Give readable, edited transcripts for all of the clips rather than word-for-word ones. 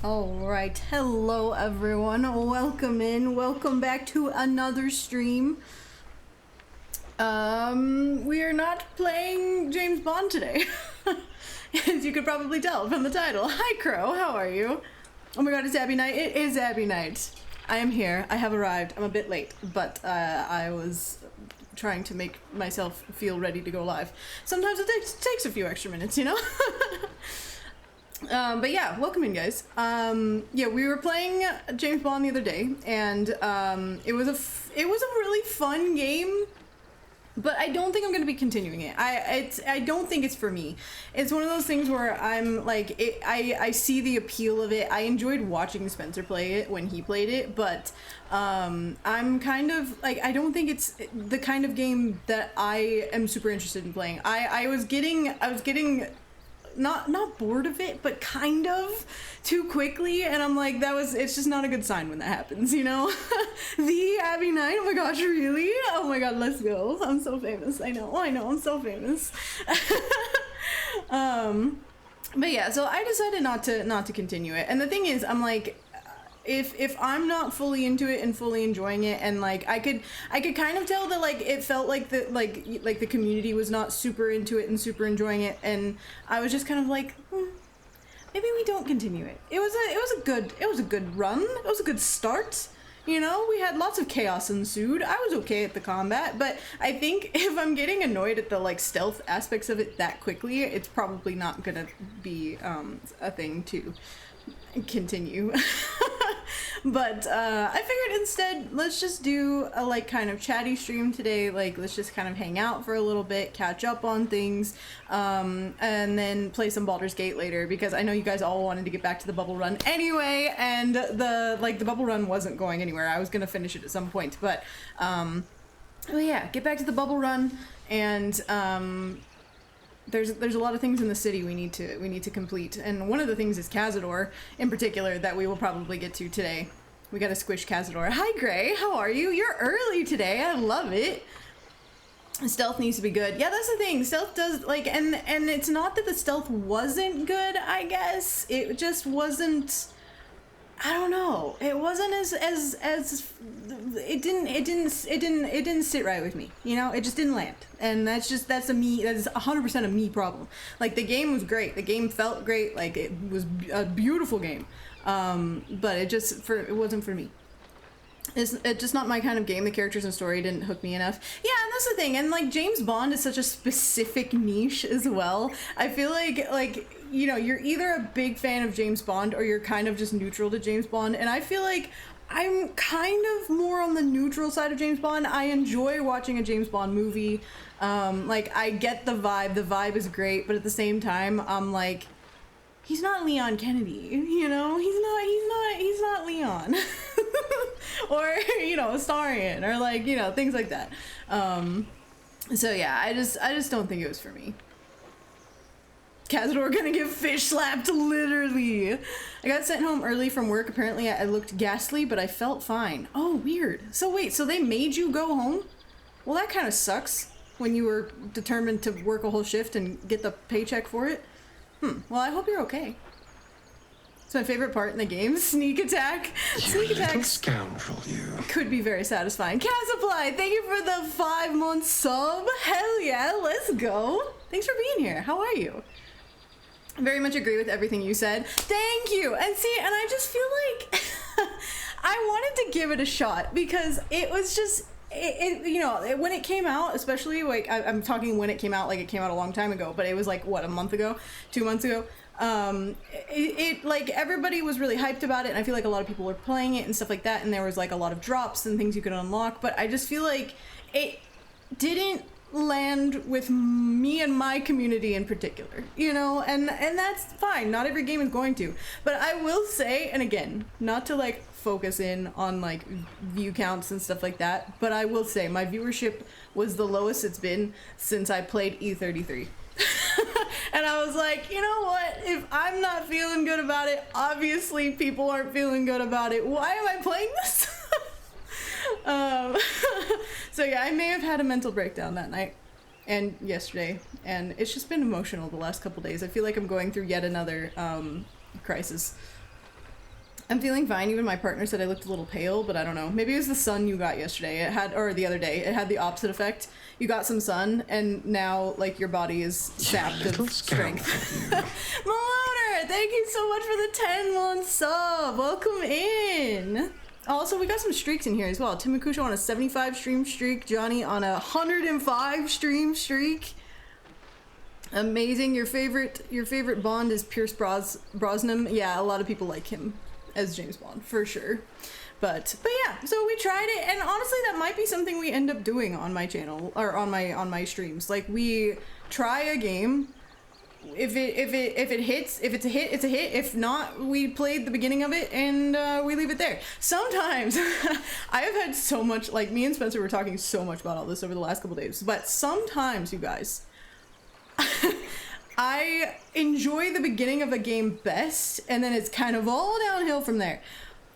Alright, hello everyone, welcome back to another stream. We are not playing James Bond today, as you could probably tell from the title. Hi Crow, how are you? Oh my god, it's Abby Night. It is Abby Night. I am here, I have arrived. I'm a bit late, but I was trying to make myself feel ready to go live. Sometimes it takes a few extra minutes, you know? But yeah, welcome in, guys. Yeah, we were playing James Bond the other day, and it was a really fun game. But I don't think I'm gonna be continuing it. I don't think it's for me. It's one of those things where I'm like, I see the appeal of it. I enjoyed watching Spencer play it when he played it, but I'm kind of like, I don't think it's the kind of game that I am super interested in playing. I was getting not bored of it, but kind of too quickly, and I'm like, it's just not a good sign when that happens, you know? The Abby Knight, oh my gosh, really? Oh my god, let's go. I'm so famous. I know, I'm so famous. But yeah, so I decided not to continue it, and the thing is, I'm like, if I'm not fully into it and fully enjoying it, and like I could kind of tell that like it felt like the community was not super into it and super enjoying it, and I was just kind of like, maybe we don't continue it. It was a good run. It was a good start. You know, we had lots of chaos ensued. I was okay at the combat, but I think if I'm getting annoyed at the like stealth aspects of it that quickly, it's probably not gonna be a thing to continue. But I figured instead, let's just do a like kind of chatty stream today. Like, let's just kind of hang out for a little bit, catch up on things, and then play some Baldur's Gate later, because I know you guys all wanted to get back to the bubble run anyway, and the bubble run wasn't going anywhere. I was gonna finish it at some point, but yeah, get back to the bubble run, and there's a lot of things in the city we need to complete, and one of the things is Cazador in particular that we will probably get to today. We gotta squish Cazador. Hi Gray, how are you? You're early today. I love it. Stealth needs to be good. Yeah, that's the thing. Stealth does like, and it's not that the stealth wasn't good. I guess it just wasn't. I don't know. It wasn't as it didn't sit right with me. You know, it just didn't land. And that's is 100% a me problem. Like, the game was great. The game felt great. Like, it was a beautiful game. But it wasn't for me. It's just not my kind of game. The characters and story didn't hook me enough. Yeah, and that's the thing. And like, James Bond is such a specific niche as well. I feel like you know, you're either a big fan of James Bond or you're kind of just neutral to James Bond. And I feel like I'm kind of more on the neutral side of James Bond. I enjoy watching a James Bond movie. Like, I get the vibe. The vibe is great, but at the same time, I'm like, he's not Leon Kennedy, you know? He's not Leon. Or, you know, Astarion, or like, you know, things like that. So yeah, I just don't think it was for me. Cazador gonna get fish slapped, literally. I got sent home early from work. Apparently I looked ghastly, but I felt fine. Oh, weird. So wait, so they made you go home? Well, that kind of sucks when you were determined to work a whole shift and get the paycheck for it. Well, I hope you're okay. It's my favorite part in the game. Sneak attack. Sneak attack. Scoundrel, you. Could be very satisfying. Casapply, thank you for the 5-month sub. Hell yeah, let's go. Thanks for being here. How are you? I very much agree with everything you said. Thank you. And see, and I just feel like I wanted to give it a shot, because it was just, you know, when it came out, especially like, I'm talking when it came out, like it came out a long time ago, but it was like, what, a month ago, 2 months ago? Like, everybody was really hyped about it, and I feel like a lot of people were playing it and stuff like that, and there was like a lot of drops and things you could unlock, but I just feel like it didn't land with me and my community in particular, you know, and that's fine. Not every game is going to, but I will say, and again, not to like focus in on like view counts and stuff like that, but I will say my viewership was the lowest it's been since I played E33. And I was like, you know what, if I'm not feeling good about it, obviously people aren't feeling good about it. Why am I playing this? So yeah, I may have had a mental breakdown that night and yesterday, and it's just been emotional the last couple days. I feel like I'm going through yet another crisis. I'm feeling fine. Even my partner said I looked a little pale, but I don't know. Maybe it was the sun you got yesterday. It had, or the other day, it had the opposite effect. You got some sun, and now, like, your body is sapped of strength. Maloner, thank you so much for the 10-month sub. Welcome in. Also, we got some streaks in here as well. Tim Makusha on a 75 stream streak. Johnny on a 105 stream streak. Amazing. Your favorite Bond is Pierce Brosnan. Yeah, a lot of people like him as James Bond for sure. But yeah, so we tried it, and honestly, that might be something we end up doing on my channel or on my streams. Like, we try a game. If it hits, if it's a hit, it's a hit. If not, we played the beginning of it and we leave it there. Sometimes I have had so much, like, me and Spencer were talking so much about all this over the last couple days, but sometimes, you guys, I enjoy the beginning of a game best, and then it's kind of all downhill from there.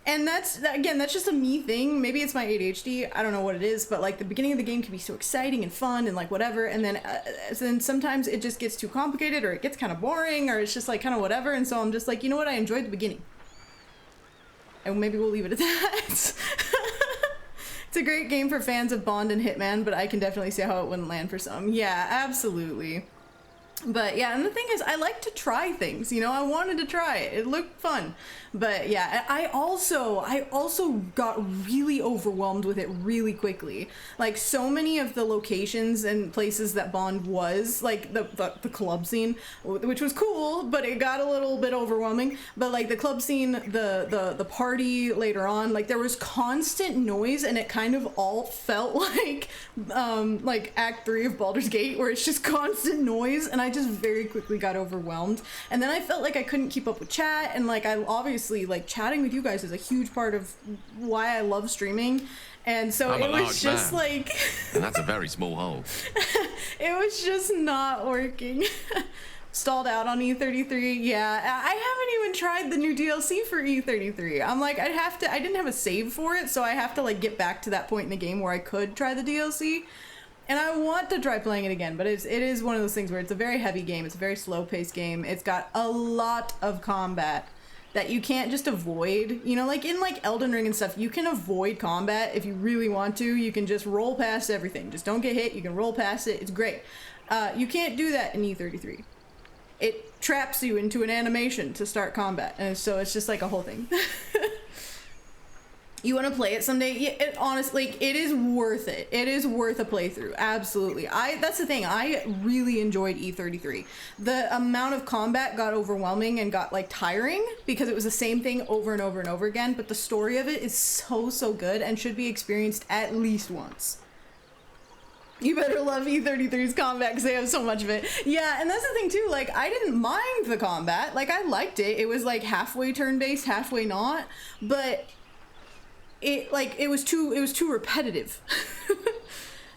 And that's just a me thing. Maybe it's my ADHD. I don't know what it is, but like the beginning of the game can be so exciting and fun and like whatever, and then sometimes it just gets too complicated, or it gets kind of boring, or it's just like kind of whatever. And so I'm just like, you know what? I enjoyed the beginning, and maybe we'll leave it at that. It's a great game for fans of Bond and Hitman, but I can definitely see how it wouldn't land for some. Yeah, absolutely. But yeah, and the thing is, I like to try things, you know. I wanted to try it. It looked fun. But yeah, I also got really overwhelmed with it really quickly. Like, so many of the locations and places that Bond was, like the club scene, which was cool, but it got a little bit overwhelming. But like the club scene, the party later on, like there was constant noise, and it kind of all felt like Act 3 of Baldur's Gate, where it's just constant noise, and I just very quickly got overwhelmed. And then I felt like I couldn't keep up with chat, and like I obviously, like, chatting with you guys is a huge part of why I love streaming. And so it was just like and that's a very small hole. It was just not working. Stalled out on E33. Yeah, I haven't even tried the new DLC for E33. I'm like, I didn't have a save for it, so I have to like get back to that point in the game where I could try the DLC. And I want to try playing it again, but it is one of those things where it's a very heavy game. It's a very slow-paced game. It's got a lot of combat that you can't just avoid. You know, like in like Elden Ring and stuff, you can avoid combat if you really want to. You can just roll past everything. Just don't get hit. You can roll past it. It's great. You can't do that in E33. It traps you into an animation to start combat, and so it's just like a whole thing. You want to play it someday? Yeah, honestly, it is worth it. It is worth a playthrough. Absolutely. That's the thing. I really enjoyed E33. The amount of combat got overwhelming and got like tiring because it was the same thing over and over and over again. But the story of it is so good and should be experienced at least once. You better love E33's combat because they have so much of it. Yeah, and that's the thing too. Like, I didn't mind the combat. Like, I liked it. It was like halfway turn-based, halfway not. But it was too repetitive.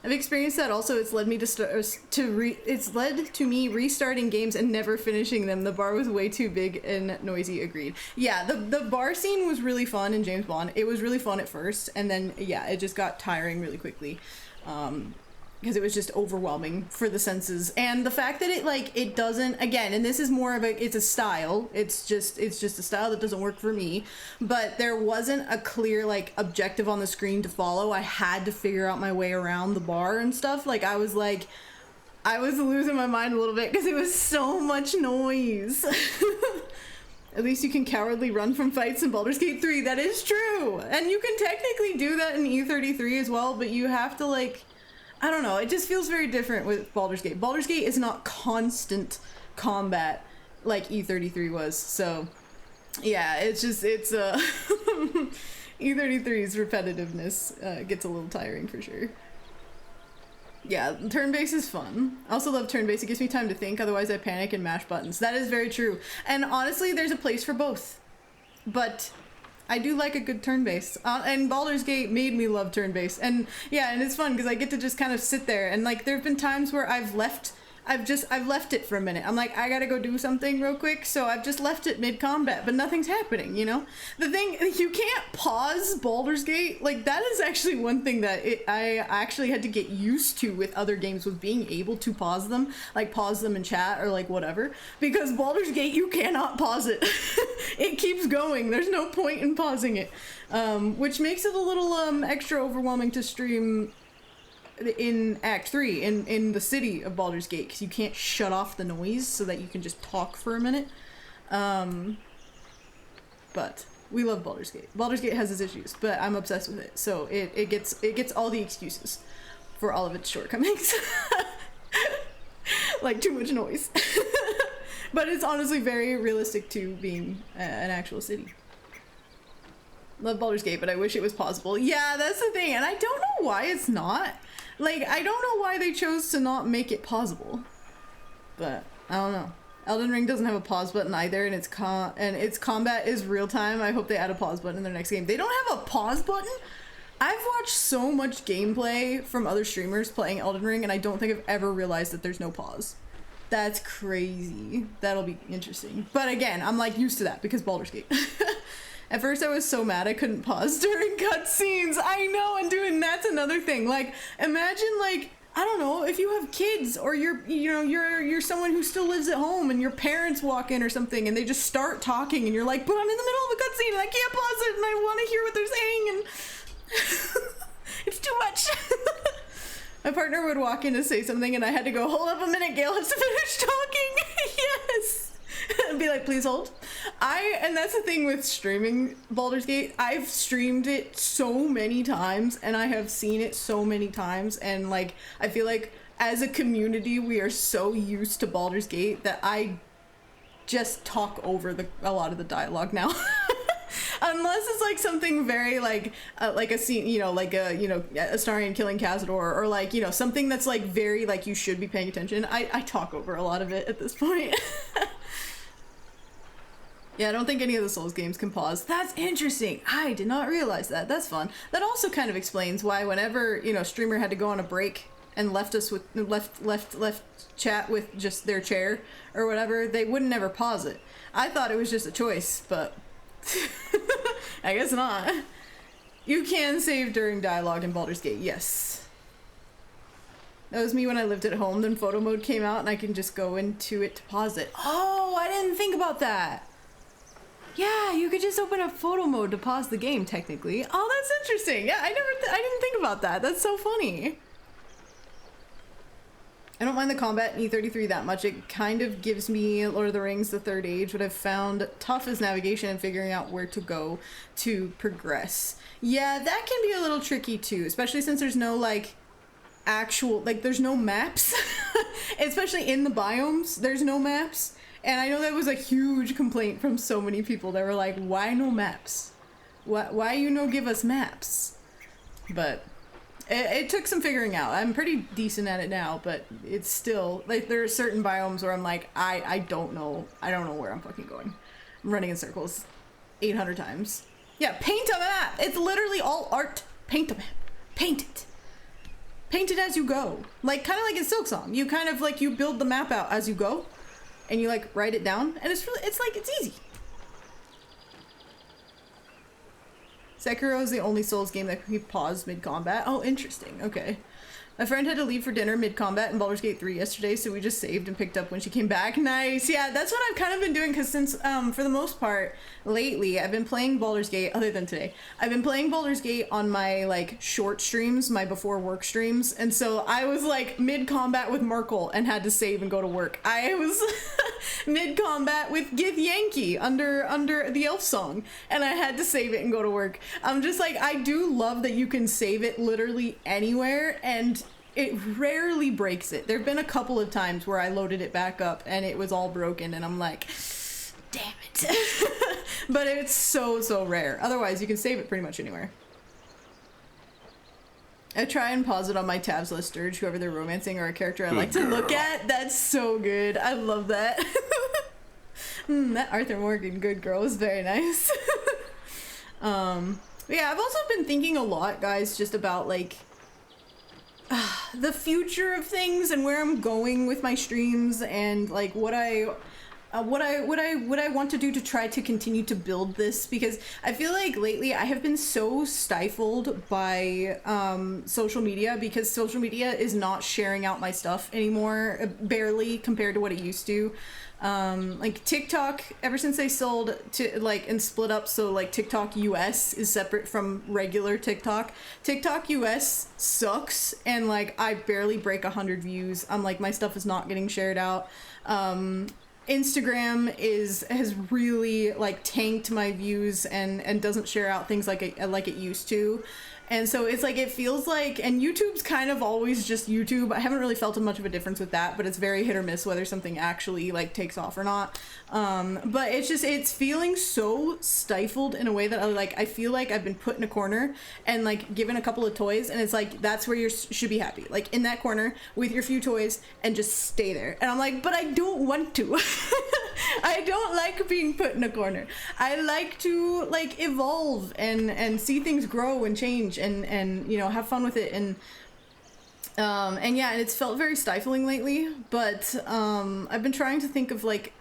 I've experienced that. Also, it's led me it's led to me restarting games and never finishing them. The bar was way too big and noisy. Agreed. Yeah, the bar scene was really fun in James Bond. It was really fun at first, and then yeah, it just got tiring really quickly. Because it was just overwhelming for the senses, and the fact that it doesn't, again, and this is more of it's a style, it's just a style that doesn't work for me, but there wasn't a clear like objective on the screen to follow. I had to figure out my way around the bar and stuff. Like I was losing my mind a little bit because it was so much noise. At least you can cowardly run from fights in Baldur's Gate 3. That is true, and you can technically do that in E33 as well, but you have to like, I don't know, it just feels very different with Baldur's Gate. Baldur's Gate is not constant combat like E33 was, so yeah, E33's repetitiveness gets a little tiring for sure. Yeah, turn-based is fun. I also love turn-based. It gives me time to think, otherwise I panic and mash buttons. That is very true. And honestly, there's a place for both. But I do like a good turn-based, and Baldur's Gate made me love turn-based, and yeah, and it's fun because I get to just kind of sit there, and like there have been times where I've left I've left it for a minute. I'm like, I gotta go do something real quick, so I've just left it mid-combat, but nothing's happening, you know? The thing, you can't pause Baldur's Gate. Like, that is actually one thing that I actually had to get used to with other games, was being able to pause them. Like, pause them in chat or, like, whatever. Because Baldur's Gate, you cannot pause it. It keeps going. There's no point in pausing it. Which makes it a little extra overwhelming to stream in Act 3 in the city of Baldur's Gate, because you can't shut off the noise so that you can just talk for a minute. But we love Baldur's Gate. Baldur's Gate has its issues, but I'm obsessed with it, so it gets all the excuses for all of its shortcomings. Like too much noise. But it's honestly very realistic to being an actual city. Love Baldur's Gate, but I wish it was possible. Yeah, that's the thing, and I don't know why it's not. Like, I don't know why they chose to not make it pausable. But, I don't know. Elden Ring doesn't have a pause button either, and its combat is real time. I hope they add a pause button in their next game. They don't have a pause button? I've watched so much gameplay from other streamers playing Elden Ring, and I don't think I've ever realized that there's no pause. That's crazy. That'll be interesting. But again, I'm like used to that because Baldur's Gate. At first I was so mad I couldn't pause during cutscenes. I know, and that's another thing. Like, imagine, like, I don't know, if you have kids or you're someone who still lives at home and your parents walk in or something and they just start talking and you're like, but I'm in the middle of a cutscene and I can't pause it and I want to hear what they're saying and it's too much. My partner would walk in to say something and I had to go, hold up a minute, Gail has to finish talking. Yes. And be like, please hold. And that's the thing with streaming Baldur's Gate. I've streamed it so many times and I have seen it so many times, and like I feel like as a community we are so used to Baldur's Gate that I just talk over a lot of the dialogue now. Unless it's like something very like a scene, you know, like Astarion killing Cazador, or like, you know, something that's like very like you should be paying attention. I talk over a lot of it at this point. Yeah, I don't think any of the Souls games can pause. That's interesting. I did not realize that. That's fun. That also kind of explains why whenever, you know, streamer had to go on a break and left us with left chat with just their chair or whatever, they wouldn't ever pause it. I thought it was just a choice, but I guess not. You can save during dialogue in Baldur's Gate, yes. That was me when I lived at home. Then photo mode came out and I can just go into it to pause it. Oh, I didn't think about that. Yeah, you could just open up photo mode to pause the game, technically. Oh, that's interesting. Yeah, I didn't think about that. That's so funny. I don't mind the combat in E33 that much. It kind of gives me Lord of the Rings, The Third Age. What I've found tough is navigation and figuring out where to go to progress. Yeah, that can be a little tricky too, especially since there's no like actual, like there's no maps. Especially in the biomes, there's no maps. And I know that was a huge complaint from so many people that were like, why no maps? Why you no give us maps? But it took some figuring out. I'm pretty decent at it now, but it's still, like, there are certain biomes where I'm like, I don't know where I'm fucking going. I'm running in circles 800 times. Yeah, paint a map! It's literally all art. Paint a map. Paint it. Paint it as you go. Like, kind of like in Silksong. You kind of, like, you build the map out as you go. And you like write it down, and it's easy. Sekiro is the only Souls game that can be paused mid-combat. Oh, interesting. Okay. My friend had to leave for dinner mid-combat in Baldur's Gate 3 yesterday, so we just saved and picked up when she came back. Nice. Yeah, that's what I've kind of been doing, because since, for the most part, lately, I've been playing Baldur's Gate, other than today, I've been playing Baldur's Gate on my, like, short streams, my before work streams, and so I was, like, mid-combat with Merkel and had to save and go to work. I was mid-combat with Githyanki under the elf song, and I had to save it and go to work. I'm just like, I do love that you can save it literally anywhere, and it rarely breaks it. There've been a couple of times where I loaded it back up and it was all broken and I'm like, damn it. But it's so rare. Otherwise, you can save it pretty much anywhere. I try and pause it on my tabs list, Sturge, whoever they're romancing or a character I like to look at. That's so good. I love that. That Arthur Morgan good girl is very nice. Yeah, I've also been thinking a lot, guys, just about like the future of things and where I'm going with my streams and like what I want to do to try to continue to build this, because I feel like lately I have been so stifled by social media, because social media is not sharing out my stuff anymore, barely, compared to what it used to. Like TikTok, ever since they sold to like and split up, so like TikTok US is separate from regular TikTok. TikTok US sucks, and like I barely break 100 views. I'm like, my stuff is not getting shared out. Instagram has really like tanked my views and doesn't share out things like it used to. And so it's like, it feels like, and YouTube's kind of always just YouTube. I haven't really felt much of a difference with that, but it's very hit or miss whether something actually like takes off or not. But it's feeling so stifled in a way that I feel like I've been put in a corner and like given a couple of toys, and it's like, that's where you should be happy, like in that corner with your few toys, and just stay there. And I'm like, but I don't want to. I don't like being put in a corner. I like to like evolve and see things grow and change and you know, have fun with it. And yeah, and it's felt very stifling lately, but I've been trying to think of like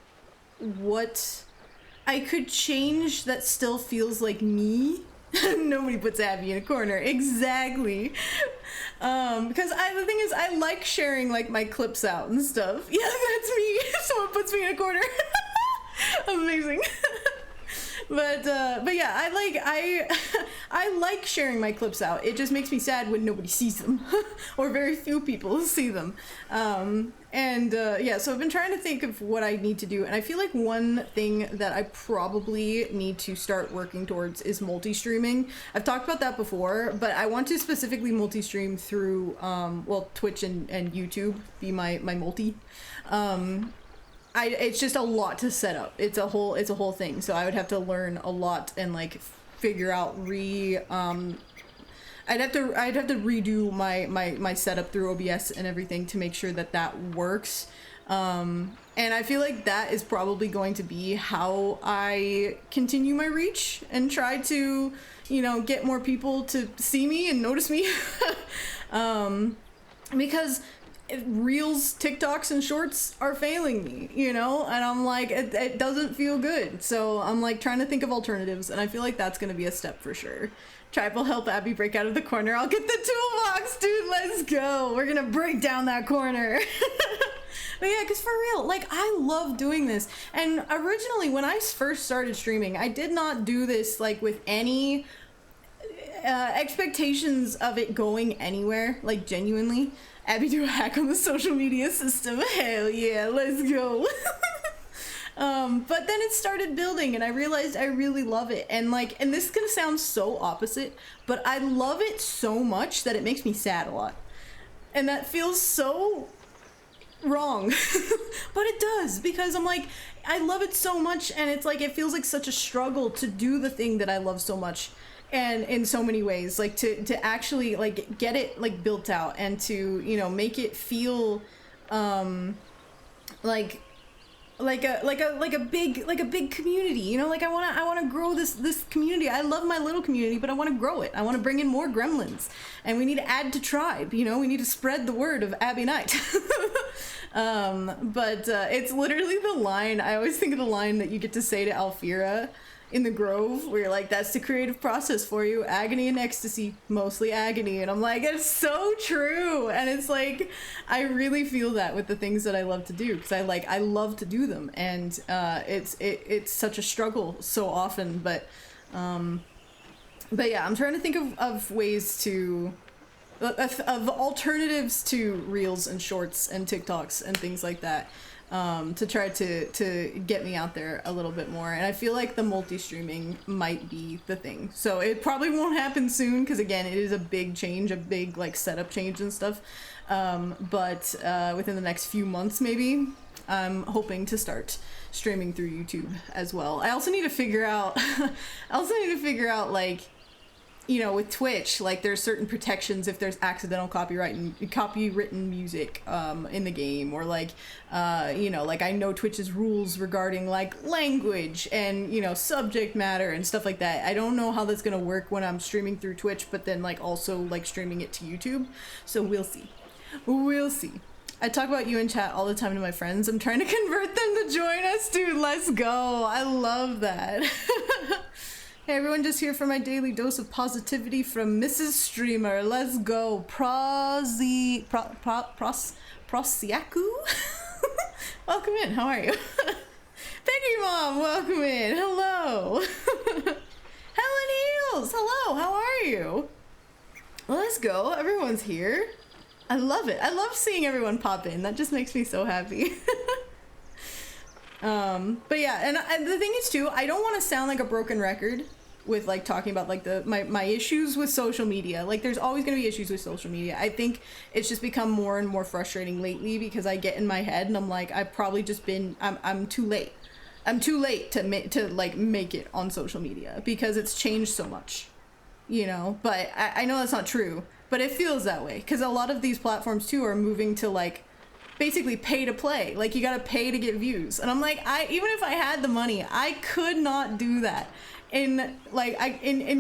what I could change that still feels like me. Nobody puts Abby in a corner. Exactly. Because the thing is, I like sharing like my clips out and stuff. Yeah, that's me. Someone puts me in a corner. Amazing. But yeah, I like sharing my clips out. It just makes me sad when nobody sees them, or very few people see them. Yeah, so I've been trying to think of what I need to do, and I feel like one thing that I probably need to start working towards is multi-streaming. I've talked about that before, but I want to specifically multi-stream through well, Twitch and YouTube be my multi. It's just a lot to set up. It's a whole thing. So I would have to learn a lot and like figure out I'd have to redo my setup through OBS and everything to make sure that works. And I feel like that is probably going to be how I continue my reach and try to, you know, get more people to see me and notice me. Because Reels, TikToks, and Shorts are failing me, you know, and I'm like, it doesn't feel good. So I'm like trying to think of alternatives, and I feel like that's gonna be a step for sure. Tribe will help Abby break out of the corner. I'll get the toolbox, dude. Let's go. We're gonna break down that corner. But yeah, because for real, like, I love doing this. And originally, when I first started streaming, I did not do this like with any expectations of it going anywhere, like genuinely. Abby, do a hack on the social media system. Hell yeah, let's go. But then it started building, and I realized I really love it. And like, and this is gonna sound so opposite, but I love it so much that it makes me sad a lot. And that feels so wrong. But it does, because I'm like, I love it so much, and it's like, it feels like such a struggle to do the thing that I love so much. And in so many ways, like to actually like get it like built out and to, you know, make it feel like a big community, you know, like I want to grow this community. I love my little community, but I want to grow it. I want to bring in more gremlins, and we need to add to tribe, you know, we need to spread the word of Abby Knight. But it's literally the line, I always think of the line that you get to say to Alfira in the Grove, where you're like, that's the creative process for you, agony and ecstasy, mostly agony. And I'm like, it's so true. And it's like, I really feel that with the things that I love to do, because I love to do them, and it's such a struggle so often. But yeah, I'm trying to think of ways to of alternatives to Reels and Shorts and TikToks and things like that, to try to get me out there a little bit more. And I feel like the multi-streaming might be the thing. So it probably won't happen soon, because again, it is a big change, a big like setup change and stuff. But within the next few months, maybe, I'm hoping to start streaming through YouTube as well. I also need to figure out like you know, with Twitch, like there's certain protections if there's accidental copywritten music in the game, or like you know, like I know Twitch's rules regarding like language and, you know, subject matter and stuff like that. I don't know how that's gonna work when I'm streaming through Twitch, but then like also like streaming it to YouTube. So we'll see. We'll see. I talk about you in chat all the time to my friends. I'm trying to convert them to join us, dude. Let's go. I love that. Hey everyone, just here for my daily dose of positivity from Mrs. Streamer. Let's go. Prosiaku? Welcome in. How are you? Peggy Mom, welcome in. Hello. Helen Heels. Hello. How are you? Let's go. Everyone's here. I love it. I love seeing everyone pop in. That just makes me so happy. But yeah, and the thing is too, I don't want to sound like a broken record with like talking about like my issues with social media. Like there's always going to be issues with social media. I think it's just become more and more frustrating lately because I get in my head and I'm like, I've probably just been, I'm too late. I'm too late to make it on social media because it's changed so much, you know, but I know that's not true, but it feels that way because a lot of these platforms too are moving to like basically pay to play. Like you gotta pay to get views, and I'm like, even if I had the money, I could not do that. In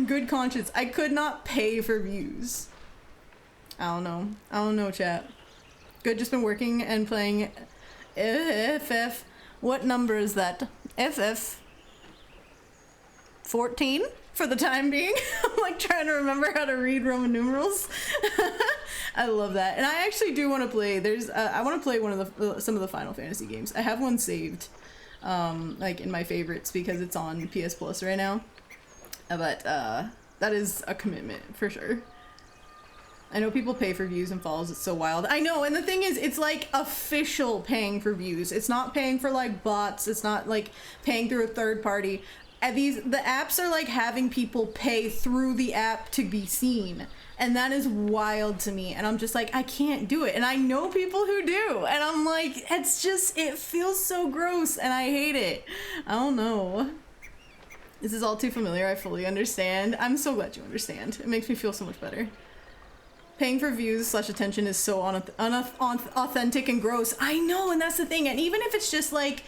good conscience, I could not pay for views. I don't know, chat. Good, just been working and playing FF. What number is that? FF 14 for the time being. I'm like trying to remember how to read Roman numerals. I love that, and I actually do want to play. I want to play one of some of the Final Fantasy games. I have one saved, like in my favorites because it's on PS Plus right now. But that is a commitment for sure. I know people pay for views and follows. It's so wild. I know, and the thing is, it's like official paying for views. It's not paying for like bots. It's not like paying through a third party. And the apps are like having people pay through the app to be seen, and that is wild to me. And I'm just like, I can't do it. And I know people who do, and I'm like, it feels so gross, and I hate it. I don't know. This is all too familiar. I fully understand. I'm so glad you understand. It makes me feel so much better. Paying for views / attention is so unauthentic and gross. I know, and that's the thing. And even if it's just like,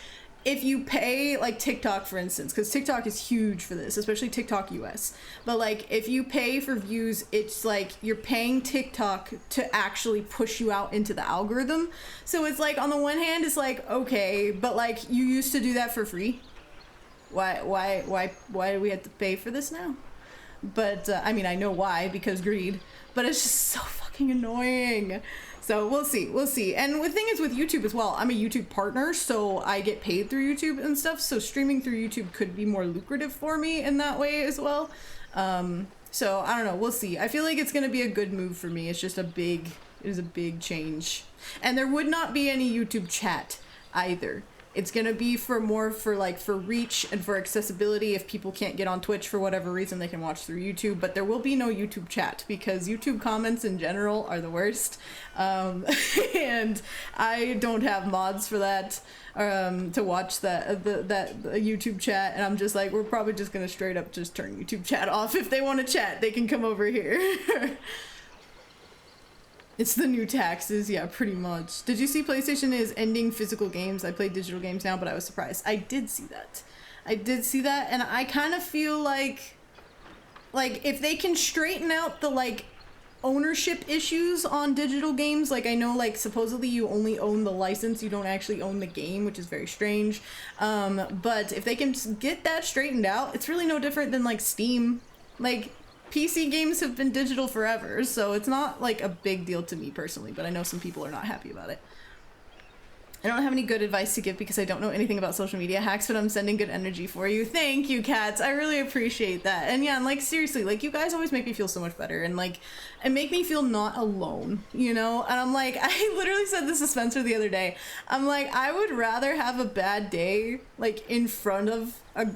if you pay like TikTok, for instance, because TikTok is huge for this, especially TikTok US. But like if you pay for views, it's like you're paying TikTok to actually push you out into the algorithm. So it's like on the one hand, it's like, okay, but like you used to do that for free. Why do we have to pay for this now? But I mean, I know why, because greed, but it's just so fucking annoying. So we'll see. And the thing is with YouTube as well, I'm a YouTube partner, so I get paid through YouTube and stuff. So streaming through YouTube could be more lucrative for me in that way as well. So I don't know, we'll see. I feel like it's gonna be a good move for me. It's just it is a big change. And there would not be any YouTube chat either. It's gonna be for reach and for accessibility. If people can't get on Twitch for whatever reason, they can watch through YouTube, but there will be no YouTube chat because YouTube comments in general are the worst. And I don't have mods for that, to watch that YouTube chat, and I'm just like, we're probably just gonna straight up just turn YouTube chat off. If they want to chat, they can come over here. It's the new taxes, yeah, pretty much. Did you see PlayStation is ending physical games? I play digital games now, but I was surprised. I did see that, and I kind of feel like if they can straighten out the like ownership issues on digital games, like I know like supposedly you only own the license, you don't actually own the game, which is very strange. But if they can get that straightened out, it's really no different than like Steam. Like PC games have been digital forever, so it's not like a big deal to me personally, but I know some people are not happy about it. I don't have any good advice to give because I don't know anything about social media hacks, but I'm sending good energy for you. Thank you, cats. I really appreciate that. And yeah, and like seriously, like you guys always make me feel so much better, and like it make me feel not alone, you know? And I'm like, I literally said this to Spencer the other day. I'm like, I would rather have a bad day like in front of a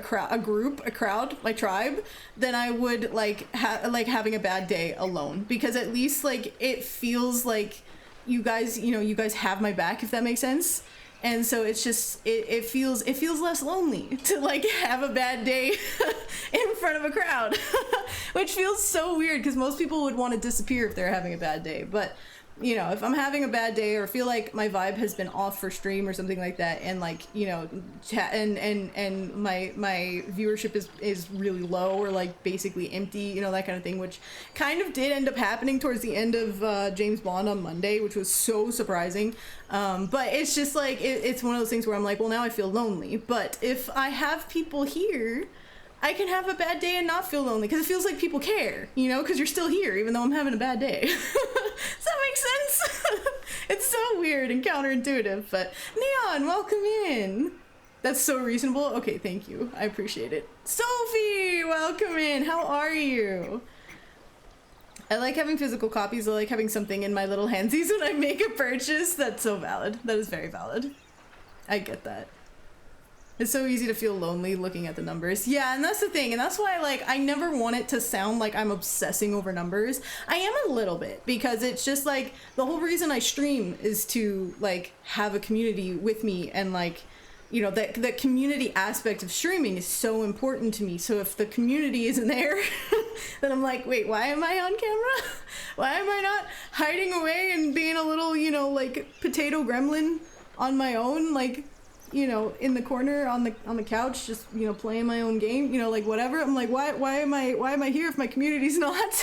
crowd, my tribe, than I would like having a bad day alone, because at least like it feels like you guys have my back, if that makes sense. And so it's just it feels less lonely to like have a bad day in front of a crowd, which feels so weird because most people would want to disappear if they're having a bad day. But you know, if I'm having a bad day or feel like my vibe has been off for stream or something like that, and like, you know, chat and my viewership is really low or like basically empty, you know, that kind of thing, which kind of did end up happening towards the end of James Bond on Monday, which was so surprising. But it's just like it's one of those things where I'm like, well, now I feel lonely. But if I have people here, I can have a bad day and not feel lonely because it feels like people care, you know, because you're still here even though I'm having a bad day. Does that make sense? It's so weird and counterintuitive, but Neon, welcome in. That's so reasonable. Okay, thank you. I appreciate it. Sophie, welcome in. How are you? I like having physical copies. I like having something in my little handsies when I make a purchase. That's so valid. That is very valid. I get that. It's so easy to feel lonely looking at the numbers. Yeah, and that's the thing. And that's why, like, I never want it to sound like I'm obsessing over numbers. I am a little bit, because it's just, like, the whole reason I stream is to, like, have a community with me. And, like, you know, that community aspect of streaming is so important to me. So if the community isn't there, then I'm like, wait, why am I on camera? Why am I not hiding away and being a little, you know, like, potato gremlin on my own? Like, you know, in the corner on the couch, just, you know, playing my own game, you know, like whatever. I'm like, why am I here if my community's not?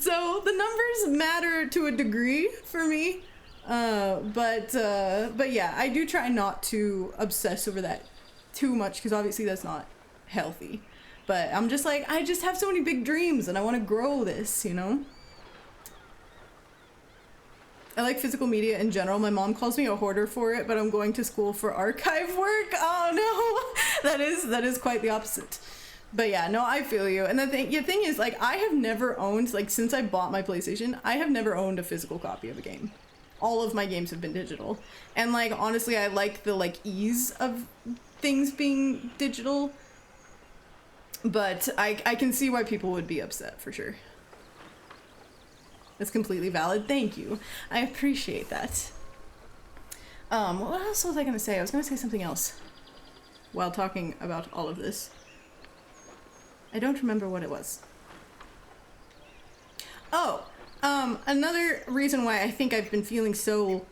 So the numbers matter to a degree for me, but yeah, I do try not to obsess over that too much because obviously that's not healthy. But I'm just like, I just have so many big dreams and I want to grow this, you know. I like physical media in general. My mom calls me a hoarder for it, but I'm going to school for archive work. Oh no, that is quite the opposite. But yeah, no, I feel you. And the thing is, like, I have never owned, like, since I bought my PlayStation, I have never owned a physical copy of a game. All of my games have been digital. And, like, honestly, I like the, like, ease of things being digital. But I can see why people would be upset, for sure. That's completely valid. Thank you. I appreciate that. What else was I gonna say? I was gonna say something else while talking about all of this. I don't remember what it was. Oh, another reason why I think I've been feeling so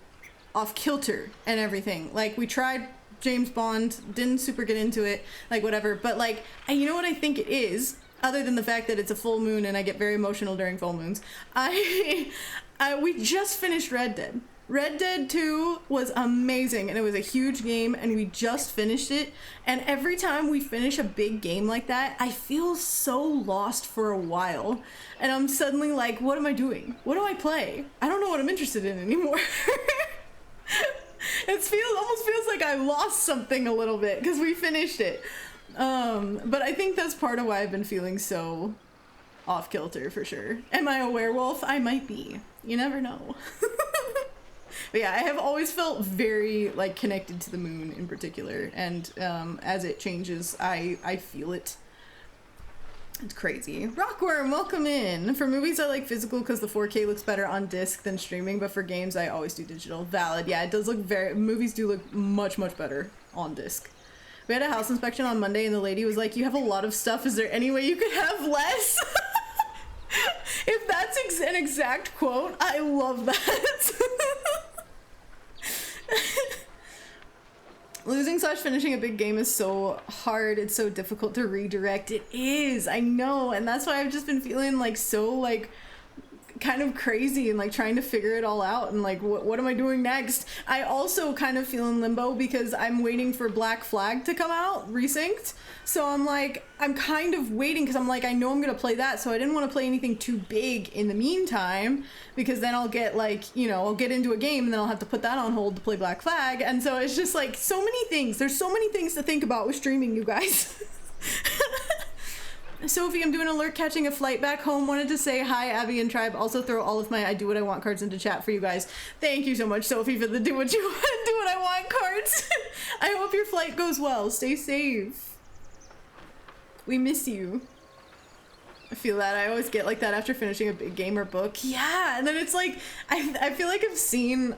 off kilter and everything. Like, we tried James Bond, didn't super get into it, like, whatever. But, like, you know what I think it is? Other than the fact that it's a full moon and I get very emotional during full moons, we just finished Red Dead. Red Dead 2 was amazing and it was a huge game and we just finished it. And every time we finish a big game like that, I feel so lost for a while. And I'm suddenly like, what am I doing? What do I play? I don't know what I'm interested in anymore. It almost feels like I lost something a little bit because we finished it. But I think that's part of why I've been feeling so off kilter for sure. Am I a werewolf? I might be. You never know. But yeah, I have always felt very like connected to the moon in particular, and as it changes, I feel it. It's crazy. Rockworm, welcome in. For movies, I like physical because the 4K looks better on disc than streaming, but for games, I always do digital. Valid. Yeah, it does look movies do look much better on disc. We had a house inspection on Monday and the lady was like, you have a lot of stuff. Is there any way you could have less? If that's an exact quote, I love that. Losing / finishing a big game is so hard. It's so difficult to redirect. It is. I know. And that's why I've just been feeling like so like kind of crazy and like trying to figure it all out and like what am I doing next. I also kind of feel in limbo because I'm waiting for Black Flag to come out resynced, so I'm like I'm kind of waiting because I'm like I know I'm gonna play that, so I didn't want to play anything too big in the meantime because then I'll get like, you know, I'll get into a game and then I'll have to put that on hold to play Black Flag. And so it's just like so many things, there's so many things to think about with streaming, you guys. Sophie, I'm doing alert catching a flight back home. Wanted to say hi, Abby and Tribe. Also throw all of my I do what I want cards into chat for you guys. Thank you so much, Sophie, for the do what you want, do what I want cards. I hope your flight goes well. Stay safe. We miss you. I feel that. I always get like that after finishing a big game or book. Yeah, and then it's like I feel like I've seen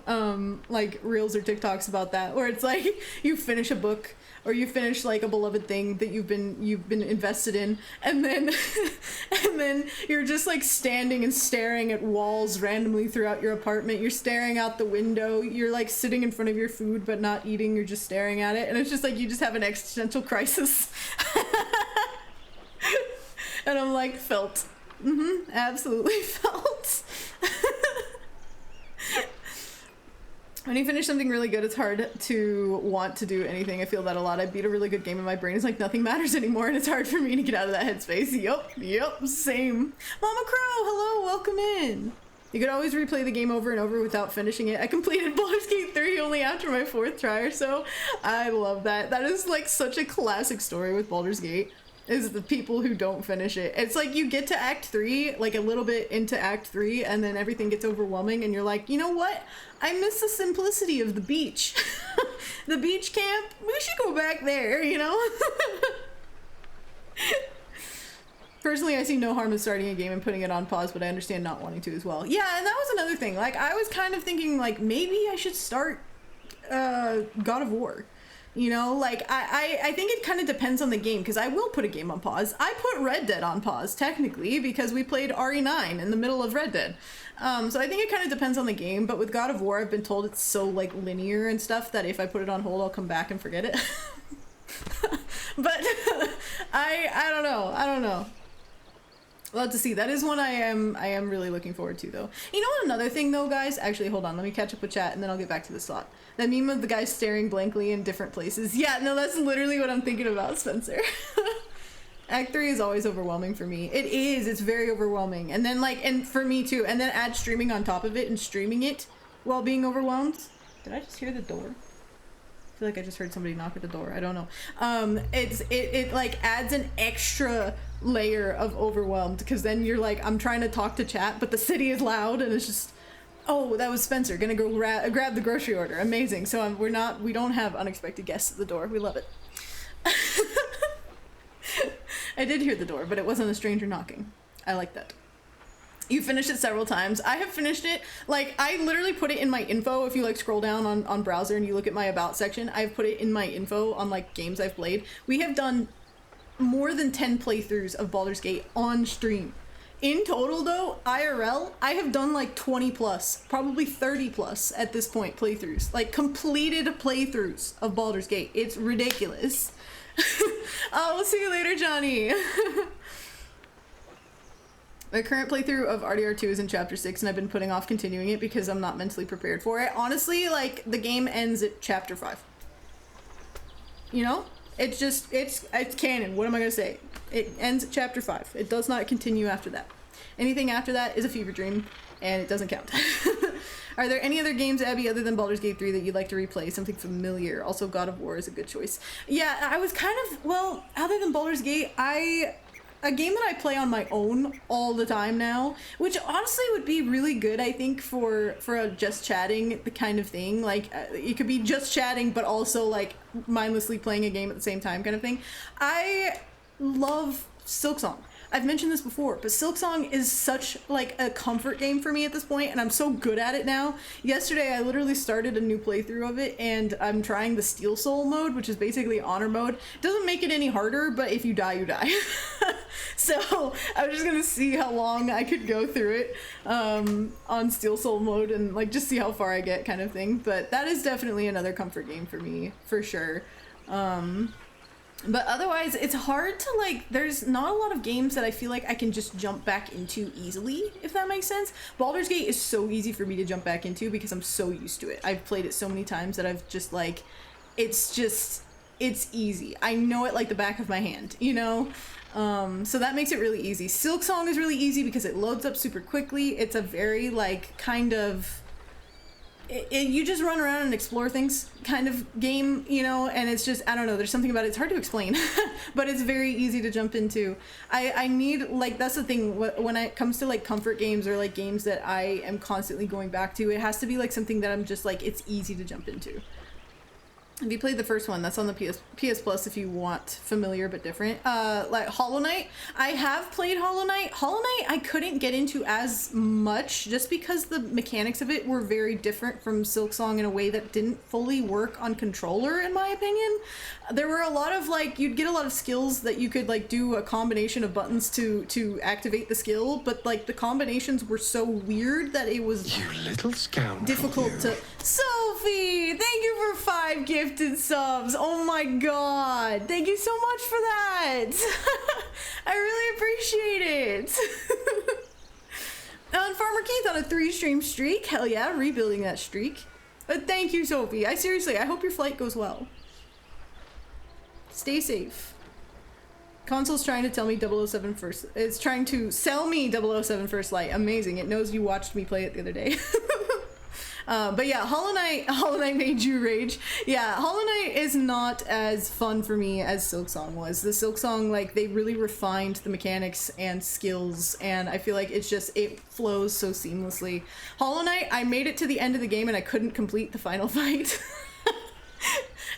like reels or TikToks about that, where it's like you finish a book or you finish like a beloved thing that you've been invested in, and then and then you're just like standing and staring at walls randomly throughout your apartment. You're staring out the window. You're like sitting in front of your food but not eating. You're just staring at it, and it's just like you just have an existential crisis. And I'm like, felt. Absolutely felt. When you finish something really good, it's hard to want to do anything. I feel that a lot. I beat a really good game and my brain is like, nothing matters anymore, and it's hard for me to get out of that headspace. Yep, same. Mama Crow, hello, welcome in. You could always replay the game over and over without finishing it. I completed Baldur's Gate 3 only after my 4th try or so. I love that. That is like such a classic story with Baldur's Gate. Is the people who don't finish it. It's like you get to Act 3, like a little bit into Act 3, and then everything gets overwhelming, and you're like, you know what? I miss the simplicity of the beach. The beach camp, we should go back there, you know? Personally, I see no harm in starting a game and putting it on pause, but I understand not wanting to as well. Yeah, and that was another thing. Like, I was kind of thinking, like, maybe I should start God of War. You know, like, I think it kind of depends on the game, because I will put a game on pause. I put Red Dead on pause, technically, because we played RE9 in the middle of Red Dead. So I think it kind of depends on the game, but with God of War, I've been told it's so, like, linear and stuff that if I put it on hold, I'll come back and forget it. But I don't know. We'll have to see. That is one I am really looking forward to, though. You know what, another thing, though, guys? Actually, hold on. Let me catch up with chat, and then I'll get back to the slot. That meme of the guy staring blankly in different places. Yeah, no, that's literally what I'm thinking about, Spencer. Act 3 is always overwhelming for me. It is. It's very overwhelming. And then, like, and for me, too. And then add streaming on top of it and streaming it while being overwhelmed. Did I just hear the door? I feel like I just heard somebody knock at the door. I don't know. It like adds an extra layer of overwhelmed, because then you're like, I'm trying to talk to chat, but the city is loud, and it's just, oh, that was Spencer gonna go grab the grocery order. Amazing. So we don't have unexpected guests at the door. We love it. I did hear the door, but it wasn't a stranger knocking. I like that. You finished it several times. I have finished it, like, I literally put it in my info. If you like scroll down on browser and you look at my about section, I've put it in my info on like games I've played. We have done more than 10 playthroughs of Baldur's Gate on stream. In total, though, IRL, I have done like 20 plus, probably 30 plus at this point playthroughs, like completed playthroughs of Baldur's Gate. It's ridiculous. Oh, we'll see you later, Johnny. My current playthrough of RDR2 is in chapter 6, and I've been putting off continuing it because I'm not mentally prepared for it. Honestly, like, the game ends at chapter 5. You know? It's just, it's canon. What am I gonna say? It ends at chapter 5. It does not continue after that. Anything after that is a fever dream, and it doesn't count. Are there any other games, Abby, other than Baldur's Gate 3 that you'd like to replay? Something familiar. Also, God of War is a good choice. Yeah, I was kind of, well, other than Baldur's Gate, a game that I play on my own all the time now, which honestly would be really good, I think, for a just chatting the kind of thing. Like, it could be just chatting, but also, like, mindlessly playing a game at the same time kind of thing. I love Silksong. I've mentioned this before, but Silksong is such, like, a comfort game for me at this point, and I'm so good at it now. Yesterday, I literally started a new playthrough of it, and I'm trying the Steel Soul mode, which is basically honor mode. It doesn't make it any harder, but if you die, you die. So, I was just gonna see how long I could go through it on Steel Soul mode, and, like, just see how far I get kind of thing. But that is definitely another comfort game for me, for sure. But otherwise, it's hard to, like, there's not a lot of games that I feel like I can just jump back into easily, if that makes sense. Baldur's Gate is so easy for me to jump back into because I'm so used to it. I've played it so many times that I've just, like, it's easy. I know it like the back of my hand, you know? So that makes it really easy. Silksong is really easy because it loads up super quickly. It's a very, like, kind of... you just run around and explore things kind of game, you know, and it's just, I don't know, there's something about it, it's hard to explain, but it's very easy to jump into. I need, like, that's the thing, when it comes to, like, comfort games or, like, games that I am constantly going back to, it has to be, like, something that I'm just, like, it's easy to jump into. If you played the first one, that's on the PS Plus if you want familiar but different. Like Hollow Knight, I have played Hollow Knight. Hollow Knight I couldn't get into as much just because the mechanics of it were very different from Silksong in a way that didn't fully work on controller, in my opinion. There were a lot of like, you'd get a lot of skills that you could like do a combination of buttons to activate the skill, but like the combinations were so weird that it was You little scoundrel. difficult to... Sophie, thank you for 5 gifted subs. Oh my god, thank you so much for that. I really appreciate it. And Farmer Keith on a 3-stream streak. Hell yeah, rebuilding that streak. But thank you, Sophie. I hope your flight goes well. Stay safe. Console's trying to tell me 007 first. It's trying to sell me 007 First Light. Amazing. It knows you watched me play it the other day. But yeah, Hollow Knight made you rage. Yeah, Hollow Knight is not as fun for me as Silksong was. The Silksong, like, they really refined the mechanics and skills, and I feel like it flows so seamlessly. Hollow Knight, I made it to the end of the game and I couldn't complete the final fight.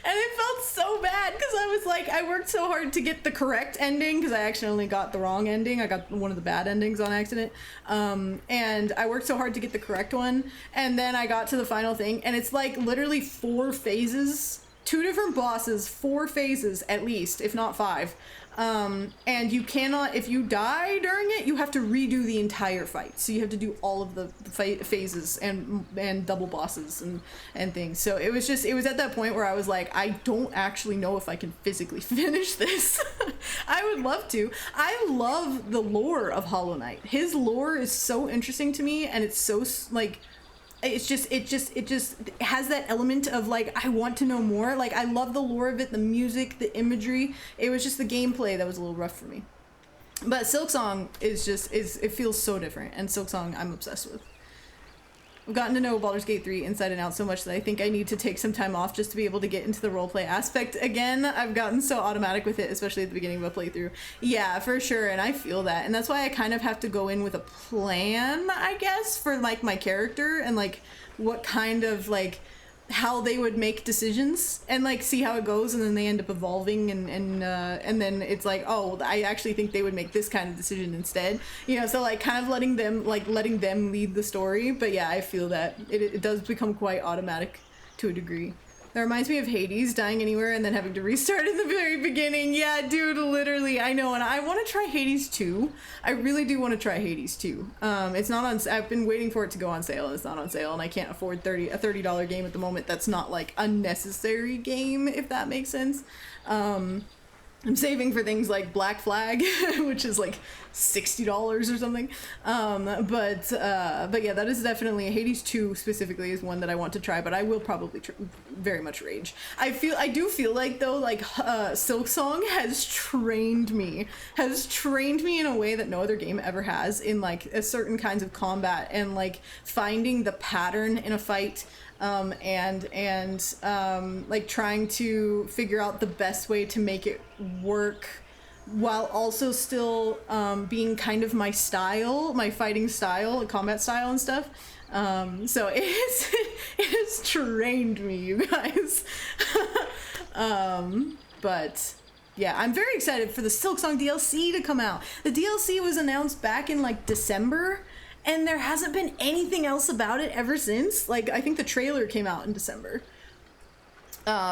And it felt so bad because I was like, I worked so hard to get the correct ending because I accidentally got the wrong ending. I got one of the bad endings on accident. And I worked so hard to get the correct one. And then I got to the final thing and it's like literally 4 phases, 2 different bosses, 4 phases at least, if not 5. And you cannot, if you die during it, you have to redo the entire fight. So you have to do all of the phases and double bosses and things. So it was at that point where I was like, I don't actually know if I can physically finish this. I would love to. I love the lore of Hollow Knight. His lore is so interesting to me, and it's so like, it just has that element of like, I want to know more. Like, I love the lore of it, the music, the imagery. It was just the gameplay that was a little rough for me. But Silksong it feels so different, and Silksong I'm obsessed with. I've gotten to know Baldur's Gate 3 inside and out so much that I think I need to take some time off just to be able to get into the roleplay aspect again. I've gotten so automatic with it, especially at the beginning of a playthrough. Yeah, for sure, and I feel that. And that's why I kind of have to go in with a plan, I guess, for like my character and like what kind of like how they would make decisions and like see how it goes, and then they end up evolving and then it's like, oh, I actually think they would make this kind of decision instead, you know. So like kind of letting them lead the story. But yeah, I feel that it does become quite automatic to a degree. That reminds me of Hades, dying anywhere and then having to restart in the very beginning. Yeah, dude, literally, I know, and I want to try Hades 2. I really do want to try Hades 2. It's not on. I've been waiting for it to go on sale, and it's not on sale, and I can't afford a $30 game at the moment. That's not like a necessary game, if that makes sense. I'm saving for things like Black Flag, which is like $60 or something. But yeah, that is definitely Hades 2 specifically is one that I want to try, but I will probably very much rage. I do feel like though, like Silksong has trained me in a way that no other game ever has in like a certain kinds of combat and like finding the pattern in a fight. Like trying to figure out the best way to make it work while also still being kind of my style, my fighting style, combat style and stuff. So it has trained me, you guys. But yeah, I'm very excited for the Silksong DLC to come out. The DLC was announced back in like December, and there hasn't been anything else about it ever since. Like, I think the trailer came out in December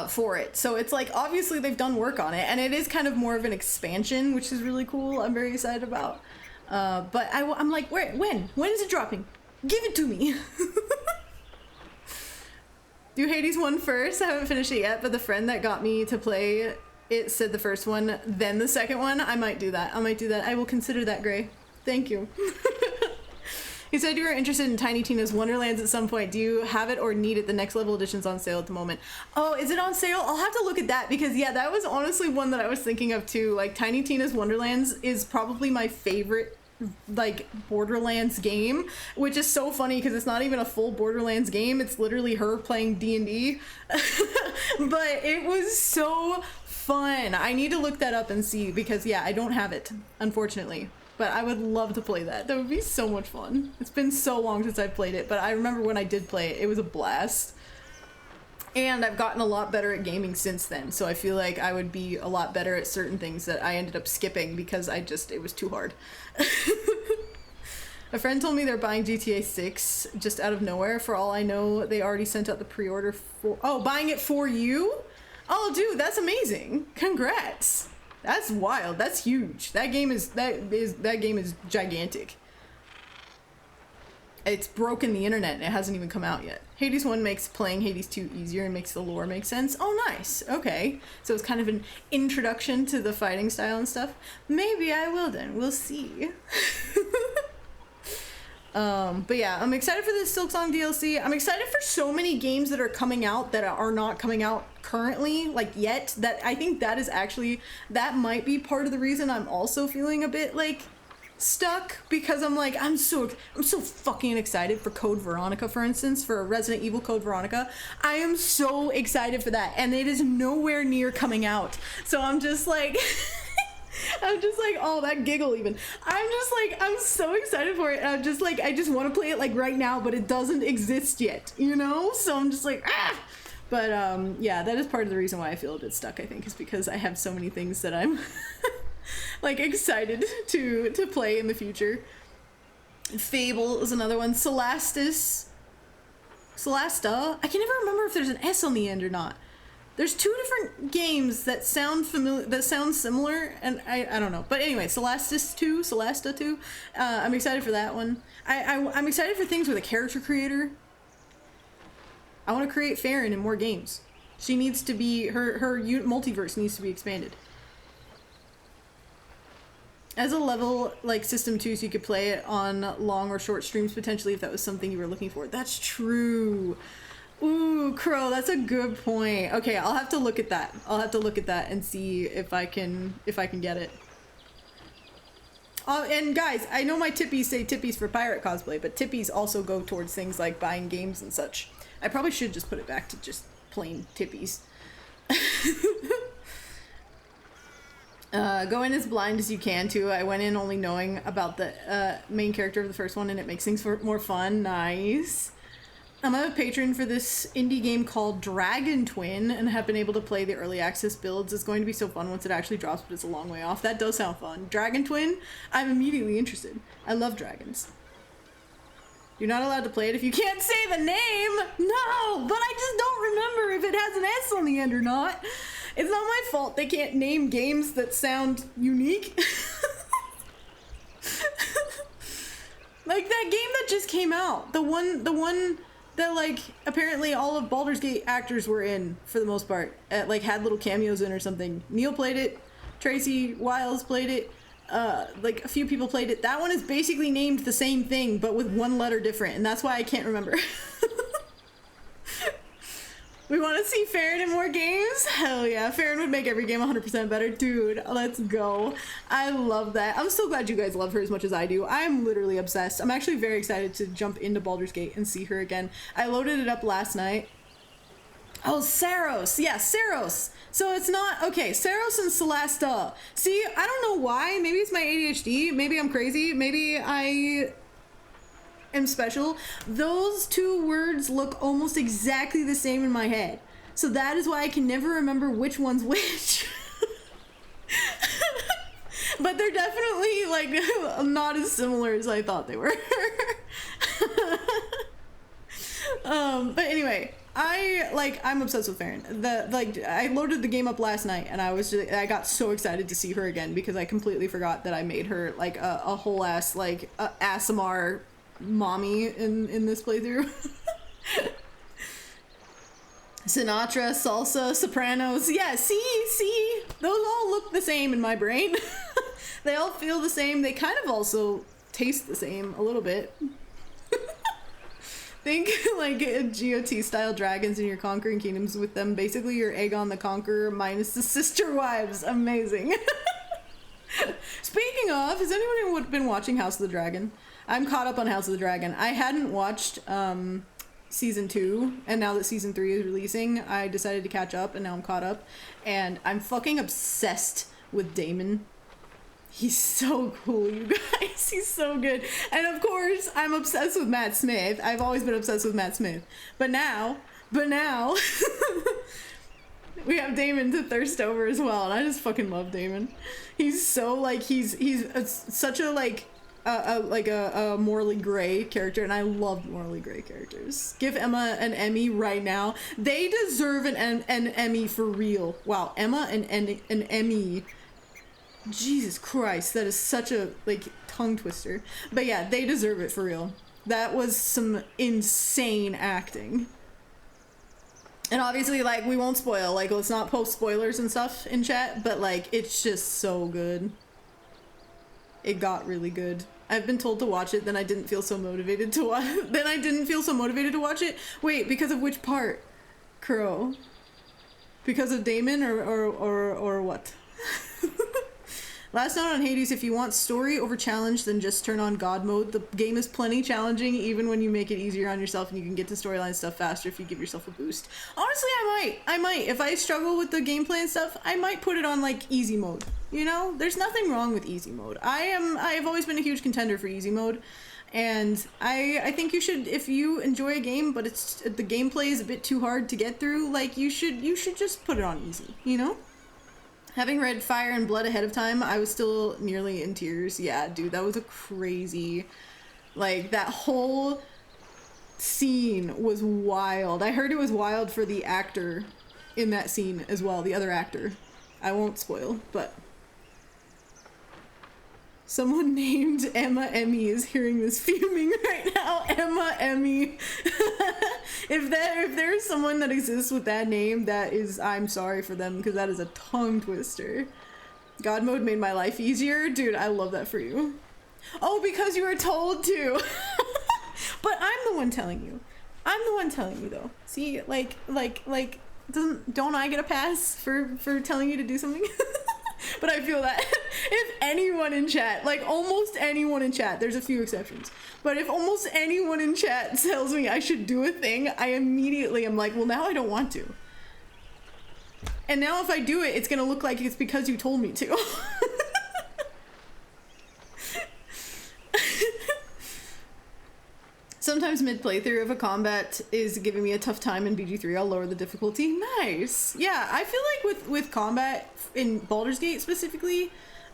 for it. So it's like, obviously they've done work on it, and it is kind of more of an expansion, which is really cool. I'm very excited about. But I'm like, when is it dropping? Give it to me. Do Hades 1 first. I haven't finished it yet, but the friend that got me to play it said the first one, then the second one. I might do that. I will consider that, Gray. Thank you. You said you were interested in Tiny Tina's Wonderlands at some point. Do you have it or need it? The next level edition's on sale at the moment. Oh, is it on sale? I'll have to look at that because yeah, that was honestly one that I was thinking of too. Like Tiny Tina's Wonderlands is probably my favorite like Borderlands game, which is so funny because it's not even a full Borderlands game. It's literally her playing D&D. But it was so fun. I need to look that up and see because yeah, I don't have it, unfortunately. But I would love to play that. That would be so much fun. It's been so long since I've played it, but I remember when I did play it, it was a blast. And I've gotten a lot better at gaming since then, so I feel like I would be a lot better at certain things that I ended up skipping because it was too hard. A friend told me they're buying GTA 6 just out of nowhere. For all I know, they already sent out the pre-order for... Oh, buying it for you? Oh, dude, that's amazing. Congrats. That's wild. That's huge. That game is gigantic. It's broken the internet and it hasn't even come out yet. Hades 1 makes playing Hades 2 easier and makes the lore make sense. Oh, nice. Okay. So it's kind of an introduction to the fighting style and stuff. Maybe I will then. We'll see. But yeah, I'm excited for this Silksong DLC. I'm excited for so many games that are coming out that are not coming out currently, like yet, that I think that might be part of the reason I'm also feeling a bit like stuck, because I'm like, I'm so fucking excited for Code Veronica, for instance, for Resident Evil Code Veronica. I am so excited for that, and it is nowhere near coming out. So I'm just like oh, that giggle even. I'm so excited for it. And I'm just like, I just want to play it like right now, but it doesn't exist yet, you know? So I'm just like, ah! But yeah, that is part of the reason why I feel a bit stuck, I think, is because I have so many things that I'm like excited to play in the future. Fable is another one. Celasta. I can never remember if there's an S on the end or not. There's two different games that sound familiar, that sound similar, and I don't know. But anyway, Celasta 2. I'm excited for that one. I'm excited for things with a character creator. I want to create Faeryn in more games. She needs to be, her multiverse needs to be expanded. As a level like System 2, so you could play it on long or short streams potentially if that was something you were looking for. That's true. Ooh, Crow, that's a good point. Okay, I'll have to look at that. And see if I can get it. And guys, I know my tippies say tippies for pirate cosplay, but tippies also go towards things like buying games and such. I probably should just put it back to just plain tippies. Go in as blind as you can too. I went in only knowing about the main character of the first one, and it makes things more fun. Nice. I'm a patron for this indie game called Dragon Twin and have been able to play the early access builds. It's going to be so fun once it actually drops, but it's a long way off. That does sound fun. Dragon Twin, I'm immediately interested. I love dragons. You're not allowed to play it if you can't say the name. No, but I just don't remember if it has an S on the end or not. It's not my fault they can't name games that sound unique. Like that game that just came out. The one that like apparently all of Baldur's Gate actors were in for the most part. Like had little cameos in or something. Neil played it. Tracy Wiles played it. Like a few people played it. That one is basically named the same thing but with one letter different, and that's why I can't remember. We want to see Faeryn in more games? Hell yeah. Faeryn would make every game 100% better. Dude, let's go. I love that. I'm so glad you guys love her as much as I do. I'm literally obsessed. I'm actually very excited to jump into Baldur's Gate and see her again. I loaded it up last night. Oh, Saros. Yeah, Saros. So it's not... Okay, Saros and Celasta. See, I don't know why. Maybe it's my ADHD. Maybe I'm crazy. Maybe I... am special. Those two words look almost exactly the same in my head. So that is why I can never remember which one's which. But they're definitely like not as similar as I thought they were. But anyway, I'm obsessed with Faeryn. I loaded the game up last night and I got so excited to see her again because I completely forgot that I made her like a whole ass like ASMR mommy in this playthrough. Sinatra, salsa, sopranos. Yeah, see, those all look the same in my brain. They all feel the same. They kind of also taste the same a little bit. Think like GOT style dragons and you're conquering kingdoms with them. Basically you're Aegon the Conqueror minus the sister wives. Amazing. Speaking of, has anyone been watching House of the Dragon? I'm caught up on House of the Dragon. I hadn't watched season 2, and now that season 3 is releasing, I decided to catch up, and now I'm caught up, and I'm fucking obsessed with Daemon. He's so cool, you guys. He's so good. And of course, I'm obsessed with Matt Smith. I've always been obsessed with Matt Smith. But now, But now we have Damon to thirst over as well, and I just fucking love Damon. He's so like he's such a a morally gray character, and I love morally gray characters. Give Emma an Emmy right now. They deserve an Emmy for real. Wow, Emma and an Emmy. Jesus Christ, that is such a like tongue twister. But yeah, they deserve it for real. That was some insane acting. And obviously, like, we won't spoil, like, let's not post spoilers and stuff in chat, but like, it's just so good. It got really good. I've been told to watch it, then I didn't feel so motivated to watch it. Wait, because of which part? Crow. Because of Damon or what? Last note on Hades, if you want story over challenge, then just turn on God mode. The game is plenty challenging, even when you make it easier on yourself, and you can get to storyline stuff faster if you give yourself a boost. Honestly, I might. If I struggle with the gameplay and stuff, I might put it on, like, easy mode. You know? There's nothing wrong with easy mode. I have always been a huge contender for easy mode, and I think you should, if you enjoy a game, but the gameplay is a bit too hard to get through, like, you should just put it on easy, you know? Having read Fire and Blood ahead of time, I was still nearly in tears. Yeah, dude, that was a crazy... Like, that whole scene was wild. I heard it was wild for the actor in that scene as well, the other actor. I won't spoil, but... Someone named Emma Emmy is hearing this fuming right now. Emma Emmy. If there's someone that exists with that name, I'm sorry for them, because that is a tongue twister. God mode made my life easier. Dude, I love that for you. Oh, because you were told to. But I'm the one telling you. I'm the one telling you, though. See, don't I get a pass for telling you to do something? But I feel that if anyone in chat, like almost anyone in chat, there's a few exceptions, but if almost anyone in chat tells me I should do a thing, I immediately am like, well, now I don't want to. And now if I do it, it's gonna look like it's because you told me to. Sometimes mid-playthrough, if a combat is giving me a tough time in BG3, I'll lower the difficulty. Nice! Yeah, I feel like with combat, in Baldur's Gate specifically,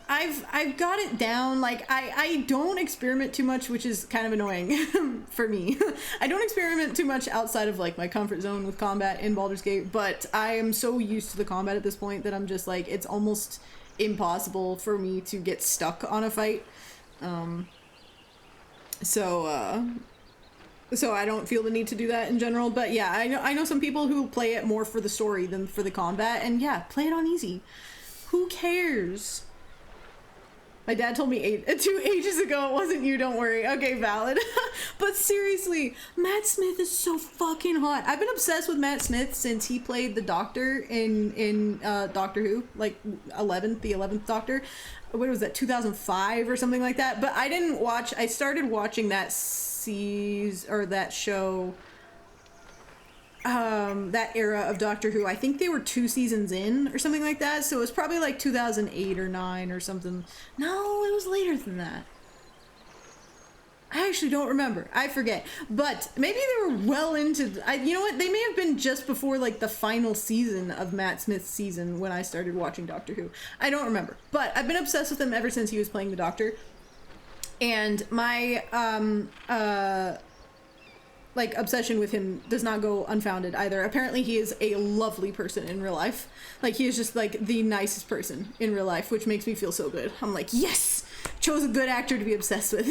I've got it down. Like, I don't experiment too much, which is kind of annoying for me. I don't experiment too much outside of, like, my comfort zone with combat in Baldur's Gate, but I am so used to the combat at this point that I'm just like, it's almost impossible for me to get stuck on a fight. So I don't feel the need to do that in general, but yeah, I know some people who play it more for the story than for the combat, and yeah, play it on easy. Who cares? My dad told me 2 ages ago it wasn't you, don't worry. Okay, valid. But seriously, Matt Smith is so fucking hot. I've been obsessed with Matt Smith since he played the Doctor in Doctor Who, like the 11th Doctor. What was that, 2005 or something like that? But I started watching that show, that era of Doctor Who. I think they were 2 seasons in or something like that, so it was probably like 2008 or 9 or something. No, it was later than that. I actually don't remember. I forget. But maybe they were well into... you know what? They may have been just before, like, the final season of Matt Smith's season when I started watching Doctor Who. I don't remember. But I've been obsessed with him ever since he was playing the Doctor. And my, obsession with him does not go unfounded either. Apparently he is a lovely person in real life. Like, he is just, like, the nicest person in real life, which makes me feel so good. I'm like, yes! Chose a good actor to be obsessed with.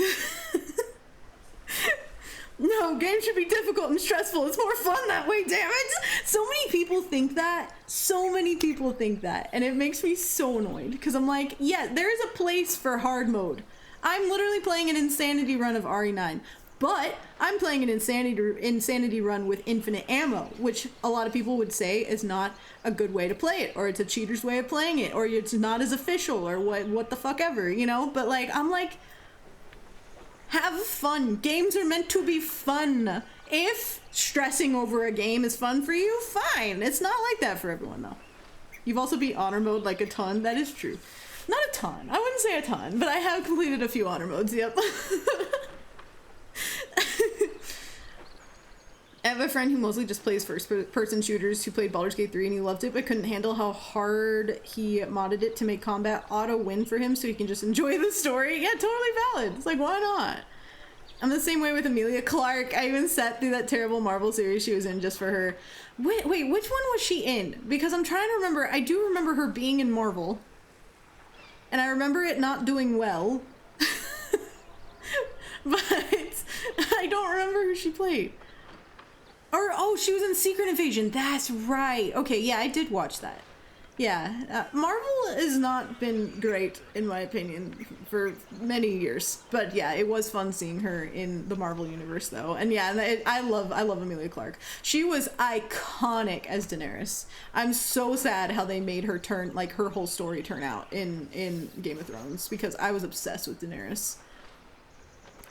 No, games should be difficult and stressful. It's more fun that way, damn it! So many people think that. So many people think that. And it makes me so annoyed. Because I'm like, yeah, there is a place for hard mode. I'm literally playing an insanity run of RE9. But I'm playing an insanity run with infinite ammo, which a lot of people would say is not a good way to play it, or it's a cheater's way of playing it, or it's not as official, or what the fuck ever, you know? But like, I'm like, have fun. Games are meant to be fun. If stressing over a game is fun for you, fine. It's not like that for everyone, though. You've also beat honor mode like a ton. That is true. Not a ton. I wouldn't say a ton, but I have completed a few honor modes, yep. Emma have a friend who mostly just plays first-person shooters who played Baldur's Gate 3 and he loved it but couldn't handle how hard he modded it to make combat auto-win for him so he can just enjoy the story. Yeah, totally valid. It's like, why not? I'm the same way with Emilia Clarke. I even sat through that terrible Marvel series she was in just for her. Wait, which one was she in? Because I'm trying to remember. I do remember her being in Marvel. And I remember it not doing well. But I don't remember who she played. Or, oh, she was in Secret Invasion. That's right. Okay, yeah, I did watch that. Yeah, Marvel has not been great, in my opinion, for many years. But yeah, it was fun seeing her in the Marvel universe, though. And yeah, I love Emilia Clarke. She was iconic as Daenerys. I'm so sad how they made her turn, like, her whole story turn out in Game of Thrones, because I was obsessed with Daenerys.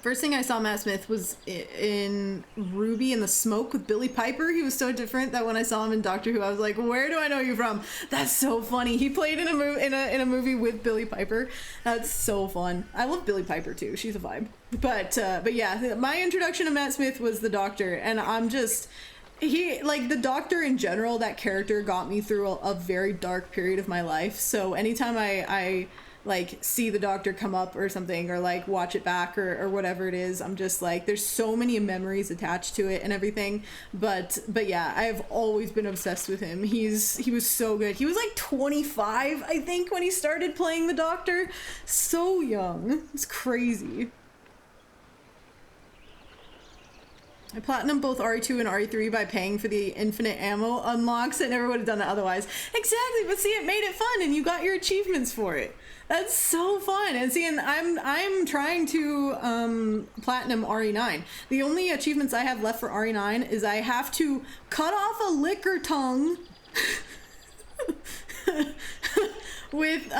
First thing I saw Matt Smith was in Ruby in the Smoke with Billy Piper. He was so different that when I saw him in Doctor Who, I was like, "Where do I know you from?" That's so funny. He played in a movie with Billy Piper. That's so fun. I love Billy Piper too. She's a vibe. But yeah, my introduction to Matt Smith was the Doctor, and I'm just the Doctor in general. That character got me through a very dark period of my life. So anytime I like see the Doctor come up or something, or like watch it back or whatever it is, I'm just like, there's so many memories attached to it and everything. But yeah, I've always been obsessed with him. He was so good. He was like 25, I think, when he started playing the Doctor. So young. It's crazy. I platinum both RE2 and RE3 by paying for the infinite ammo unlocks. I never would have done it otherwise. Exactly, but see, it made it fun and you got your achievements for it. That's so fun. And see, and I'm trying to platinum RE9. The only achievements I have left for RE9 is I have to cut off a liquor tongue with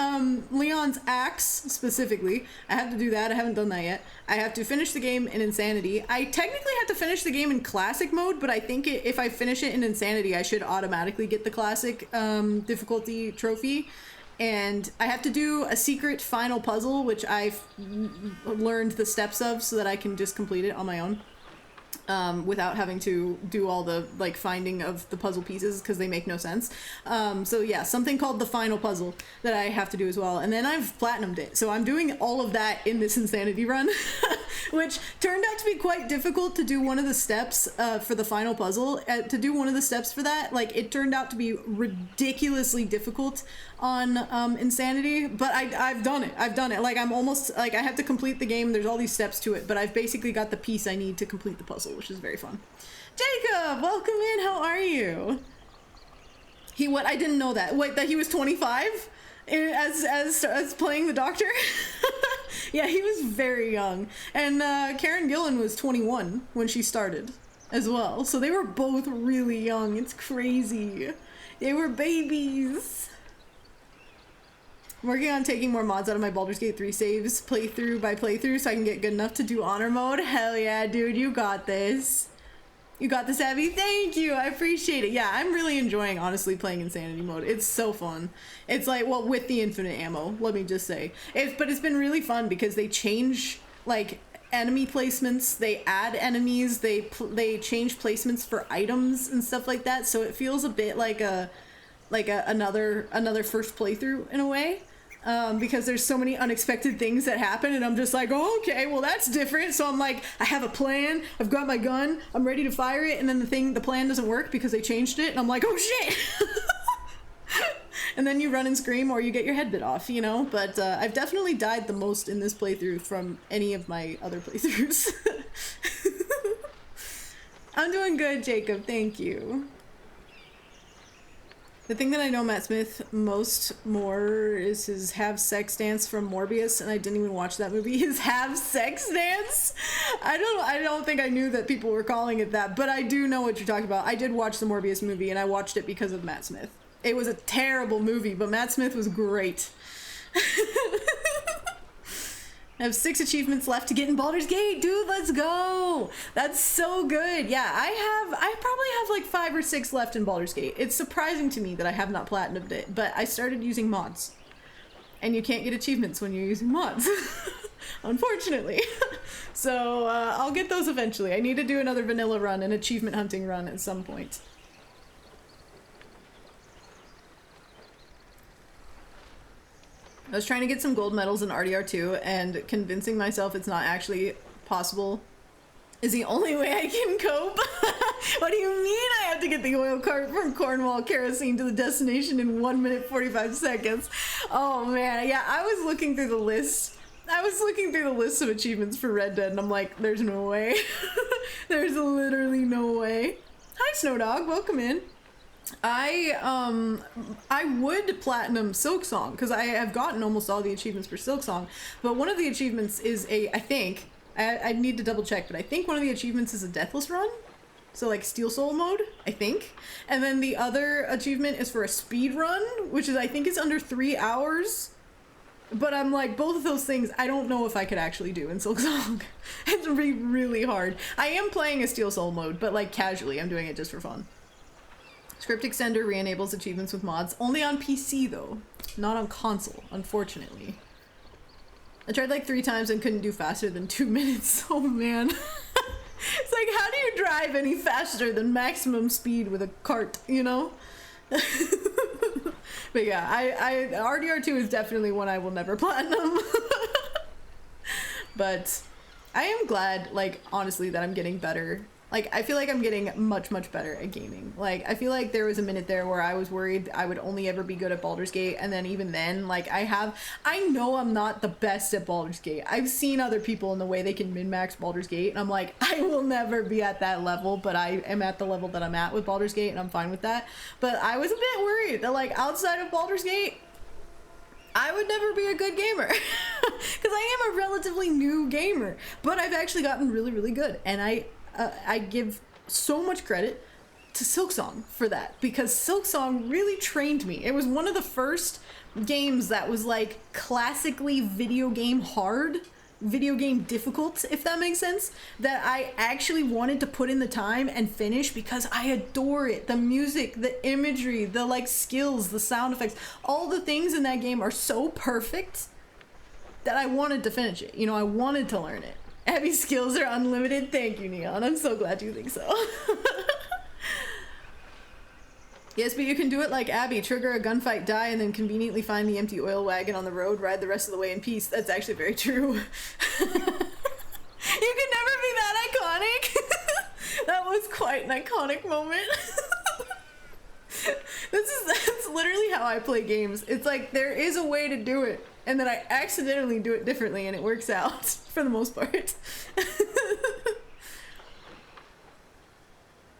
Leon's axe specifically. I have to do that. I haven't done that yet. I have to finish the game in Insanity. I technically have to finish the game in classic mode, but I think if I finish it in Insanity, I should automatically get the classic difficulty trophy. And I have to do a secret final puzzle, which I've learned the steps of so that I can just complete it on my own. Without having to do all the like finding of the puzzle pieces because they make no sense. So yeah, something called the final puzzle that I have to do as well. And then I've platinumed it. So I'm doing all of that in this Insanity run, which turned out to be quite difficult to do one of the steps for the final puzzle. To do one of the steps for that, like it turned out to be ridiculously difficult on Insanity, but I've done it. I've done it. Like I'm almost like I have to complete the game. There's all these steps to it, but I've basically got the piece I need to complete the puzzle, which is very fun. Jacob, welcome in. How are you? What? I didn't know that. Wait, that he was 25 as playing the Doctor? Yeah, he was very young. And Karen Gillan was 21 when she started as well. So they were both really young. It's crazy. They were babies. I'm working on taking more mods out of my Baldur's Gate 3 saves playthrough by playthrough so I can get good enough to do honor mode. Hell yeah, dude, you got this. You got this, Abby. Thank you. I appreciate it. Yeah, I'm really enjoying, honestly, playing Insanity mode. It's so fun. It's like, well, with the infinite ammo, let me just say. But it's been really fun because they change, like, enemy placements. They add enemies. They change placements for items and stuff like that. So it feels a bit like another first playthrough in a way. Because there's so many unexpected things that happen and I'm just like, oh, okay, well that's different. So I'm like, I have a plan, I've got my gun, I'm ready to fire it, and then the plan doesn't work because they changed it and I'm like, oh shit. And then you run and scream or you get your head bit off, you know. But I've definitely died the most in this playthrough from any of my other playthroughs. I'm doing good, Jacob, thank you. The thing that I know Matt Smith more is his Have Sex Dance from Morbius, and I didn't even watch that movie. His Have Sex Dance? I don't think I knew that people were calling it that, but I do know what you're talking about. I did watch the Morbius movie, and I watched it because of Matt Smith. It was a terrible movie, but Matt Smith was great. I have 6 achievements left to get in Baldur's Gate. Dude, let's go. That's so good. Yeah, I probably have like 5 or 6 left in Baldur's Gate. It's surprising to me that I have not platinumed it, but I started using mods. And you can't get achievements when you're using mods. unfortunately. So I'll get those eventually. I need to do another vanilla run, an achievement hunting run at some point. I was trying to get some gold medals in RDR2 and convincing myself it's not actually possible is the only way I can cope. What do you mean I have to get the oil cart from Cornwall Kerosene to the destination in 1 minute 45 seconds? Oh man, yeah, I was looking through the list. I was looking through the list of achievements for Red Dead and I'm like, there's no way. There's literally no way. Hi Snowdog, welcome in. I would platinum Silksong because I have gotten almost all the achievements for Silksong, but one of the achievements is I need to double check, but I think one of the achievements is a deathless run. So like Steel Soul mode, I think. And then the other achievement is for a speed run, which is I think is under 3 hours. But I'm like, both of those things I don't know if I could actually do in Silksong. It's really hard. I am playing a Steel Soul mode, but like casually, I'm doing it just for fun. Script Extender re-enables achievements with mods. Only on PC though, not on console, unfortunately. I tried like 3 times and couldn't do faster than 2 minutes. Oh man. It's like, how do you drive any faster than maximum speed with a cart, you know? But yeah, RDR2 is definitely one I will never platinum. But I am glad, like, honestly, that I'm getting better. Like, I feel like I'm getting much better at gaming. Like, I feel like there was a minute there where I was worried I would only ever be good at Baldur's Gate, and then even then, like, I know I'm not the best at Baldur's Gate. I've seen other people in the way they can min-max Baldur's Gate, and I'm like, I will never be at that level, but I am at the level that I'm at with Baldur's Gate, and I'm fine with that. But I was a bit worried that, like, outside of Baldur's Gate, I would never be a good gamer. Because I am a relatively new gamer, but I've actually gotten really good, and I give so much credit to Silksong for that, because Silksong really trained me. It was one of the first games that was like classically video game hard, video game difficult, if that makes sense, that I actually wanted to put in the time and finish because I adore it. The music, the imagery, the like skills, the sound effects, all the things in that game are so perfect that I wanted to finish it. You know, I wanted to learn it. Abby's skills are unlimited. Thank you, Neon. I'm so glad you think so. Yes, but you can do it like Abby. Trigger a gunfight, die, and then conveniently find the empty oil wagon on the road, ride the rest of the way in peace. That's actually very true. You can never be that iconic. That was quite an iconic moment. That's literally how I play games. It's like there is a way to do it, and then I accidentally do it differently, and it works out for the most part.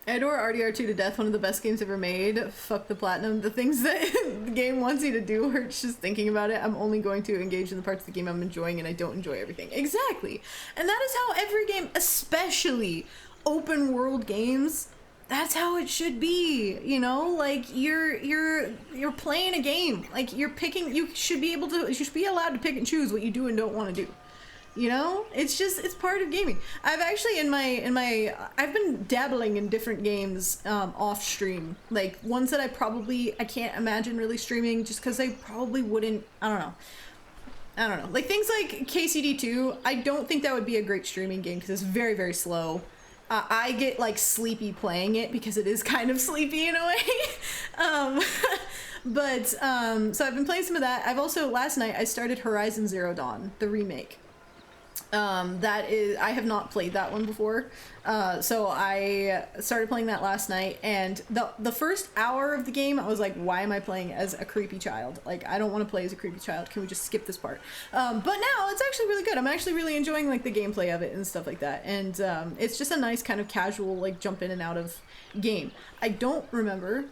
I adore RDR2 to death, one of the best games ever made. Fuck the platinum. The things that the game wants you to do hurts just thinking about it. I'm only going to engage in the parts of the game I'm enjoying, and I don't enjoy everything. Exactly. And that is how every game, especially open world games, that's how it should be, you know? Like you're playing a game. Like you should be allowed to pick and choose what you do and don't want to do. You know, it's part of gaming. I've actually I've been dabbling in different games off stream, like ones that I can't imagine really streaming just because I probably wouldn't. I don't know, like things like KCD2. I don't think that would be a great streaming game because it's very slow. I get like sleepy playing it because it is kind of sleepy in a way. So I've been playing some of that. I've also, last night I started Horizon Zero Dawn, the remake. I have not played that one before, so I started playing that last night, and the first hour of the game I was like, why am I playing as a creepy child? Like, I don't want to play as a creepy child. Can we just skip this part? But now it's actually really good. I'm actually really enjoying like the gameplay of it and stuff like that, and it's just a nice kind of casual like jump in and out of game. I don't remember.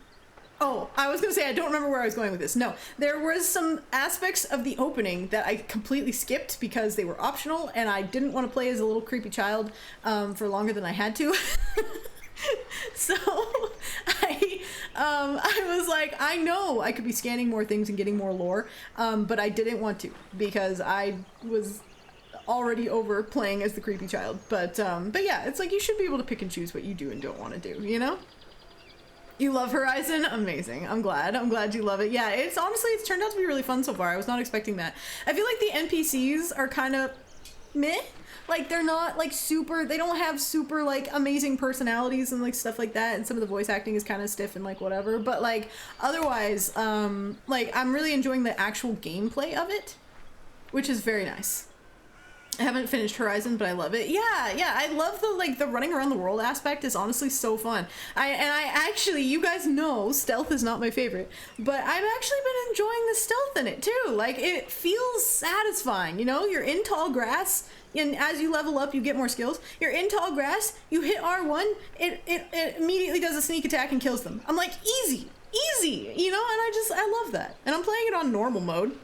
Oh, I was gonna say I don't remember where I was going with this. No, there was some aspects of the opening that I completely skipped because they were optional, and I didn't want to play as a little creepy child for longer than I had to. So I was like, I know I could be scanning more things and getting more lore, but I didn't want to because I was already over playing as the creepy child. But yeah, it's like you should be able to pick and choose what you do and don't want to do, you know? You love Horizon? Amazing. I'm glad you love it. Yeah, it's turned out to be really fun so far. I was not expecting that. I feel like the NPCs are kind of meh. Like, they're not, like, super, they don't have super, like, amazing personalities and, like, stuff like that, and some of the voice acting is kind of stiff and, like, whatever, but, like, otherwise, like, I'm really enjoying the actual gameplay of it, which is very nice. I haven't finished Horizon, but I love it. Yeah, I love the, like, the running around the world aspect is honestly so fun. I actually, you guys know, stealth is not my favorite, but I've actually been enjoying the stealth in it, too. Like, it feels satisfying, you know? You're in tall grass, and as you level up, you get more skills. You're in tall grass, you hit R1, it immediately does a sneak attack and kills them. I'm like, easy, you know? And I love that. And I'm playing it on normal mode,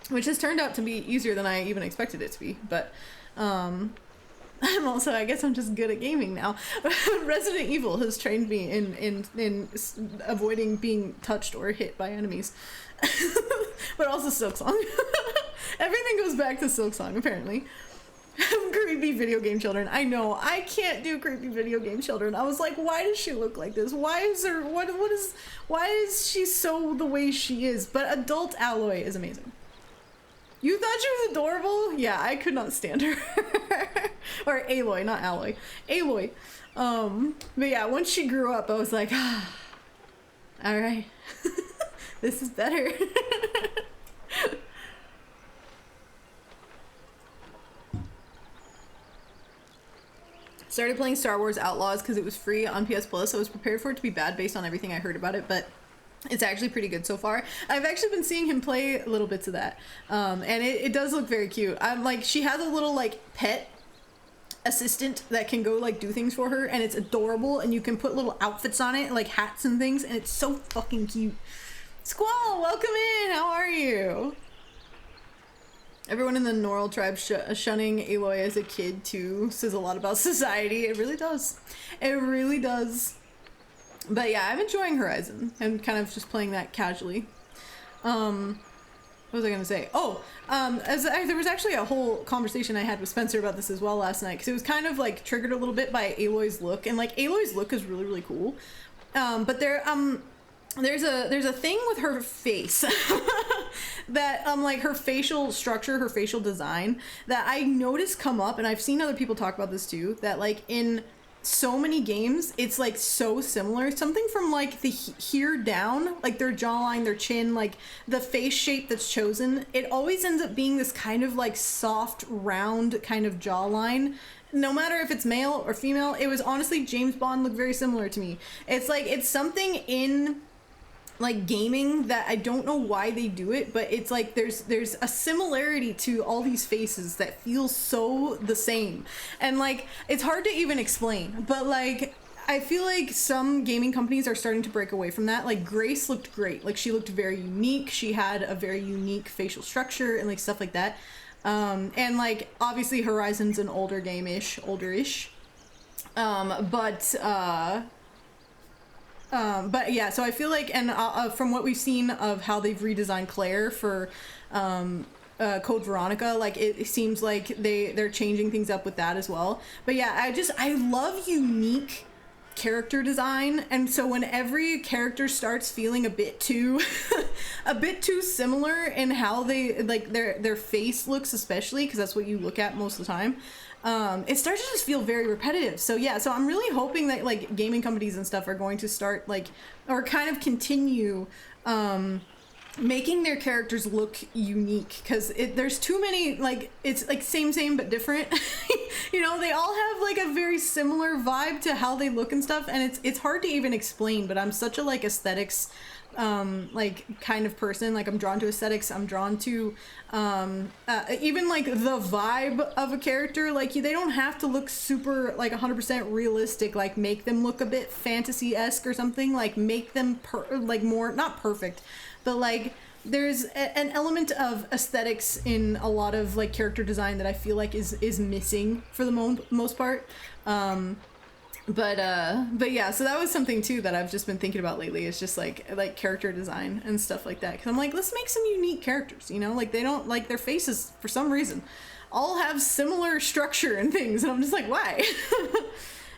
which has turned out to be easier than I even expected it to be, but I'm also, I guess I'm just good at gaming now. Resident Evil has trained me in avoiding being touched or hit by enemies. But also Silksong. Everything goes back to Silksong, apparently. Creepy video game children. I know, I can't do creepy video game children. I was like, why does she look like this? Why is she so the way she is? But adult Aloy is amazing. You thought she was adorable? Yeah, I could not stand her. Or Aloy, not Alloy. Aloy. But yeah, once she grew up, I was like, ah, all right, this is better. Started playing Star Wars Outlaws because it was free on PS Plus. I was prepared for it to be bad based on everything I heard about it, but it's actually pretty good so far. I've actually been seeing him play little bits of that, and it does look very cute. I'm like, she has a little like pet assistant that can go like do things for her, and it's adorable, and you can put little outfits on it, like hats and things, and it's so fucking cute. Squall, welcome in. How are you? Everyone in the Noral tribe shunning Aloy as a kid too says a lot about society. It really does. It really does. But yeah, I'm enjoying Horizon. I'm kind of just playing that casually. What was I gonna say? Oh, there was actually a whole conversation I had with Spencer about this as well last night, because it was kind of like triggered a little bit by Aloy's look, and like Aloy's look is really, really cool. But there's a thing with her face that like her facial structure, her facial design, that I noticed come up, and I've seen other people talk about this too, that like in so many games it's like so similar. Something from like the here down, like their jawline, their chin, like the face shape that's chosen, it always ends up being this kind of like soft round kind of jawline, no matter if it's male or female. It was honestly, James Bond looked very similar to me. It's like, it's something in like gaming that I don't know why they do it, but it's like there's a similarity to all these faces that feels so the same, and like it's hard to even explain, but like I feel like some gaming companies are starting to break away from that. Like Grace looked great, like she looked very unique, she had a very unique facial structure and like stuff like that, and like obviously Horizon's an older game-ish, older-ish, but yeah, so I feel like, and from what we've seen of how they've redesigned Claire for Code Veronica, like it seems like they're changing things up with that as well. But yeah, I love unique character design, and so when every character starts feeling a bit too similar in how they like their face looks, especially because that's what you look at most of the time, it starts to just feel very repetitive. So yeah, so I'm really hoping that like gaming companies and stuff are going to start like, or kind of continue making their characters look unique, because there's too many, like it's like same but different. You know, they all have like a very similar vibe to how they look and stuff, and it's hard to even explain, but I'm such a like aesthetics like kind of person. Like I'm drawn to aesthetics, I'm drawn to even like the vibe of a character. Like they don't have to look super like 100% realistic, like make them look a bit fantasy-esque or something, like make them like more, not perfect, but like there's an element of aesthetics in a lot of like character design that I feel like is missing for the most part. But yeah, so that was something too that I've just been thinking about lately. It's just like character design and stuff like that, because I'm like, let's make some unique characters, you know, like they don't, like their faces for some reason all have similar structure and things, and I'm just like, why?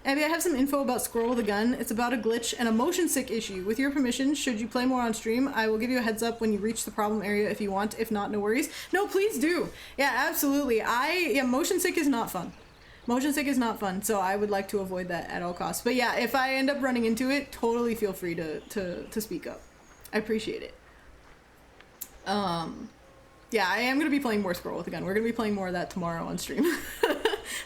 Abby, I have some info about Scroll with a Gun. It's about a glitch and a motion sick issue. With your permission, should you play more on stream, I will give you a heads up when you reach the problem area if you want. If not, no worries. No, please do. Yeah, absolutely. Motion sick is not fun. Motion sick is not fun, so I would like to avoid that at all costs. But yeah, if I end up running into it, totally feel free to speak up. I appreciate it. Yeah, I am going to be playing more Scroll with a Gun. We're going to be playing more of that tomorrow on stream.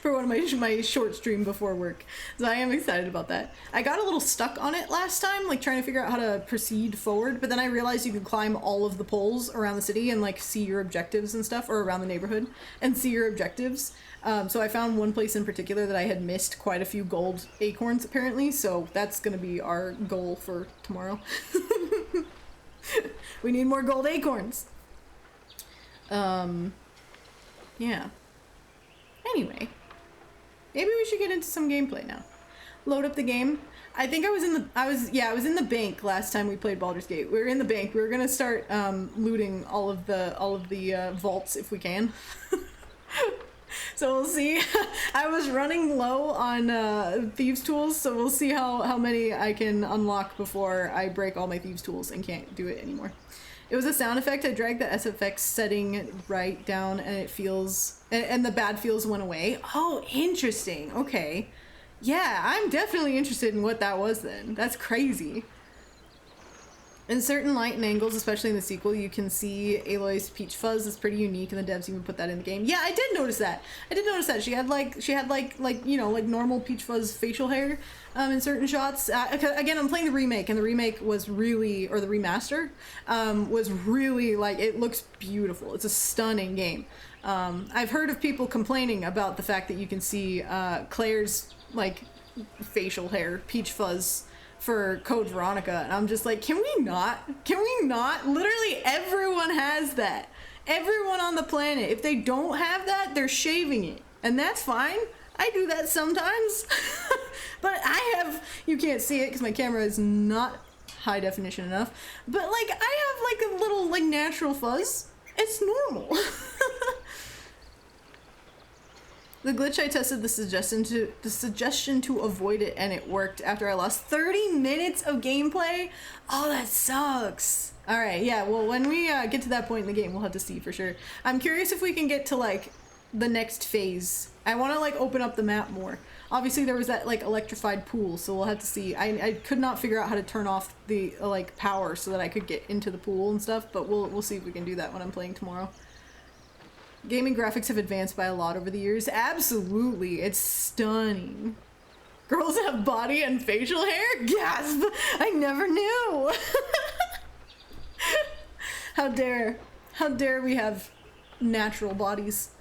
For one of my short stream before work. So I am excited about that. I got a little stuck on it last time, like trying to figure out how to proceed forward, but then I realized you could climb all of the poles around the city and like see your objectives and stuff, or around the neighborhood, and see your objectives. So I found one place in particular that I had missed quite a few gold acorns apparently, so that's going to be our goal for tomorrow. We need more gold acorns. Yeah. Anyway, maybe we should get into some gameplay now. Load up the game. I think I was in the bank last time we played Baldur's Gate. We were in the bank. We were gonna start looting all of the vaults if we can. So we'll see. I was running low on thieves tools, so we'll see how many I can unlock before I break all my thieves tools and can't do it anymore. It was a sound effect. I dragged the SFX setting right down and it feels, and the bad feels went away. Oh, interesting. Okay. Yeah, I'm definitely interested in what that was then. That's crazy. In certain light and angles, especially in the sequel, you can see Aloy's peach fuzz is pretty unique, and the devs even put that in the game. Yeah, I did notice that. She had like you know, like normal peach fuzz facial hair in certain shots. Again, I'm playing the remake, and the remake was really, or the remaster, was really like, it looks beautiful. It's a stunning game. I've heard of people complaining about the fact that you can see Claire's like facial hair, peach fuzz, for Code Veronica, and I'm just like, can we not? Literally everyone has that. Everyone on the planet. If they don't have that, they're shaving it. And that's fine. I do that sometimes. But I have, you can't see it because my camera is not high definition enough, but like I have like a little like natural fuzz. It's normal. The glitch, I tested the suggestion to avoid it, and it worked after I lost 30 minutes of gameplay. Oh, that sucks. All right, yeah, well, when we get to that point in the game, we'll have to see for sure. I'm curious if we can get to like the next phase. I want to like open up the map more. Obviously there was that like electrified pool, so we'll have to see. I could not figure out how to turn off the like power so that I could get into the pool and stuff, but we'll see if we can do that when I'm playing tomorrow. Gaming graphics have advanced by a lot over the years. Absolutely, it's stunning. Girls have body and facial hair? Gasp! I never knew! How dare we have natural bodies.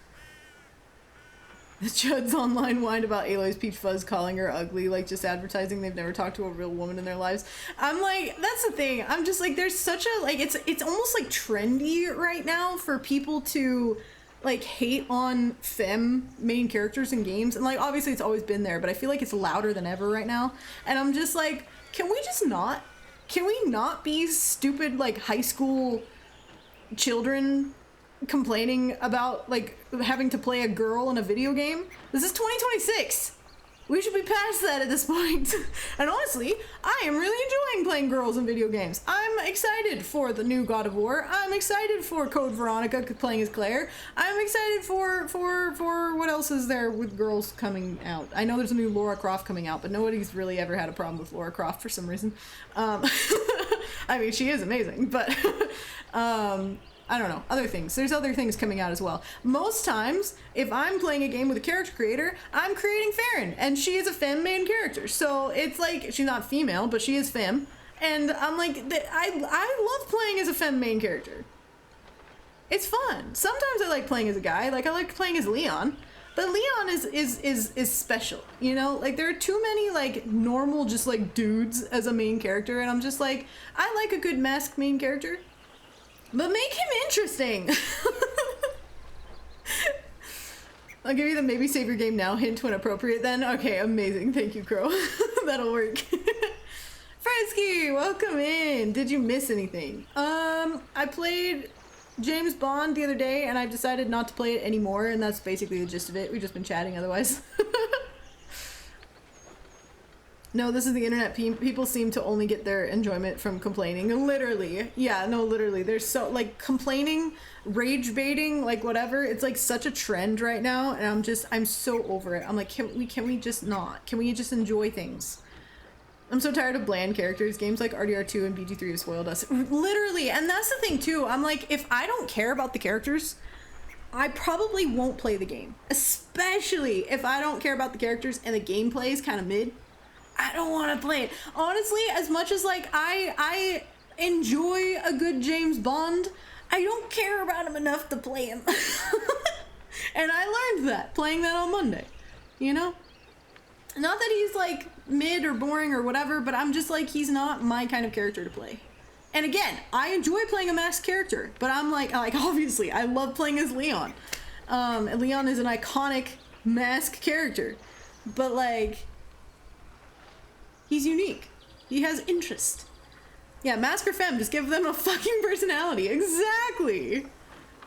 The Chuds online whined about Aloy's peach fuzz, calling her ugly, like just advertising they've never talked to a real woman in their lives. I'm like, that's the thing. I'm just like, there's such a, like, it's almost like trendy right now for people to like hate on femme main characters in games, and like obviously it's always been there, but I feel like it's louder than ever right now, and I'm just like, can we not be stupid like high school children complaining about like having to play a girl in a video game? This is 2026. We should be past that at this point. And honestly, I am really enjoying playing girls in video games. I'm excited for the new God of War. I'm excited for Code Veronica playing as Claire. I'm excited for what else is there with girls coming out. I know there's a new Lara Croft coming out, but nobody's really ever had a problem with Lara Croft for some reason. I mean, she is amazing, but I don't know, other things. There's other things coming out as well. Most times, if I'm playing a game with a character creator, I'm creating Faeryn, and she is a femme main character. So it's like, she's not female, but she is femme. And I'm like, I love playing as a femme main character. It's fun. Sometimes I like playing as a guy, like I like playing as Leon. But Leon is special, you know? Like, there are too many, like, normal, just, like, dudes as a main character, and I'm just like, I like a good masked main character. But make him interesting. I'll give you the maybe save your game now hint when appropriate then. Okay, amazing. Thank you, Crow. That'll work. Fresky, welcome in. Did you miss anything? I played James Bond the other day and I've decided not to play it anymore, and that's basically the gist of it. We've just been chatting otherwise. No, this is the internet. People seem to only get their enjoyment from complaining. Literally. Yeah, no, literally. There's so, like, complaining, rage baiting, like, whatever. It's, like, such a trend right now, and I'm so over it. I'm like, can we just not? Can we just enjoy things? I'm so tired of bland characters. Games like RDR2 and BG3 have spoiled us. Literally, and that's the thing, too. I'm like, if I don't care about the characters, I probably won't play the game. Especially if I don't care about the characters and the gameplay is kind of mid. I don't want to play it. Honestly, as much as like I enjoy a good James Bond, I don't care about him enough to play him. And I learned that playing that on Monday, you know? Not that he's like mid or boring or whatever, but I'm just like, he's not my kind of character to play. And again, I enjoy playing a masked character, but I'm like obviously I love playing as Leon. Leon is an iconic masked character, but like, he's unique. He has interest. Yeah, mask or femme, just give them a fucking personality. Exactly.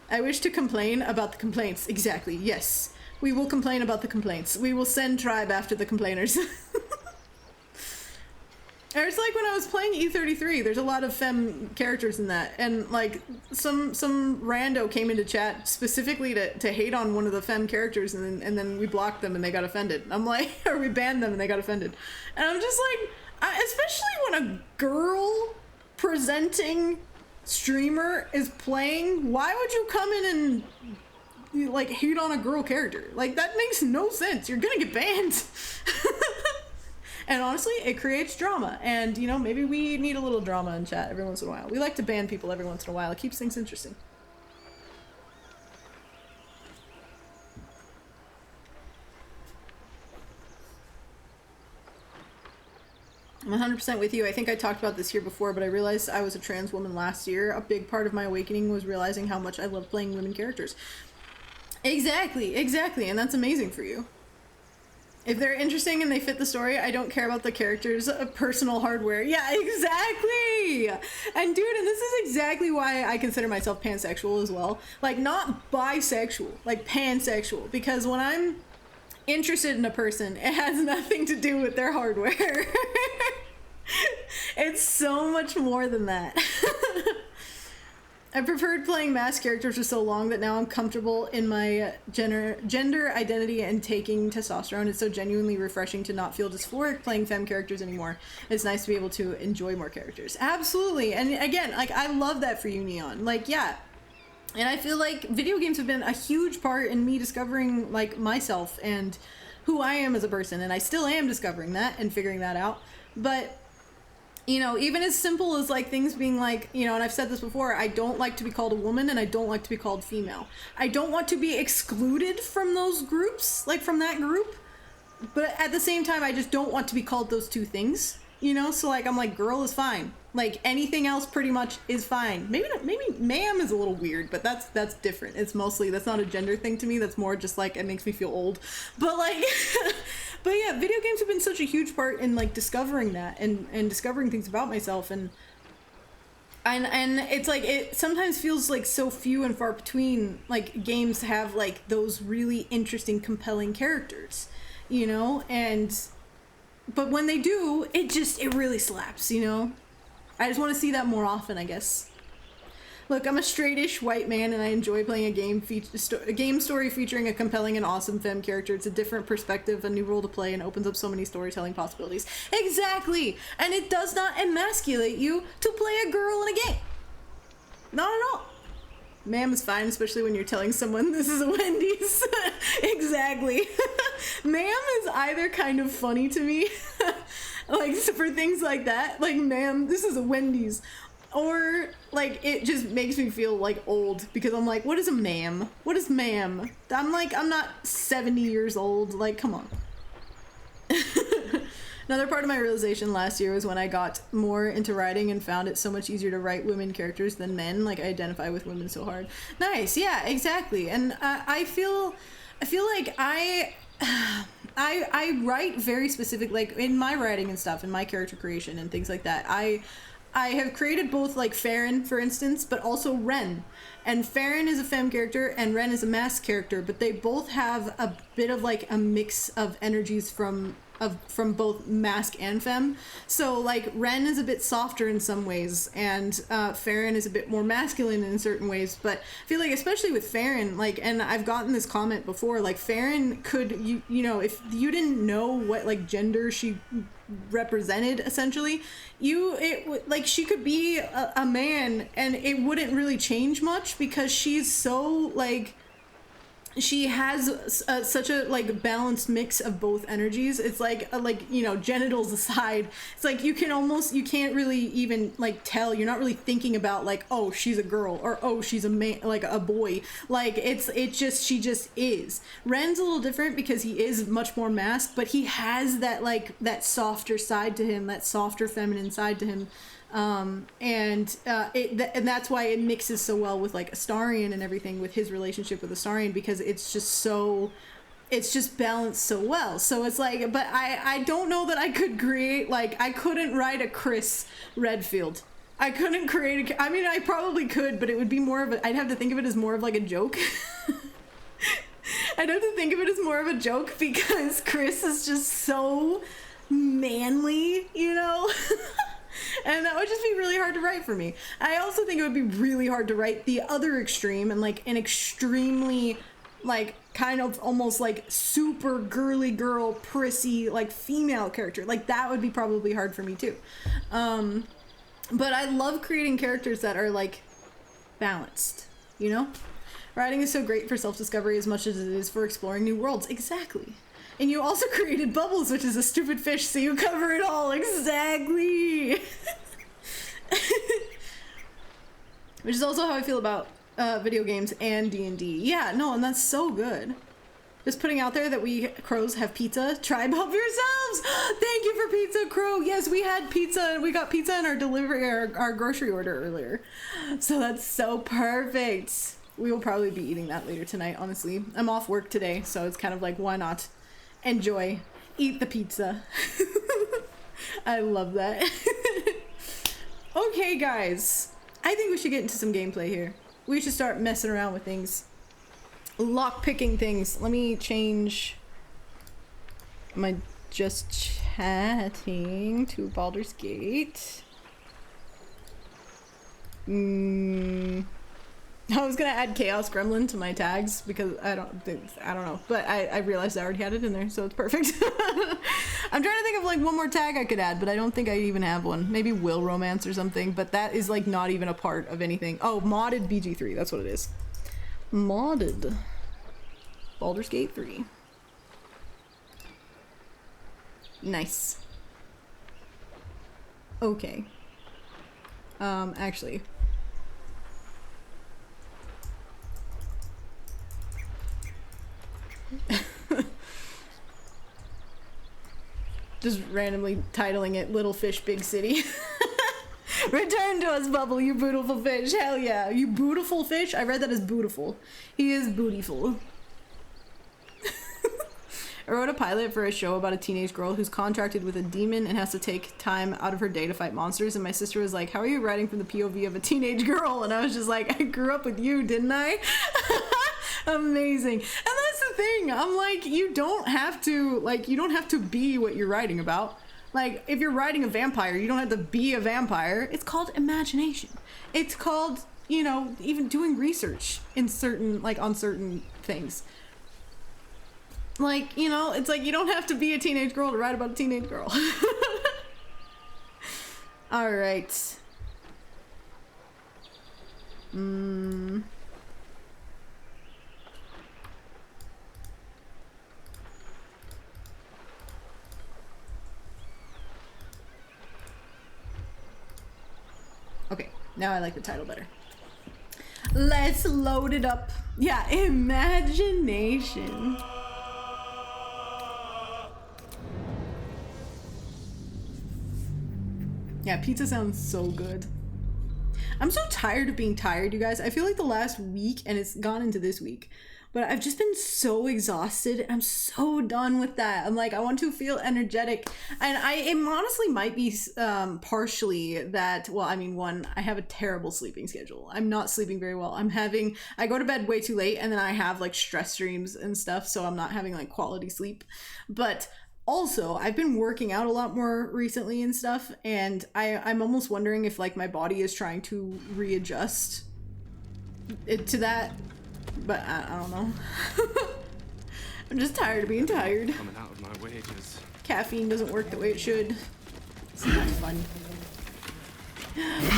I wish to complain about the complaints. Exactly, yes. We will complain about the complaints. We will send tribe after the complainers. Or it's like when I was playing E33, there's a lot of femme characters in that, and like some rando came into chat specifically to hate on one of the femme characters, and then we blocked them and they got offended. I'm like, or we banned them and they got offended. And I'm just like, especially when a girl presenting streamer is playing, why would you come in and like hate on a girl character? Like, that makes no sense. You're gonna get banned. And honestly, it creates drama. And, you know, maybe we need a little drama in chat every once in a while. We like to ban people every once in a while. It keeps things interesting. I'm 100% with you. I think I talked about this here before, but I realized I was a trans woman last year. A big part of my awakening was realizing how much I love playing women characters. Exactly, exactly. And that's amazing for you. If they're interesting and they fit the story, I don't care about the character's personal hardware. Yeah, exactly! And dude, and this is exactly why I consider myself pansexual as well. Like, not bisexual, like pansexual. Because when I'm interested in a person, it has nothing to do with their hardware. It's so much more than that. I preferred playing masked characters for so long that now I'm comfortable in my gender identity and taking testosterone. It's so genuinely refreshing to not feel dysphoric playing femme characters anymore. It's nice to be able to enjoy more characters. Absolutely. And again, like, I love that for you, Neon. Like, yeah. And I feel like video games have been a huge part in me discovering, like, myself and who I am as a person. And I still am discovering that and figuring that out. But, you know, even as simple as like things being like, you know, and I've said this before, I don't like to be called a woman and I don't like to be called female. I don't want to be excluded from those groups, like from that group. But at the same time, I just don't want to be called those two things, you know? So like, I'm like, girl is fine. Like, anything else pretty much is fine. Maybe ma'am is a little weird, but that's different. It's mostly, that's not a gender thing to me. That's more just like, it makes me feel old. But like, but yeah, video games have been such a huge part in like discovering that and discovering things about myself. And it's like, it sometimes feels like so few and far between, like, games have like those really interesting, compelling characters, you know? But when they do, it really slaps, you know? I just want to see that more often, I guess. Look, I'm a straightish white man and I enjoy playing a game story featuring a compelling and awesome femme character. It's a different perspective, a new role to play, and opens up so many storytelling possibilities. Exactly! And it does not emasculate you to play a girl in a game. Not at all. Ma'am is fine, especially when you're telling someone this is a Wendy's. Exactly. Ma'am is either kind of funny to me, like, for things like that, like, ma'am, this is a Wendy's, or like, it just makes me feel like old, because I'm like, what is a ma'am? What is ma'am? I'm like, I'm not 70 years old, like, come on. Another part of my realization last year was when I got more into writing and found it so much easier to write women characters than men. Like, I identify with women so hard. Nice, yeah, exactly. And I feel like I write very specific, like, in my writing and stuff, in my character creation and things like that. I have created both, like, Faeryn, for instance, but also Ren. And Faeryn is a femme character and Ren is a masked character, but they both have a bit of, like, a mix of energies from from both mask and femme. So like Ren is a bit softer in some ways, and Faeryn is a bit more masculine in certain ways. But I feel like especially with Faeryn, like, and I've gotten this comment before, like Faeryn could, you know, if you didn't know what like gender she represented, essentially, like she could be a man and it wouldn't really change much, because she's so like, she has such a like balanced mix of both energies. It's like you know, genitals aside, it's like you can't really even like tell. You're not really thinking about like, oh, she's a girl, or oh, she's a man, like a boy. Like she just is. Ren's a little different because he is much more masked, but he has that like that softer side to him, that softer feminine side to him. And that's why it mixes so well with like Astarion and everything, with his relationship with Astarion, because it's just balanced so well. So it's like, but I don't know that I could create, like, I couldn't write a Chris Redfield. I couldn't create I mean, I probably could, but it would be more of I'd have to think of it as more of like a joke. I'd have to think of it as more of a joke, because Chris is just so manly, you know? And that would just be really hard to write for me. I also think it would be really hard to write the other extreme, and like an extremely like kind of almost like super girly girl, prissy, like female character. Like that would be probably hard for me too. But I love creating characters that are like balanced, you know? Writing is so great for self-discovery as much as it is for exploring new worlds. Exactly. And you also created Bubbles, which is a stupid fish, so you cover it all. Exactly. Which is also how I feel about video games and D&D. Yeah, no, and that's so good. Just putting out there that we crows have pizza. Try help yourselves. Thank you for pizza, Crow. Yes, we had pizza. We got pizza in our delivery, our grocery order earlier. So that's so perfect. We will probably be eating that later tonight, honestly. I'm off work today, so it's kind of like, why not? Enjoy. Eat the pizza. I love that. Okay, guys. I think we should get into some gameplay here. We should start messing around with things. Lock-picking things. Let me change my just chatting to Baldur's Gate. I was gonna add Chaos Gremlin to my tags because I don't know, but I realized I already had it in there, so it's perfect. I'm trying to think of like one more tag I could add, but I don't think I even have one. Maybe Will Romance or something, but that is like not even a part of anything. Oh, modded BG3, that's what it is. Modded Baldur's Gate 3. Nice. Okay. Actually. Just randomly titling it Little Fish Big City. Return to us, Bubble, you beautiful fish. Hell yeah. You beautiful fish? I read that as beautiful. He is bootyful. I wrote a pilot for a show about a teenage girl who's contracted with a demon and has to take time out of her day to fight monsters, and my sister was like, how are you writing from the POV of a teenage girl? And I was just like, I grew up with you, didn't I? Amazing. And that's the thing, I'm like, you don't have to be what you're writing about. Like, if you're writing a vampire, you don't have to be a vampire. It's called imagination. It's called, you know, even doing research in certain, like, on certain things. Like, you know, it's like you don't have to be a teenage girl to write about a teenage girl. Alright. Okay, now I like the title better. Let's load it up. Yeah, imagination. Yeah, pizza sounds so good. I'm so tired of being tired, you guys. I feel like the last week, and it's gone into this week, but I've just been so exhausted, and I'm so done with that. I'm like, I want to feel energetic, and it honestly might be partially that, well, I mean, one, I have a terrible sleeping schedule. I'm not sleeping very well. I go to bed way too late, and then I have like stress dreams and stuff, so I'm not having like quality sleep. But Also, I've been working out a lot more recently and stuff, and I'm almost wondering if like my body is trying to readjust it to that, but I don't know. I'm just tired of being tired. Coming out of my wages. Caffeine doesn't work the way it should. It's not fun.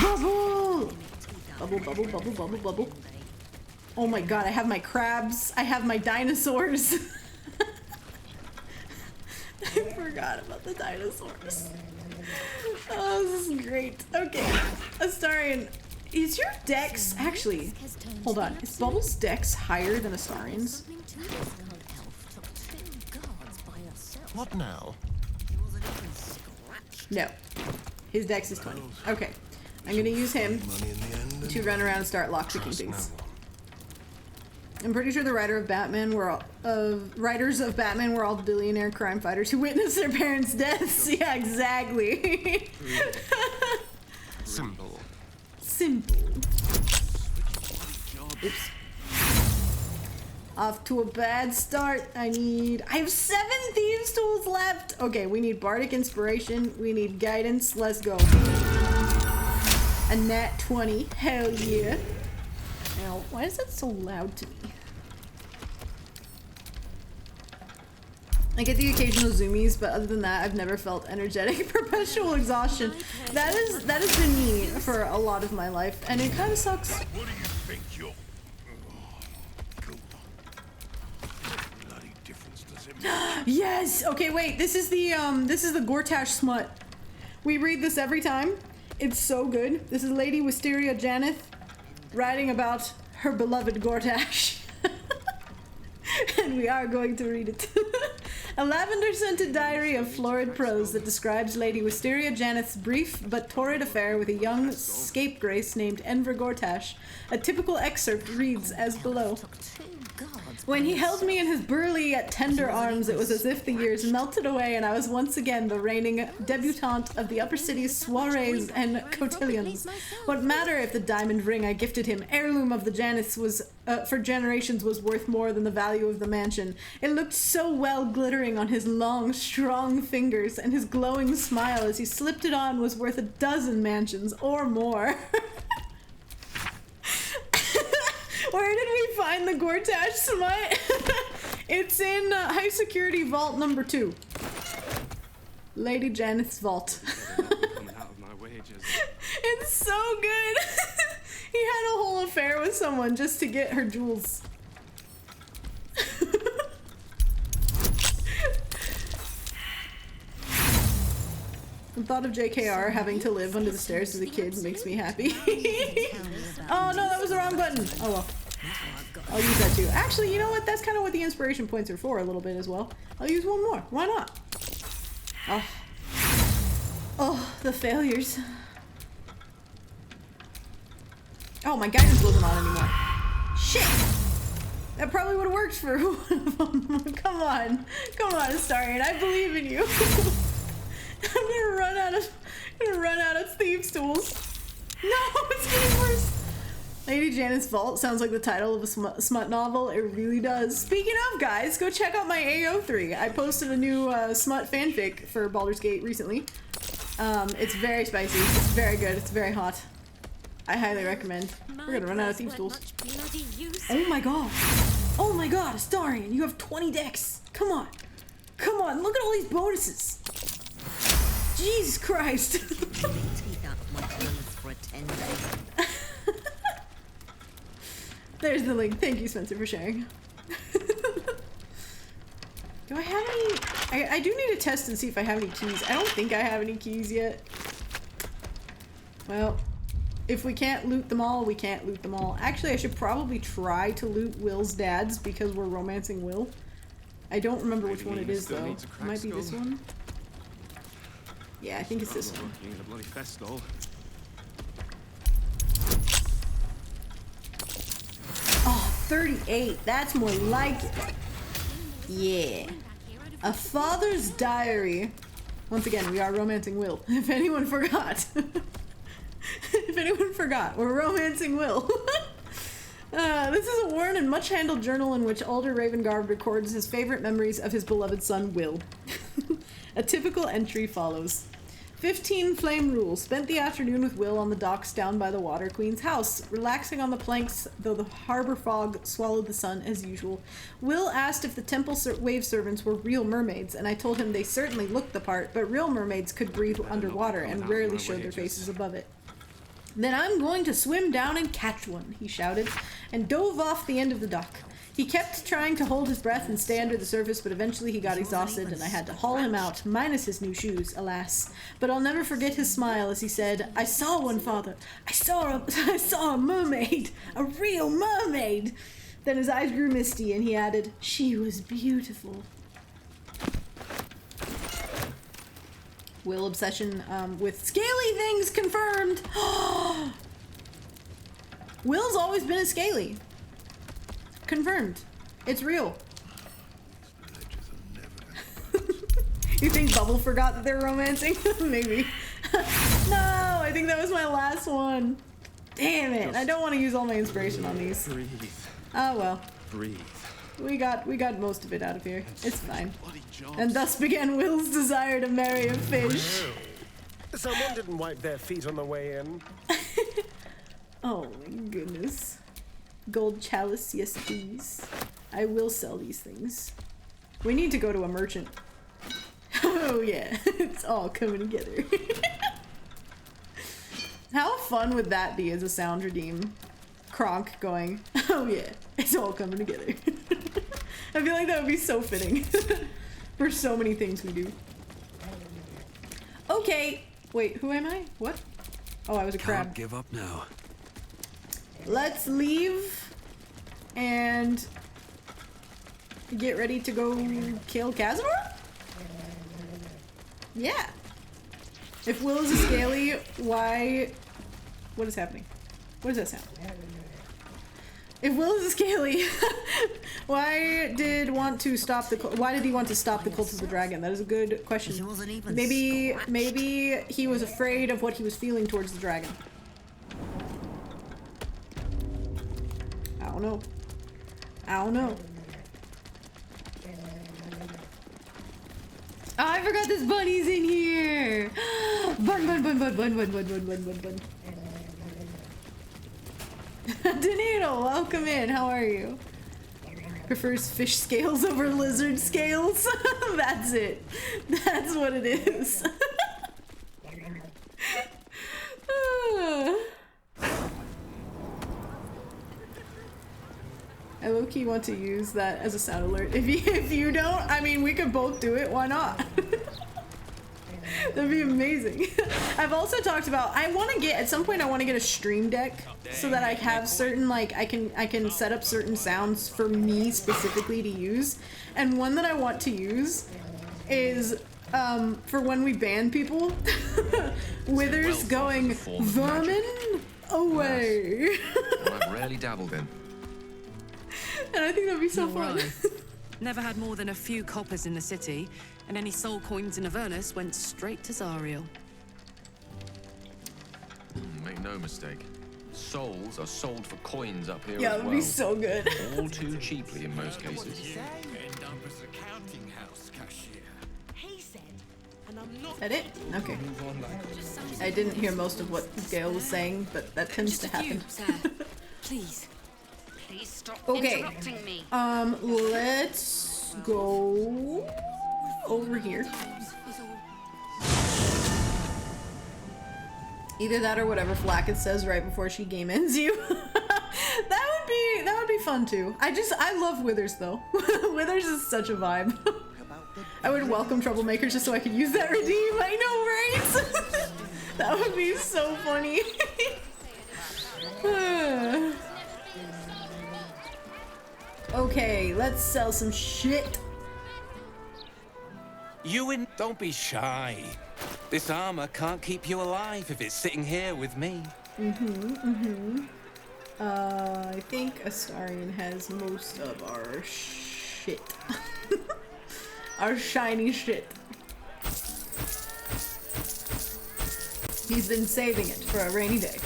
Bubble! Bubble, bubble, bubble, bubble, bubble. Oh my god, I have my crabs. I have my dinosaurs. I forgot about the dinosaurs. Oh, this is great. Okay, Astarion, is your dex actually? Hold on, is Bubble's dex higher than Astarion's? What now? No, his dex is 20. Okay, I'm gonna use him to run around and start lockpicking things. I'm pretty sure the writers of Batman were all billionaire crime fighters who witnessed their parents' deaths. Yeah, exactly. Simple. Simple. Oops. Off to a bad start. I have 7 thieves tools left. Okay, we need bardic inspiration. We need guidance. Let's go. A nat 20. Hell yeah. Now, why is that so loud to me? I get the occasional zoomies, but other than that, I've never felt energetic. Perpetual exhaustion. That has been me for a lot of my life, and it kind of sucks. What do you think you're... bloody difference does it make? Yes! Okay, wait, this is the Gortash smut. We read this every time. It's so good. This is Lady Wisteria Janeth writing about her beloved Gortash. And we are going to read it. A lavender-scented diary of florid prose that describes Lady Wisteria Janeth's brief but torrid affair with a young scapegrace named Enver Gortash. A typical excerpt reads as below. When he held me in his burly yet tender arms, it was as if the years melted away and I was once again the reigning debutante of the upper city's soirees and cotillions. What matter if the diamond ring I gifted him, heirloom of the Janeths, was for generations, was worth more than the value of the mansion. It looked so well glittering on his long, strong fingers, and his glowing smile as he slipped it on was worth a dozen mansions or more. Where did we find the Gortash smut? It's in high security vault number 2. Lady Janeth's vault. Coming out of my wages. It's so good. He had a whole affair with someone just to get her jewels. The thought of JKR having to live under the stairs as a kid makes me happy. Oh no, that was the wrong button. Oh well. I'll use that too. Actually, you know what? That's kind of what the inspiration points are for a little bit as well. I'll use one more. Why not? Oh. Oh, the failures. Oh, my guidance wasn't on anymore. Shit! That probably would have worked for one of them. Come on. Come on, Astarion. I believe in you. I'm gonna run out of thieves' tools. No, it's getting worse. Lady Janeth's Vault sounds like the title of a smut novel. It really does. Speaking of, guys, go check out my AO3. I posted a new smut fanfic for Baldur's Gate recently. It's very spicy. It's very good. It's very hot. I highly recommend. We're gonna run out of thieves' tools. Oh my god. Oh my god, Astarion, you have 20 decks. Come on. Come on, look at all these bonuses. Jesus Christ. There's the link. Thank you, Spencer, for sharing. Do I have any? I do need to test and see if I have any keys. I don't think I have any keys yet. Well, if we can't loot them all, we can't loot them all. Actually, I should probably try to loot Will's dad's because we're romancing Will. I don't remember which one it is, though. It might be this one. Yeah, I think it's this one. Being a bloody festal. Oh, 38. That's more like it. Yeah. A Father's Diary. Once again, we are romancing Will. If anyone forgot. If anyone forgot, we're romancing Will. This is a worn and much-handled journal in which Alder Ravengard records his favorite memories of his beloved son, Will. A typical entry follows. 15 flame rule. Spent the afternoon with Will on the docks down by the Water Queen's house, relaxing on the planks, though the harbor fog swallowed the sun as usual. Will asked if the temple wave servants were real mermaids, and I told him they certainly looked the part, but real mermaids could breathe underwater and rarely showed their faces above it. Then I'm going to swim down and catch one, he shouted, and dove off the end of the dock. He kept trying to hold his breath and stay under the surface, but eventually he got exhausted and I had to haul him out, minus his new shoes, alas. But I'll never forget his smile as he said, I saw one, father. I saw a mermaid. A real mermaid. Then his eyes grew misty and he added, she was beautiful. Will obsession with scaly things confirmed. Will's always been a scaly. Confirmed. It's real. You think Bubble forgot that they're romancing? Maybe. No, I think that was my last one. Damn it. I don't want to use all my inspiration on these. Breathe. Oh well. Breathe. We got most of it out of here. It's fine. And thus began Will's desire to marry a fish. Someone didn't wipe their feet on the way in. Oh my goodness. Gold chalice, yes please. I will sell these things. We need to go to a merchant. Oh yeah, it's all coming together. How fun would that be as a sound redeem? Kronk going, oh yeah, it's all coming together. I feel like that would be so fitting for so many things we do. Okay, wait, who am I? What? Oh, I was a crab. Can't give up now. Let's leave and get ready to go kill Casimir? Yeah. If Will is a scaly, why... What is happening? What does that sound? If Will is a scaly, why did he want to stop the cult of the dragon? That is a good question. Maybe he was afraid of what he was feeling towards the dragon. I don't know. I don't know. Oh, I forgot this bunny's in here! Bun, bun, bun, bun, bun, bun, bun, bun, bun, bun, bun. Danilo, welcome in. How are you? Prefers fish scales over lizard scales? That's it. That's what it is. I low-key want to use that as a sound alert. If you don't, I mean, we could both do it. Why not? That'd be amazing. I've also talked about, at some point I want to get a stream deck so that I have certain, like, I can set up certain sounds for me specifically to use. And one that I want to use is, for when we ban people, Withers going, vermin away. I've rarely dabbled in. And I think that'd be so fun. Never had more than a few coppers in the city, and any soul coins in Avernus went straight to Zariel. Make no mistake. Souls are sold for coins up here Yeah, as that'd well. be so good. All too cheaply in most cases. End up as a counting house cashier. He said, and I'm not. Is that it? Okay. I didn't hear most of what Gail was saying, but that tends to happen. Please. Please stop Okay. interrupting me. Let's go over here. Either that or whatever Flacket says right before she game ends you. that would be fun too. I love Withers though. Withers is such a vibe. I would welcome troublemakers just so I could use that redeem. I know, right? That would be so funny. Okay, let's sell some shit. Don't be shy. This armor can't keep you alive if it's sitting here with me. I think Astarion has most of our shit. Our shiny shit. He's been saving it for a rainy day.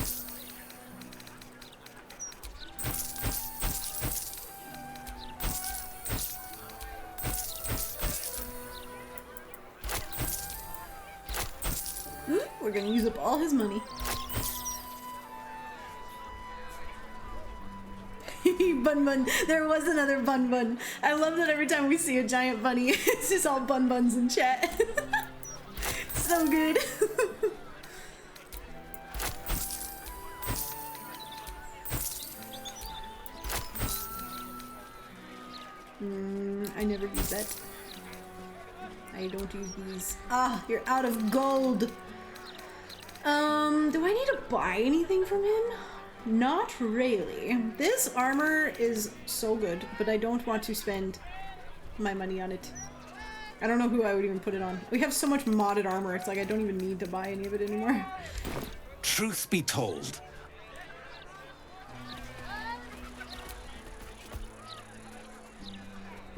We're gonna use up all his money. Bun Bun. There was another Bun Bun. I love that every time we see a giant bunny, it's just all Bun Buns in chat. So good. I never use that. I don't use these. Ah, you're out of gold. Do I need to buy anything from him? Not really. This armor is so good, but I don't want to spend my money on it. I don't know who I would even put it on. We have so much modded armor, it's like I don't even need to buy any of it anymore. Truth be told,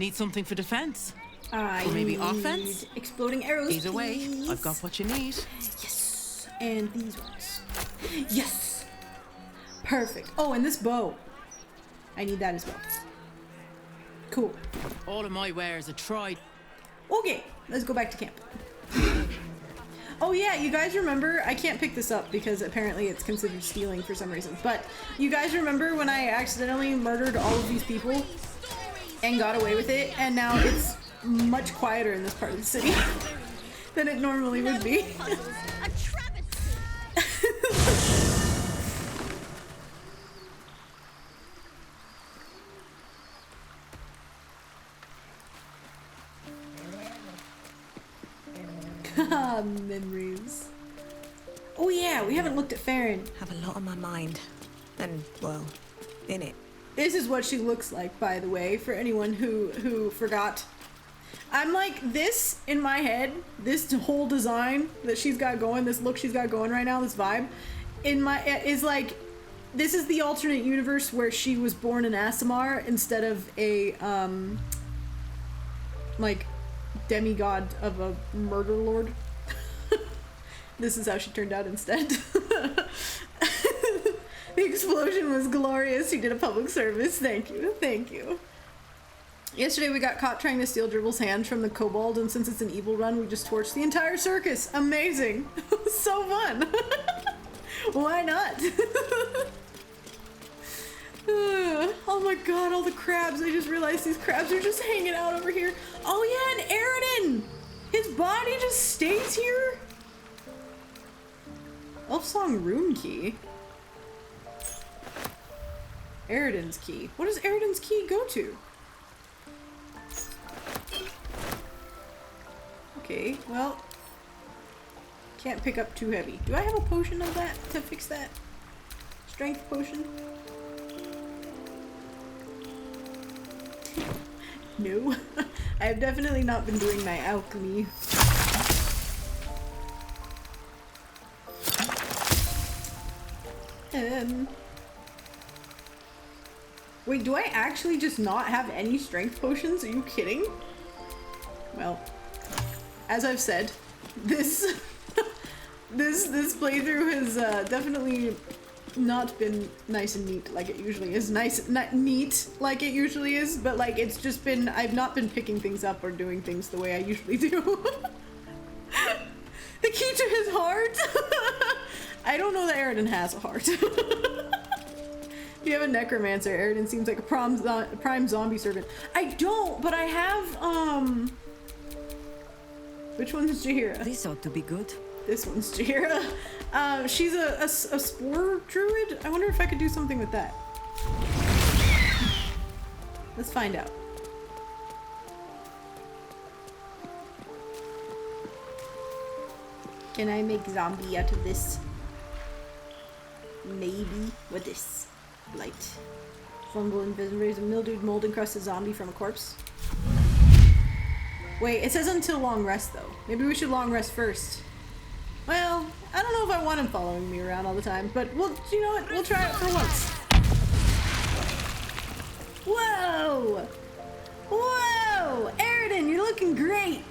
Need something for defense? I Or maybe need offense? exploding arrows. Either way, please. I've got what you need. Yes, and these ones. Yes, perfect. Oh, and this bow. I need that as well. Cool. All of my wares are tried. Okay, let's go back to camp. Oh yeah, you guys remember, I can't pick this up because apparently it's considered stealing for some reason, but you guys remember when I accidentally murdered all of these people and got away with it, and now it's much quieter in this part of the city than it normally would be. Memories. Oh yeah, we haven't looked at Faeryn. Have a lot on my mind. And, well, in it. This is what she looks like, by the way, for anyone who forgot. I'm like, this in my head, this whole design that she's got going, this look she's got going right now, this vibe, in my is like, this is the alternate universe where she was born in Aasimar instead of a like demigod of a murder lord. This is how she turned out instead. The explosion was glorious. You did a public service. Thank you. Thank you. Yesterday we got caught trying to steal Dribble's hand from the kobold, and since it's an evil run, we just torched the entire circus. Amazing. So fun. Why not? Oh my god, all the crabs. I just realized these crabs are just hanging out over here. Oh yeah, and Aridin! His body just stays here? Elfsong rune key. Aridin's key. What does Aridin's key go to? Okay, well, can't pick up too heavy. Do I have a potion of that to fix that? Strength potion? No. I have definitely not been doing my alchemy. Wait, do I actually just not have any strength potions? Are you kidding? Well, as I've said, this this playthrough has definitely not been nice and neat like it usually is. Not neat like it usually is, but like it's just been, I've not been picking things up or doing things the way I usually do. The key to his heart? I don't know that Aridin has a heart. If you have a necromancer, Aridin seems like a prime zombie servant. I don't, but I have, which one's Jaheira? This ought to be good. This one's Jaheira. She's a spore druid. I wonder if I could do something with that. Let's find out. Can I make zombie out of this? Maybe with this. Light. Fungal invisible mildewed mold encrusted zombie from a corpse. Wait, it says until long rest though. Maybe we should long rest first. Well, I don't know if I want him following me around all the time, but we'll, you know what? We'll try it for once. Whoa! Whoa! Aridin, you're looking great!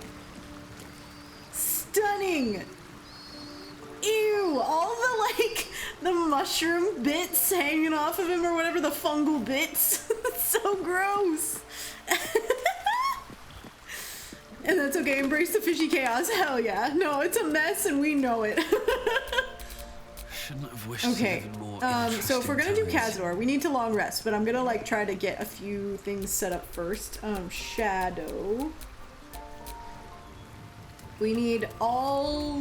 Stunning! Ew! All the, like, the mushroom bits hanging off of him or whatever, the fungal bits. So gross! And that's okay. Embrace the fishy chaos. Hell yeah. No, it's a mess and we know it. Shouldn't have wished Okay. even more So if we're gonna do times. Cazador, we need to long rest, but I'm gonna like try to get a few things set up first. Shadow. We need all.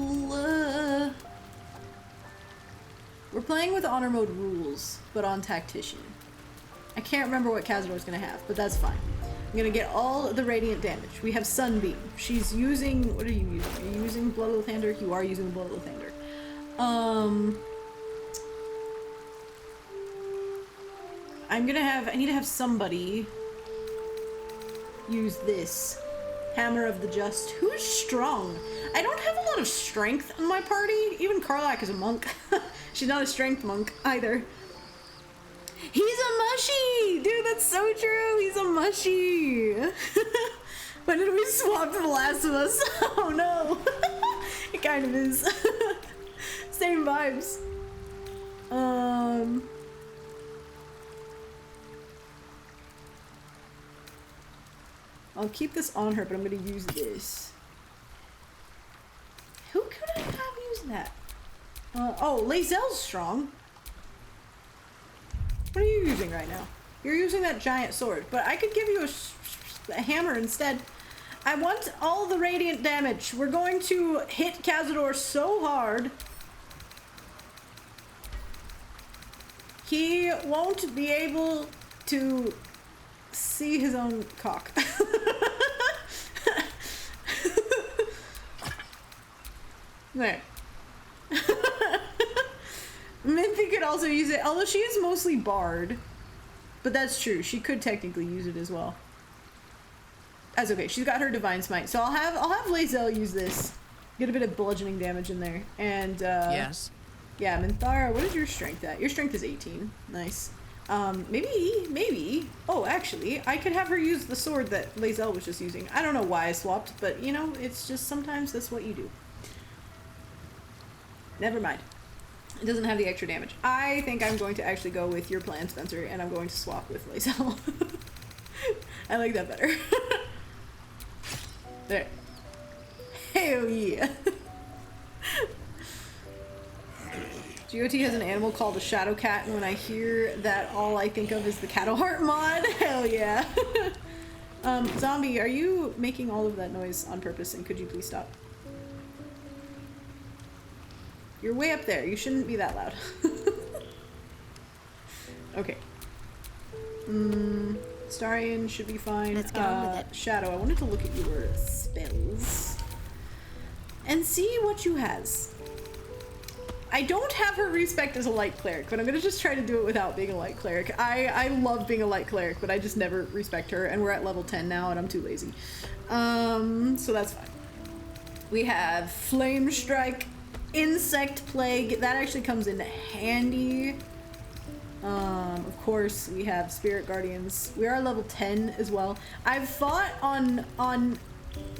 We're playing with honor mode rules, but on tactician. I can't remember what Cazador's gonna have, but that's fine. I'm gonna get all the radiant damage. We have Sunbeam. She's using. What are you using? Are you using Blood of Lathander? You are using Blood of Lathander. I need to have somebody use this. Hammer of the Just. Who's strong? I don't have a lot of strength in my party. Even Karlak is a monk. She's not a strength monk either. He's a mushy! Dude, that's so true. He's a mushy. When did we swap to The Last of Us? Oh no. It kind of is. Same vibes. I'll keep this on her, but I'm gonna use this. Who could I have use that? Oh, Lae'zel's strong. What are you using right now? You're using that giant sword, but I could give you a hammer instead. I want all the radiant damage. We're going to hit Cazador so hard. He won't be able to see his own cock. There. Minthy could also use it, although she is mostly bard. But that's true. She could technically use it as well. That's okay. She's got her divine smite, so I'll have Lae'zel use this. Get a bit of bludgeoning damage in there, and Yes. yeah, Minthara, what is your strength at? Your strength is 18. Nice. Maybe. Oh, actually, I could have her use the sword that Lae'zel was just using. I don't know why I swapped, but you know, it's just sometimes that's what you do. Never mind. It doesn't have the extra damage. I think I'm going to actually go with your plan, Spencer, and I'm going to swap with Lae'zel. I like that better. There. Hell yeah. GOT has an animal called a shadow cat, and when I hear that, all I think of is the Cattleheart mod. Hell yeah. Zombie, are you making all of that noise on purpose, and could you please stop? You're way up there. You shouldn't be that loud. Okay. Astarion should be fine. Let's get on with it. Shadow, I wanted to look at your spells and see what you has. I don't have her respect as a light cleric, but I'm gonna just try to do it without being a light cleric. I love being a light cleric, but I just never respect her, and we're at level 10 now, and I'm too lazy. So that's fine. We have Flame Strike, Insect Plague. That actually comes in handy. Of course, we have Spirit Guardians. We are level 10 as well. I've fought on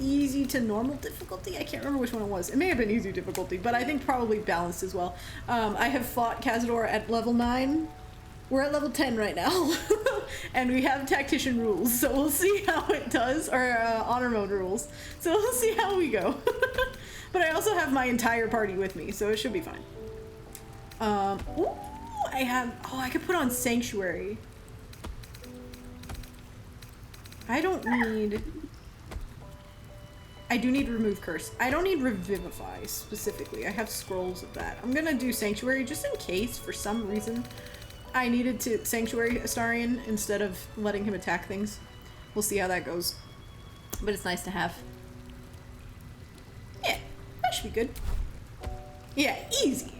easy to normal difficulty. I can't remember which one it was. It may have been easy difficulty, but I think probably balanced as well. I have fought Cazador at level 9. We're at level 10 right now. And we have tactician rules, so we'll see how it does, or honor mode rules. So we'll see how we go. But I also have my entire party with me, so it should be fine. Ooh, I could put on Sanctuary. I do need Remove Curse. I don't need Revivify specifically. I have scrolls of that. I'm gonna do Sanctuary just in case for some reason I needed to Sanctuary Astarion instead of letting him attack things. We'll see how that goes. But it's nice to have. Yeah, that should be good. Yeah, easy.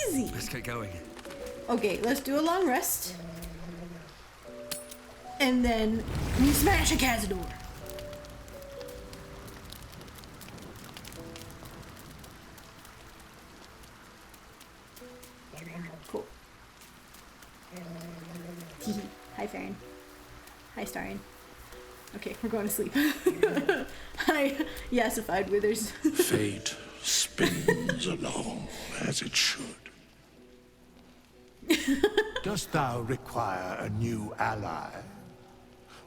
Easy. Let's get going. Okay, let's do a long rest. And then we smash a Cazador. Cool. Hi, Faeryn. Hi, Starion. Okay, we're going to sleep. Hi, yassified withers. Fate spins along as it should. Dost thou require a new ally?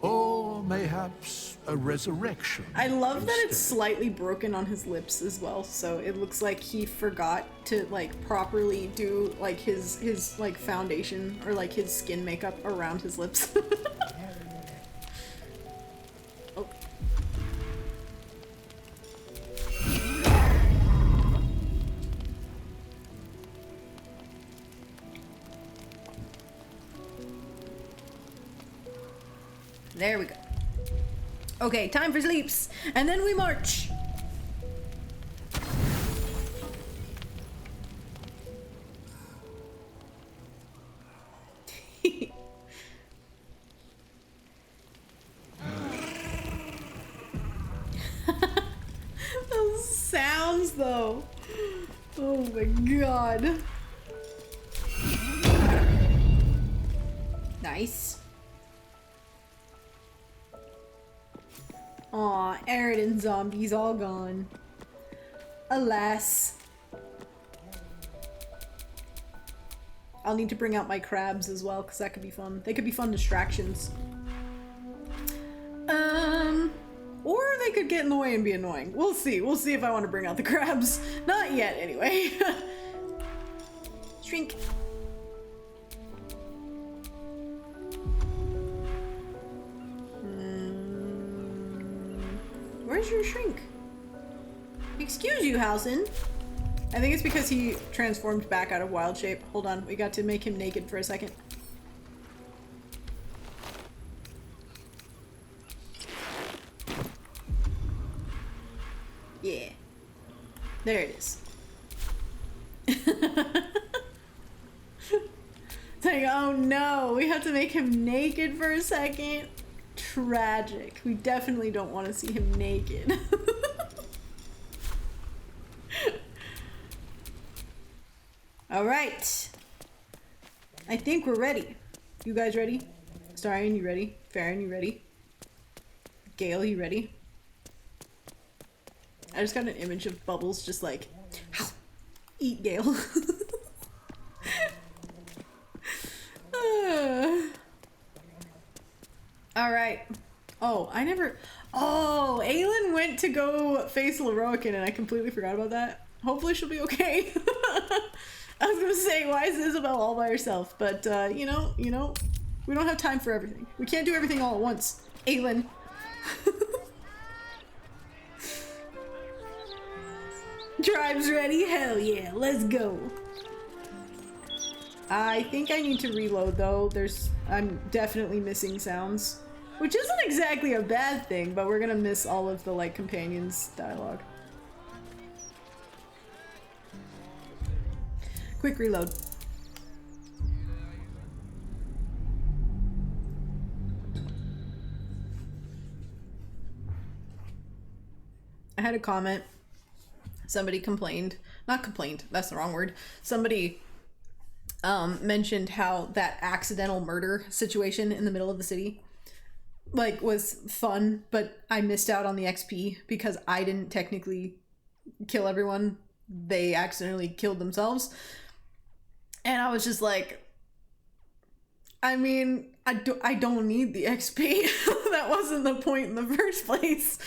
or mayhaps a resurrection. I love that it's instead. slightly broken on his lips as well, so it looks like he forgot to like properly do like his like foundation or like his skin makeup around his lips. Oh. There we go. Okay, time for sleeps, and then we march. Those sounds, though. Oh my god. Nice. Aw, Eridan's zombies all gone. Alas. I'll need to bring out my crabs as well, because that could be fun. They could be fun distractions. Or they could get in the way and be annoying. We'll see. We'll see if I want to bring out the crabs. Not yet, anyway. Shrink. Where's your shrink? Excuse you, Halson. I think it's because he transformed back out of wild shape. Hold on, we got to make him naked for a second. Yeah. There it is. It's like, oh no, we have to make him naked for a second. Tragic. We definitely don't want to see him naked. All right. I think we're ready. You guys ready? Astarion, you ready? Faeryn, you ready? Gale, you ready? I just got an image of Bubbles just like, eat Gale. All right. Oh, oh, Aelin went to go face Leroican and I completely forgot about that. Hopefully she'll be okay. I was gonna say, why is Isabel all by herself? But, you know, we don't have time for everything. We can't do everything all at once. Aelin. Tribe's ready? Hell yeah, let's go. I think I need to reload though. I'm definitely missing sounds. Which isn't exactly a bad thing, but we're gonna miss all of the, like, companions' dialogue. Quick reload. I had a comment. Somebody complained. Not complained, that's the wrong word. Somebody mentioned how that accidental murder situation in the middle of the city like was fun, but I missed out on the XP because I didn't technically kill everyone. They accidentally killed themselves. And I was just like, I mean, I don't need the XP. That wasn't the point in the first place.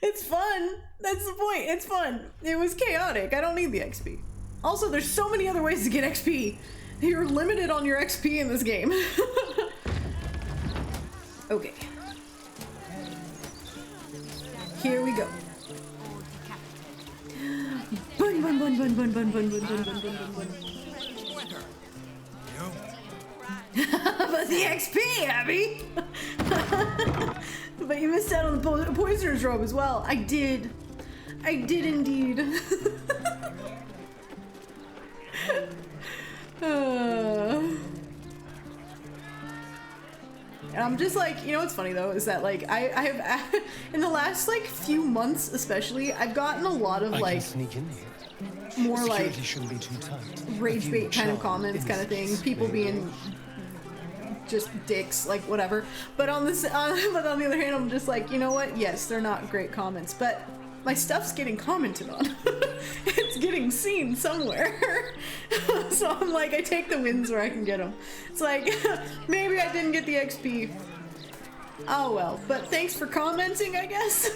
It's fun. That's the point. It's fun. It was chaotic. I don't need the XP. Also, there's so many other ways to get XP. You're limited on your XP in this game. Okay. Here we go. Bun bun bun bun bun bun bun bun bun bun bun bun bun. But the XP, Abby! But you missed out on the poisoner's robe as well. I did. I did indeed. And I'm just like, you know what's funny though, is that like, I have, in the last like few months especially, I've gotten a lot of like, more like, rage bait kind of comments kind of thing. People being just dicks, like whatever. But on this, but on the other hand, I'm just like, you know what? Yes, they're not great comments, but my stuff's getting commented on. It's getting seen somewhere. So I'm like, I take the wins where I can get them. It's like, maybe I didn't get the XP. Oh well, but thanks for commenting, I guess.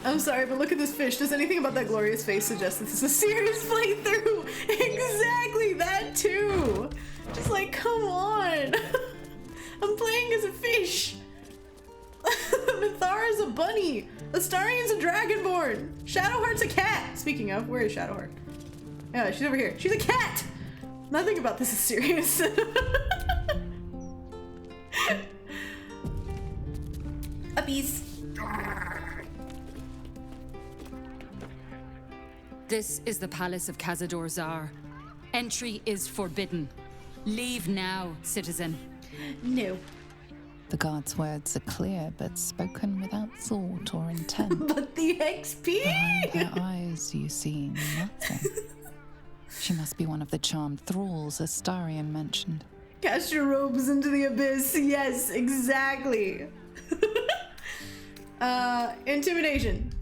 I'm sorry, but look at this fish. Does anything about that glorious face suggest this is a serious playthrough? Exactly, that too. Just like, come on. I'm playing as a fish. Mithara's a bunny. Astarion's a dragonborn. Shadowheart's a cat. Speaking of, where is Shadowheart? Yeah, she's over here. She's a cat. Nothing about this is serious. Uppies. This is the palace of Cazador Zar. Entry is forbidden. Leave now, citizen. No. The guard's words are clear, but spoken without thought or intent. But the XP! Behind her eyes you see nothing. She must be one of the charmed thralls Astarion mentioned. Cast your robes into the abyss. Yes, exactly. Intimidation.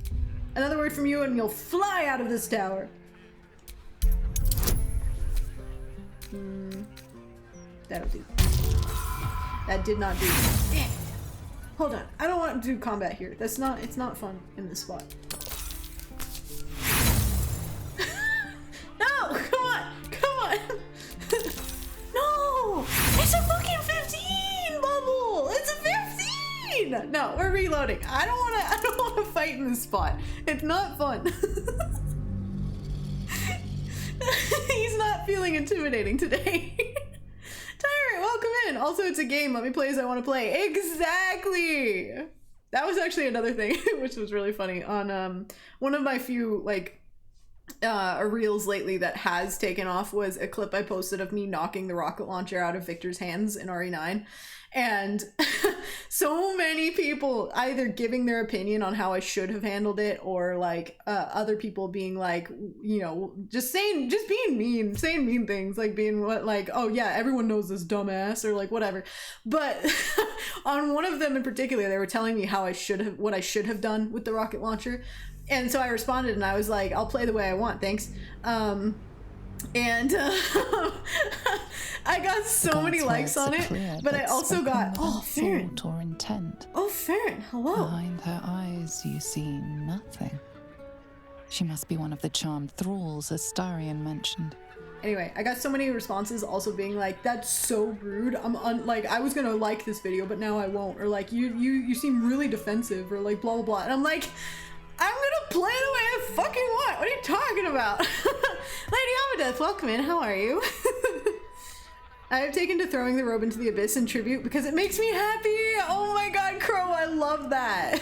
Another word from you and you'll fly out of this tower. That'll do. That did not do. Damn. Hold on. I don't want to do combat here. It's not fun in this spot. No! Come on! Come on! No! It's a fucking 15, Bubble! It's a 15! No, we're reloading. I don't wanna fight in this spot. It's not fun. He's not feeling intimidating today. Tyrant, welcome in. Also, it's a game. Let me play as I want to play. Exactly. That was actually another thing, which was really funny. On one of my few reels lately that has taken off was a clip I posted of me knocking the rocket launcher out of Victor's hands in RE9. And so many people either giving their opinion on how I should have handled it, or like other people being like, you know, just being mean, saying mean things, like being like, oh yeah, everyone knows this dumbass, or like whatever. But on one of them in particular, they were telling me how what I should have done with the rocket launcher. And so I responded and I was like, I'll play the way I want, thanks. And I got so many likes on it, but I also got, oh, Faeryn. Or intent. Oh, Faeryn, hello. Behind her eyes you see nothing. She must be one of the charmed thralls Astarion mentioned. Anyway, I got so many responses also being like, that's so rude. Like, I was gonna like this video, but now I won't. Or like, you seem really defensive, or like blah, blah, blah. And I'm like, I'm gonna play the way I fucking want. What are you talking about? Lady Amadeth, welcome in. How are you? I have taken to throwing the robe into the abyss in tribute because it makes me happy. Oh my god, Crow, I love that.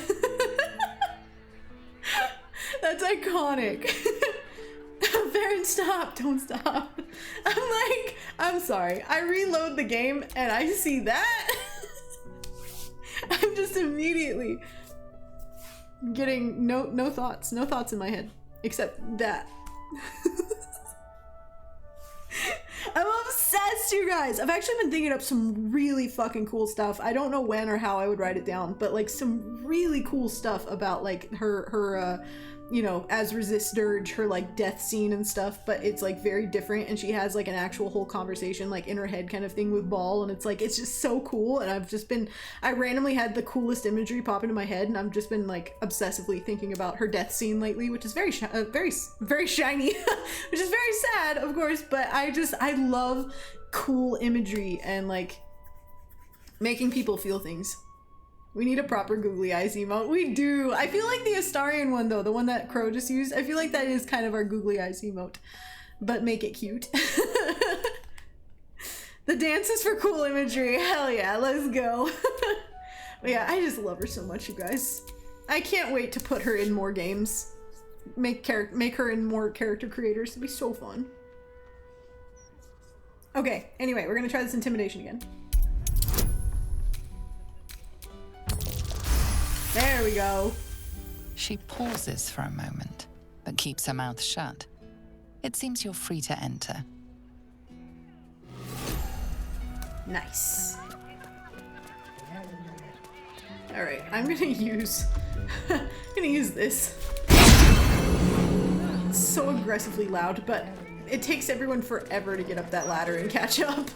That's iconic. Faeryn, stop. Don't stop. I'm sorry. I reload the game and I see that. I'm just immediately getting no thoughts in my head except that. I'm obsessed, you guys. I've actually been thinking up some really fucking cool stuff. I don't know when or how I would write it down, but like some really cool stuff about like her you know, as Resist Dirge, her like death scene and stuff, but it's like very different, and she has like an actual whole conversation like in her head kind of thing with Ball, and it's like, it's just so cool. And I randomly had the coolest imagery pop into my head, and I've just been like obsessively thinking about her death scene lately, which is very shiny, which is very sad, of course, but I love cool imagery and like making people feel things. We need a proper googly eyes emote. We do. I feel like the Astarion one though, the one that Crow just used, I feel like that is kind of our googly eyes emote, but make it cute. The dance is for cool imagery. Hell yeah, let's go. But yeah, I just love her so much, you guys. I can't wait to put her in more games. Make her in more character creators. It'll be so fun. Okay, anyway, we're gonna try this intimidation again. There we go. She pauses for a moment, but keeps her mouth shut. It seems you're free to enter. Nice. Alright, I'm gonna use this. It's so aggressively loud, but it takes everyone forever to get up that ladder and catch up.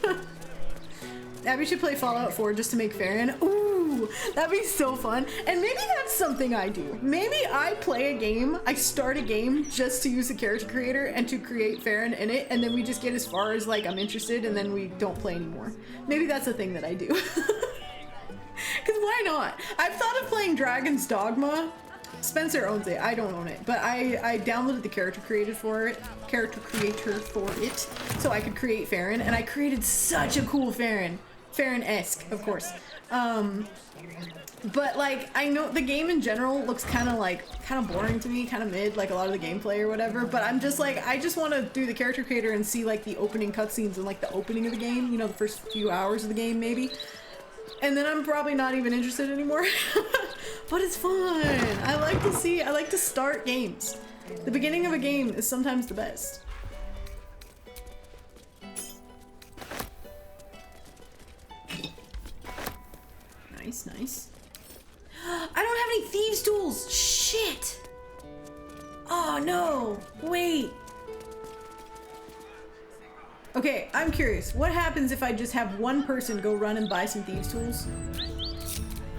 Abby should play Fallout 4 just to make faeryn. Ooh, that'd be so fun. And maybe that's something I do. Maybe I play a game, I start a game just to use the character creator and to create faeryn in it, and then we just get as far as like I'm interested and then we don't play anymore. Maybe that's a thing that I do. Because why not? I've thought of playing Dragon's Dogma. Spencer owns it, I don't own it, but I downloaded the character creator for it, so I could create faeryn, and I created such a cool faeryn. Faeryn-esque, of course. But like, I know the game in general looks kind of boring to me, kind of mid, like a lot of the gameplay or whatever, but I'm just like, I just want to do the character creator and see like the opening cutscenes and like the opening of the game, you know, the first few hours of the game maybe. And then I'm probably not even interested anymore. But it's fun. I like to start games. The beginning of a game is sometimes the best. Nice, nice. I don't have any thieves' tools. Shit. Oh no. Wait. Okay, I'm curious. What happens if I just have one person go run and buy some thieves' tools?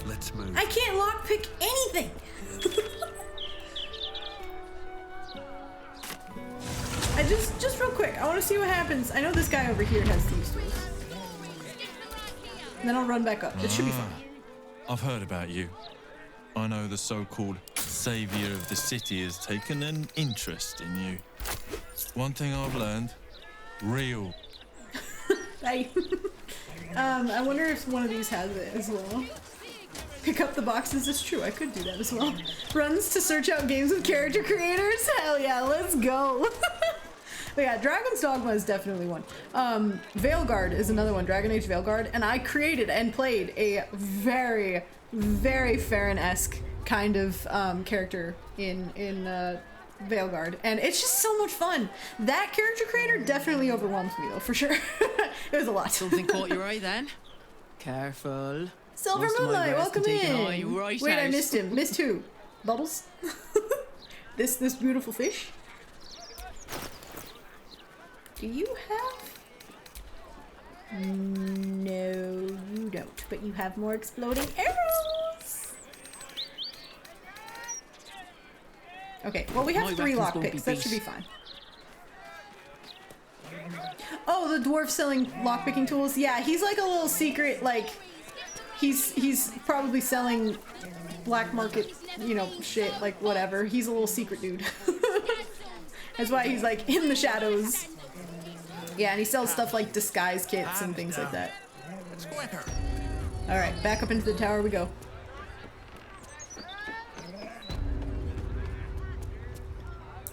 Let's move. I can't lockpick anything! Just real quick, I want to see what happens. I know this guy over here has thieves' tools. And then I'll run back up. It should be fun. I've heard about you. I know the so-called savior of the city has taken an interest in you. One thing I've learned, real. Bye. I wonder if one of these has it as well. Pick up the boxes, it's true, I could do that as well. Runs to search out games with character creators? Hell yeah, let's go. But yeah, Dragon's Dogma is definitely one. Veilguard is another one, Dragon Age Veilguard, and I created and played a very, very Faeryn-esque kind of character in Veilguard, and it's just so much fun. That character creator definitely overwhelms me though, for sure. It was a lot. Something caught your eye then? Careful. Silver Most of my Moonlight, wares can welcome take an in. eye right Wait, I out. missed him. Missed who? Bubbles? This beautiful fish? Do you have? No, you don't. But you have more exploding arrows. Okay, well we have My 3 weapons won't be lockpicks. That should be beat. fine. Oh, the dwarf selling lockpicking tools. Yeah, he's like a little secret, like he's probably selling black market, you know, shit, like whatever. He's a little secret dude. That's why he's like in the shadows. Yeah, and he sells stuff like disguise kits and things like that. All right, back up into the tower we go.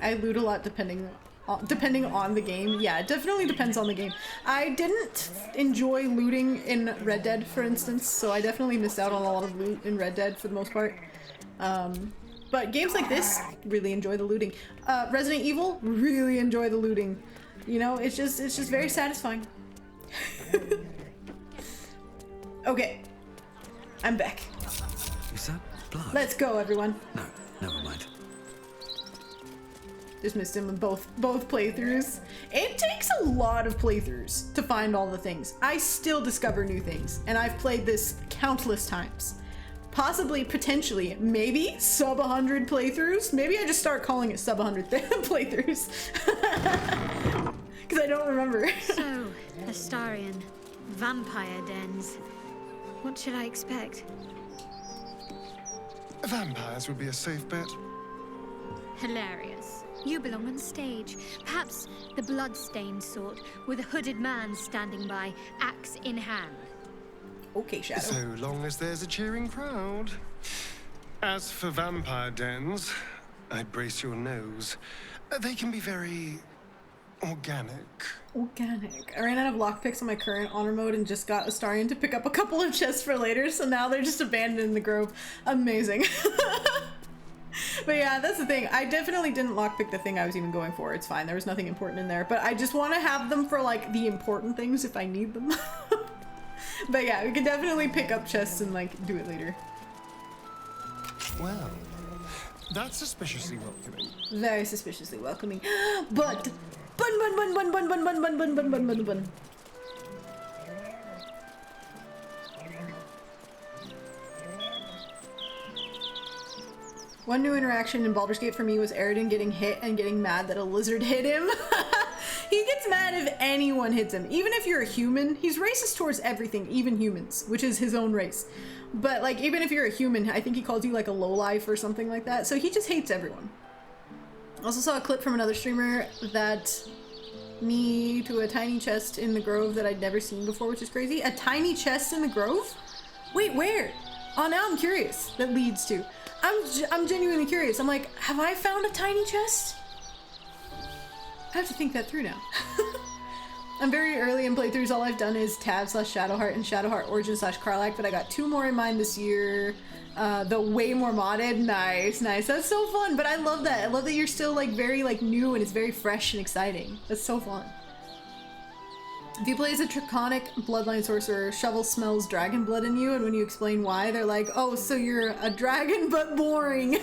I loot a lot depending on the game. Yeah, it definitely depends on the game. I didn't enjoy looting in Red Dead, for instance, so I definitely missed out on a lot of loot in Red Dead for the most part. But games like this, really enjoy the looting. Resident Evil, really enjoy the looting. You know, it's just very satisfying. Okay, I'm back. Is that blood? Let's go, everyone. No, never mind. Just missed him in both playthroughs. It takes a lot of playthroughs to find all the things. I still discover new things, and I've played this countless times. Possibly, potentially, maybe sub 100 playthroughs. Maybe I just start calling it sub 100 playthroughs. Because I don't remember. So, Astarion, vampire dens. What should I expect? Vampires would be a safe bet. Hilarious. You belong on stage. Perhaps the blood-stained sort, with a hooded man standing by, axe in hand. Okay, Shadow. So long as there's a cheering crowd. As for vampire dens, I'd brace your nose. They can be very organic. Organic. I ran out of lockpicks on my current honor mode and just got Astarion to pick up a couple of chests for later, so now they're just abandoned in the grove. Amazing. But yeah, that's the thing. I definitely didn't lockpick the thing I was even going for. It's fine. There was nothing important in there. But I just want to have them for, like, the important things if I need them. But yeah, we can definitely pick up chests and, like, do it later. Well, that's suspiciously welcoming. Very suspiciously welcoming. But bun. One new interaction in Baldur's Gate for me was Aridin getting hit and getting mad that a lizard hit him. He gets mad if anyone hits him. Even if you're a human, he's racist towards everything, even humans, which is his own race. But like, even if you're a human, I think he called you like a lowlife or something like that. So he just hates everyone. Also saw a clip from another streamer that me to a tiny chest in the grove that I'd never seen before, which is crazy. A tiny chest in the grove? Wait, where? Oh, now I'm curious. That leads to. I'm genuinely curious. I'm like, have I found a tiny chest? I have to think that through now. I'm very early in playthroughs. All I've done is Tab/Shadowheart and Shadowheart Origin/Karlach, but I got 2 more in mind this year. The way more modded. Nice. That's so fun. But I love that. I love that you're still like very like new and it's very fresh and exciting. That's so fun. If you play as a draconic bloodline sorcerer, Shovel smells dragon blood in you, and when you explain why, they're like, oh, so you're a dragon but boring.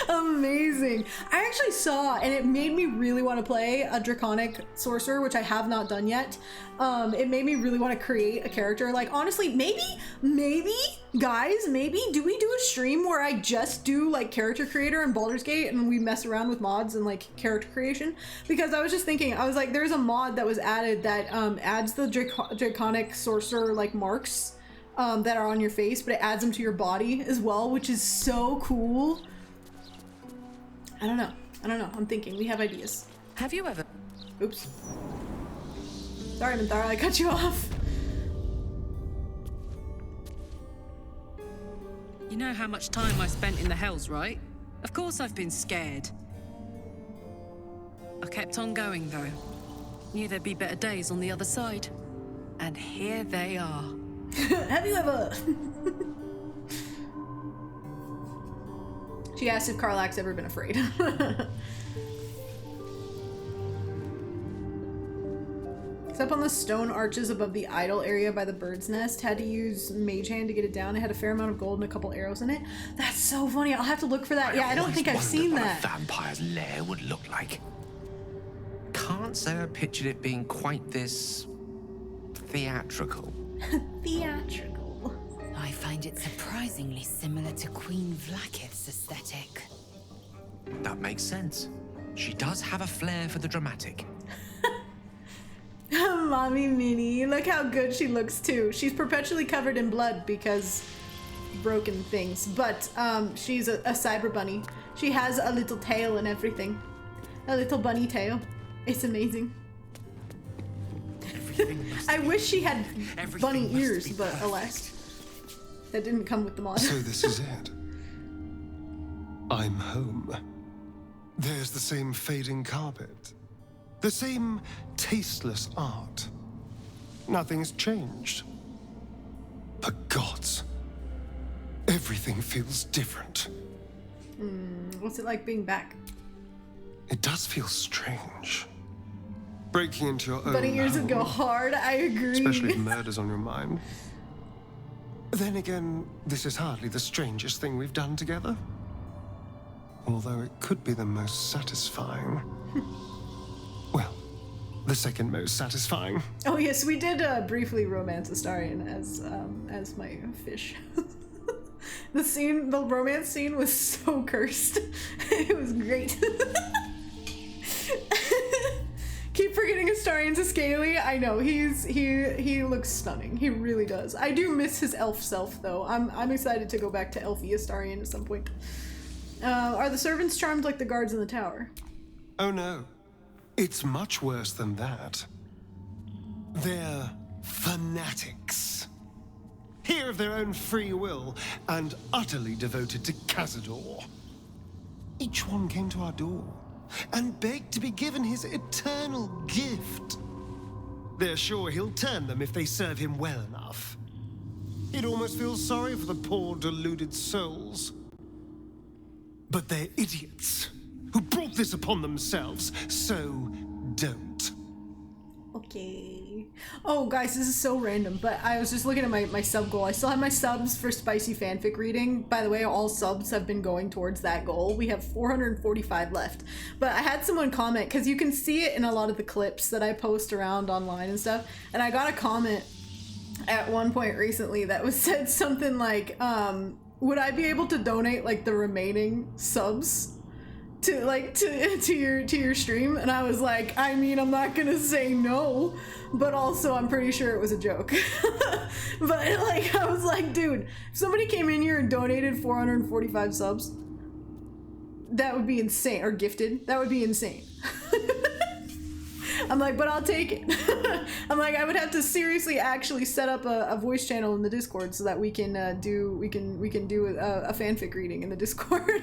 Amazing. I actually saw, and it made me really want to play a draconic sorcerer, which I have not done yet. It made me really want to create a character. Like, honestly, maybe, guys, do we do a stream where I just do like character creator in Baldur's Gate and we mess around with mods and like character creation? Because I was just thinking, I was like, there's a mod that was added that adds the draconic sorcerer like marks that are on your face, but it adds them to your body as well, which is so cool. I don't know. I'm thinking. We have ideas. Have you ever... Oops. Sorry, Minthara, I cut you off. You know how much time I spent in the Hells, right? Of course I've been scared. I kept on going, though. Knew there'd be better days on the other side. And here they are. Have you ever... She asked if Karlach's ever been afraid. Except on the stone arches above the idol area by the bird's nest. Had to use mage hand to get it down. It had a fair amount of gold and a couple arrows in it. That's so funny. I'll have to look for that. Yeah, I don't think I've seen that. What a vampire's lair would look like. Can't say I pictured it being quite this theatrical. Theatrical. I find it surprisingly similar to Queen Vlaakith's aesthetic. That makes sense. She does have a flair for the dramatic. Mommy Minnie, look how good she looks too. She's perpetually covered in blood because broken things, but she's a cyber bunny. She has a little tail and everything. A little bunny tail. It's amazing. I wish she had bunny ears, but alas. That didn't come with the mod. So this is it. I'm home. There's the same fading carpet. The same tasteless art. Nothing's changed. But gods, everything feels different. What's it like being back? It does feel strange. Breaking into your own Bunny ears home, would go hard, I agree. especially if murder's on your mind. Then again, this is hardly the strangest thing we've done together. Although it could be the most satisfying. Well, the second most satisfying. Oh yes, we did briefly romance Astarion as my fish. The romance scene was so cursed. It was great. Keep forgetting Astarion's a scaly. I know, he looks stunning. He really does. I do miss his elf self though. I'm excited to go back to elfy Astarion at some point. Are the servants charmed like the guards in the tower? Oh no. It's much worse than that. They're fanatics. Here of their own free will and utterly devoted to Cazador. Each one came to our door and begged to be given his eternal gift. They're sure he'll turn them if they serve him well enough. It almost feels sorry for the poor deluded souls. But they're idiots who brought this upon themselves, so don't. Okay. Oh, guys, this is so random, but I was just looking at my sub goal. I still have my subs for spicy fanfic reading. By the way, all subs have been going towards that goal. We have 445 left. But I had someone comment, because you can see it in a lot of the clips that I post around online and stuff, and I got a comment at one point recently that was said something like, would I be able to donate, like, the remaining subs to your stream? And I was like, I mean, I'm not gonna say no, but also I'm pretty sure it was a joke. But like, I was like, dude, if somebody came in here and donated 445 subs, that would be insane. Or gifted, that would be insane. I'm like, but I'll take it. I'm like, I would have to seriously actually set up a voice channel in the Discord so that we can do a fanfic reading in the Discord.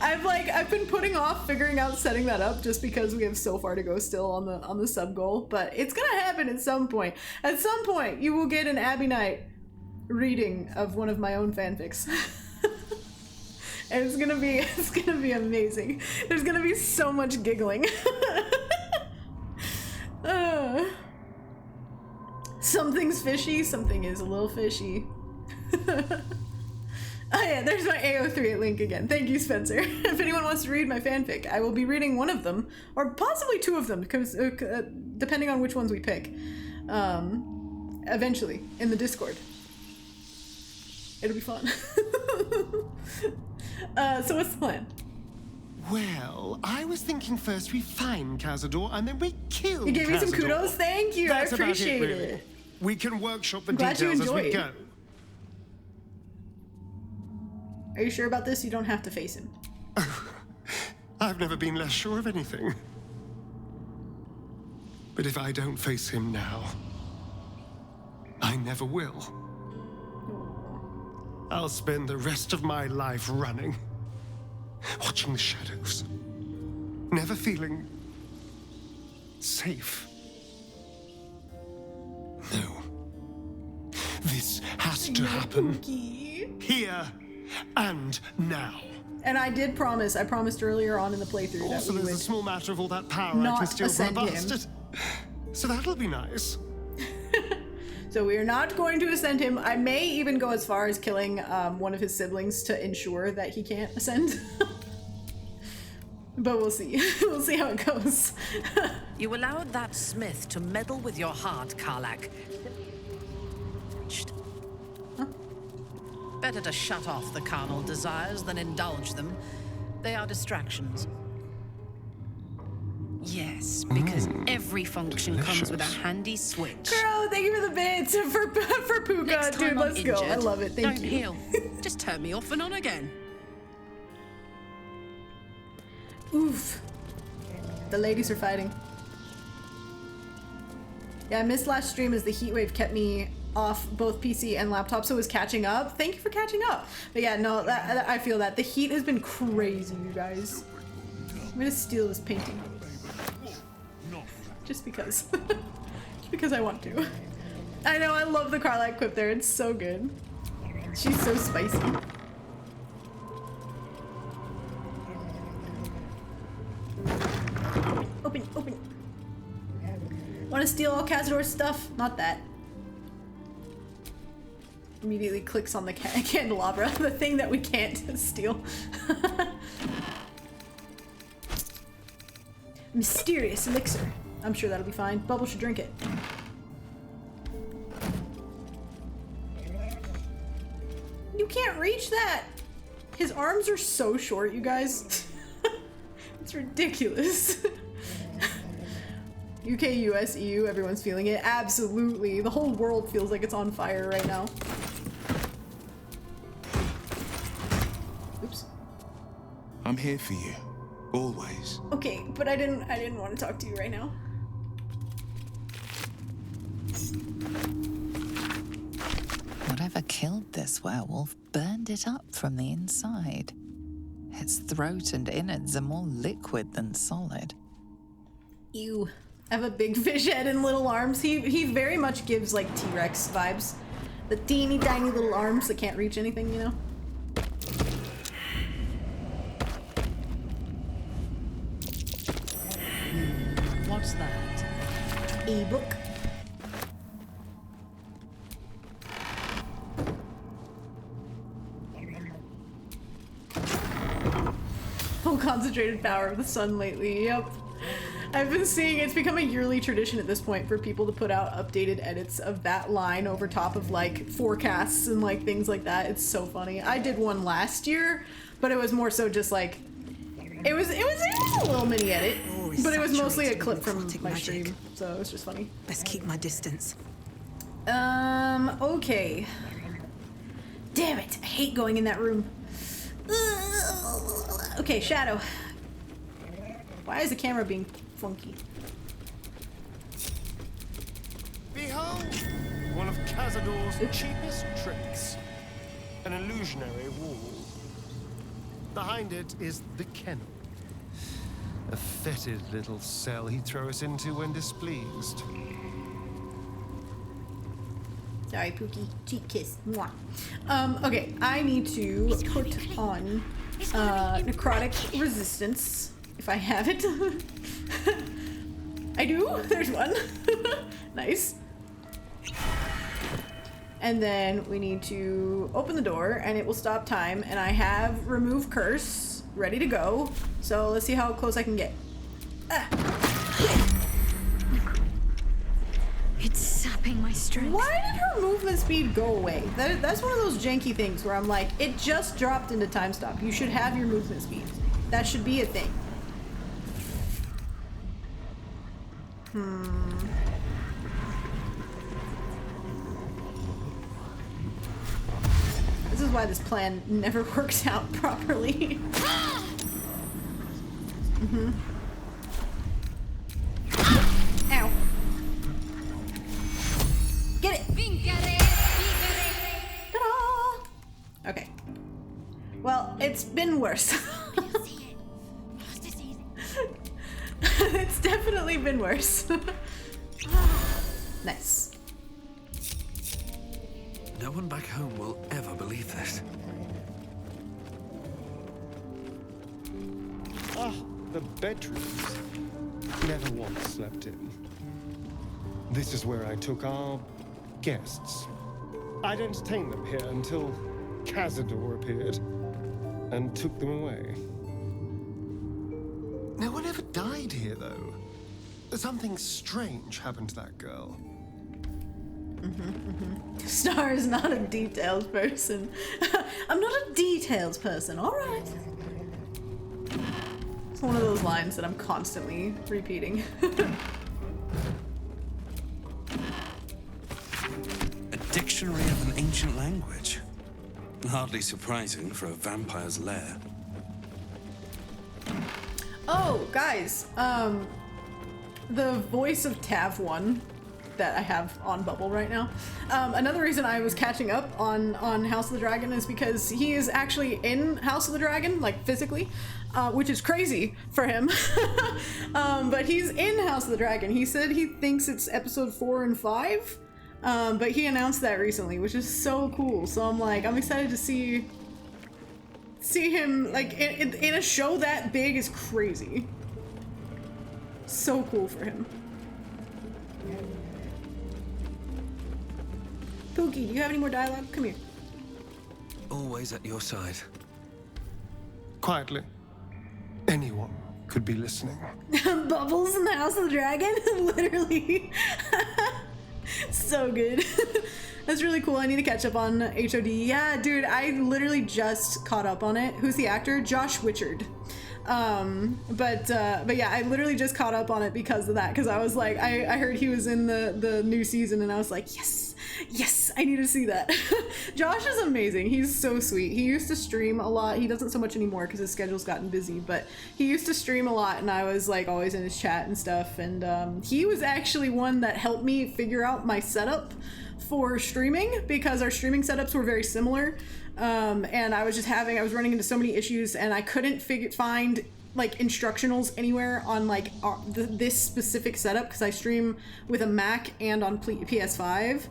I've been putting off figuring out setting that up just because we have so far to go still on the sub goal, but it's gonna happen at some point. At some point, you will get an Abbyknight reading of one of my own fanfics. And it's gonna be amazing. There's gonna be so much giggling. Something's fishy, something is a little fishy. Oh yeah, there's my AO3 link again. Thank you, Spencer. If anyone wants to read my fanfic, I will be reading one of them, or possibly two of them, because depending on which ones we pick, eventually in the Discord. It'll be fun. So what's the plan? Well, I was thinking first we find Cazador and then we kill Cazador. You gave me some kudos? Thank you, That's I appreciate about it, really. it. We can workshop the Glad you details as we enjoyed. go. Are you sure about this? You don't have to face him. I've never been less sure of anything. But if I don't face him now, I never will. I'll spend the rest of my life running, watching the shadows, never feeling safe. No. This has to happen. Here and now. And I did promise, I promised earlier on in the playthrough that Also, we there's would a small matter of all that power I not can steal from a ascend him. bastard. So that'll be nice. So we are not going to ascend him. I may even go as far as killing one of his siblings to ensure that he can't ascend. But we'll see. We'll see how it goes. You allowed that smith to meddle with your heart, Karlach. Huh? Better to shut off the carnal desires than indulge them. They are distractions. Yes, because every function comes with a handy switch. Girl, thank you for the bits for Puka. Next Dude, time let's I'm go. injured, I love it. Thank don't you. heal. Just turn me off and on again. Oof. The ladies are fighting. Yeah, I missed last stream as the heat wave kept me off both PC and laptop, so it was catching up. Thank you for catching up. But yeah, no, I feel that. The heat has been crazy, you guys. I'm gonna steal this painting. Just because. Just because I want to. I know, I love the Karlach quip there. It's so good. She's so spicy. Open, open. Want to steal all Cazador's stuff? Not that. Immediately clicks on the candelabra, the thing that we can't steal. Mysterious elixir. I'm sure that'll be fine. Bubble should drink it. You can't reach that! His arms are so short, you guys. It's ridiculous. UK, US, EU, everyone's feeling it. Absolutely. The whole world feels like it's on fire right now. Oops. I'm here for you. Always. Okay, but I didn't want to talk to you right now. Whatever killed this werewolf burned it up from the inside. Its throat and innards are more liquid than solid. Ew. I have a big fish head and little arms. He very much gives like T-Rex vibes. The teeny tiny little arms that can't reach anything, you know? What's that? ebook. Full concentrated power of the sun lately, yep. I've been seeing it's become a yearly tradition at this point for people to put out updated edits of that line over top of like forecasts and like things like that. It's so funny. I did one last year, but it was more so just like it was a little mini edit, but it was mostly a clip from my stream, so it was just funny. Let's keep my distance. Okay. Damn it! I hate going in that room. Okay, Shadow. Why is the camera being funky? Behold, one of Cazador's cheapest tricks. An illusionary wall. Behind it is the kennel. A fetid little cell he'd throw us into when displeased. Sorry, Pookie. Cheek kiss. Mwah. Okay, I need to put on necrotic resistance, if I have it. I do? There's one. Nice. And then we need to open the door and it will stop time, and I have remove curse ready to go. So let's see how close I can get. It's sapping my strength. Why did her movement speed go away? That's one of those janky things where I'm like, it just dropped into time stop. You should have your movement speed. That should be a thing. This is why this plan never works out properly. Ow. Get it! Ta-da! Okay. Well, it's been worse. It's definitely been worse. Nice. No one back home will ever believe this. Ah, the bedrooms. Never once slept in. This is where I took our guests. I'd entertained them here until Cazador appeared and took them away. No one ever died here, though. Something strange happened to that girl. Star is not a details person. I'm not a details person, alright. It's one of those lines that I'm constantly repeating. A dictionary of an ancient language. Hardly surprising for a vampire's lair. Oh, guys, the voice of Tav 1 that I have on Bubble right now. Another reason I was catching up on House of the Dragon is because he is actually in House of the Dragon, like physically, which is crazy for him. But he's in House of the Dragon. He said he thinks it's episode 4 and 5, but he announced that recently, which is so cool. So I'm like, I'm excited to see him like in a show that big is crazy. So cool for him. Pookie, do you have any more dialogue? Come here. Always at your side. Quietly. Anyone could be listening. Bubbles in the House of the Dragon? Literally. So good. That's really cool. I need to catch up on HOD. Yeah, dude, I literally just caught up on it. Who's the actor? Josh Witchard. But yeah, I literally just caught up on it because of that. Because I was like, I heard he was in the new season, and I was like, yes, I need to see that. Josh is amazing. He's so sweet. He used to stream a lot. He doesn't so much anymore because his schedule's gotten busy, but he used to stream a lot, and I was like always in his chat and stuff. And he was actually one that helped me figure out my setup for streaming, because our streaming setups were very similar. And I was running into so many issues, and I couldn't find like instructionals anywhere on like this specific setup, because I stream with a Mac and on PS5.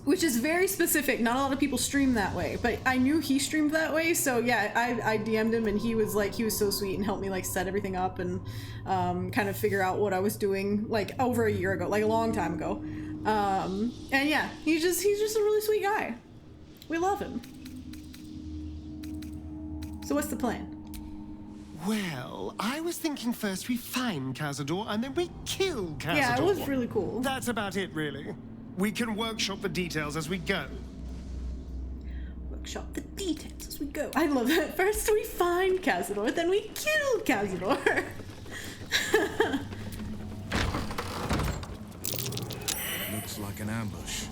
which is very specific. Not a lot of people stream that way, but I knew he streamed that way, so yeah, I DM'd him, and he was so sweet and helped me like set everything up and kind of figure out what I was doing like over a year ago, like a long time ago. And yeah, he's just a really sweet guy. We love him. So what's the plan? Well, I was thinking first we find Cazador and then we kill Cazador. Yeah, it was really cool. That's about it, really. We can workshop the details as we go. Workshop the details as we go. I love that. First we find Cazador, then we kill Cazador. Looks like an ambush.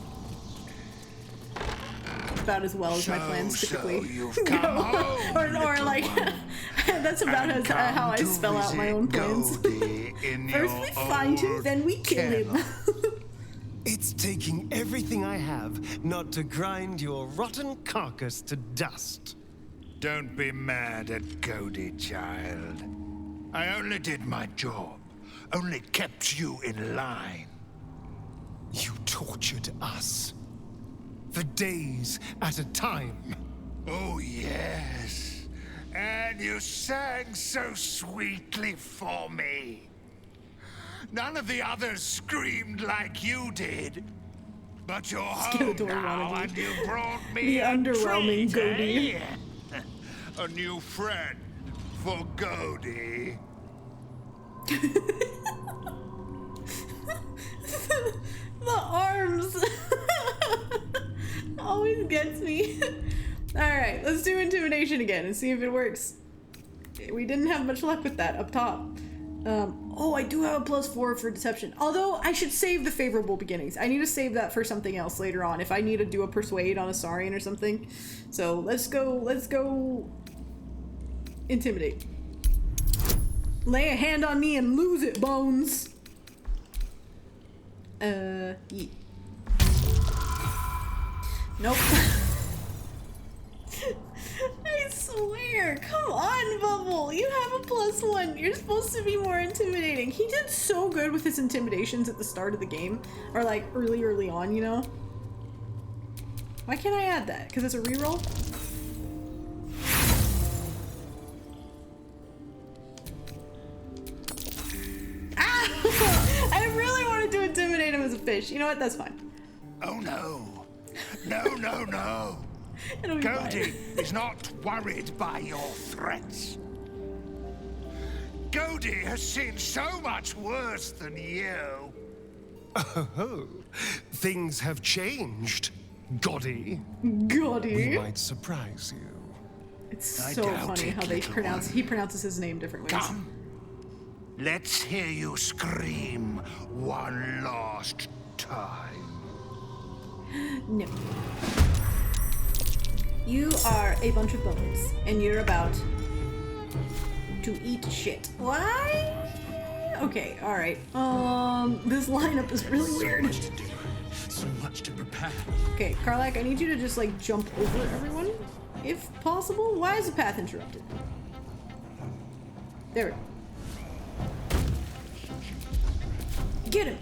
About as well as my plans typically you've come home, or like that's about as how I spell out my own plans. First we find him, then we kill him. It's taking everything I have not to grind your rotten carcass to dust. Don't be mad at Godey, child. I only did my job. Only kept you in line. You tortured us. For days at a time. Oh, yes. And you sang so sweetly for me. None of the others screamed like you did. But you're home now, and you brought me the underwhelming Godey. A new friend for Godey. The arms always gets me. Alright, let's do intimidation again and see if it works. We didn't have much luck with that up top. Oh, I do have a +4 for deception. Although, I should save the favorable beginnings. I need to save that for something else later on, if I need to do a persuade on Astarion or something. So, let's go intimidate. Lay a hand on me and lose it, Bones. Yeah. Nope. I swear, come on, Bubble. You have a +1. You're supposed to be more intimidating. He did so good with his intimidations at the start of the game. Or like early on, you know? Why can't I add that? Because it's a reroll? Ah! I really wanted to intimidate him as a fish. You know what? That's fine. Oh no. No. Godey is not worried by your threats. Godey has seen so much worse than you. Oh, things have changed, Godey. We might surprise you. It's so funny how he pronounces his name different ways. Come. Let's hear you scream one last time. No. You are a bunch of bones, and you're about to eat shit. Why? Okay, alright. This lineup is really weird. So much to prepare. Okay, Karlak, I need you to just like jump over everyone, if possible. Why is the path interrupted? There we go. Get him!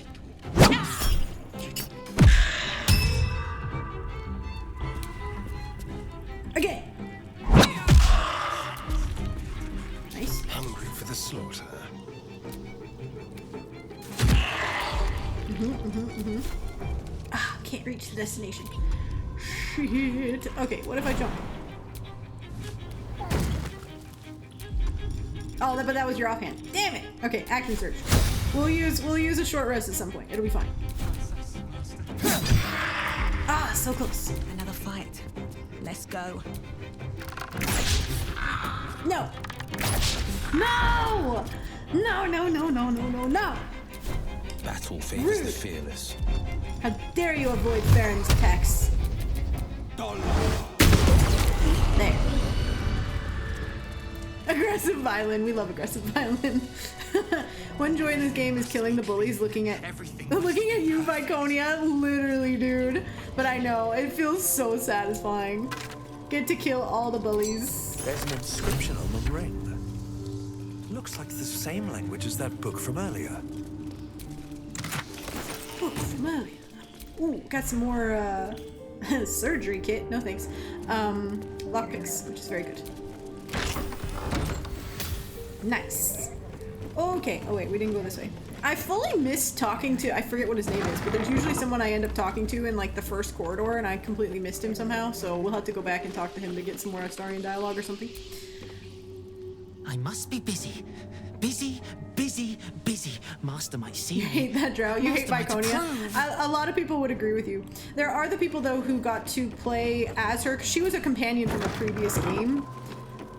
Again! Nice. Hungry for the slaughter. Ah, can't reach the destination. Shit. Okay, what if I jump? Oh, but that was your offhand. Damn it! Okay, action search. We'll use a short rest at some point. It'll be fine. Ah, so close. Another fight. Let's go. No! No! No! Battle favors the fearless. How dare you avoid Faeryn's attacks? There. Aggressive violin. We love aggressive violin. One joy in this game is killing the bullies. Looking at you, Viconia. Literally, dude. But I know it feels so satisfying. Get to kill all the bullies. There's an inscription on the ring. Looks like the same language as that book from earlier. Book from earlier. Ooh, got some more surgery kit. No thanks. Lockpicks, which is very good. Nice. Okay. Oh wait, we didn't go this way. I fully missed talking to, I forget what his name is, but there's usually someone I end up talking to in like the first corridor, and I completely missed him somehow, so we'll have to go back and talk to him to get some more Astarion dialogue or something. I must be busy. Busy, busy, busy. Master might see me. You hate that drow. You hate Viconia. A lot of people would agree with you. There are the people though who got to play as her, because she was a companion from a previous game,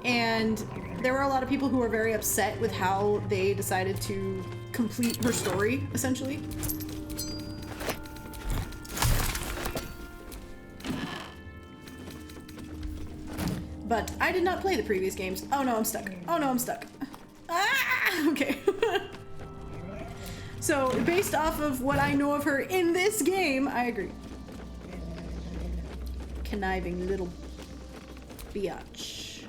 and there were a lot of people who were very upset with how they decided to complete her story, essentially. But I did not play the previous games. Oh no, I'm stuck. Oh no, I'm stuck. Ah! Okay. So, based off of what I know of her in this game, I agree. Conniving little biatch.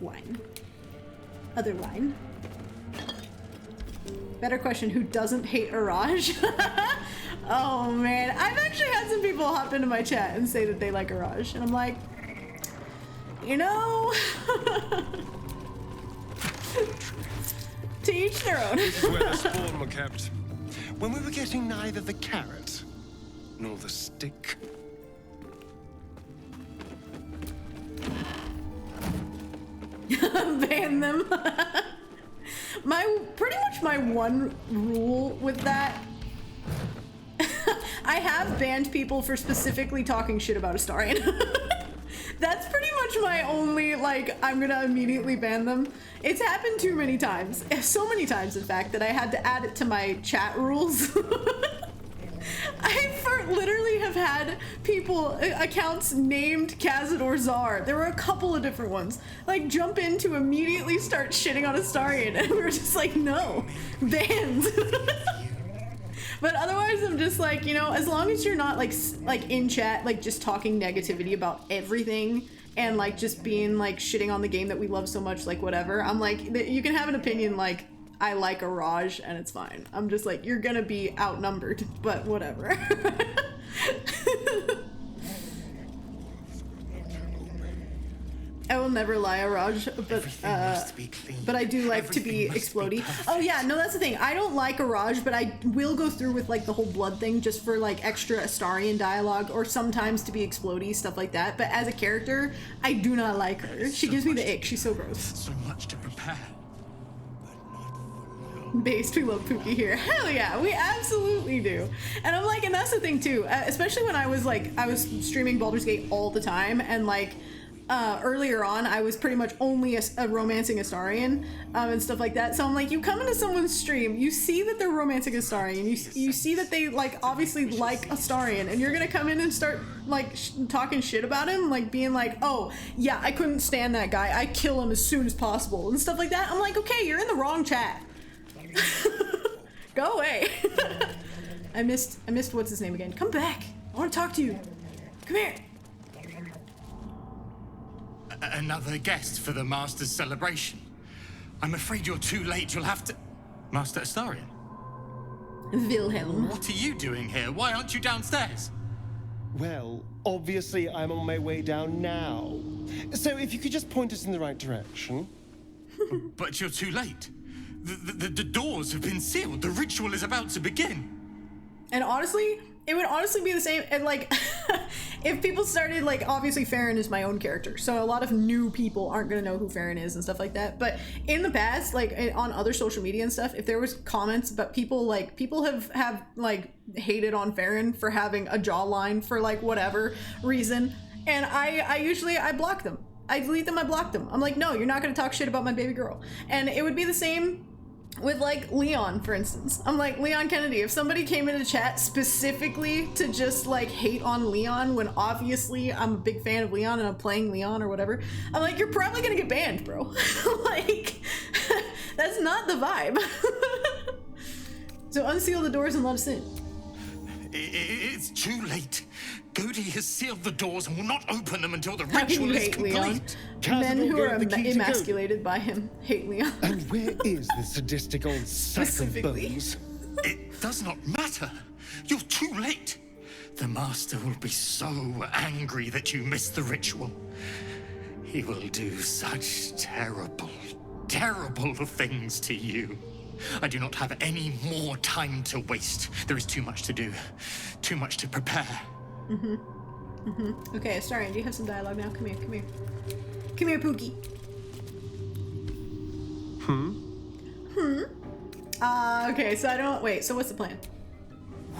Wine. Other wine. Better question, who doesn't hate Araj? Oh man, I've actually had some people hop into my chat and say that they like Araj, and I'm like, you know, to each their own. This is where the spawn were kept. When we were getting neither the carrot nor the stick. Ban them. Pretty much my one rule with that, I have banned people for specifically talking shit about Astarion. That's pretty much my only, like, I'm gonna immediately ban them. It's happened too many times. So many times, in fact, that I had to add it to my chat rules. I literally have had people, accounts named Cazador Czar. There were a couple of different ones. Like, jump in to immediately start shitting on Astarion, and we were just like, no, banned. But otherwise, I'm just like, you know, as long as you're not like in chat, like just talking negativity about everything and like just being like shitting on the game that we love so much, like whatever. I'm like, you can have an opinion like, I like a Raj and it's fine. I'm just like, you're gonna be outnumbered, but whatever. I will never lie, Raj, but I do like to be explodey. Oh yeah, no, that's the thing. I don't like a Raj, but I will go through with like the whole blood thing just for like extra Astarion dialogue, or sometimes to be explodey, stuff like that. But as a character, I do not like her. She gives me the ick. She's so gross. So much to prepare. Based, we love Pookie here. Hell yeah, we absolutely do. And I'm like, and that's the thing too, especially when I was streaming Baldur's Gate all the time, and like, earlier on, I was pretty much only a romancing Astarion and stuff like that. So I'm like, you come into someone's stream, you see that they're romancing Astarion, you see that they like obviously like Astarion, and you're gonna come in and start like talking shit about him, like being like, oh yeah, I couldn't stand that guy, I kill him as soon as possible and stuff like that. I'm like, okay, you're in the wrong chat. Go away. I missed what's his name again. Come back. I want to talk to you. Come here. Another guest for the Master's celebration. I'm afraid you're too late. You'll have to... Master Astarion? Wilhelm. What are you doing here? Why aren't you downstairs? Well, obviously I'm on my way down now. So if you could just point us in the right direction. But you're too late. The doors have been sealed. The ritual is about to begin. And honestly, it would honestly be the same, and like, if people started, like, obviously Faeryn is my own character, so a lot of new people aren't gonna know who Faeryn is and stuff like that, but in the past, like, on other social media and stuff, if there was comments about people, like, people have like, hated on Faeryn for having a jawline for, like, whatever reason, and I usually block them. I delete them, I block them. I'm like, no, you're not gonna talk shit about my baby girl. And it would be the same with like Leon, for instance. I'm like, Leon Kennedy, if somebody came into chat specifically to just like hate on Leon when obviously I'm a big fan of Leon and I'm playing Leon or whatever, I'm like, you're probably gonna get banned, bro. Like, that's not the vibe. So unseal the doors and let us in. It's too late. Godi has sealed the doors and will not open them until the ritual is complete. Leon? Men who are emasculated by him hate Leon. And where is the sadistic old sack of bones? It does not matter. matter? You're too late. The Master will be so angry that you missed the ritual. He will do such terrible, terrible things to you. I do not have any more time to waste. There is too much to do, too much to prepare. Okay, Astarion, do you have some dialogue now? Come here, come here. Come here, Pookie. Okay, so I don't, wait, so what's the plan?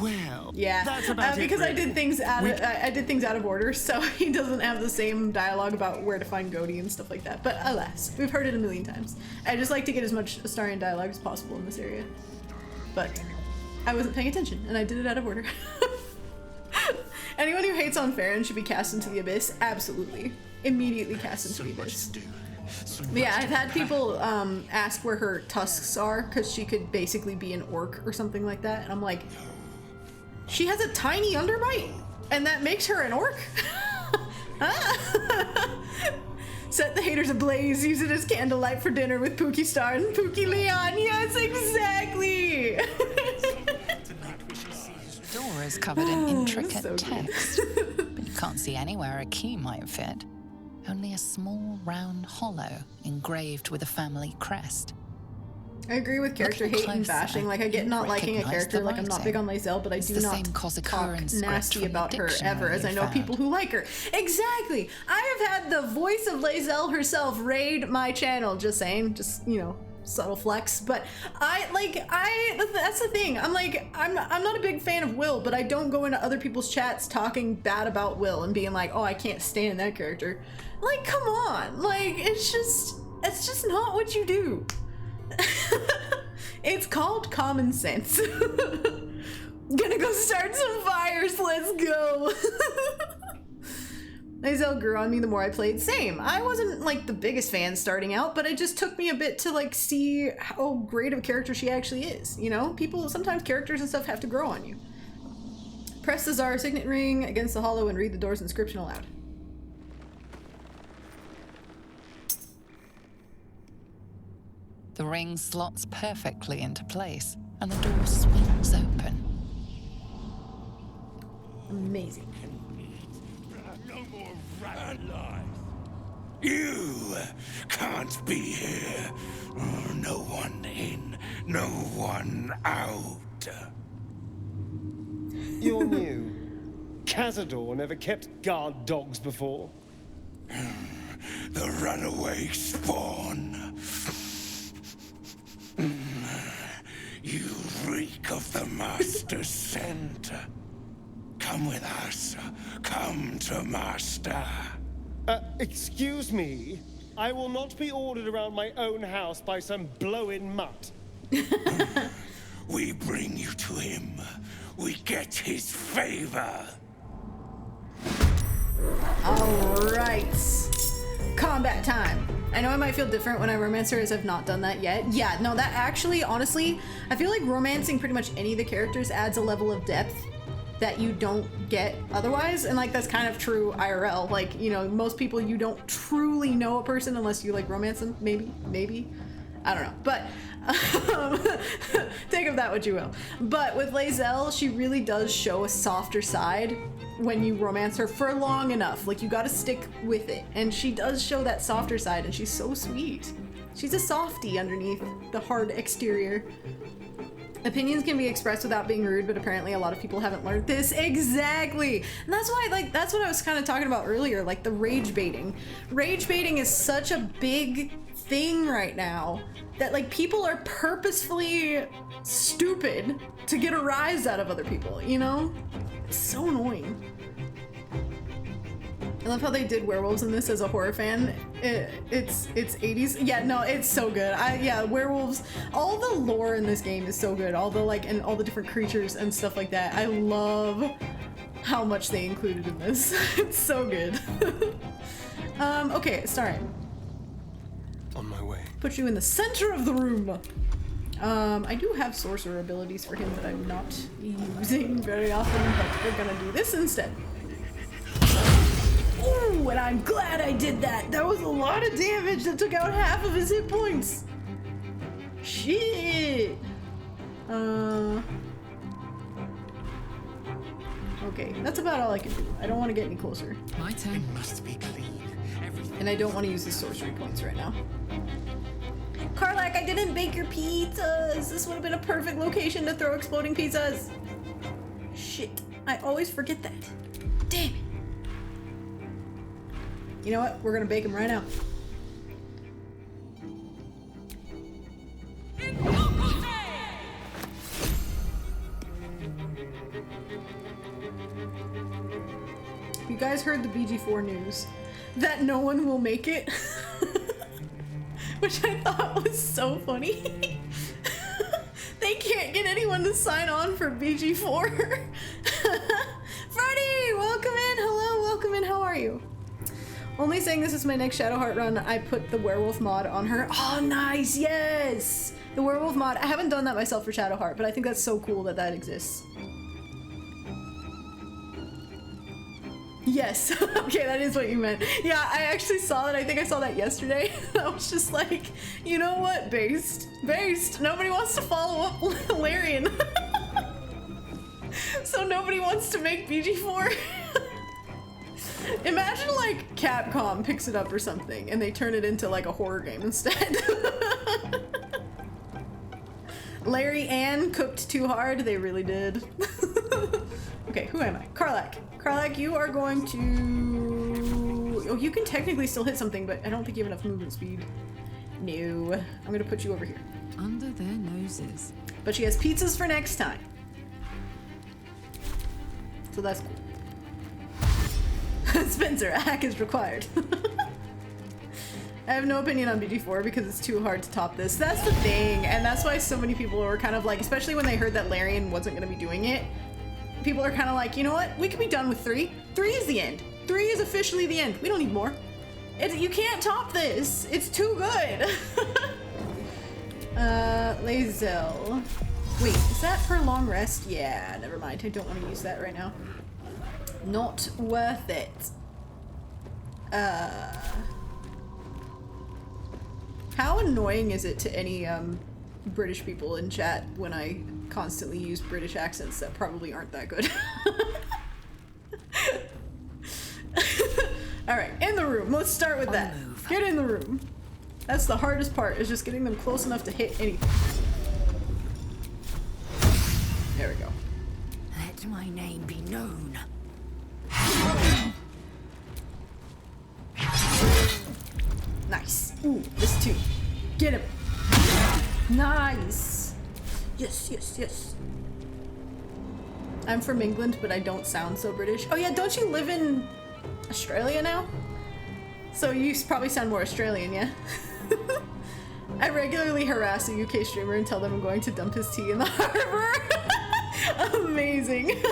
Well, yeah, that's about because it, I did things out of I did things out of order, so he doesn't have the same dialogue about where to find Godi and stuff like that. But alas, we've heard it a million times. I just like to get as much Astarion dialogue as possible in this area, but I wasn't paying attention and I did it out of order. Anyone who hates on faeryn should be cast into the abyss. Absolutely, immediately cast into the abyss. But yeah, I've had people ask where her tusks are because she could basically be an orc or something like that, and I'm like, she has a tiny underbite, and that makes her an orc? Set the haters ablaze, use it as candlelight for dinner with Pookie Star and Pookie Leon. Yes, exactly! The door is covered in intricate text, but you can't see anywhere a key might fit. Only a small round hollow engraved with a family crest. I agree with character hate and bashing. Like, I get not liking a character. Like, I'm not big on Lae'zel, but I do not talk nasty about her ever, as I know people who like her. Exactly! I have had the voice of Lae'zel herself raid my channel, just saying. Just, you know, subtle flex. But that's the thing. I'm like, I'm not a big fan of Will, but I don't go into other people's chats talking bad about Will and being like, oh, I can't stand that character. Like, come on. Like, it's just not what you do. It's called common sense. Gonna go start some fires, let's go. Lae'zel grew on me the more I played. Same. I wasn't like the biggest fan starting out, but it just took me a bit to like see how great of a character she actually is. You know, people, sometimes characters and stuff have to grow on you. Press the Zara signet ring against the hollow and read the door's inscription aloud. The ring slots perfectly into place, and the door swings open. Amazing. No more rat life. You can't be here. No one in, no one out. You're new. Cazador never kept guard dogs before. The runaway spawn. You reek of the Master's scent. Come with us. Come to Master. Excuse me. I will not be ordered around my own house by some blow-in mutt. We bring you to him. We get his favor. All right. Combat time. I know I might feel different when I romance her, as I've not done that yet. Yeah, no, that actually, honestly, I feel like romancing pretty much any of the characters adds a level of depth that you don't get otherwise. And like, that's kind of true IRL. Like, you know, most people, you don't truly know a person unless you like romance them. Maybe. I don't know. But take of that what you will. But with Lae'zel, she really does show a softer side when you romance her for long enough. Like, you gotta stick with it. And she does show that softer side, and she's so sweet. She's a softie underneath the hard exterior. Opinions can be expressed without being rude, but apparently a lot of people haven't learned this. Exactly! And that's why, like, that's what I was kind of talking about earlier, like the rage baiting. Rage baiting is such a big thing right now that, like, people are purposefully stupid to get a rise out of other people, you know? It's so annoying. I love how they did werewolves in this as a horror fan. It's 80s. Yeah, no, it's so good. Yeah, werewolves, all the lore in this game is so good. All the like, and all the different creatures and stuff like that. I love how much they included in this. It's so good. Okay, Astarion. On my way. Put you in the center of the room. I do have sorcerer abilities for him that I'm not using very often, but we're gonna do this instead. Ooh, and I'm glad I did that. That was a lot of damage. That took out half of his hit points. Shit. Okay, that's about all I can do. I don't want to get any closer. My turn. It must be clean. And I don't want to use the sorcery points right now. Karlak, I didn't bake your pizzas! This would have been a perfect location to throw exploding pizzas! Shit, I always forget that. Damn it! You know what? We're gonna bake them right now. You guys heard the BG4 news that no one will make it, which I thought was so funny. They can't get anyone to sign on for BG4. Freddie, welcome in. Hello, welcome in. How are you? Only saying this is my next Shadowheart run. I put the werewolf mod on her. Oh, nice. Yes, the werewolf mod. I haven't done that myself for Shadowheart, but I think that's so cool that that exists. Yes. Okay, that is what you meant. Yeah, I actually saw that. I think I saw that yesterday. I was just like, you know what? Based. Nobody wants to follow up Larian. So nobody wants to make BG4. Imagine like Capcom picks it up or something and they turn it into like a horror game instead. Larry Ann cooked too hard. They really did. Okay, who am I? Karlak. Karlak, you are going to... Oh, you can technically still hit something, but I don't think you have enough movement speed. No. I'm gonna put you over here. Under their noses. But she has pizzas for next time. So that's cool. Spencer, a hack is required. I have no opinion on BG4 because it's too hard to top this. That's the thing, and that's why so many people were kind of like, especially when they heard that Larian wasn't gonna be doing it, people are kind of like, you know what? We could be done with 3. 3 is the end. 3 is officially the end. We don't need more. You can't top this. It's too good. Lazel. Wait, is that for long rest? Yeah, never mind. I don't want to use that right now. Not worth it. How annoying is it to any British people in chat when I constantly use British accents that probably aren't that good? Alright, in the room. Let's start with that. Get in the room. That's the hardest part, is just getting them close enough to hit anything. There we go. Let my name be known. Nice. Ooh, this too. Get him. Nice. Yes, yes, yes. I'm from England, but I don't sound so British. Oh yeah, don't you live in Australia now? So you probably sound more Australian, yeah? I regularly harass a UK streamer and tell them I'm going to dump his tea in the harbor. Amazing.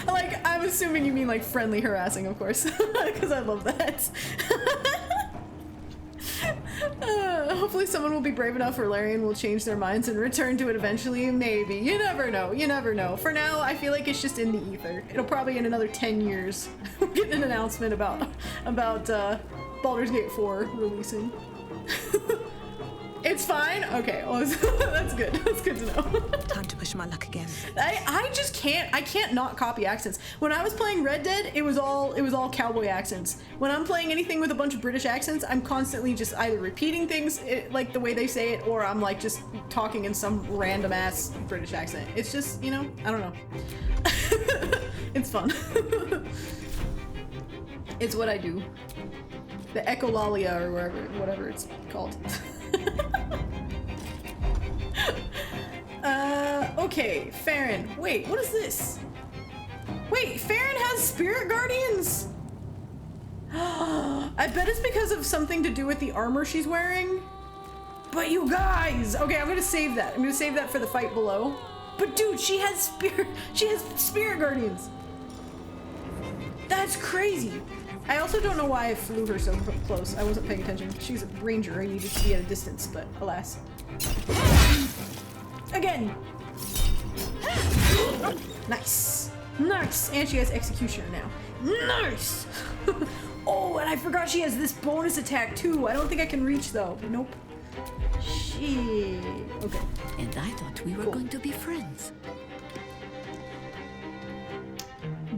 Like, I'm assuming you mean like friendly harassing, of course, because I love that. Hopefully someone will be brave enough or Larian will change their minds and return to it eventually. Maybe. You never know. You never know. For now, I feel like it's just in the ether. It'll probably in another 10 years get an announcement about Baldur's Gate 4 releasing. It's fine? Okay, well, that's good. That's good to know. Time to push my luck again. I just can't, I can't not copy accents. When I was playing Red Dead, it was all cowboy accents. When I'm playing anything with a bunch of British accents, I'm constantly just either repeating things like the way they say it, or I'm like just talking in some random ass British accent. It's just, you know, I don't know. It's fun. It's what I do. The echolalia or whatever it's called. Okay, faeryn. Wait, what is this? Wait, faeryn has spirit guardians? I bet it's because of something to do with the armor she's wearing. But you guys, okay, I'm gonna save that. I'm gonna save that for the fight below. But dude, she has spirit guardians. That's crazy. I also don't know why I flew her so close. I wasn't paying attention. She's a ranger. I needed to be at a distance, but alas. Again. Nice. Nice. And she has executioner now. Nice. Oh, and I forgot she has this bonus attack too. I don't think I can reach though. Nope. Shit. Okay. And I thought we were going to be friends.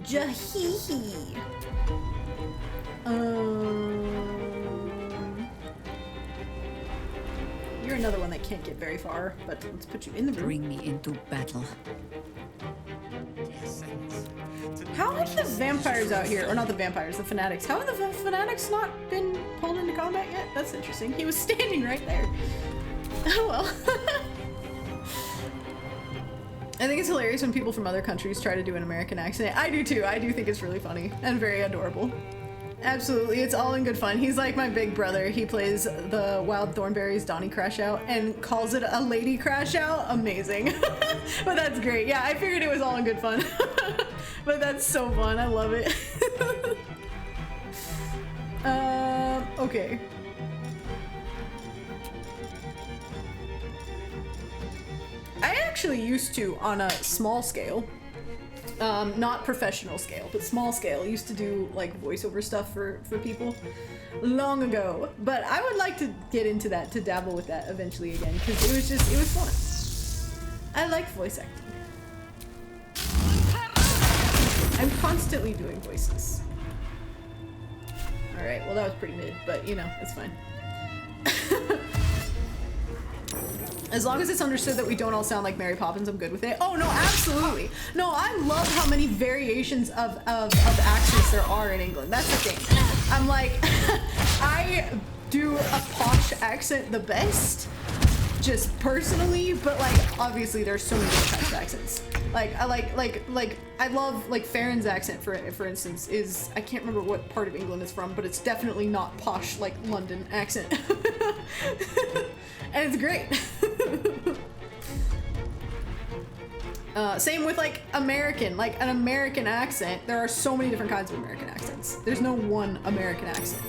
Jahihi. You're another one that can't get very far, but let's put you in the room. Bring me into battle. How have the vampires out here, or not the vampires, the fanatics, how have the fanatics not been pulled into combat yet? That's interesting. He was standing right there. Oh well. I think it's hilarious when people from other countries try to do an American accent. I do too. I do think it's really funny and very adorable. Absolutely, it's all in good fun. He's like my big brother. He plays the Wild Thornberry's Donnie Crash Out and calls it a lady crash out. Amazing. But that's great. Yeah, I figured it was all in good fun. But that's so fun. I love it. Okay. I actually used to, on a small scale, not professional scale, but small scale, used to do like voiceover stuff for people long ago. But I would like to get into that, to dabble with that eventually again, because it was fun. I like voice acting. I'm constantly doing voices. Alright, well that was pretty mid, but you know, it's fine. As long as it's understood that we don't all sound like Mary Poppins, I'm good with it. Oh no, absolutely. No, I love how many variations of accents there are in England. That's the thing. I'm like, I do a posh accent the best, just personally, but like, obviously there's so many different types of accents. Like, I love, like, faeryn's accent, for instance, is, I can't remember what part of England it's from, but it's definitely not posh, like, London accent. And it's great. Same with, like, American. Like, an American accent, there are so many different kinds of American accents. There's no one American accent.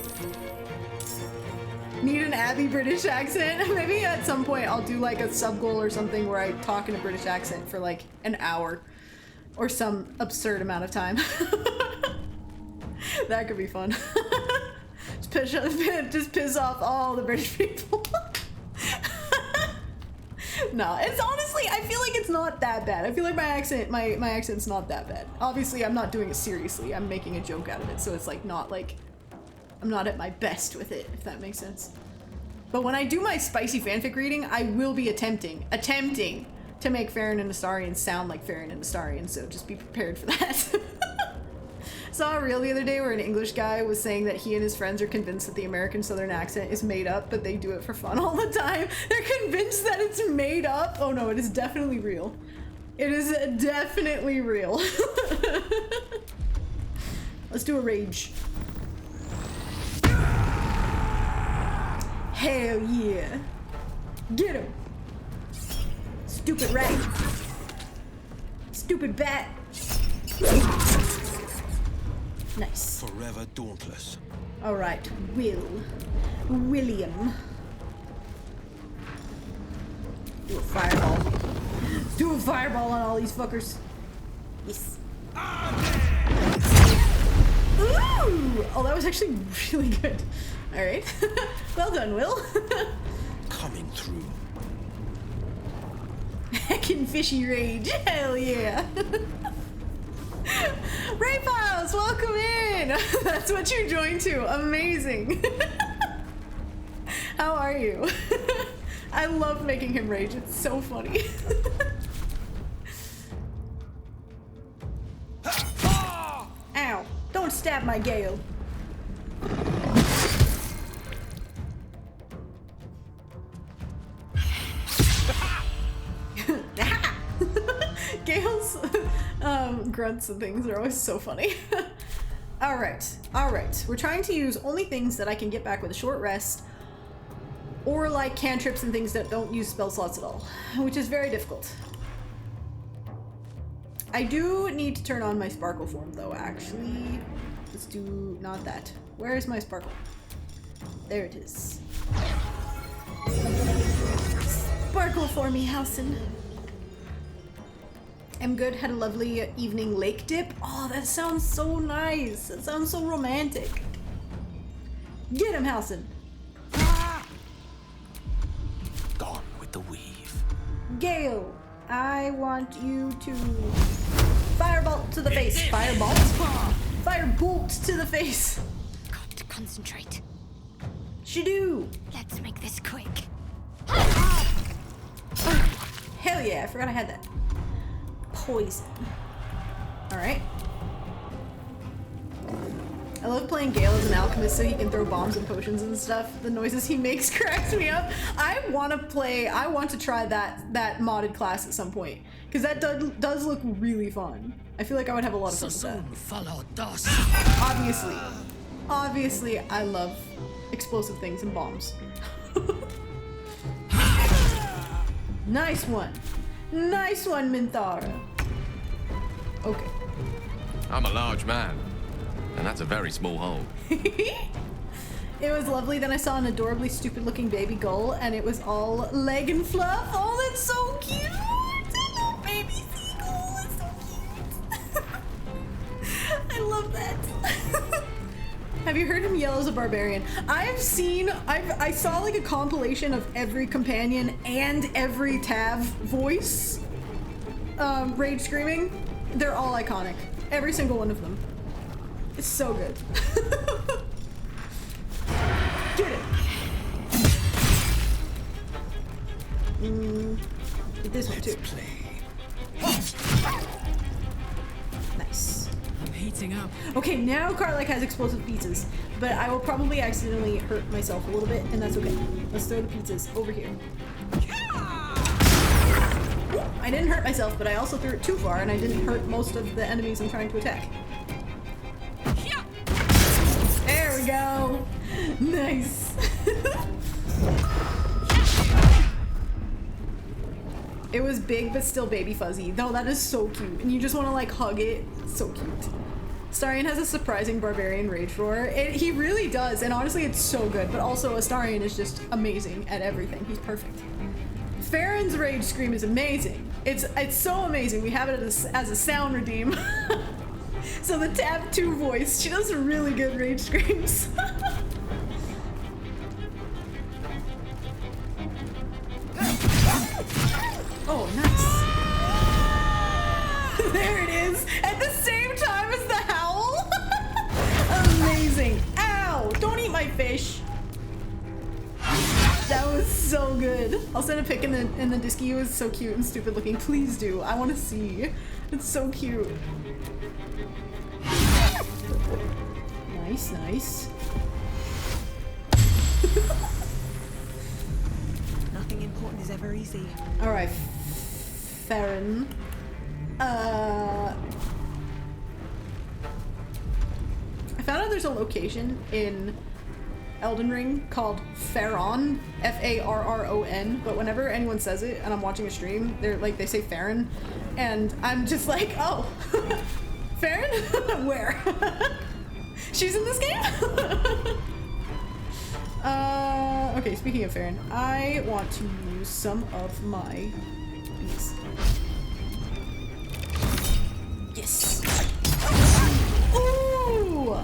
Need an Abby British accent? Maybe at some point I'll do like a sub goal or something where I talk in a British accent for like an hour or some absurd amount of time. That could be fun. Just piss off all the British people. No, it's honestly, I feel like it's not that bad. I feel like my accent's not that bad. Obviously I'm not doing it seriously. I'm making a joke out of it, so it's like not like, I'm not at my best with it, if that makes sense. But when I do my spicy fanfic reading, I will be attempting to make Faeryn and Astarion sound like Faeryn and Astarion, so just be prepared for that. Saw a reel the other day where an English guy was saying that he and his friends are convinced that the American Southern accent is made up, but they do it for fun all the time. They're convinced that it's made up. Oh no, it is definitely real. It is definitely real. Let's do a rage. Hell yeah. Get him. Stupid rat. Stupid bat. Nice. Forever dauntless. Alright, William. Do a fireball. Do a fireball on all these fuckers. Yes. Ooh! Oh, that was actually really good. Alright. Well done, Will. Coming through. Heckin' fishy rage. Hell yeah. Ray Files, welcome in. That's what you joined to. Amazing. How are you? I love making him rage. It's so funny. Ow. Don't stab my Gale. Gale's grunts and things are always so funny. Alright. We're trying to use only things that I can get back with a short rest, or like cantrips and things that don't use spell slots at all, which is very difficult. I do need to turn on my sparkle form though, actually. Let's do not that. Where is my sparkle? There it is. Sparkle for me, Halson. I'm good, had a lovely evening lake dip. Oh, that sounds so nice. That sounds so romantic. Get him, Halson. Gone with the weave. Gale, I want you to Firebolt to the face. Firebolt? Firebolt to the face. Got to concentrate. She do. Let's make this quick. Hell yeah, I forgot I had that. Poison. Alright. I love playing Gale as an alchemist so he can throw bombs and potions and stuff. The noises he makes cracks me up. I want to try that modded class at some point. Because that does look really fun. I feel like I would have a lot of fun with that. Obviously, I love explosive things and bombs. Nice one. Nice one, Minthara. Okay. I'm a large man, and that's a very small hole. It was lovely. Then I saw an adorably stupid looking baby gull, and it was all leg and fluff. Oh, that's so cute. I love baby seagull. It's so cute. I love that. Have you heard him yell as a barbarian? I saw like a compilation of every companion and every Tav voice rage screaming. They're all iconic. Every single one of them. It's so good. Get it. Get this one too. Nice. I'm heating up. Okay, now Karlach has explosive pizzas, but I will probably accidentally hurt myself a little bit, and that's okay. Let's throw the pizzas over here. I didn't hurt myself, but I also threw it too far, and I didn't hurt most of the enemies I'm trying to attack. There we go. Nice. It was big, but still baby fuzzy. Though that is so cute, and you just want to like hug it. It's so cute. Astarion has a surprising barbarian rage roar. He really does, and honestly, it's so good. But also, Astarion is just amazing at everything. He's perfect. Faeryn's rage scream is amazing. It's so amazing. We have it as a sound redeem. So the Tab 2 voice, she does really good rage screams. Oh, nice. There it is. At the same time as the howl. Amazing. Ow! Don't eat my fish. That was so good. I'll send a pic in the Disky. It was so cute and stupid looking. Please do. I want to see. It's so cute. Nice, nice. Nothing important is ever easy. All right, Faeryn. I found out there's a location in Elden Ring called Faeryn, F-A-R-R-O-N, but whenever anyone says it and I'm watching a stream, they say Faeryn, and I'm just like, oh, Faeryn? Where? She's in this game? Okay, speaking of Faeryn, I want to use some of my bees. Yes. Ooh!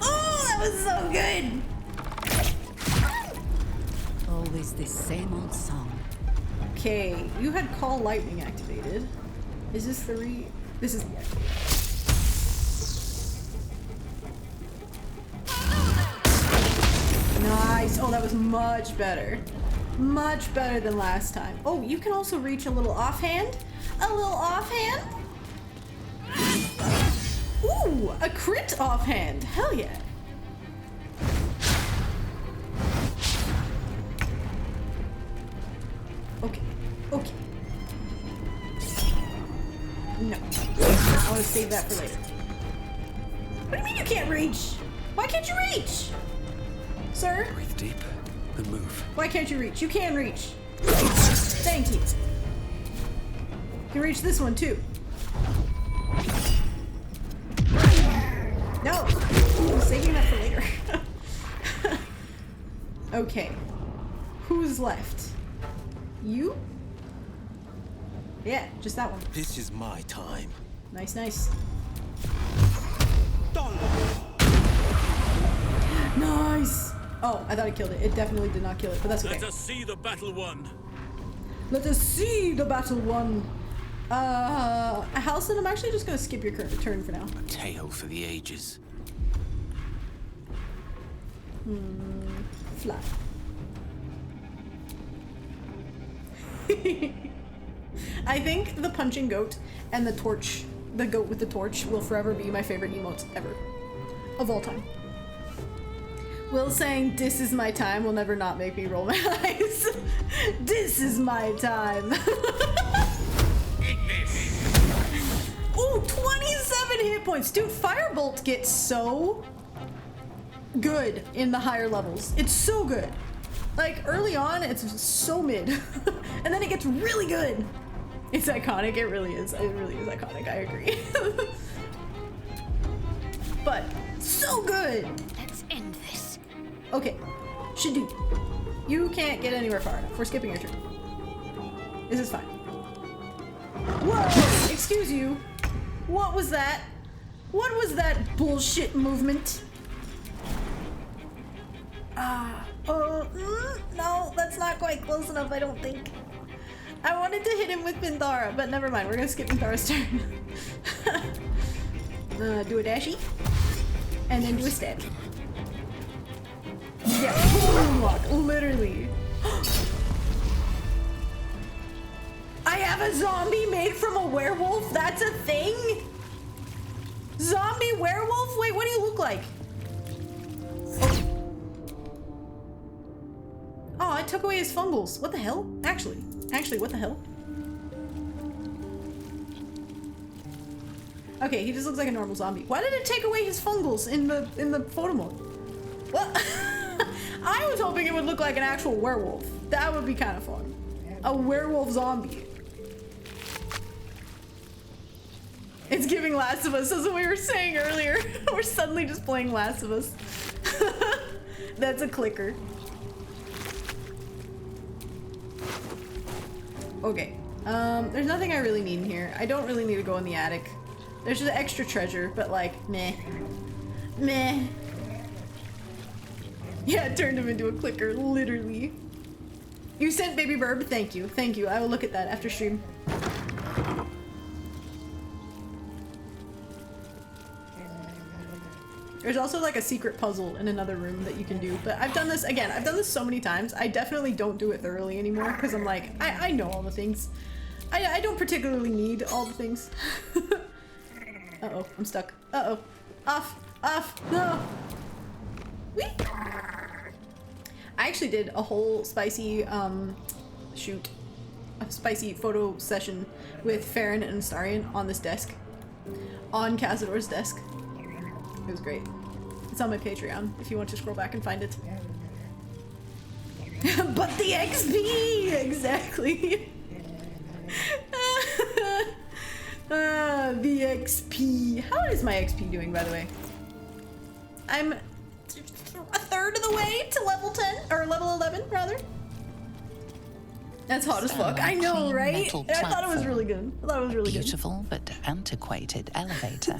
Oh, that was so good! Always this same old song. Okay, you had Call Lightning activated. Is this the This is the activated. Nice. Oh, that was much better. Much better than last time. Oh, you can also reach a little offhand. A little offhand. Ooh, a crit offhand. Hell yeah. Okay. Okay. No. I want to save that for later. What do you mean you can't reach? Why can't you reach? Sir? Breathe deep and move. Why can't you reach? You can reach. Thank you. You can reach this one too. No! I'm saving that for later. Okay. Who's left? You? Yeah, just that one. This is my time. Nice, nice. Nice! Oh, I thought it killed it. It definitely did not kill it, but that's okay. Let us see the battle won. Let us see the battle won. Halson, I'm actually just gonna skip your turn for now. A tale for the ages. Fly. I think the punching goat and the torch, the goat with the torch, will forever be my favorite emotes ever. Of all time. Will saying, "This is my time," will never not make me roll my eyes. This is my time. Ooh, 27 hit points. Dude, Firebolt gets so good in the higher levels. It's so good. Like, early on, it's so mid. And then it gets really good. It's iconic. It really is. It really is iconic. I agree. But so good. Let's end this. Okay. Shadu. You can't get anywhere far enough. We're skipping your turn. This is fine. Whoa! Excuse you. What was that? What was that bullshit movement? No, that's not quite close enough, I don't think. I wanted to hit him with Minthara, but never mind. We're gonna skip Minthara's turn. Do a dashy, and then do a stab. Yeah, moonwalk, literally. I have a zombie made from a werewolf? That's a thing? Zombie werewolf? Wait, what do you look like? Oh, I took away his fungals. What the hell? Actually, what the hell? Okay, he just looks like a normal zombie. Why did it take away his fungals in the photo mode? What? I was hoping it would look like an actual werewolf. That would be kind of fun. A werewolf zombie. It's giving Last of Us, as we were saying earlier. We're suddenly just playing Last of Us. That's a clicker. Okay. There's nothing I really need in here. I don't really need to go in the attic. There's just extra treasure, but like, meh. Meh. Yeah, it turned him into a clicker, literally. You sent Baby Burb? Thank you. Thank you. I will look at that after stream. There's also like a secret puzzle in another room that you can do, but I've done this, again, I've done this so many times. I definitely don't do it thoroughly anymore because I'm like, I know all the things. I don't particularly need all the things. Uh-oh, I'm stuck. Uh-oh. Off, no. Whee! I actually did a whole spicy, a spicy photo session with Faeryn and Astarion on this desk. On Cazador's desk. It was great. It's on my Patreon if you want to scroll back and find it. But the XP! Exactly. The XP. How is my XP doing, by the way? I'm a third of the way to level 10, or level 11, rather. That's hot as fuck. I know, right? I thought it was really good. I thought it was really good. Beautiful but antiquated elevator.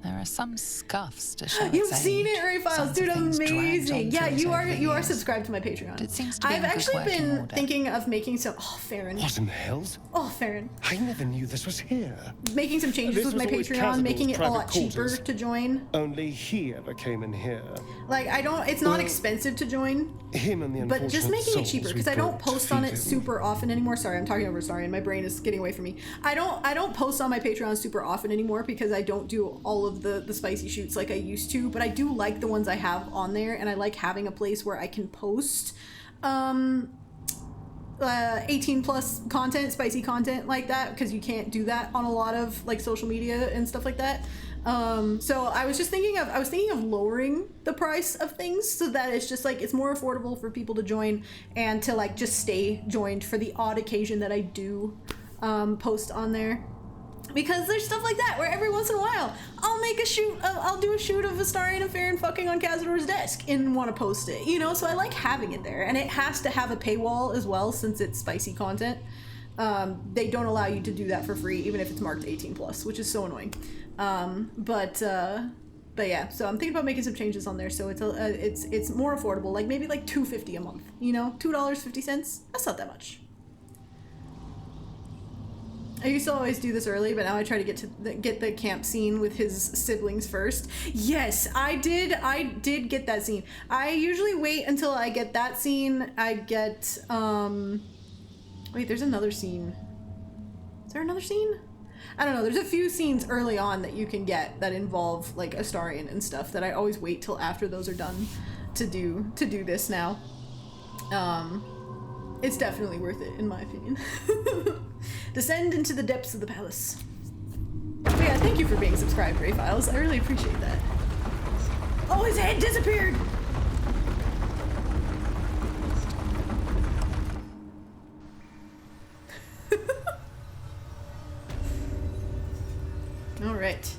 There are some scuffs to show You've its seen age. it, Ray Files, dude. Amazing. Yeah, you are subscribed to my Patreon. It seems to be I've actually been thinking of making some. Oh, Faeryn. What in the hells? Oh, Faeryn. I never knew this was here. Making some changes with my Patreon, making it a lot cheaper to join. Only he ever came in here. Like, it's not expensive to join. Him and the but just making it cheaper because I don't post on it super often anymore. Sorry, I'm talking over Astarion. My brain is getting away from me. I don't post on my Patreon super often anymore because I don't do all of the spicy shoots like I used to, but I do like the ones I have on there, and I like having a place where I can post 18 plus content, spicy content like that, because you can't do that on a lot of like social media and stuff like that. So I was thinking of lowering the price of things so that it's just like it's more affordable for people to join and to like just stay joined for the odd occasion that I do post on there. Because there's stuff like that where every once in a while I'll make a shoot, I'll do a shoot of Astarion and Faeryn fucking on Cazador's desk and want to post it, you know? So I like having it there, and it has to have a paywall as well since it's spicy content. They don't allow you to do that for free even if it's marked 18 plus, which is so annoying. But yeah, so I'm thinking about making some changes on there so it's more affordable, like maybe like $2.50 a month, you know? $2.50. That's not that much. I used to always do this early, but now I try to get the camp scene with his siblings first. Yes, I did get that scene. I usually wait until I get that scene. I get wait, there's another scene. Is there another scene? I don't know. There's a few scenes early on that you can get that involve like Astarion and stuff that I always wait till after those are done to do this now. It's definitely worth it in my opinion. Descend into the depths of the palace. But yeah, thank you for being subscribed, Ray Files. I really appreciate that. Oh, his head disappeared! Alright.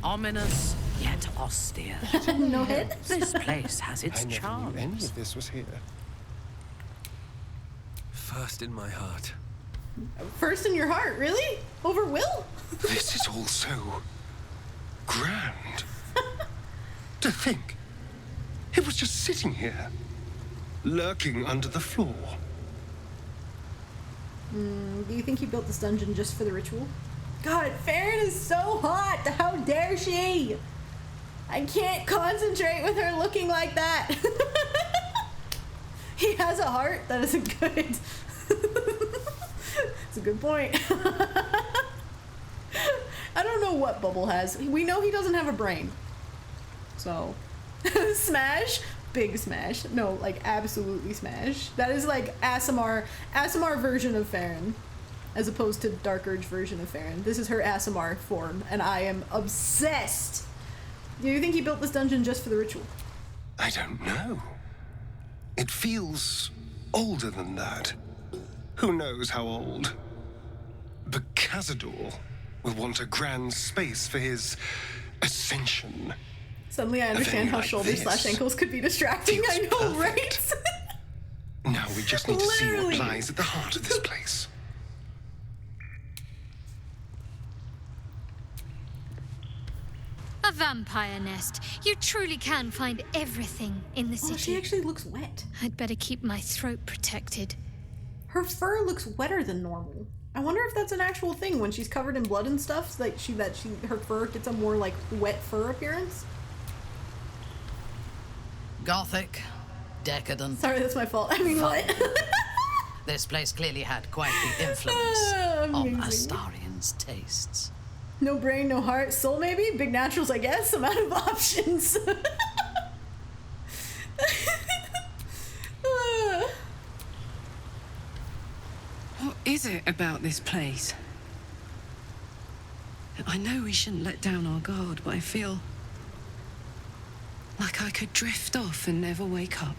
Ominous, yet austere. No head? This place has its I never charms. knew any of this was here. First in my heart. First in your heart, really? Over Will? This is all so grand. To think, it was just sitting here, lurking under the floor. Do you think he built this dungeon just for the ritual? God, Faeryn is so hot! How dare she? I can't concentrate with her looking like that. He has a heart? That isn't good. It's a good point. I don't know what Bubble has. We know he doesn't have a brain. So, smash? Big smash. No, like absolutely smash. That is like ASMR version of Faeryn, as opposed to Dark Urge version of Faeryn. This is her ASMR form, and I am obsessed. Do you think he built this dungeon just for the ritual? I don't know. It feels older than that. Who knows how old? But Cazador will want a grand space for his ascension. Suddenly I understand how like shoulders this / ankles could be distracting. I know, right? Now we just need to see Literally. what lies at the heart of this place. A vampire nest. You truly can find everything in the city. Oh, she actually looks wet. I'd better keep my throat protected. Her fur looks wetter than normal. I wonder if that's an actual thing when she's covered in blood and stuff, like her fur gets a more like wet fur appearance. Gothic, decadent. Sorry, that's my fault. I mean, what? This place clearly had quite the influence on Amazing. Astarion's tastes. No brain, no heart, soul maybe? Big naturals, I guess. I'm out of options. What is it about this place? I know we shouldn't let down our guard, but I feel like I could drift off and never wake up.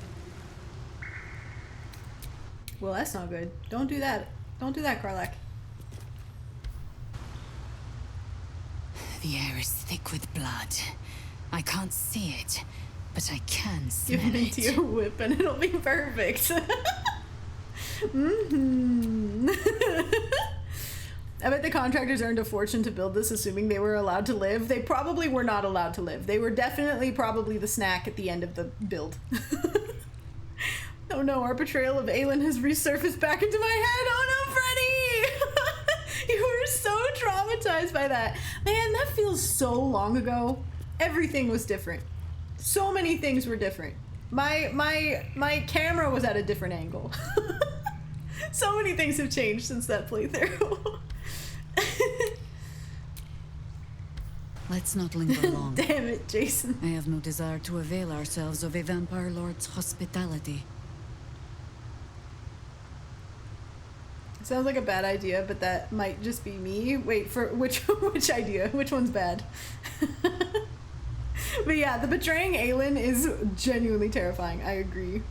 Well, that's not good. Don't do that. Don't do that, Karlak. The air is thick with blood. I can't see it, but I can smell Give me it. to your whip and it'll be perfect. I bet the contractors earned a fortune to build this, assuming they were allowed to live. They probably were not allowed to live. They were definitely probably the snack at the end of the build. Oh no, our betrayal of Aelin has resurfaced back into my head. Oh no, Freddie! You were so traumatized by that. Man, that feels so long ago. Everything was different. So many things were different. My camera was at a different angle. So many things have changed since that playthrough. Let's not linger long. Damn it, Jason. I have no desire to avail ourselves of a vampire lord's hospitality. Sounds like a bad idea, but that might just be me. Wait, for which idea? Which one's bad? But yeah, the betraying Aelin is genuinely terrifying. I agree.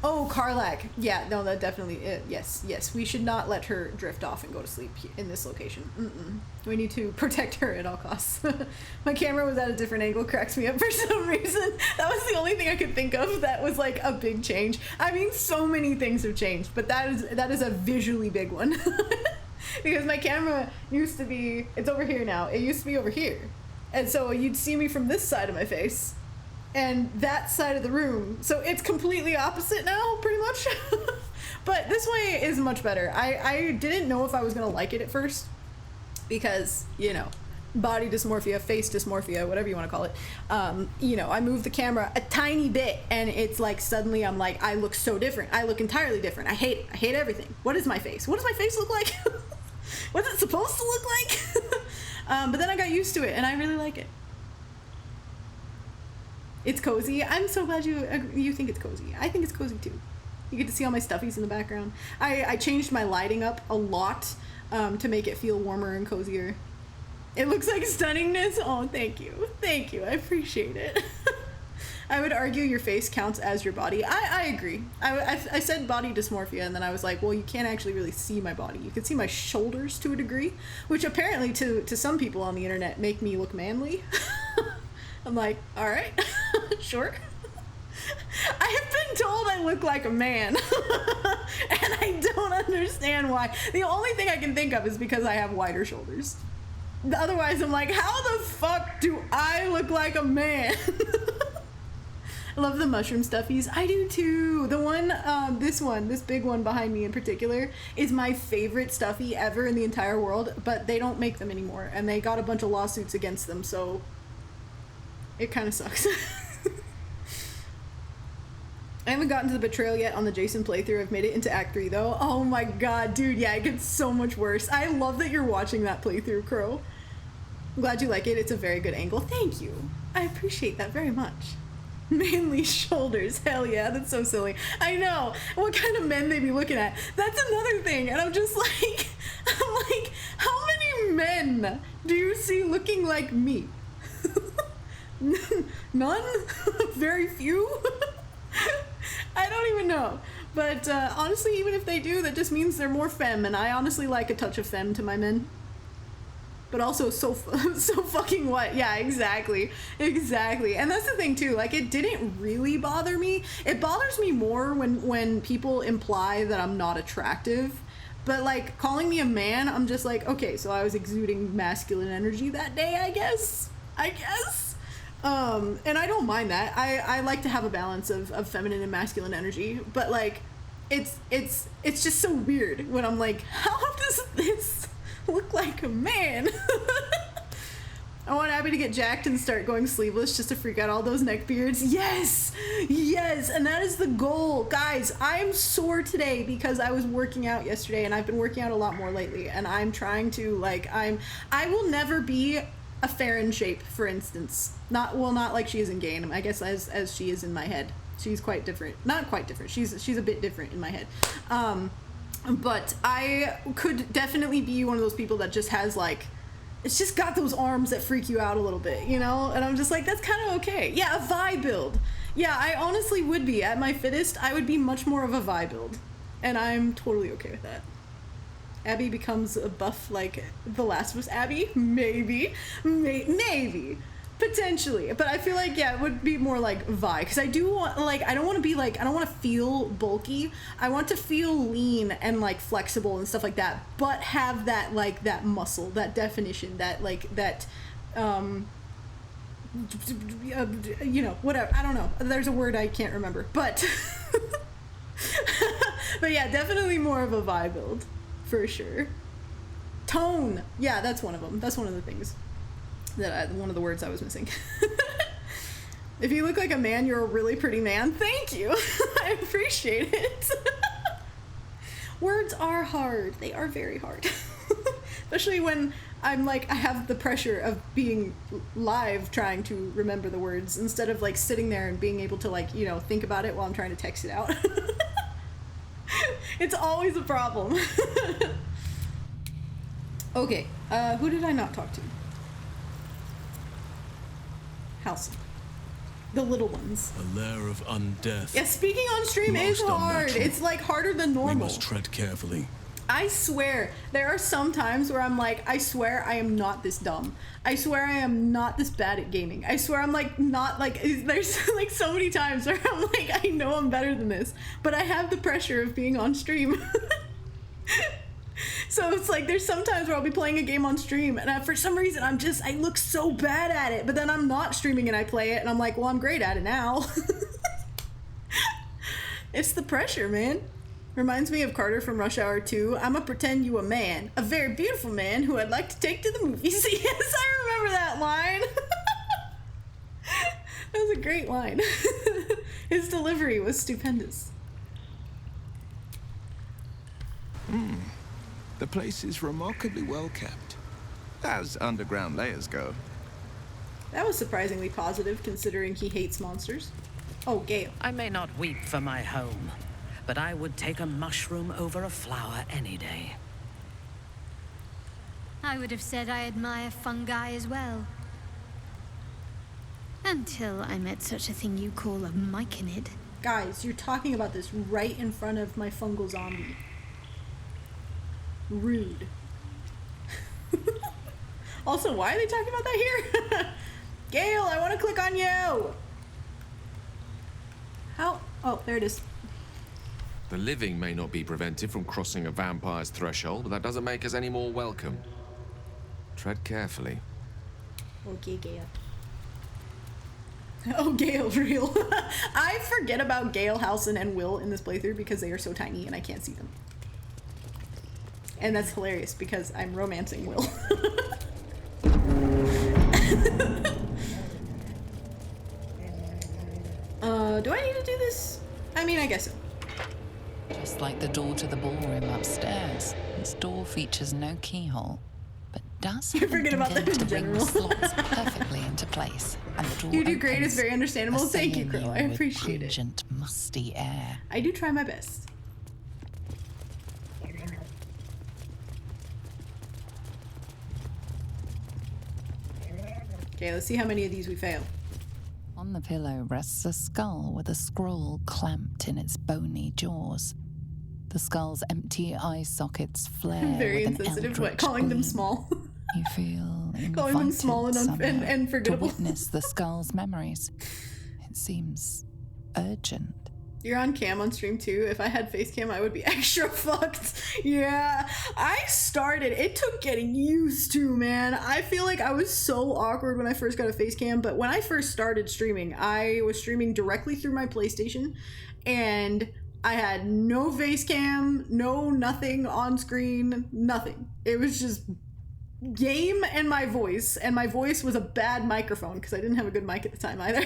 Oh, Karlak. Yeah, no, that definitely, yes. We should not let her drift off and go to sleep in this location. We need to protect her at all costs. My camera was at a different angle, cracks me up for some reason. That was the only thing I could think of that was like a big change. I mean, so many things have changed, but that is a visually big one. Because my camera used to be, it's over here now. It used to be over here. And so you'd see me from this side of my face. and that side of the room. So it's completely opposite now, pretty much. But this way is much better. I didn't know if I was gonna like it at first because, you know, body dysmorphia, face dysmorphia, whatever you want to call it. You know, I moved the camera a tiny bit and it's like suddenly I'm like, I look so different. I look entirely different. I hate everything. What is my face? What does my face look like? What's it supposed to look like? But then I got used to it and I really like it. It's cozy. I'm so glad you think it's cozy. I think it's cozy too. You get to see all my stuffies in the background. I changed my lighting up a lot to make it feel warmer and cozier. It looks like stunningness. Oh, thank you. Thank you. I appreciate it. I would argue your face counts as your body. I agree. I said body dysmorphia, and then I was like, well, you can't actually really see my body. You can see my shoulders to a degree, which apparently to some people on the internet make me look manly. I'm like, all right, sure. I have been told I look like a man, and I don't understand why. The only thing I can think of is because I have wider shoulders. Otherwise, I'm like, how the fuck do I look like a man? I love the mushroom stuffies. I do too. The one, this big one behind me in particular, is my favorite stuffy ever in the entire world, but they don't make them anymore, and they got a bunch of lawsuits against them, so it kind of sucks. I haven't gotten to the betrayal yet on the Jason playthrough. I've made it into Act 3 though. Oh my god, dude, yeah, it gets so much worse. I love that you're watching that playthrough, Crow. I'm glad you like it. It's a very good angle. Thank you. I appreciate that very much. Manly shoulders. Hell yeah, that's so silly. I know. What kind of men they be looking at? That's another thing. And I'm just like, how many men do you see looking like me? None? Very few? I don't even know. But honestly, even if they do, that just means they're more femme, and I honestly like a touch of femme to my men. But also so fucking what? Yeah, exactly. Exactly. And that's the thing too, like, it didn't really bother me. It bothers me more when people imply that I'm not attractive. But like, calling me a man, I'm just like, okay, so I was exuding masculine energy that day, I guess. And I don't mind that. I like to have a balance of feminine and masculine energy, but like, it's just so weird when I'm like, how does this look like a man? I want Abby to get jacked and start going sleeveless just to freak out all those neck beards. Yes, and that is the goal. Guys, I'm sore today because I was working out yesterday, and I've been working out a lot more lately, and I'm trying to, like, I will never be a faeryn shape, for instance. Not like she is in game, I guess, as she is in my head. She's quite different. Not quite different. She's a bit different in my head. But I could definitely be one of those people that just has, like, it's just got those arms that freak you out a little bit, you know? And I'm just like, that's kind of okay. Yeah, a Vi build. Yeah, I honestly would be. At my fittest, I would be much more of a Vi build. And I'm totally okay with that. Abby becomes a buff like The Last of Us Abby? Maybe. Maybe. Potentially. But I feel like, yeah, it would be more like Vi. Because I do want, like, I don't want to be like, I don't want to feel bulky. I want to feel lean and, like, flexible and stuff like that. But have that, like, that muscle, that definition, that, like, that, you know, whatever. I don't know. There's a word I can't remember. But, but yeah, definitely more of a Vi build. For sure. Tone. Yeah, that's one of them. That's one of the things. One of the words I was missing. If you look like a man, you're a really pretty man. Thank you. I appreciate it. Words are hard. They are very hard. Especially when I'm like, I have the pressure of being live trying to remember the words instead of like sitting there and being able to, like, you know, think about it while I'm trying to text it out. It's always a problem. Okay, who did I not talk to? House. The little ones. A lair of undeath. Yeah, speaking on stream is hard. It's like harder than normal. We must tread carefully. I swear, there are some times where I'm like, I swear I am not this dumb. I swear I am not this bad at gaming. I swear I'm like, not like, there's like so many times where I'm like, I know I'm better than this, but I have the pressure of being on stream. So it's like there's sometimes where I'll be playing a game on stream and for some reason I look so bad at it, but then I'm not streaming and I play it and I'm like, well, I'm great at it now. It's the pressure, man. Reminds me of Carter from Rush Hour 2. I'ma pretend you a man, a very beautiful man who I'd like to take to the movies. Yes, I remember that line. That was a great line. His delivery was stupendous. The place is remarkably well kept, as underground layers go. That was surprisingly positive, considering he hates monsters. Oh, Gale. I may not weep for my home, but I would take a mushroom over a flower any day. I would have said I admire fungi as well. Until I met such a thing you call a myconid. Guys, you're talking about this right in front of my fungal zombie. Rude. Also, why are they talking about that here? Gale, I want to click on you! How? Oh, there it is. The living may not be prevented from crossing a vampire's threshold, but that doesn't make us any more welcome. Tread carefully. Okay, Gale. Oh, Gale's real. I forget about Gale, Halson, and Will in this playthrough because they are so tiny and I can't see them. And that's hilarious because I'm romancing Will. Do I need to do this? I mean, I guess so. Just like the door to the ballroom upstairs, this door features no keyhole, but does have forget about that in general. slots perfectly into place. And the door You do great. opens, It's very understandable. Thank you, assailing girl. I with appreciate it. pungent, musty air. I do try my best. Okay, let's see how many of these we fail. On the pillow rests a skull with a scroll clamped in its bony jaws. The skull's empty eye sockets flare Very with an insensitive, what, eldritch calling them gleam. small. You feel Calling them small and somehow and forgettable. to witness the skull's memories. It seems urgent. You're on cam on stream too. If I had face cam, I would be extra fucked. Yeah, it took getting used to, man. I feel like I was so awkward when I first got a face cam, but when I first started streaming, I was streaming directly through my PlayStation, and I had no face cam, no nothing on screen, nothing. It was just game and my voice was a bad microphone because I didn't have a good mic at the time either.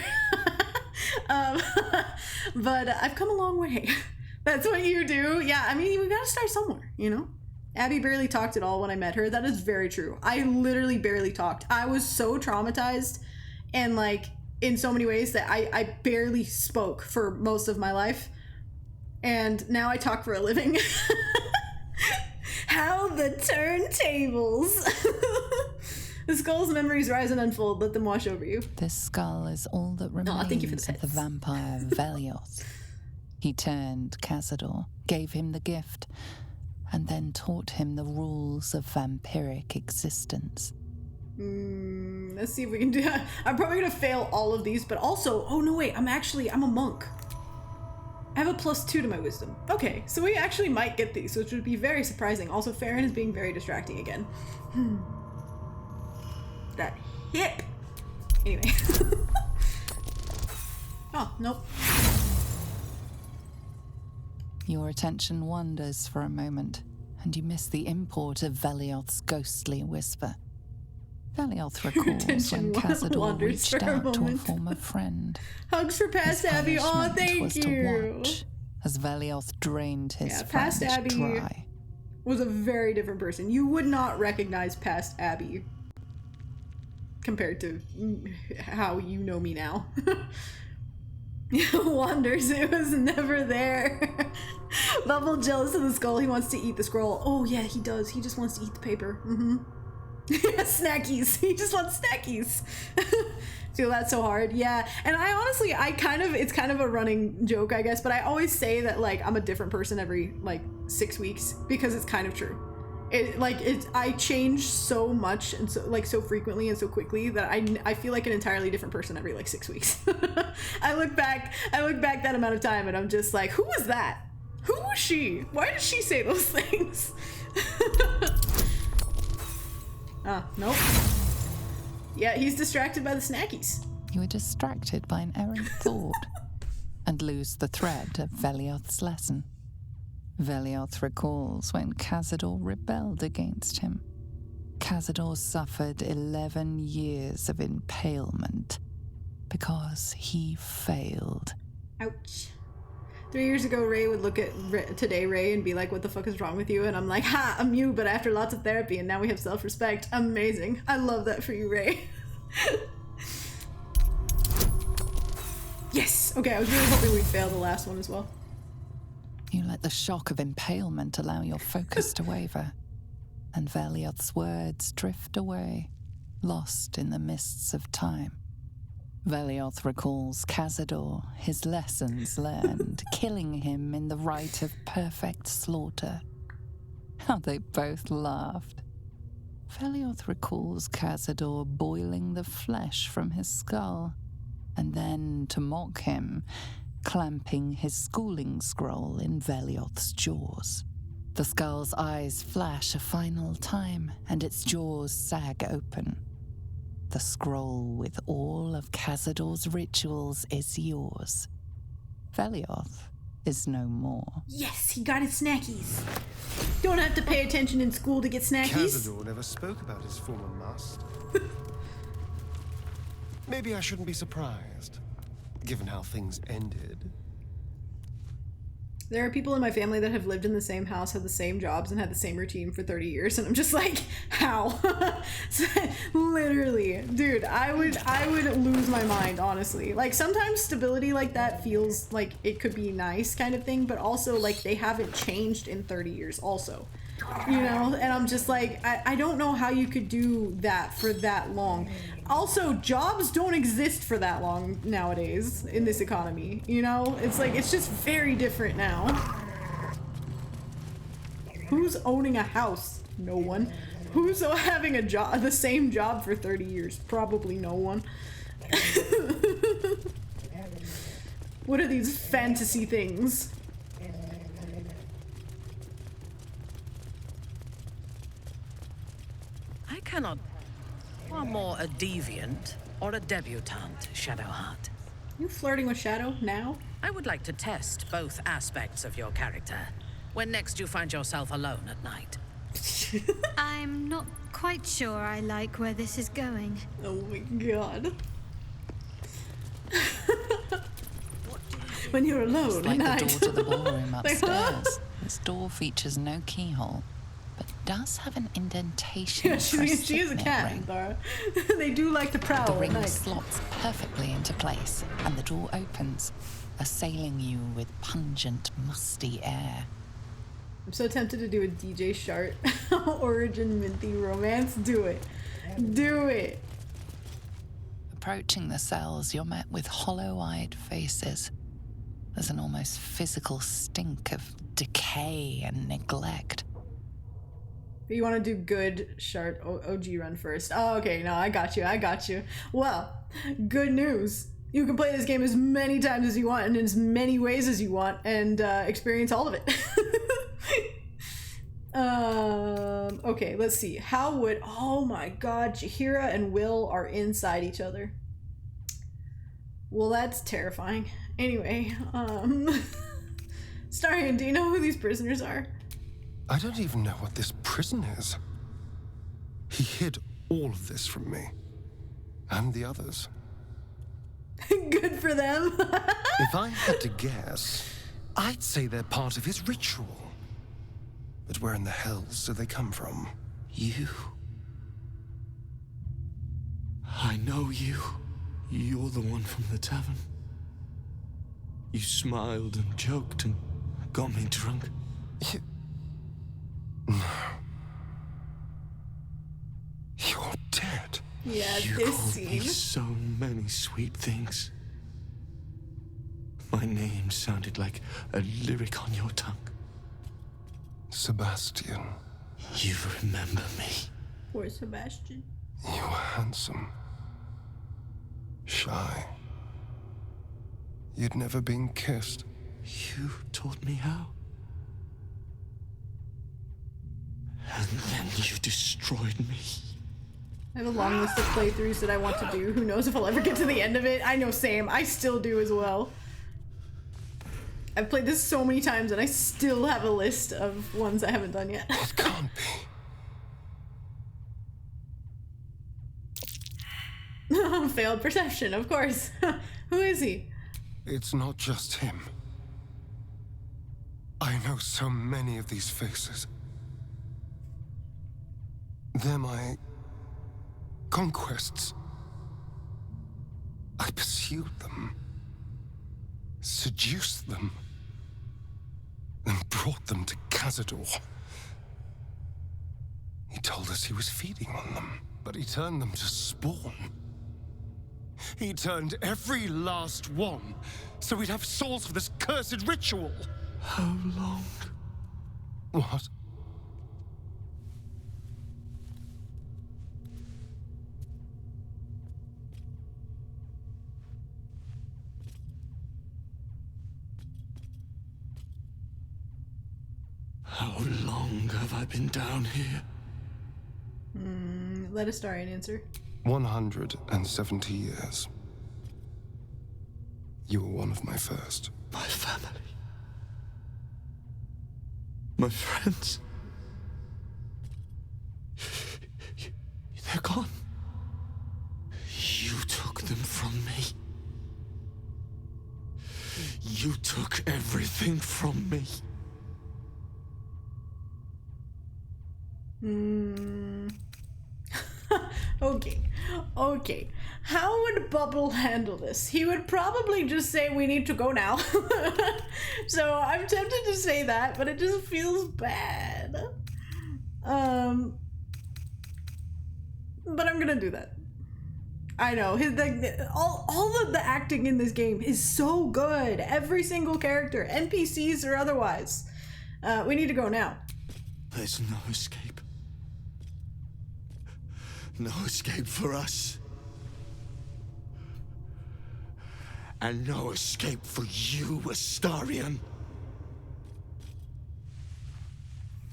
But I've come a long way. That's what you do. Yeah, I mean, we gotta start somewhere, you know? Abby barely talked at all when I met her. That is very true. I literally barely talked. I was so traumatized and like in so many ways that I barely spoke for most of my life. And now I talk for a living. How the turntables. The skull's memories rise and unfold. Let them wash over you. This skull is all that remains thank you for of the vampire Velioth. He turned Cazador, gave him the gift, and then taught him the rules of vampiric existence. Let's see if we can do that. I'm probably gonna fail all of these, but also, oh no wait, I'm a monk. I have a +2 to my wisdom. Okay, so we actually might get these, which would be very surprising. Also, Faeryn is being very distracting again. That hip. Anyway. Oh, nope. Your attention wanders for a moment, and you miss the import of Velioth's ghostly whisper. Velioth recalls when Cazador reached out to a former friend. Hugs for past Abby. Oh, thank was you. To watch as Velioth drained his past friend Abby dry. Was a very different person. You would not recognize past Abby compared to how you know me now. Wanders, it was never there. Bubble jealous of the skull. He wants to eat the scroll. Oh yeah, he does. He just wants to eat the paper. Snackies. He just wants snackies. Feel that so hard. Yeah. And I honestly, it's kind of a running joke, I guess, but I always say that like I'm a different person every like 6 weeks because it's kind of true. I change so much and so frequently and so quickly that I feel like an entirely different person every like 6 weeks. I look back that amount of time and I'm just like, who was that? Who was she? Why did she say those things? Nope. Yeah, he's distracted by the snackies. You are distracted by an errant thought and lose the thread of Velioth's lesson. Velioth recalls when Cazador rebelled against him. Cazador suffered 11 years of impalement because he failed. Ouch. 3 years ago, Ray would look at Ray and be like, what the fuck is wrong with you? And I'm like, ha, I'm you, but after lots of therapy, and now we have self-respect. Amazing. I love that for you, Ray. Yes! Okay, I was really hoping we'd fail the last one as well. You let the shock of impalement allow your focus to waver, and Velioth's words drift away, lost in the mists of time. Velioth recalls Cazador, his lessons learned, killing him in the rite of perfect slaughter. How they both laughed. Velioth recalls Cazador boiling the flesh from his skull, and then, to mock him, clamping his schooling scroll in Velioth's jaws. The skull's eyes flash a final time, and its jaws sag open. The scroll with all of Cazador's rituals is yours. Velioth is no more. Yes, he got his snackies. Don't have to pay attention in school to get snackies. Cazador never spoke about his former master. Maybe I shouldn't be surprised, given how things ended. There are people in my family that have lived in the same house, had the same jobs, and had the same routine for 30 years, and I'm just like, how? Literally, dude, I would lose my mind, honestly. Like, sometimes stability like that feels like it could be nice kind of thing, but also, like, they haven't changed in 30 years also. You know? And I'm just like, I don't know how you could do that for that long. Also, jobs don't exist for that long nowadays in this economy, you know? It's like, it's just very different now. Who's owning a house? No one. Who's having a job, the same job for 30 years? Probably no one. What are these fantasy things? I cannot. You are more a deviant or a debutante, Shadowheart. You flirting with Shadow now? I would like to test both aspects of your character when next you find yourself alone at night. I'm not quite sure I like where this is going. Oh my god. When you're alone It's like at the night. door to the ballroom upstairs. This door features no keyhole, but does have an indentation. Yeah, for a she is a signet cat, ring. Dara. They do like to prowl The at ring night. slots perfectly into place, and the door opens, assailing you with pungent, musty air. I'm so tempted to do a DJ Shart origin Minty romance. Do it. Do it. Approaching the cells, you're met with hollow-eyed faces. There's an almost physical stink of decay and neglect. You want to do good Shart OG run first. Oh, okay. No, I got you. I got you. Well, good news. You can play this game as many times as you want and in as many ways as you want and experience all of it. Okay, let's see. How would... Oh my god, Jaheira and Will are inside each other. Well, that's terrifying. Anyway, Starion, do you know who these prisoners are? I don't even know what this prison is. He hid all of this from me. And the others. Good for them. If I had to guess, I'd say they're part of his ritual. But where in the hells do they come from? You. I know you. You're the one from the tavern. You smiled and joked and got me drunk. No. You're dead. Yeah, You this called me scene. so many sweet things. My name sounded like a lyric on your tongue. Sebastian. You remember me. Poor Sebastian. You were handsome. Shy. You'd never been kissed. You taught me how. And then you destroyed me. I have a long list of playthroughs that I want to do. Who knows if I'll ever get to the end of it. I know, same. I still do as well. I've played this so many times and I still have a list of ones I haven't done yet. It can't be. Failed perception, of course. Who is he? It's not just him. I know so many of these faces. They're my conquests. I pursued them, seduced them, and brought them to Cazador. He told us he was feeding on them, but he turned them to spawn. He turned every last one, so we'd have souls for this cursed ritual. How long? What? How long have I been down here? Let Astarion answer. 170 years. You were one of my first. My family. My friends. They're gone. You took them from me. You took everything from me. Okay. How would Bubble handle this? He would probably just say we need to go now. So I'm tempted to say that, but it just feels bad. But I'm gonna do that. I know all of the acting in this game is so good. Every single character, NPCs or otherwise. We need to go now. There's no escape. No escape for us. And no escape for you, Astarion.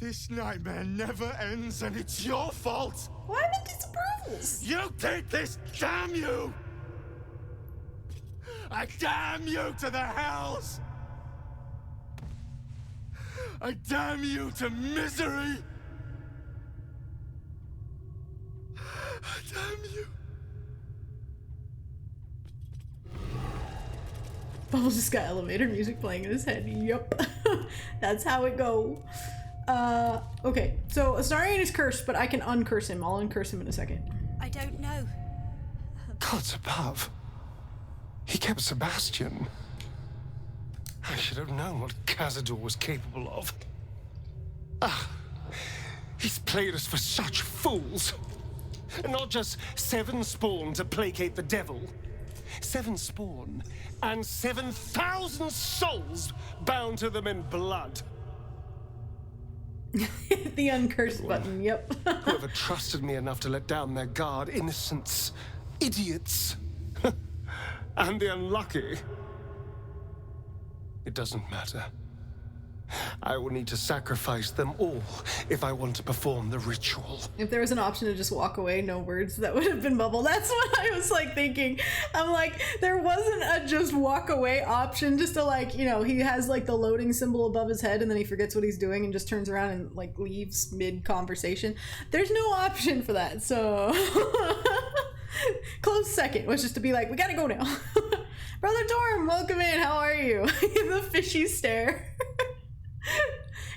This nightmare never ends, and it's your fault. Why the disapprovals? You did this, damn you! I damn you to the hells! I damn you to misery! Damn you! Bubble just got elevator music playing in his head. Yup. That's how it go. Okay. So Astarion is cursed, but I can uncurse him. I'll uncurse him in a second. I don't know. Gods above. He kept Sebastian. I should have known what Cazador was capable of. He's played us for such fools. And not just 7 spawn to placate the devil. 7 spawn and 7,000 souls bound to them in blood. The uncurse button, yep. Whoever trusted me enough to let down their guard, innocents, idiots, and the unlucky. It doesn't matter. I will need to sacrifice them all if I want to perform the ritual. If there was an option to just walk away, no words, that would have been Bubble. That's what I was like thinking. I'm like, there wasn't a just walk away option, just to like, you know, he has like the loading symbol above his head and then he forgets what he's doing and just turns around and like leaves mid conversation. There's no option for that, so close second was just to be like, we gotta go now. Brother Torm, welcome in, how are you? The fishy stare.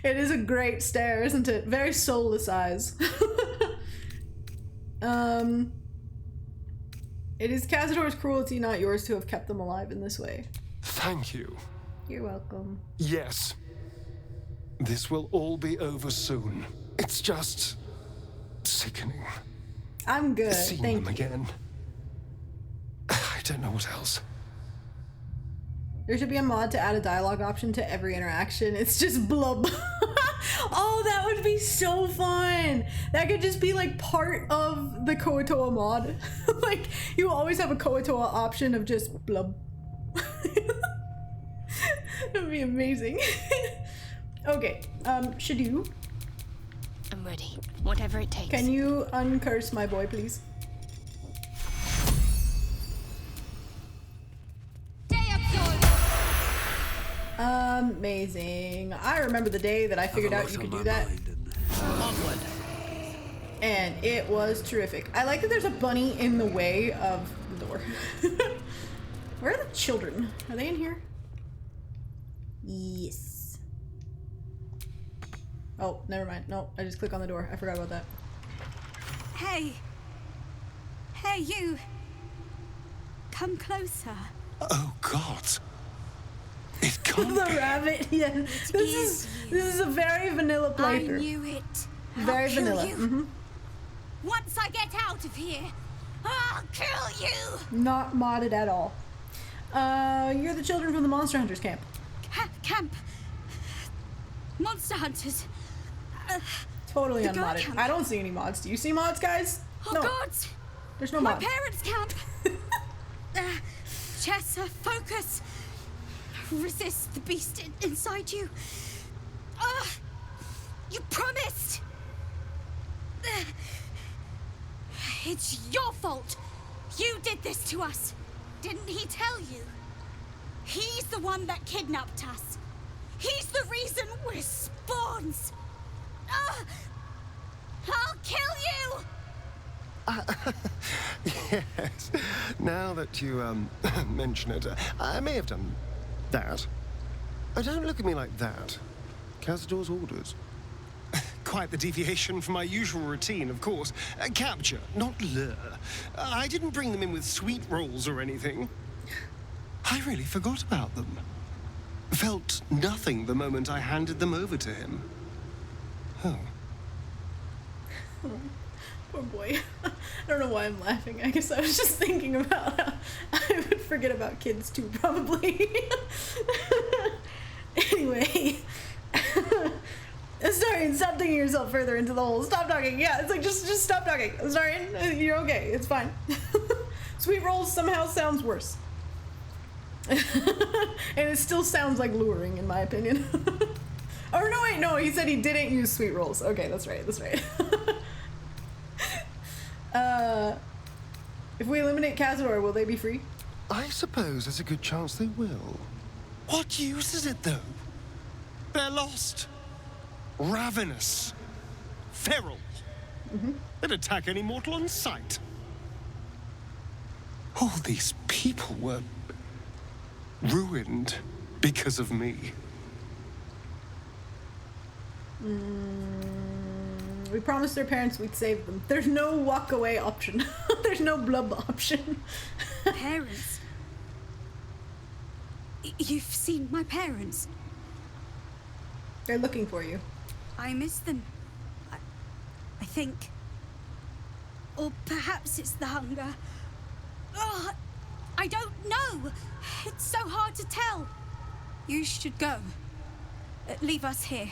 It is a great stare, isn't it? Very soulless eyes. It is Cazador's cruelty, not yours, to have kept them alive in this way. Thank you. You're welcome. Yes. This will all be over soon. It's just sickening. I'm good. Seeing Thank them you. again. I don't know what else. There should be a mod to add a dialogue option to every interaction. It's just blub. Oh, that would be so fun. That could just be like part of the Kuo-Toa mod. Like, you always have a Kuo-Toa option of just blub. That would be amazing. Okay, should you? I'm ready. Whatever it takes. Can you uncurse my boy, please? Amazing. I remember the day that I figured out you could do that. Onward. And it was terrific. I like that there's a bunny in the way of the door. Where are the children? Are they in here? Yes. Oh, never mind. No, I just click on the door. I forgot about that. Hey. Hey, you. Come closer. Oh, God. It can't The rabbit, yeah. This is a very vanilla playthrough. I knew it. Very I'll kill vanilla. you. Mm-hmm. Once I get out of here, I'll kill you. Not modded at all. You're the children from the Monster Hunters camp. Camp. Monster Hunters. Totally the girl unmodded. camp. I don't see any mods. Do you see mods, guys? Oh, No. God. There's no My mods. parents' camp. Chessa, focus. Resist the beast inside you. You promised. It's your fault. You did this to us. Didn't he tell you? He's the one that kidnapped us. He's the reason we're spawns. I'll kill you. Yes. Now that you mention it, I may have done that. Oh, don't look at me like that. Cazador's orders. Quite the deviation from my usual routine, of course. Capture, not lure. I didn't bring them in with sweet rolls or anything. I really forgot about them. Felt nothing the moment I handed them over to him. Oh. Poor boy. I don't know why I'm laughing. I guess I was just thinking about how I would forget about kids too, probably. Anyway. Astarion, stop digging yourself further into the hole. Stop talking. Yeah, it's like, just stop talking. Astarion, you're okay. It's fine. Sweet rolls somehow sounds worse. And it still sounds like luring, in my opinion. Or no, wait, no, he said he didn't use sweet rolls. Okay, that's right, that's right. If we eliminate Cazador, will they be free? I suppose there's a good chance they will. What use is it, though? They're lost. Ravenous. Feral. They'd attack any mortal on sight. All these people were ruined because of me. We promised their parents we'd save them. There's no walk away option. There's no blub option. Parents? You've seen my parents? They're looking for you. I miss them. I think. Or perhaps it's the hunger. Oh, I don't know. It's so hard to tell. You should go. Leave us here.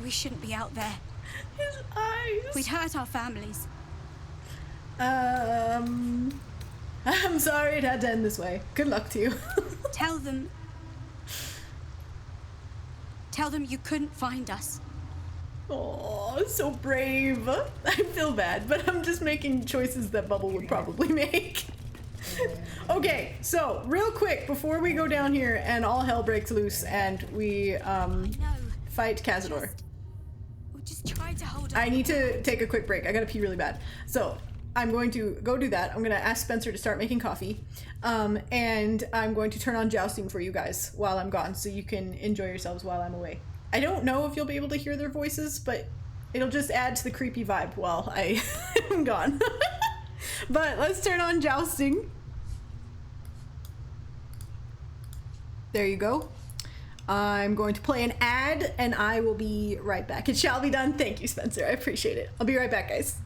We shouldn't be out there. His eyes. We'd hurt our families. I'm sorry it had to end this way. Good luck to you. Tell them you couldn't find us. Oh, so brave. I feel bad, but I'm just making choices that Bubble would probably make. Okay, so real quick before we go down here and all hell breaks loose and we fight Cazador. Just try to hold on. I need to take a quick break. I gotta pee really bad. So I'm going to go do that. I'm gonna ask Spencer to start making coffee. And I'm going to turn on jousting for you guys while I'm gone so you can enjoy yourselves while I'm away. I don't know if you'll be able to hear their voices, but it'll just add to the creepy vibe while I am gone. But let's turn on jousting. There you go. I'm going to play an ad and I will be right back. It shall be done. Thank you, Spencer. I appreciate it. I'll be right back, guys.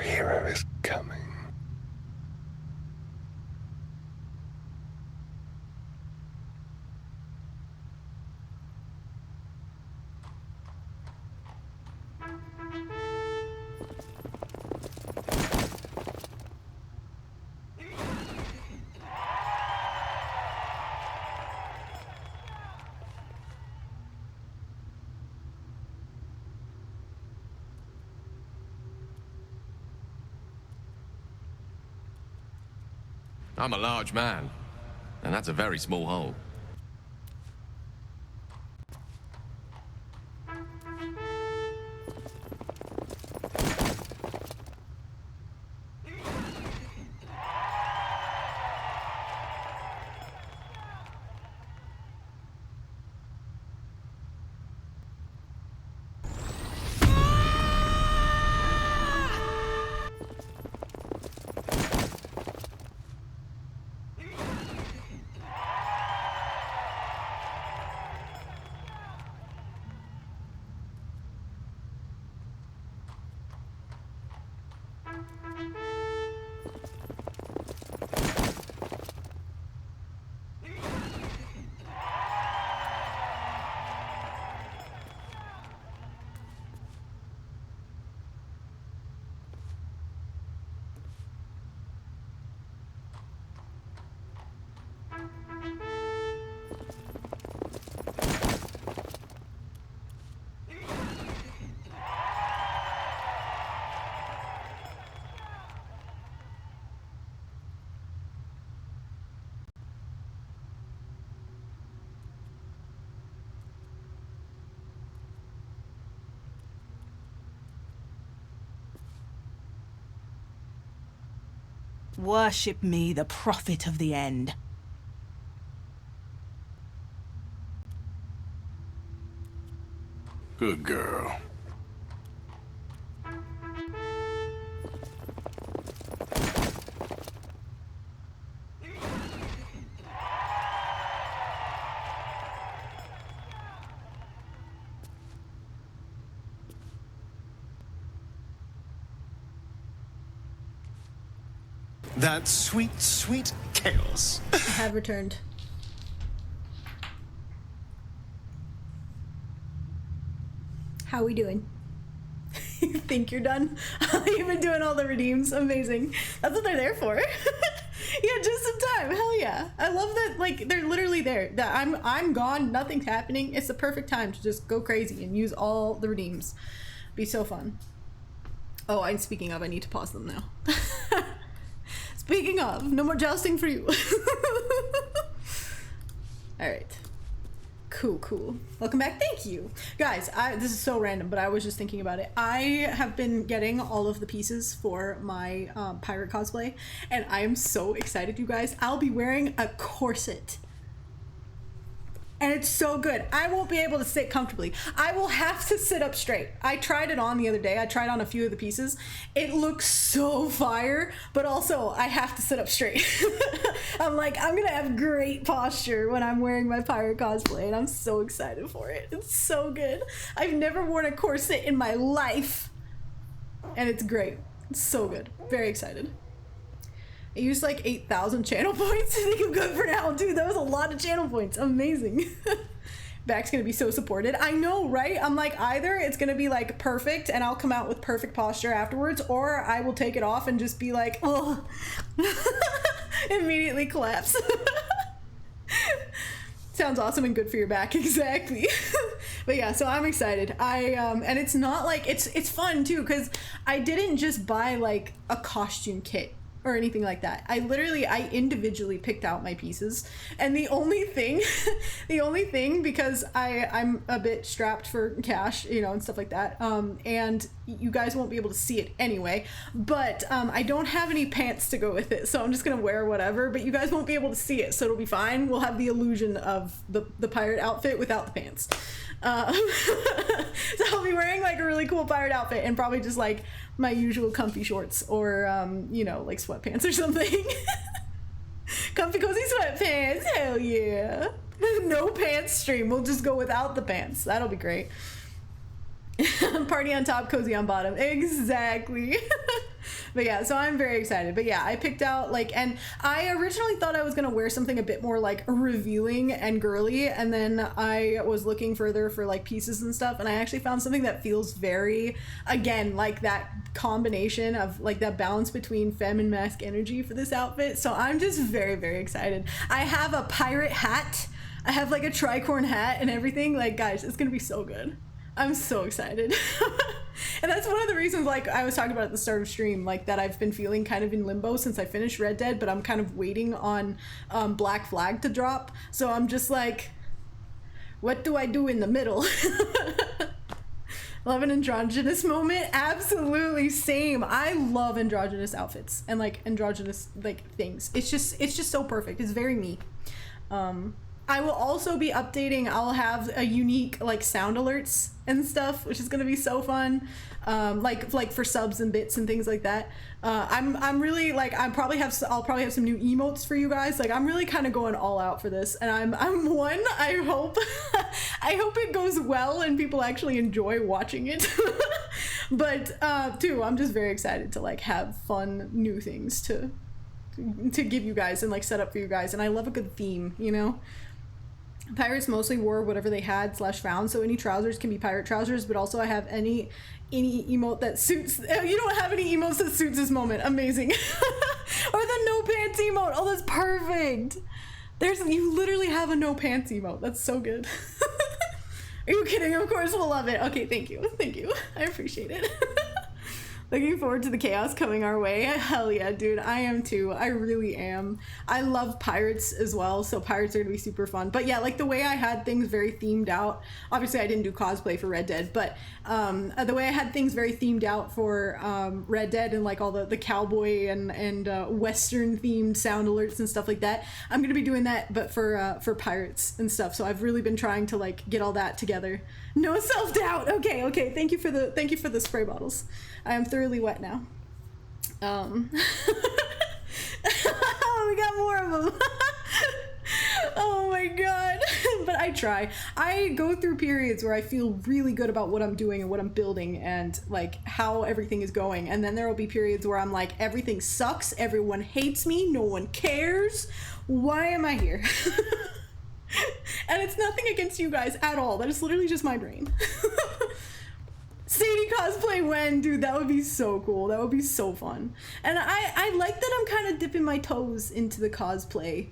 hero is coming. I'm a large man, and that's a very small hole. Worship me, the prophet of the end. Good girl. That sweet, sweet chaos. I have returned. How we doing? You think you're done? You've been doing all the redeems. Amazing. That's what they're there for. Yeah, just in time. Hell yeah. I love that, like, they're literally there. That I'm gone, nothing's happening. It's the perfect time to just go crazy and use all the redeems. Be so fun. Oh, and speaking of, I need to pause them now. Speaking of, no more jousting for you. All right. Cool. Welcome back. Thank you. Guys, this is so random, but I was just thinking about it. I have been getting all of the pieces for my pirate cosplay, and I am so excited, you guys. I'll be wearing a corset. And it's so good. I won't be able to sit comfortably. I will have to sit up straight. I tried it on the other day. I tried on a few of the pieces. It looks so fire, but also I have to sit up straight. I'm like, I'm gonna have great posture when I'm wearing my pirate cosplay, and I'm so excited for it. It's so good. I've never worn a corset in my life, and it's great. It's so good. Very excited. I used like 8,000 channel points. I think I'm good for now. Dude, that was a lot of channel points. Amazing. Back's gonna be so supported. I know, right? I'm like, either it's gonna be like perfect and I'll come out with perfect posture afterwards, or I will take it off and just be like, oh, immediately collapse. Sounds awesome and good for your back. Exactly. But yeah, so I'm excited. And it's not like, it's fun too, because I didn't just buy like a costume kit or anything like that. I individually picked out my pieces, and the only thing because I'm a bit strapped for cash, you know, and stuff like that, and you guys won't be able to see it anyway, but I don't have any pants to go with it, so I'm just gonna wear whatever, but you guys won't be able to see it, so it'll be fine. We'll have the illusion of the pirate outfit without the pants. So I'll be wearing like a really cool pirate outfit and probably just like my usual comfy shorts or you know, like sweatpants or something. Comfy cozy sweatpants, hell yeah. No pants stream, we'll just go without the pants. That'll be great. Party on top, cozy on bottom. Exactly. But yeah, so I'm very excited. But yeah, I picked out like, and I originally thought I was gonna wear something a bit more like revealing and girly, and then I was looking further for like pieces and stuff, and I actually found something that feels very, again, like that combination of like that balance between femme and masc energy for this outfit. So I'm just very, very excited. I have a pirate hat. I have like a tricorn hat and everything. Like, guys, it's gonna be so good. I'm so excited. And that's one of the reasons, like I was talking about at the start of stream, like that I've been feeling kind of in limbo since I finished Red Dead, but I'm kind of waiting on Black Flag to drop. So I'm just like, what do I do in the middle? Love an androgynous moment? Absolutely, same. I love androgynous outfits and like androgynous like things. It's just so perfect. It's very me. I will also be updating. I'll have a unique like sound alerts and stuff, which is gonna be so fun. Like for subs and bits and things like that. I'm really like I'll probably have some new emotes for you guys. Like I'm really kind of going all out for this, and I'm one. I hope I hope it goes well and people actually enjoy watching it. But two, I'm just very excited to like have fun new things to give you guys and like set up for you guys. And I love a good theme, you know. Pirates mostly wore whatever they had / found, so any trousers can be pirate trousers, but also I have any emote that suits. You don't have any emotes that suits this moment. Amazing. Or the no pants emote. Oh, that's perfect. You literally have a no pants emote. That's so good. Are you kidding? Of course we'll love it. Okay, thank you. I appreciate it. Looking forward to the chaos coming our way. Hell yeah, dude. I am too. I really am. I love pirates as well, so pirates are gonna be super fun. But yeah, like the way I had things very themed out. Obviously, I didn't do cosplay for Red Dead, but the way I had things very themed out for Red Dead and like all the cowboy and Western themed sound alerts and stuff like that, I'm gonna be doing that, but for pirates and stuff. So I've really been trying to like get all that together. No self-doubt. Okay. Thank you for the spray bottles. I am thoroughly wet now. We got more of them. Oh my god. But I try. I go through periods where I feel really good about what I'm doing and what I'm building and like how everything is going. And then there will be periods where I'm like, everything sucks. Everyone hates me. No one cares. Why am I here? And it's nothing against you guys at all. That is literally just my brain. Sadie cosplay when, dude, that would be so cool. That would be so fun. And I like that I'm kind of dipping my toes into the cosplay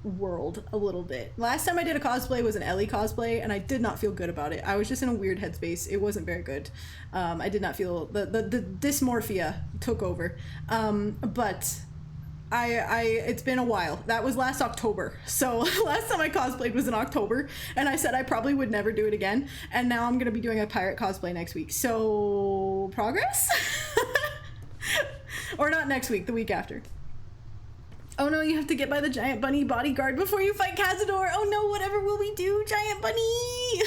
world a little bit. Last time I did a cosplay was an Ellie cosplay, and I did not feel good about it. I was just in a weird headspace. It wasn't very good. I did not feel the dysmorphia took over. But it's been a while. That was last October. So last time I cosplayed was in October, and I said I probably would never do it again. And now I'm gonna be doing a pirate cosplay next week. So progress? Or not next week, the week after. Oh no, you have to get by the giant bunny bodyguard before you fight Cazador. Oh no, whatever will we do, giant bunny?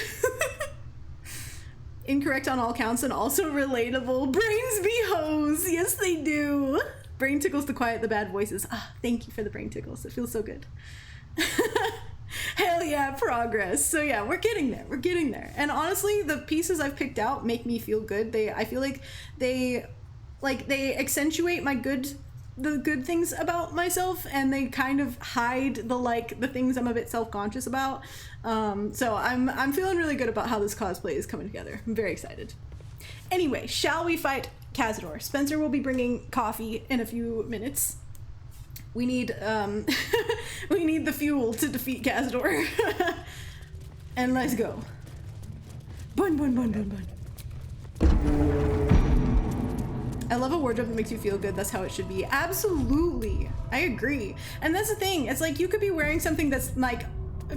Incorrect on all counts and also relatable. Brains be hoes. Yes, they do. Brain tickles to quiet the bad voices. Ah, thank you for the brain tickles. It feels so good. Hell yeah, progress. So yeah, we're getting there. And honestly, the pieces I've picked out make me feel good. I feel like they accentuate the good things about myself, and they kind of hide the things I'm a bit self-conscious about. So I'm feeling really good about how this cosplay is coming together. I'm very excited. Anyway, shall we fight Cazador? Spencer will be bringing coffee in a few minutes. We need we need the fuel to defeat Cazador. And let's go. Bun. I love a wardrobe that makes you feel good. That's how it should be. Absolutely. I agree. And that's the thing. It's like you could be wearing something that's like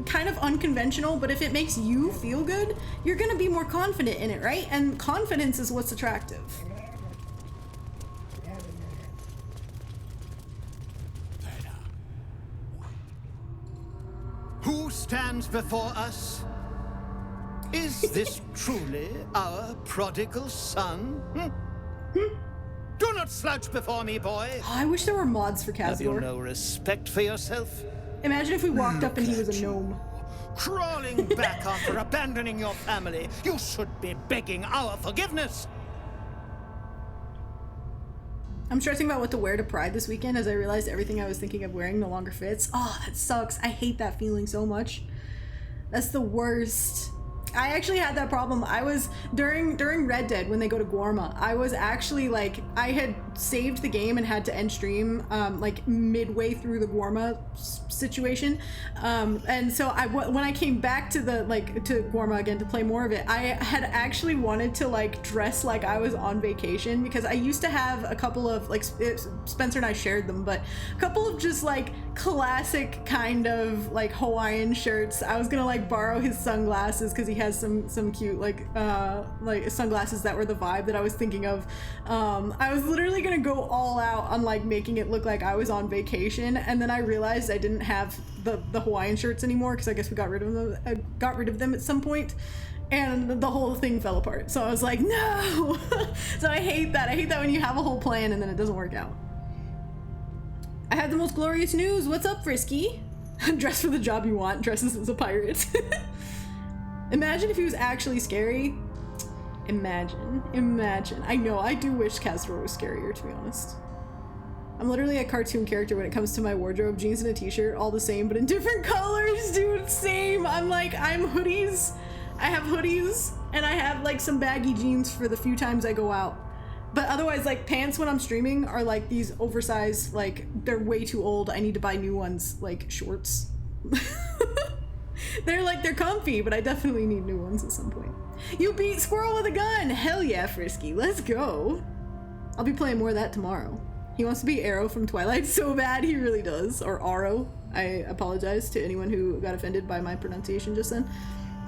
kind of unconventional, but if it makes you feel good, you're gonna be more confident in it, right? And confidence is what's attractive. Who stands before us? Is this truly our prodigal son? Do not slouch before me, boy. Oh, I wish there were mods for Cazador. Have you no respect for yourself? Imagine if we walked up and he was a gnome. Crawling back after abandoning your family. You should be begging our forgiveness. I'm stressing about what to wear to Pride this weekend as I realized everything I was thinking of wearing no longer fits. Oh, that sucks. I hate that feeling so much. That's the worst. I actually had that problem. I was during Red Dead when they go to Gorma. I was actually like, I had saved the game and had to end stream like midway through the Gorma situation, and so when I came back to the to Gorma again to play more of it, I had actually wanted to like dress like I was on vacation, because I used to have a couple of like Spencer and I shared them, but a couple of just like classic kind of like Hawaiian shirts. I was gonna like borrow his sunglasses because he has some cute like sunglasses that were the vibe that I was thinking of. I was literally gonna go all out on like making it look like I was on vacation, and then I realized I didn't have the Hawaiian shirts anymore because I guess we got rid of them at some point, and the whole thing fell apart. So I was like, no. So I hate that. I hate that when you have a whole plan and then it doesn't work out. I had the most glorious news. What's up, Frisky? Dress for the job you want. Dresses as a pirate. Imagine if he was actually scary. Imagine. I know, I do wish Cazador was scarier, to be honest. I'm literally a cartoon character when it comes to my wardrobe. Jeans and a t-shirt, all the same, but in different colors, dude, same. I'm hoodies. I have hoodies, and I have like some baggy jeans for the few times I go out. But otherwise, like, pants when I'm streaming are like these oversized, like, they're way too old. I need to buy new ones, like shorts. They're comfy, but I definitely need new ones at some point. You beat Squirrel with a gun! Hell yeah, Frisky, let's go! I'll be playing more of that tomorrow. He wants to be Arrow from Twilight so bad, he really does. Or Aro. I apologize to anyone who got offended by my pronunciation just then.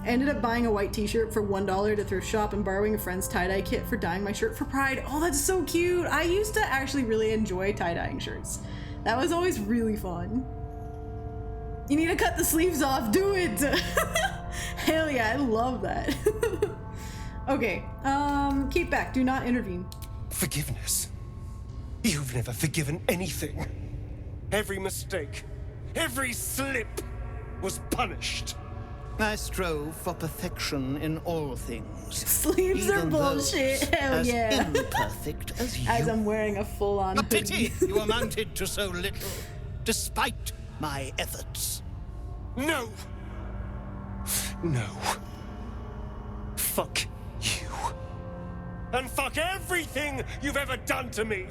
I ended up buying a white t-shirt for $1 at a thrift shop and borrowing a friend's tie-dye kit for dyeing my shirt for Pride. Oh, that's so cute! I used to actually really enjoy tie-dyeing shirts. That was always really fun. You need to cut the sleeves off, do it! Hell yeah, I love that. Okay, keep back, do not intervene. Forgiveness? You've never forgiven anything. Every mistake, every slip was punished. I strove for perfection in all things. Sleeves are bullshit, hell yeah. As imperfect as you. As I'm wearing a full-on A pity you amounted to so little, despite my efforts. No! No. Fuck you. And fuck everything you've ever done to me!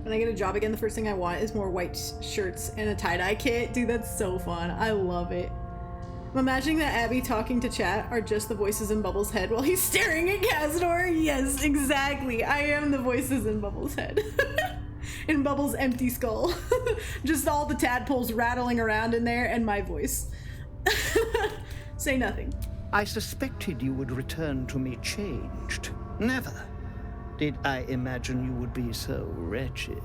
When I get a job again, the first thing I want is more white shirts and a tie-dye kit. Dude, that's so fun. I love it. I'm imagining that Abby talking to chat are just the voices in Bubbles' head while he's staring at Cazador. Yes, exactly. I am the voices in Bubbles' head. In Bubbles' empty skull. Just all the tadpoles rattling around in there and my voice. Say nothing. I suspected you would return to me changed. Never did I imagine you would be so wretched.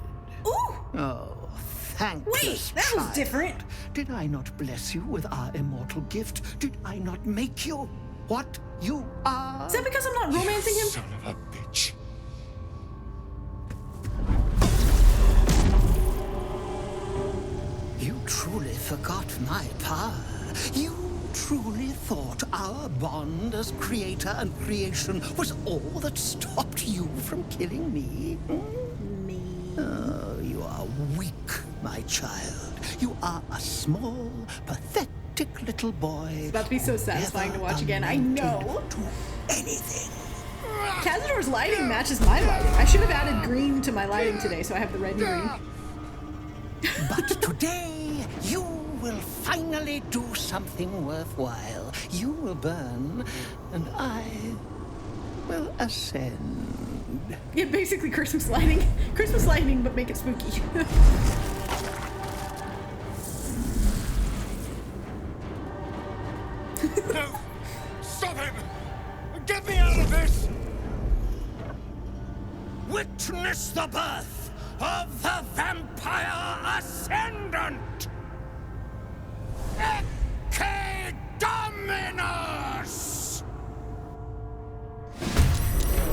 Ooh! Oh, thankless Wait, that was child. different. Did I not bless you with our immortal gift? Did I not make you what you are? Is that because I'm not romancing him? Son of a bitch. You truly forgot my power. You truly thought our bond as creator and creation was all that stopped you from killing me? Me. Oh, you are weak, my child. You are a small, pathetic little boy. It's about to be so satisfying to watch again. I know. To anything. Cazador's lighting matches my lighting. I should have added green to my lighting today, so I have the red and green. But today, you will finally do something worthwhile. You will burn, and I will ascend. Yeah, basically Christmas lighting. Christmas lighting, but make it spooky. No! Stop him! Get me out of this! Witness the birth of the Vampire Ascendant! Ecce Dominus!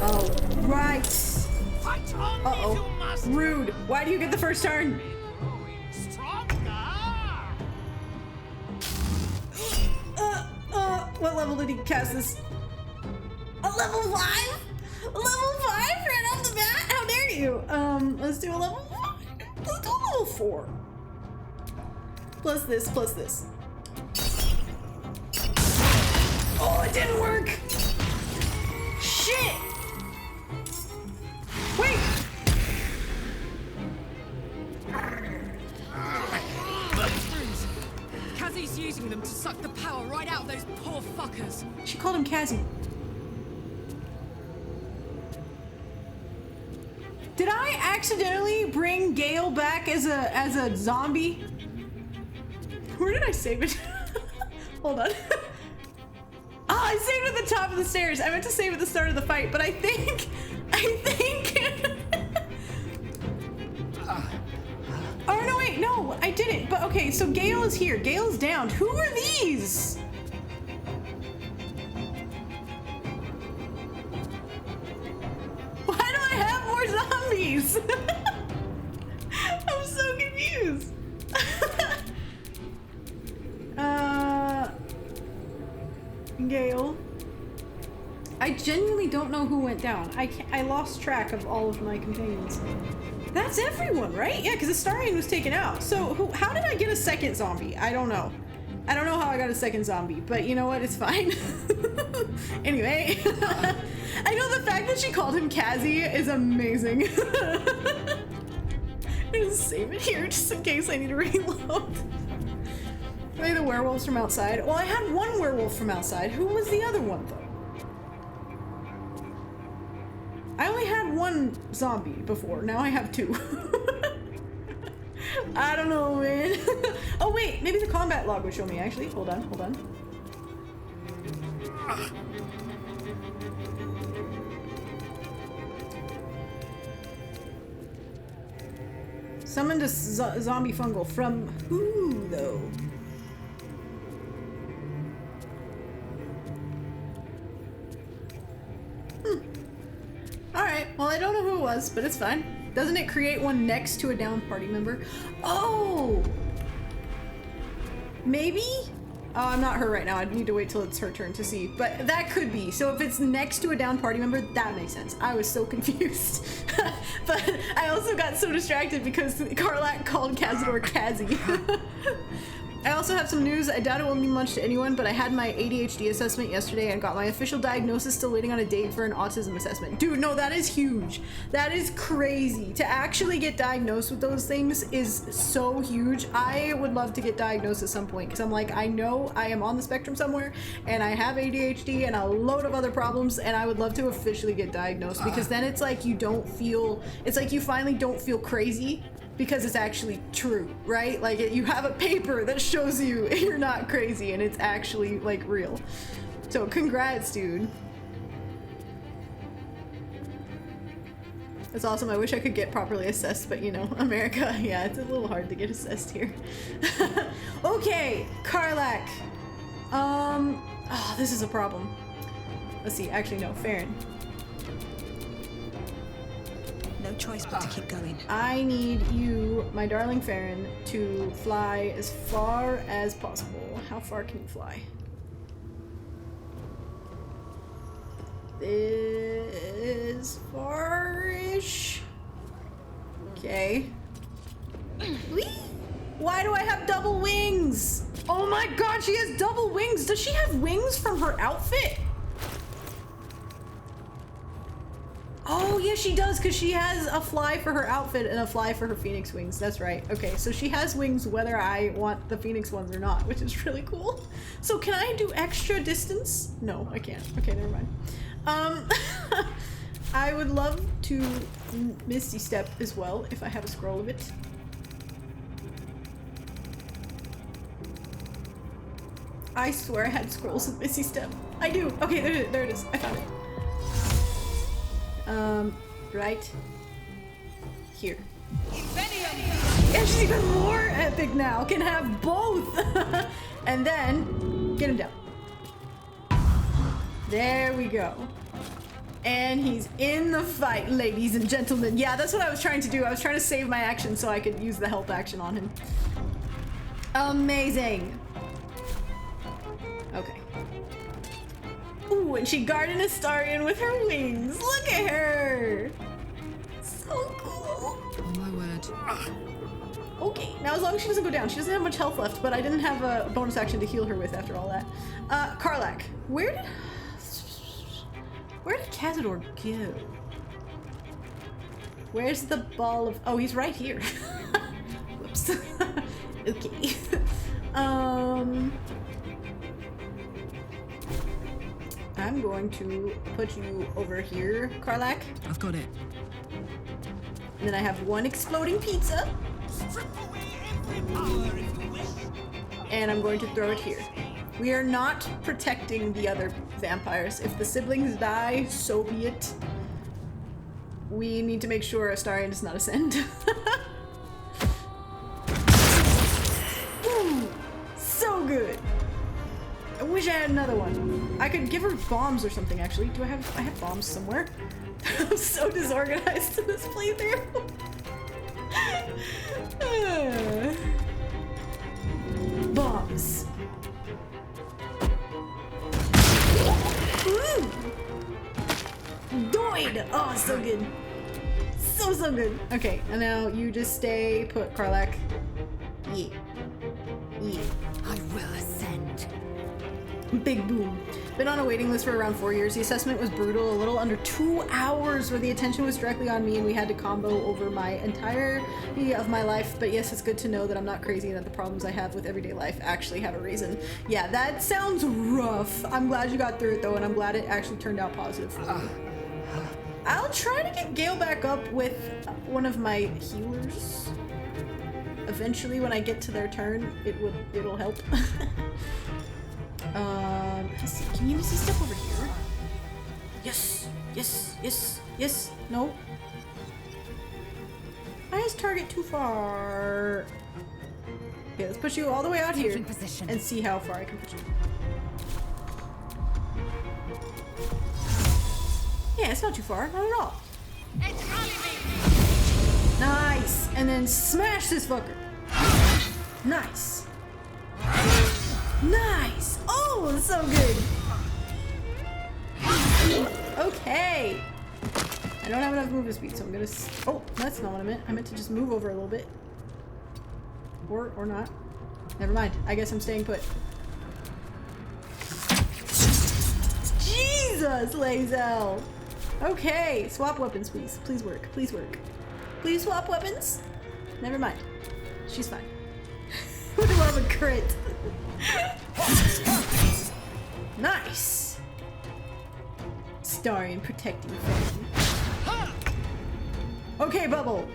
Oh, right. Uh-oh. Rude. Why do you get the first turn? What level did he cast this? A level 5? A level 5 right off the bat? you. Let's do a level 5. Let's do a level 4. Plus this, plus this. Oh, it didn't work! Shit! Wait! Kazi's using them to suck the power right out of those poor fuckers. She called him Kazi. Did I accidentally bring Gale back as a zombie? Where did I save it? Hold on. Ah, I saved it at the top of the stairs. I meant to save it at the start of the fight, but I think oh no, wait, no, I didn't. But okay, so Gale is here. Gale is down. Who are these? Why do I have more zombies? I'm so confused. Gale. I genuinely don't know who went down. I lost track of all of my companions. That's everyone, right? Yeah, because Astarion was taken out. So how did I get a second zombie? I don't know. I don't know how I got a second zombie, but you know what? It's fine. Anyway, I know the fact that she called him Kazi is amazing. I'm gonna save it here just in case I need to reload. Are they the werewolves from outside? Well, I had one werewolf from outside. Who was the other one, though? I only had one zombie before. Now I have 2. I don't know, man. Oh, wait. Maybe the combat log would show me, actually. Hold on, hold on. Summoned a zombie fungal. From who, though? Alright, well I don't know who it was, but it's fine. Doesn't it create one next to a downed party member? Oh! Maybe? Oh, I'm not her right now. I'd need to wait till it's her turn to see. But that could be. So if it's next to a downed party member, that makes sense. I was so confused. But I also got so distracted because Karlach called Cazador Kazi. I also have some news. I doubt it won't mean much to anyone, but I had my ADHD assessment yesterday and got my official diagnosis, still waiting on a date for an autism assessment. Dude, no, that is huge. That is crazy. To actually get diagnosed with those things is so huge. I would love to get diagnosed at some point because I'm like, I know I am on the spectrum somewhere and I have ADHD and a load of other problems, and I would love to officially get diagnosed because then it's like you don't feel, it's like you finally don't feel crazy. Because it's actually true, right? Like you have a paper that shows you you're not crazy and it's actually like real. So congrats, dude. That's awesome. I wish I could get properly assessed, but you know, America, yeah, it's a little hard to get assessed here. Okay, Karlach. Oh, this is a problem. Let's see, actually no, Faeryn. No choice but to keep going. I need you, my darling Faeryn, to fly as far as possible. How far can you fly? This far-ish. Okay. Whee! Why do I have double wings? Oh my god, she has double wings. Does she have wings from her outfit? Oh, yeah, she does, because she has a fly for her outfit and a fly for her phoenix wings. That's right. Okay, so she has wings whether I want the phoenix ones or not, which is really cool. So can I do extra distance? No, I can't. Okay, never mind. I would love to Misty Step as well, if I have a scroll of it. I swear I had scrolls of Misty Step. I do. Okay, there it is. I found it. Right here. Yeah, she's even more epic now. Can have both. And then get him down. There we go. And he's in the fight, ladies and gentlemen. Yeah, that's what I was trying to do. I was trying to save my action so I could use the help action on him. Amazing. Okay. Ooh, and she guarded Astarion with her wings. Look at her. So good. Okay, now as long as she doesn't go down, she doesn't have much health left, but I didn't have a bonus action to heal her with after all that. Karlach, where did Cazador go? Where's the ball of... Oh, he's right here. Whoops. Okay. I'm going to put you over here, Karlach. I've got it. And then I have one exploding pizza. And I'm going to throw it here. We are not protecting the other vampires. If the siblings die, so be it. We need to make sure Astarion does not ascend. Ooh, so good. I wish I had another one. I could give her bombs or something, actually. I have bombs somewhere. I'm so disorganized in this playthrough. Bombs. Ooh. Doid! Oh, so good. So good. Okay, and now you just stay put, Karlach. Yeah. Yeah. I will ascend. Big boom. Been on a waiting list for around 4 years. The assessment was brutal, a little under 2 hours where the attention was directly on me and we had to combo over my entirety of my life. But yes, it's good to know that I'm not crazy and that the problems I have with everyday life actually have a reason. Yeah, that sounds rough. I'm glad you got through it though, and I'm glad it actually turned out positive for you. I'll try to get Gale back up with one of my healers. Eventually, when I get to their turn, it'll help. Let's see. Can you use this stuff over here? Yes. No. Why is target too far? Okay, let's push you all the way out here and see how far I can push you. Yeah, it's not too far. Not at all. Nice. And then smash this fucker. Nice. Nice. Oh, so good. Okay. I don't have enough movement speed, so I'm gonna... Oh, that's not what I meant. I meant to just move over a little bit. Or not. Never mind. I guess I'm staying put. Jesus, Lae'zel. Okay, swap weapons, please. Please work. Please work. Please swap weapons. Never mind. She's fine. Would love a crit. Nice. Astarion protecting Faeryn. Okay, Bubble.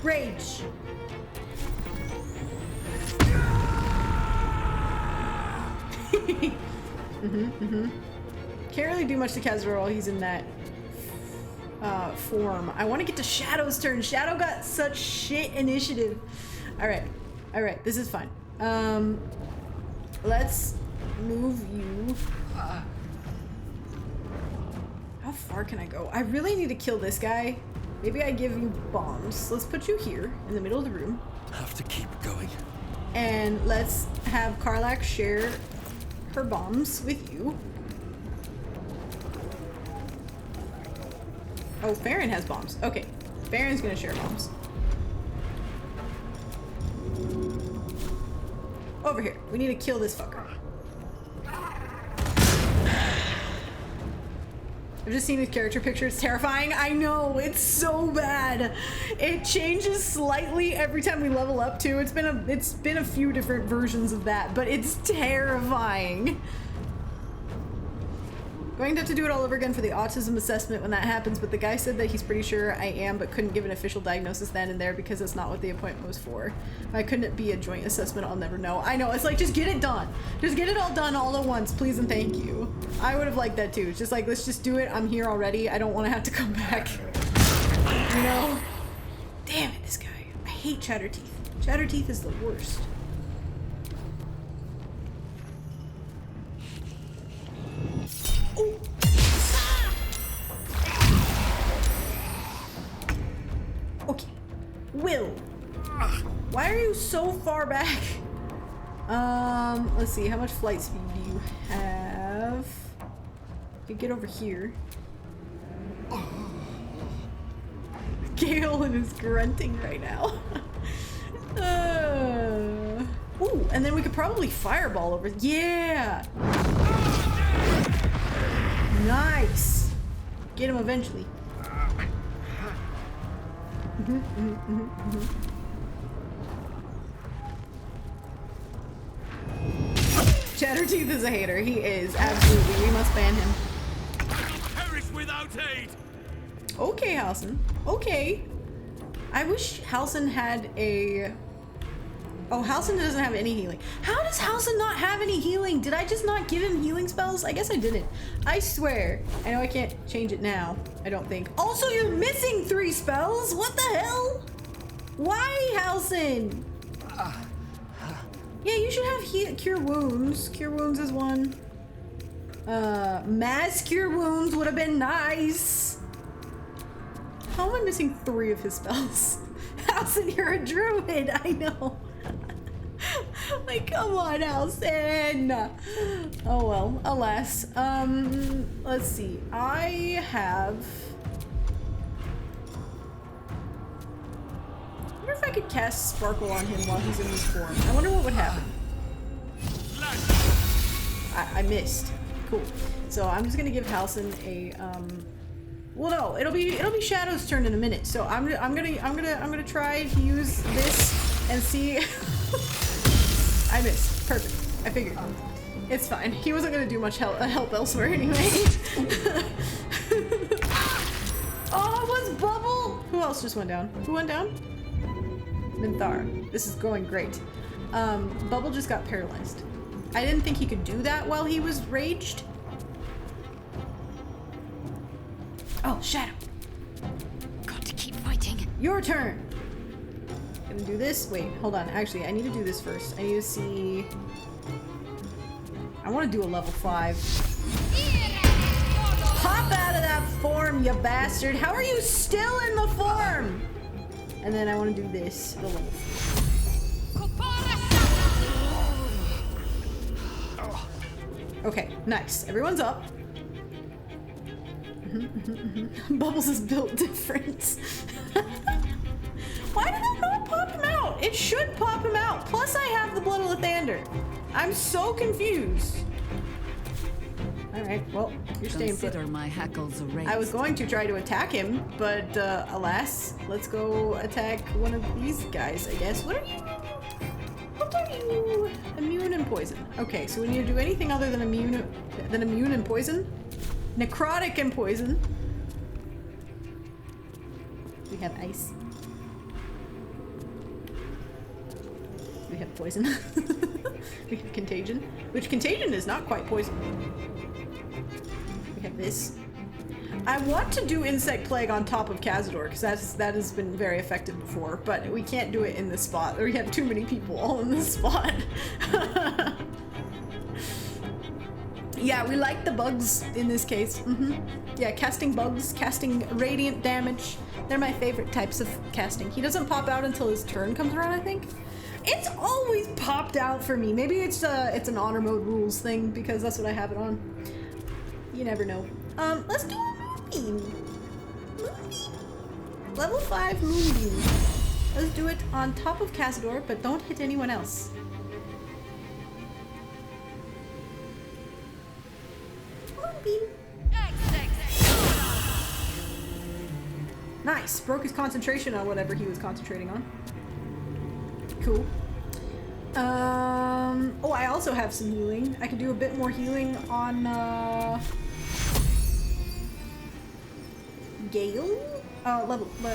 Rage. Can't really do much to Cazador while he's in that form. I want to get to Shadow's turn. Shadow got such shit initiative. Alright, this is fine. Let's move you. How far can I go? I really need to kill this guy. Maybe I give you bombs. Let's put you here in the middle of the room. Have to keep going. And let's have Karlach share her bombs with you. Oh, Faeryn has bombs. Okay, Faeryn's gonna share bombs. Over here. We need to kill this fucker. I've just seen his character picture. It's terrifying. I know. It's so bad. It changes slightly every time we level up too. It's been a few different versions of that, but it's terrifying. Going to have to do it all over again for the autism assessment when that happens, but the guy said that he's pretty sure I am, but couldn't give an official diagnosis then and there because that's not what the appointment was for. Why couldn't it be a joint assessment? I'll never know. I know, it's like, just get it done. Just get it all done all at once, please and thank you. I would have liked that too. It's just like, let's just do it. I'm here already. I don't want to have to come back. You know? Damn it, this guy. I hate Chatterteeth. Chatterteeth is the worst. Okay. Will. Why are you so far back? Let's see. How much flight speed do you have? You can get over here. Gale is grunting right now. Ooh, and then we could probably fireball over. Yeah! Nice! Get him eventually. Chatterteeth is a hater. He is, absolutely. We must ban him. Perish without aid. Okay, Halson. Okay. I wish Halson had a... Oh, Halson doesn't have any healing. How does Halson not have any healing? Did I just not give him healing spells? I guess I didn't. I swear. I know I can't change it now. I don't think. Also, you're missing 3 spells. What the hell? Why, Halson? Yeah, you should have Cure Wounds. Cure Wounds is one. Mass Cure Wounds would have been nice. How am I missing 3 of his spells? Halson, you're a druid. I know. Like, come on, Halson. Oh well, alas. Let's see. I have... I wonder if I could cast Sparkle on him while he's in this form. I wonder what would happen. I missed. Cool. So I'm just gonna give Halson a well, no, it'll be Shadow's turn in a minute. So I'm gonna try to use this and see. I missed. Perfect. I figured. It's fine. He wasn't gonna do much help elsewhere anyway. Oh, it was Bubble. Who else just went down? Who went down? Minthar. This is going great. Bubble just got paralyzed. I didn't think he could do that while he was raged. Oh, Shadow. Got to keep fighting. Your turn. Gonna do this. Wait, hold on. Actually, I need to do this first. I need to see. I want to do a level 5. Hop out of that form, you bastard. How are you still in the form? And then I want to do this. The level 4. Okay, nice. Everyone's up. Bubbles is built different. Why did that not pop him out? It should pop him out. Plus I have the Blood of Lathander. I'm so confused. Alright, well, you're staying put. Consider my hackles erased. I was going to try to attack him, but alas, let's go attack one of these guys, I guess. What are you? What are you? Immune and poison. Okay, so we need to do anything other than immune and poison? Necrotic and poison. We have ice. We have poison. We have contagion, which contagion is not quite poison. We have this. I want to do insect plague on top of Cazador because that has been very effective before, but we can't do it in this spot. We have too many people all in this spot. Yeah, we like the bugs in this case. Yeah, casting bugs, casting radiant damage. They're my favorite types of casting. He doesn't pop out until his turn comes around, I think. It's always popped out for me. Maybe it's an honor mode rules thing because that's what I have it on. You never know. Let's do a Moonbeam. Moonbeam. Level 5 Moonbeam. Let's do it on top of Cazador, but don't hit anyone else. Moonbeam. Nice. Broke his concentration on whatever he was concentrating on. Cool. Oh, I also have some healing. I could do a bit more healing on Gale? Level 3.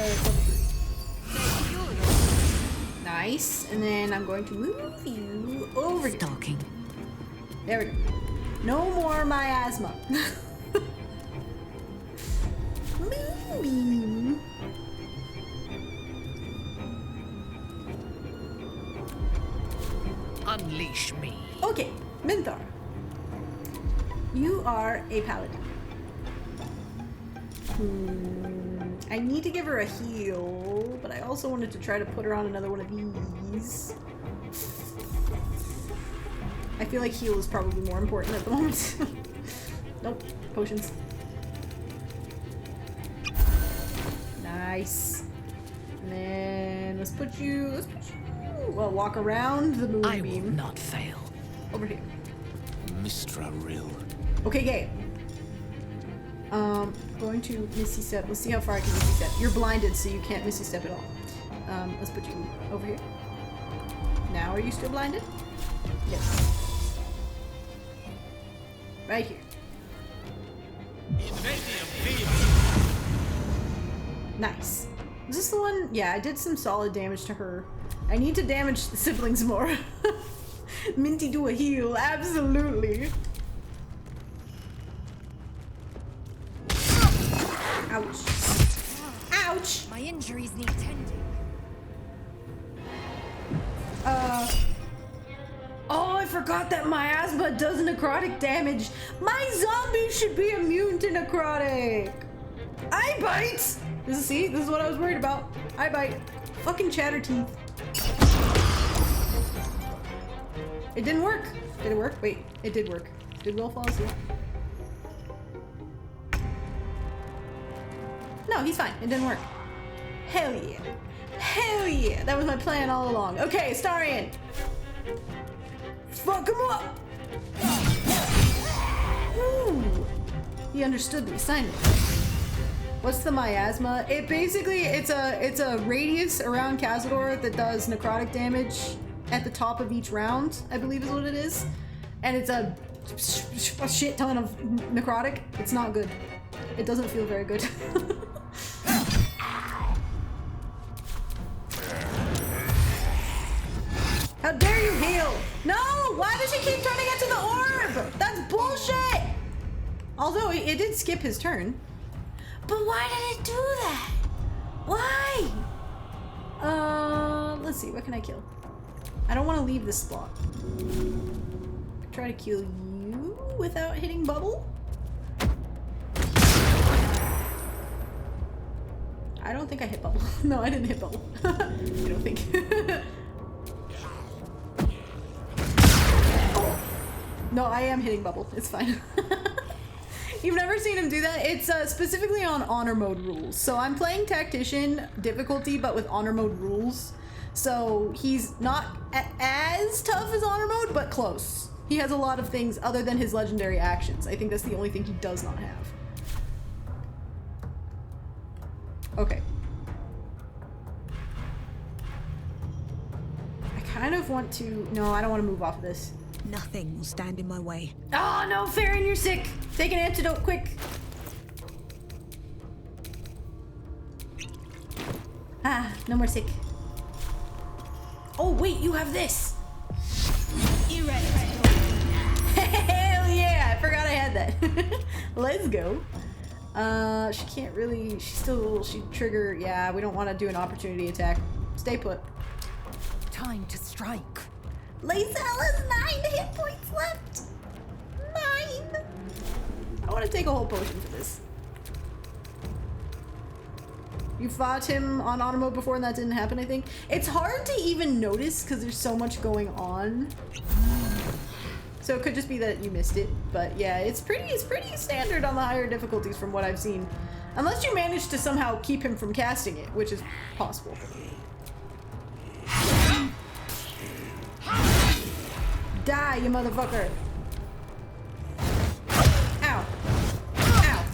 Nice. And then I'm going to move you over here. Stalking. There we go. No more miasma. Moonbeam. Unleash me. Okay, Minthar. You are a paladin. I need to give her a heal, but I also wanted to try to put her on another one of these. I feel like heal is probably more important at the moment. Nope, potions. Nice. And then let's put you, well, walk around the moonbeam. I will not fail. Over here. Mistra Rill. Okay, Gabe. Going to Misty Step. Let's see how far I can Misty Step. You're blinded, so you can't Misty Step at all. Let's put you over here. Now, are you still blinded? Yes. Right here. Nice. Is this the one? Yeah, I did some solid damage to her. I need to damage the siblings more. Minty do a heal, absolutely. Ouch. Ouch! My injuries need tending. Oh, I forgot that miasma does necrotic damage. My zombie should be immune to necrotic. I bite. This is what I was worried about. I bite. Fucking chatter teeth. It didn't work. Did it work? Wait, it did work. Did Will fall asleep? No, he's fine. It didn't work. Hell yeah. Hell yeah. That was my plan all along. Okay, Astarion. Fuck him up. Ooh. He understood the assignment. What's the miasma? It basically, it's a radius around Cazador that does necrotic damage at the top of each round, I believe is what it is. And it's a shit ton of necrotic. It's not good. It doesn't feel very good. How dare you heal? No! Why does he keep turning into the orb? That's bullshit! Although it did skip his turn. But why did it do that? Why? Let's see, what can I kill? I don't want to leave this spot. Try to kill you without hitting Bubble? I don't think I hit Bubble. No, I didn't hit Bubble. I don't think. Oh. No, I am hitting Bubble. It's fine. You've never seen him do that? It's specifically on honor mode rules. So I'm playing Tactician difficulty, but with honor mode rules. So he's not as tough as honor mode, but close. He has a lot of things other than his legendary actions. I think that's the only thing he does not have. Okay. I kind of want to... No, I don't want to move off of this. Nothing will stand in my way. Oh no, Faeryn, you're sick. Take an antidote, quick. Ah, no more sick. Oh wait, you have this. You ready? Hell yeah, I forgot I had that. Let's go. She can't really, she trigger, yeah, we don't want to do an opportunity attack. Stay put. Time to strike. Lacel has 9 hit points left. 9. I want to take a whole potion for this. You fought him on auto mode before and that didn't happen, I think. It's hard to even notice because there's so much going on. So it could just be that you missed it, but yeah, it's pretty standard on the higher difficulties from what I've seen. Unless you manage to somehow keep him from casting it, which is possible. Die, you motherfucker! Ow. Ow.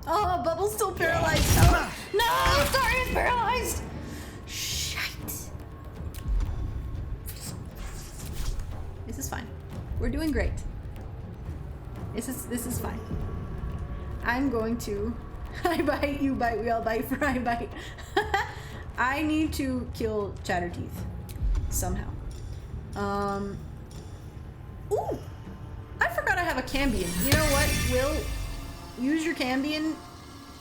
Oh, Bubble's still paralyzed. Oh. No! Astarion's paralyzed! Shite. This is fine. We're doing great. This is fine. I'm going to... I bite, you bite, we all bite for I bite. I need to kill Chatterteeth. Somehow. Ooh! I forgot I have a Cambion. You know what, Will? Use your Cambion.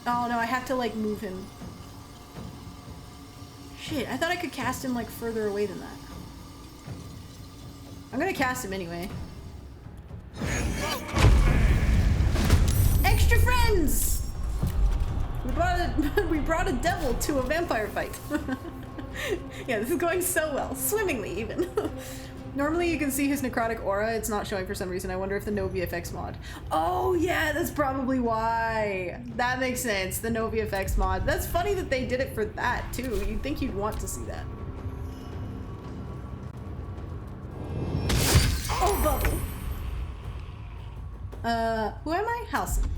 Oh no, I have to like move him. Shit, I thought I could cast him like further away than that. I'm gonna cast him anyway. Extra friends! We brought a devil to a vampire fight. Yeah, this is going so well. Swimmingly, even. Normally you can see his necrotic aura. It's not showing for some reason. I wonder if the no VFX mod. Oh yeah, that's probably why. That makes sense. The no VFX mod. That's funny that they did it for that too. You'd think you'd want to see that. Oh, Bubble. Who am I? Halcyon.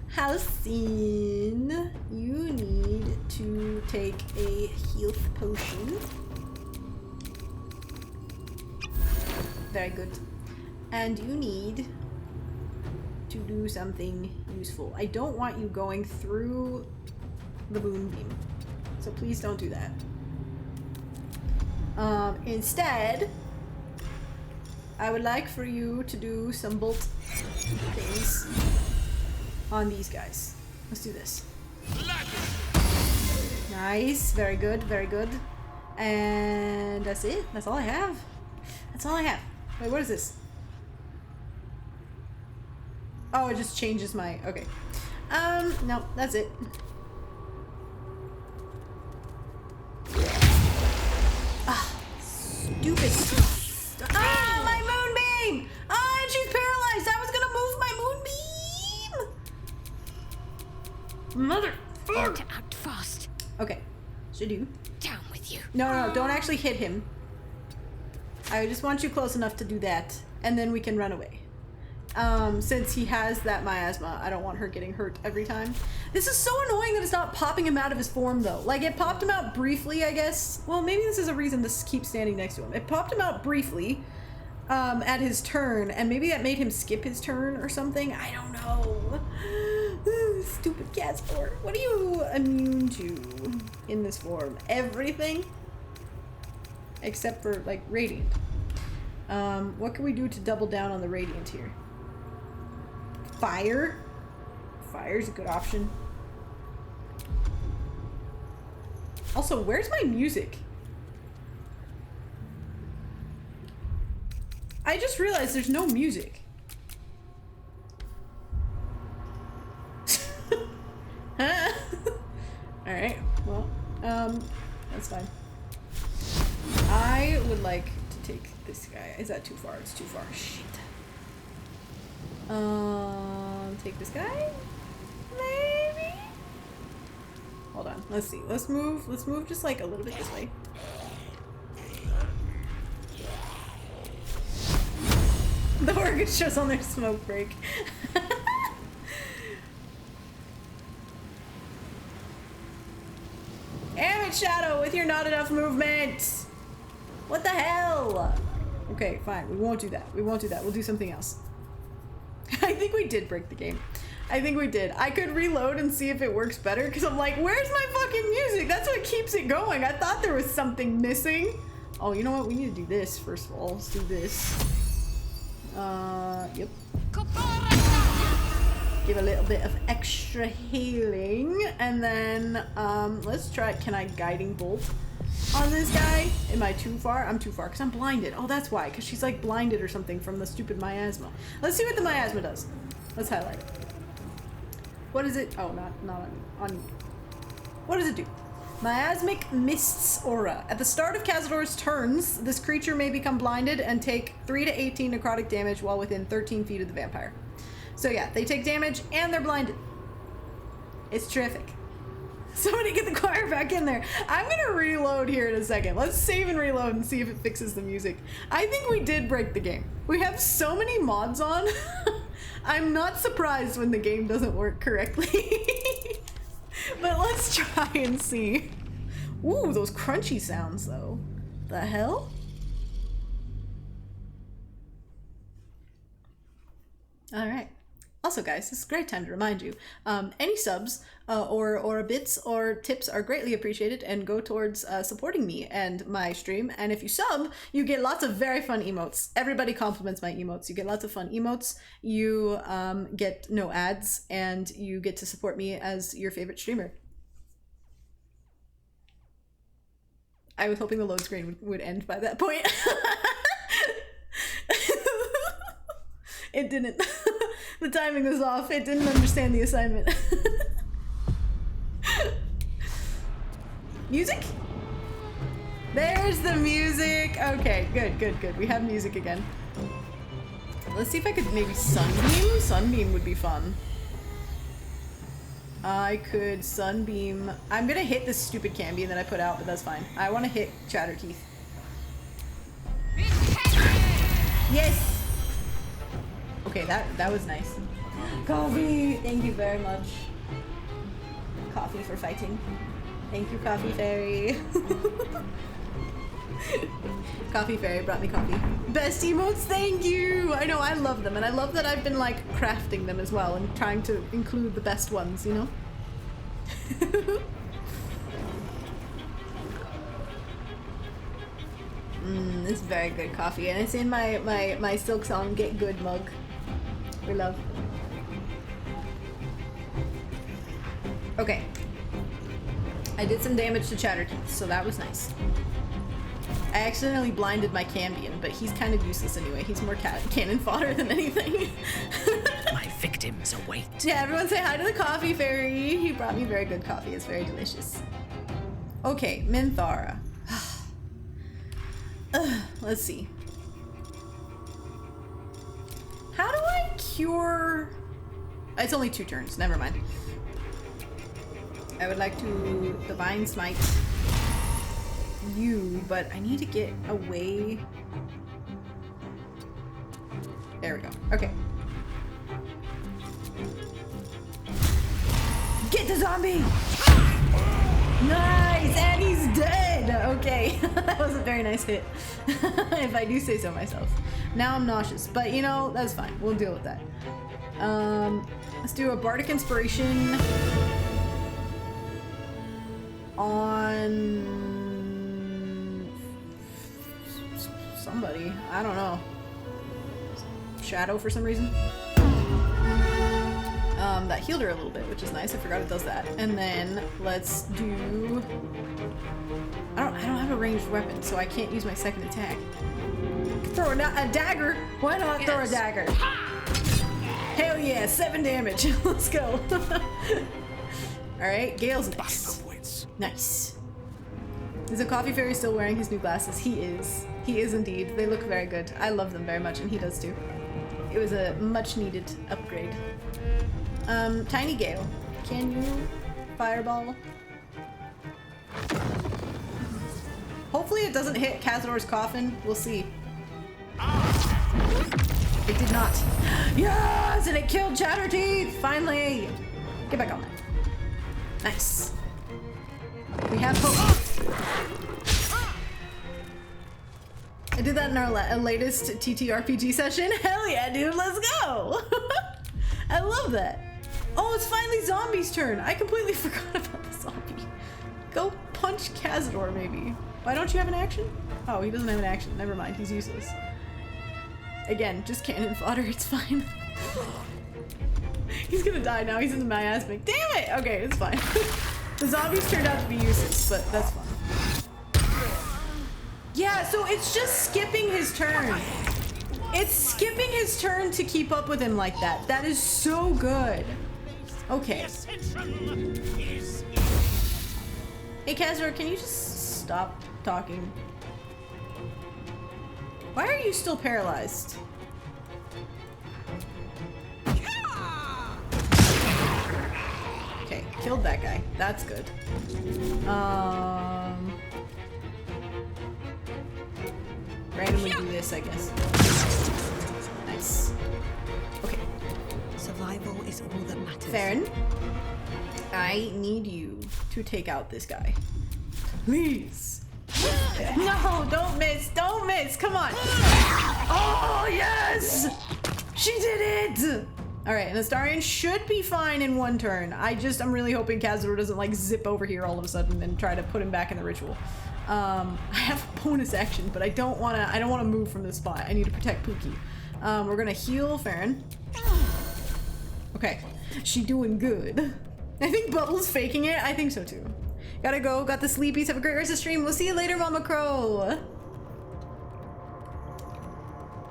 Halcyon, you need to take a health potion. Very good. And you need to do something useful. I don't want you going through the moonbeam, so please don't do that. Instead, I would like for you to do some bolt things on these guys. Let's do this. Nice, very good, very good. And that's it. That's all I have. That's all I have. Wait, what is this? Oh, it just changes my... Okay. No, that's it. Ah, stupid. Ah, my moonbeam! Ah, and she's paralyzed! I was gonna move my moonbeam! Mother... To act fast. Okay. Should you? Down with you. No, don't actually hit him. I just want you close enough to do that, and then we can run away. Since he has that miasma, I don't want her getting hurt every time. This is so annoying that it's not popping him out of his form, though. Like, it popped him out briefly, I guess. Well, maybe this is a reason to keep standing next to him. It popped him out briefly at his turn, and maybe that made him skip his turn or something. I don't know. Stupid Castor. What are you immune to in this form? Everything? Except for, like, Radiant. What can we do to double down on the Radiant here? Fire? Fire's a good option. Also, where's my music? I just realized there's no music. Alright, well, that's fine. I would like to take this guy. Is that too far? It's too far. Shit. Take this guy? Maybe? Hold on. Let's see. Let's move just like a little bit this way. The orchid shows on their smoke break. Damn it, Shadow, with your not enough movement! What the hell? Okay, fine. We won't do that. We won't do that. We'll do something else. I think we did break the game. I think we did. I could reload and see if it works better, because I'm like, where's my fucking music? That's what keeps it going. I thought there was something missing. Oh, you know what? We need to do this first of all. Let's do this. Yep. Give a little bit of extra healing, and then let's try. Can I guiding bolt on this guy? Am I too far? I'm too far because I'm blinded. Oh, that's why, because she's like blinded or something from the stupid miasma. Let's see what the miasma does. Let's highlight it. What is it? Oh, not on. What does it do? Miasmic Mist's Aura. At the start of Cazador's turns, this creature may become blinded and take 3 to 18 necrotic damage while within 13 feet of the vampire. So yeah, they take damage and they're blinded. It's terrific. Somebody get the choir back in there. I'm gonna reload here in a second. Let's save and reload and see if it fixes the music. I think we did break the game. We have so many mods on. I'm not surprised when the game doesn't work correctly. But let's try and see. Ooh, those crunchy sounds though. The hell? All right. Also, guys, this is a great time to remind you, any subs or bits or tips are greatly appreciated and go towards supporting me and my stream. And if you sub, you get lots of very fun emotes. Everybody compliments my emotes. You get lots of fun emotes. You get no ads, and you get to support me as your favorite streamer. I was hoping the load screen would end by that point. It didn't. The timing was off. It didn't understand the assignment. Music? There's the music. Okay, good. We have music again. Let's see if I could maybe sunbeam. Sunbeam would be fun. I could sunbeam. I'm gonna hit this stupid Cambion that I put out, but that's fine. I want to hit Chatterteeth. Yes. Okay, that was nice. Coffee. Thank you very much. Coffee for fighting. Thank you, Coffee Fairy. Coffee Fairy brought me coffee. Best emotes, thank you! I know, I love them, and I love that I've been like crafting them as well and trying to include the best ones, you know? This is very good coffee, and it's in my Silk Song Get Good mug. We love. Okay. I did some damage to Chatterteeth, so that was nice. I accidentally blinded my Cambion, but he's kind of useless anyway. He's more cannon fodder than anything. My victims await. Yeah, everyone say hi to the Coffee Fairy. He brought me very good coffee. It's very delicious. Okay, Minthara. Let's see. How do I cure... It's only 2 turns. Never mind. I would like to Divine Smite you, but I need to get away. There we go. Okay. Get the zombie! Nice! And he's dead! Okay. That was a very nice hit. If I do say so myself. Now I'm nauseous, but you know, that's fine. We'll deal with that. Let's do a Bardic Inspiration on somebody. I don't know. Shadow for some reason. That healed her a little bit, which is nice. I forgot it does that. And then let's do... I don't have a ranged weapon, so I can't use my second attack. Throw a dagger. Why not throw a dagger? Hell yeah, 7 damage. Let's go. Alright, Gale's next. Nice. Is the Coffee Fairy still wearing his new glasses? He is. He is indeed. They look very good. I love them very much, and he does too. It was a much needed upgrade. Tiny Gale, can you fireball? Hopefully it doesn't hit Cazador's coffin. We'll see. It did not. Yes, and it killed Chatterteeth. Finally. Get back on that. Nice. We have hope. I did that in our latest TTRPG session. Hell yeah, dude, let's go. I love that. Oh, it's finally Zombie's turn. I completely forgot about the zombie. Go punch Cazador, maybe. Why don't you have an action? Oh, he doesn't have an action. Never mind, he's useless. Again, just cannon fodder, it's fine. He's gonna die now, he's in the miasmic. Damn it! Okay, it's fine. The zombies turned out to be useless, but that's fine. Yeah, so it's just skipping his turn. It's skipping his turn to keep up with him like that. That is so good. Okay. Hey, Cazador, can you just stop talking? Why are you still paralyzed? Okay, killed that guy. That's good. Randomly do this, I guess. Nice. Okay. Survival is all that matters. Faeryn, I need you to take out this guy. Please. No, don't miss. Don't miss. Come on. Oh, yes! She did it! Alright, an Astarion should be fine in 1 turn. I'm really hoping Cazador doesn't like zip over here all of a sudden and try to put him back in the ritual. I have a bonus action, but I don't wanna move from this spot. I need to protect Pookie. We're gonna heal Faeryn. Okay, she doing good. I think Bubble's faking it. I think so too. Gotta go, got the sleepies. Have a great rest of the stream. We'll see you later, Mama Crow.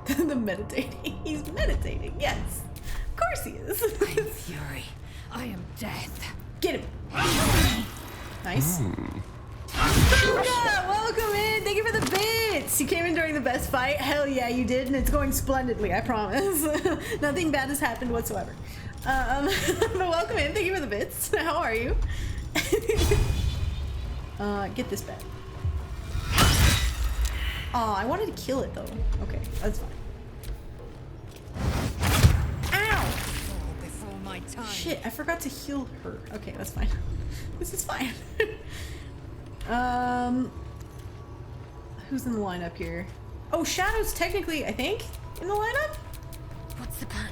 The meditating. He's meditating, yes. Of course he is. I am fury. I am death. Get him. Nice. Suga, welcome in. Thank you for the bits. You came in during the best fight. Hell yeah, you did, and it's going splendidly. I promise. Nothing bad has happened whatsoever. But welcome in. Thank you for the bits. How are you? Get this bed. Oh, I wanted to kill it though. Okay, that's fine. Ow! Before my time. Shit, I forgot to heal her. Okay, that's fine. This is fine. Who's in the lineup here? Oh, Shadow's technically, I think, in the lineup? What's the plan?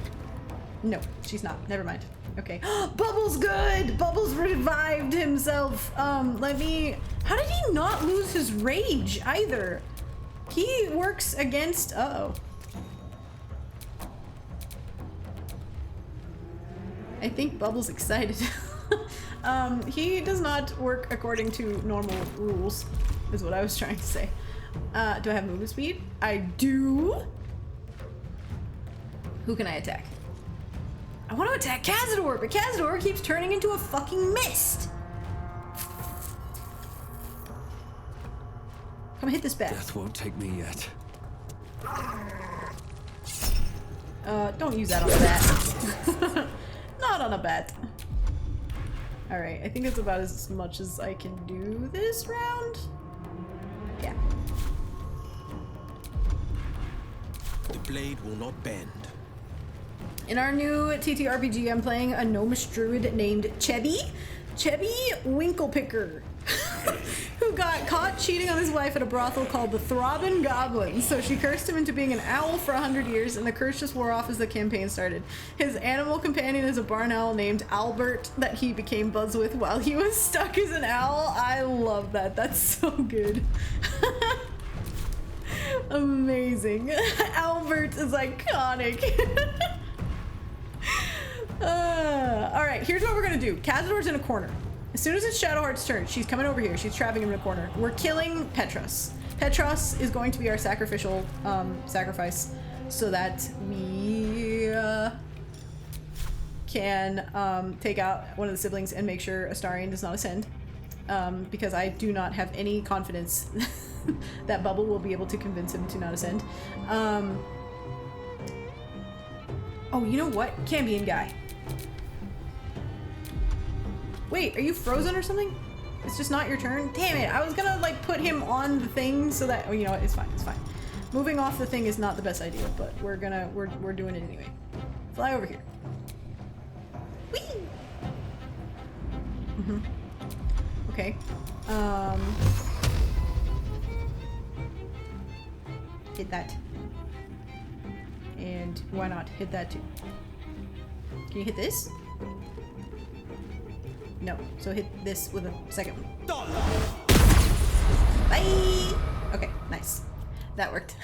No, she's not. Never mind. Okay. Bubble's good! Bubbles revived himself. Let me... How did he not lose his rage either? He works against... Uh-oh. I think Bubbles excited. He does not work according to normal rules, is what I was trying to say. Do I have movement speed? I do. Who can I attack? I want to attack Cazador, but Cazador keeps turning into a fucking mist. Come hit this bat. Death won't take me yet. Don't use that on a bat. Not on a bat. Alright, I think it's about as much as I can do this round. Yeah. The blade will not bend. In our new TTRPG, I'm playing a gnomish druid named Chebby Winklepicker, who got caught cheating on his wife at a brothel called the Throbbing Goblin. So she cursed him into being an owl for 100 years, and the curse just wore off as the campaign started. His animal companion is a barn owl named Albert that he became buds with while he was stuck as an owl. I love that. That's so good. Amazing. Albert is iconic. Alright, here's what we're gonna do. Cazador's in a corner. As soon as it's Shadowheart's turn, she's coming over here. She's trapping him in a corner. We're killing Petros. Petros is going to be our sacrificial sacrifice so that we can take out one of the siblings and make sure Astarion does not ascend. Because I do not have any confidence that Bubble will be able to convince him to not ascend. Oh, you know what? Cambion guy. Wait, are you frozen or something? It's just not your turn? Damn it, I was gonna like put him on the thing so that, oh, you know what, it's fine, it's fine. Moving off the thing is not the best idea, but we're doing it anyway. Fly over here. Whee! Mm-hmm. Okay. Hit that. And why not hit that too? Can you hit this? No. So hit this with a second one. Bye! Okay, nice. That worked.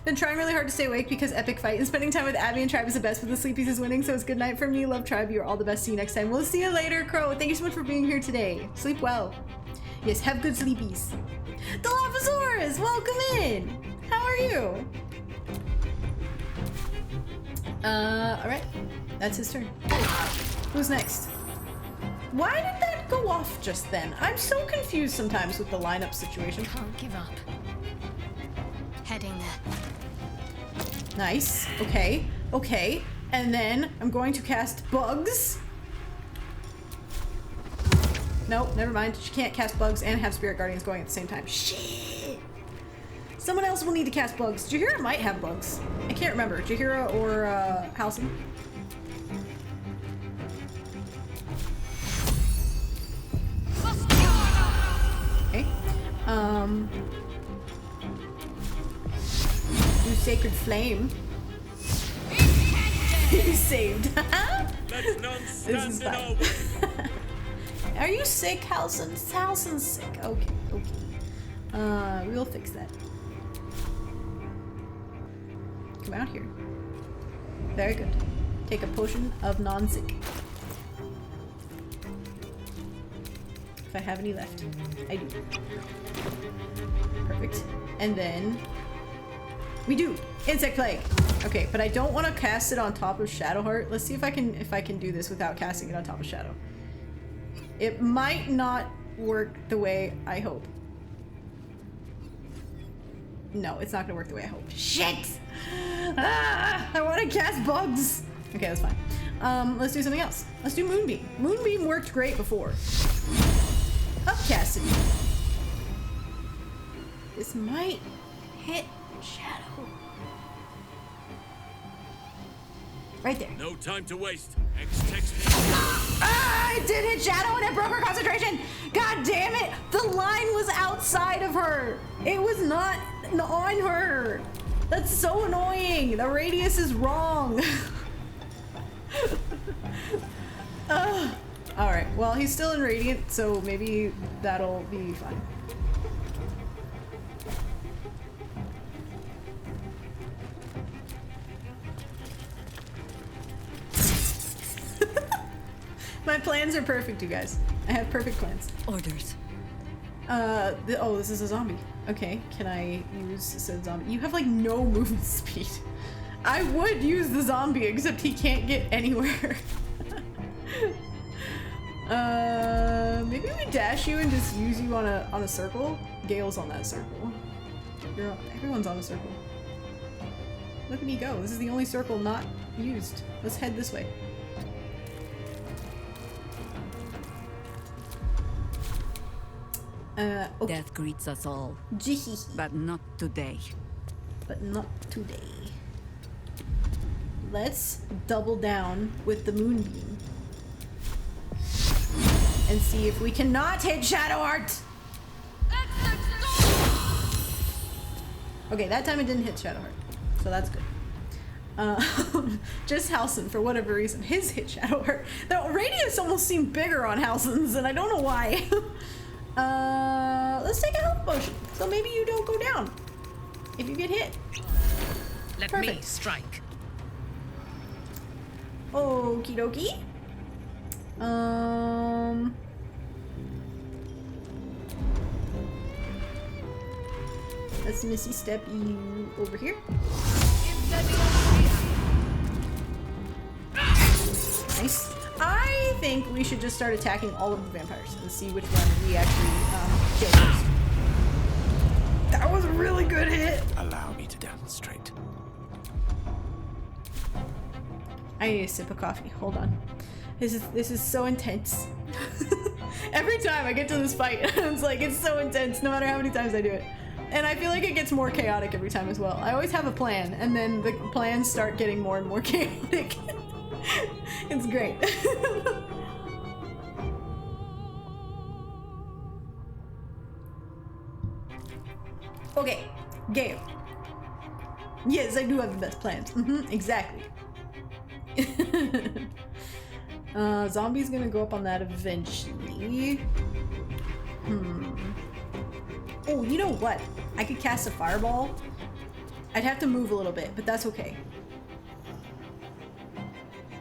Been trying really hard to stay awake because epic fight and spending time with Abby and Tribe is the best, but the sleepies is winning, so it's good night from me. Love Tribe, you're all the best. See you next time. We'll see you later, Crow. Thank you so much for being here today. Sleep well. Yes, have good sleepies. Dilophosaurus, welcome in! How are you? Alright. That's his turn. Who's next? Why did that go off just then? I'm so confused sometimes with the lineup situation. Can't give up. Heading there. Nice. Okay. Okay. And then I'm going to cast bugs. Nope, never mind. She can't cast bugs and have spirit guardians going at the same time. Shit. Someone else will need to cast bugs. Jaheira might have bugs. I can't remember. Jaheira or Halcyon. Okay. You sacred flame. You saved. This is fine. Are you sick, Halcyon? Halcyn's sick. Okay, okay. We'll fix that. Come out here. Very good. Take a potion of non-sick. If I have any left. I do. Perfect. And then we do insect plague. Okay, but I don't want to cast it on top of Shadowheart. Let's see if I can do this without casting it on top of Shadow. It might not work the way I hope. No, it's not gonna work the way I hope. Shit! Ah, I want to cast bugs. Okay, that's fine. Let's do something else. Let's do Moonbeam. Moonbeam worked great before. Upcasting. This might hit Shadow. Right there. No time to waste. X-text. Ah, it did hit Shadow and it broke her concentration. God damn it. The line was outside of her. It was not on her. That's so annoying. The radius is wrong. Alright, well, he's still in Radiant, so maybe that'll be fine. My plans are perfect, you guys. I have perfect plans. Orders. Oh, this is a zombie. Okay, can I use said zombie? You have like no movement speed. I would use the zombie, except he can't get anywhere. Maybe we dash you and just use you on a circle. Gale's on that circle. Everyone's on a circle. Look at me go. This is the only circle not used. Let's head this way. Okay. Death greets us all. But not today. But not today. Let's double down with the Moonbeam. And see if we cannot hit Shadowheart! Okay, that time it didn't hit Shadowheart. So that's good. Just Halsin, for whatever reason. His hit Shadowheart. The radius almost seemed bigger on Halsin's, and I don't know why. Let's take a health potion. So maybe you don't go down if you get hit. Let me strike. Okie dokie. Let's Missy step you over here. Nice. I think we should just start attacking all of the vampires and see which one we actually kill first. That was a really good hit. Allow me to demonstrate. I need a sip of coffee. Hold on. This is so intense. Every time I get to this fight, it's like it's so intense no matter how many times I do it. And I feel like it gets more chaotic every time as well. I always have a plan, and then the plans start getting more and more chaotic. It's great. Okay, Gale. Yes, I do have the best plans. Exactly. Zombie's gonna go up on that eventually. Oh, you know what? I could cast a fireball. I'd have to move a little bit, but that's okay.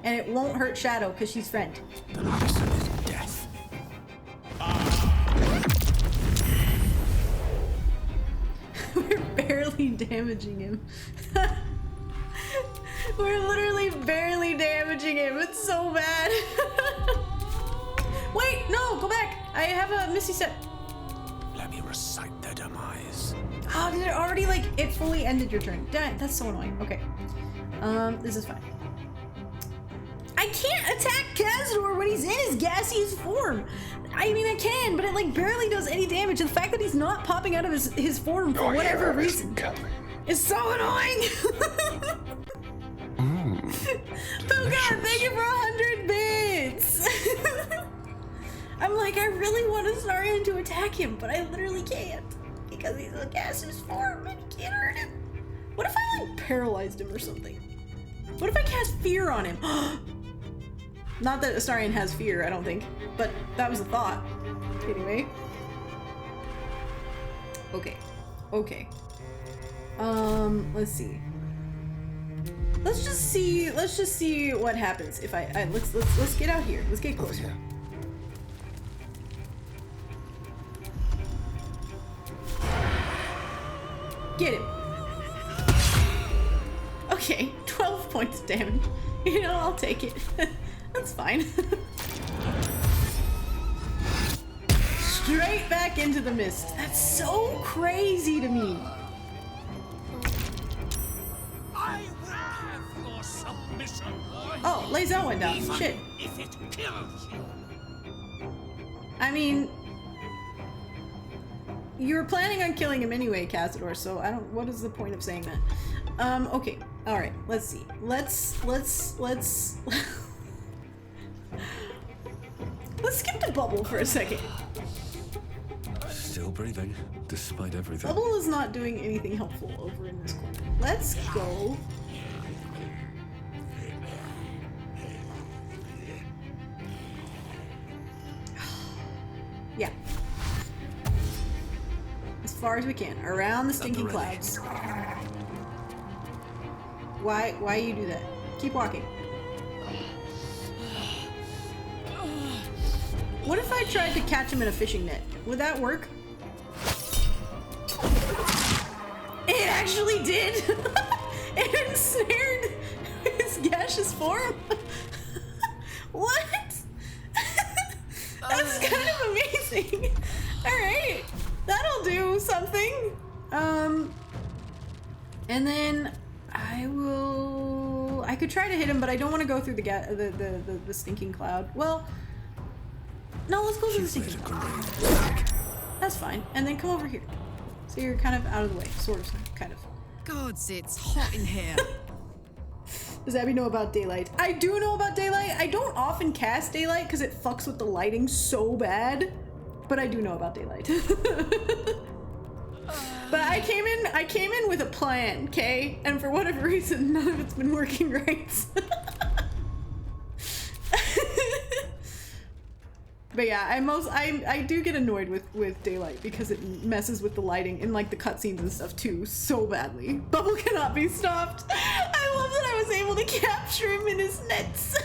And it won't hurt Shadow because she's friend. The absolute death. We're barely damaging him. We're literally barely damaging him. It's so bad. Wait, no, go back. I have a Missy set. Let me recite their demise. Oh, did it already, like, it fully ended your turn? Damn, that's so annoying. Okay. This is fine. I can't attack Cazador when he's in his gaseous form. I mean, I can, but it, like, barely does any damage. And the fact that he's not popping out of his form for whatever reason is so annoying. Oh god, thank you for 100 bits! I'm like, I really want Astarion to attack him, but I literally can't. Because he's in gaseous form and he can't hurt him. What if I, like, paralyzed him or something? What if I cast fear on him? Not that Astarion has fear, I don't think. But that was a thought. Anyway. Okay. Okay. Let's see. Let's just see what happens if let's get out here. Let's get closer. Get him. Okay, 12 points of damage. You know, I'll take it. That's fine. Straight back into the mist. That's so crazy to me. mission. Oh, Lae'zel went down. Even Shit. if it kills you. I mean, you were planning on killing him anyway, Cazador, so I don't, what is the point of saying that? Okay. Alright, let's see. Let's skip to Bubble for a second. Still breathing, despite everything. Bubble is not doing anything helpful over in this corner. Let's go. Yeah. As far as we can. Around the stinking clouds. Why you do that? Keep walking. What if I tried to catch him in a fishing net? Would that work? It actually did! It ensnared his gaseous form! What? That's kind of amazing! Alright, that'll do something! And then I could try to hit him, but I don't want to go through the stinking cloud. Well, no, let's go through the stinking cloud. That's fine. And then come over here. So you're kind of out of the way. Sort of, kind of. Gods, it's hot in here. Does Abby know about daylight? I do know about daylight. I don't often cast daylight because it fucks with the lighting so bad. But I do know about daylight. But I came in with a plan, okay? And for whatever reason, none of it's been working right. But yeah, I do get annoyed with daylight because it messes with the lighting in like the cutscenes and stuff too so badly. Bubble cannot be stopped. I love that I was able to capture him in his nets.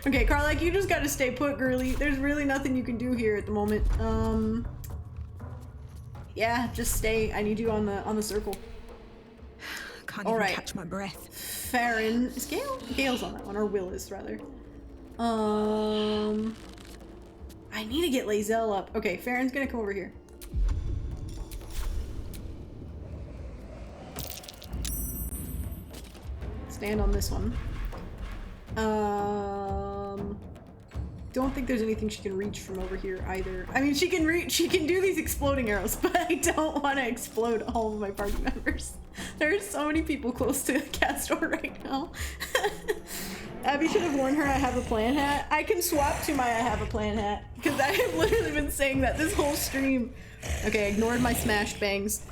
Okay, Karlak, you just gotta stay put, girly. There's really nothing you can do here at the moment. Yeah, just stay. I need you on the circle. Can't even catch my breath. Faeryn. Is Gale? Gale's on that one, or Will is rather. I need to get Lae'zel up. Okay, Faeryn's gonna come over here. Stand on this one. Don't think there's anything she can reach from over here either. I mean, she can do these exploding arrows, but I don't want to explode all of my party members. There's so many people close to Cazador right now. Abby should have worn her I have a plan hat. I can swap to my I have a plan hat because I have literally been saying that this whole stream. Okay, I ignored my smashed bangs.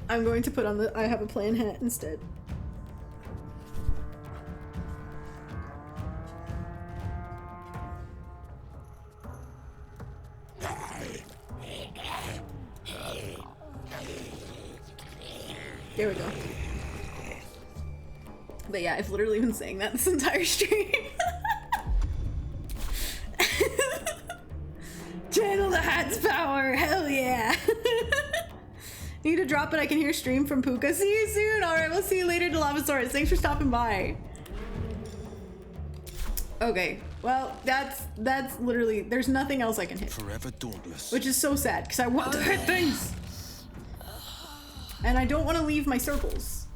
I'm going to put on the I have a plan hat instead. There we go. But yeah, I've literally been saying that this entire stream. Channel the hat's power, hell yeah. Need to drop it, I can hear stream from Puka. See you soon, alright, we'll see you later, Dilophosaurus. Thanks for stopping by. Okay, well, that's literally, there's nothing else I can hit. Forever dauntless. Which is so sad, because I want to hit things. And I don't want to leave my circles.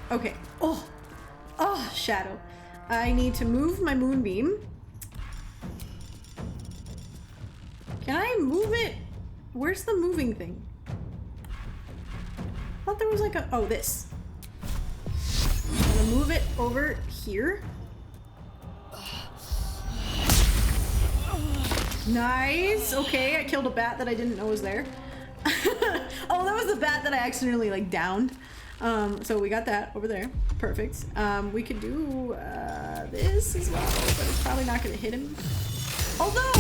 Okay. Oh, shadow. I need to move my moonbeam. Can I move it? Where's the moving thing? I thought there was like a, oh, this. I'm gonna move it over here. Nice. Okay, I killed a bat that I didn't know was there. Oh, that was the bat that I accidentally like downed. So we got that over there. Perfect. We could do this as well, but it's probably not gonna hit him. Although,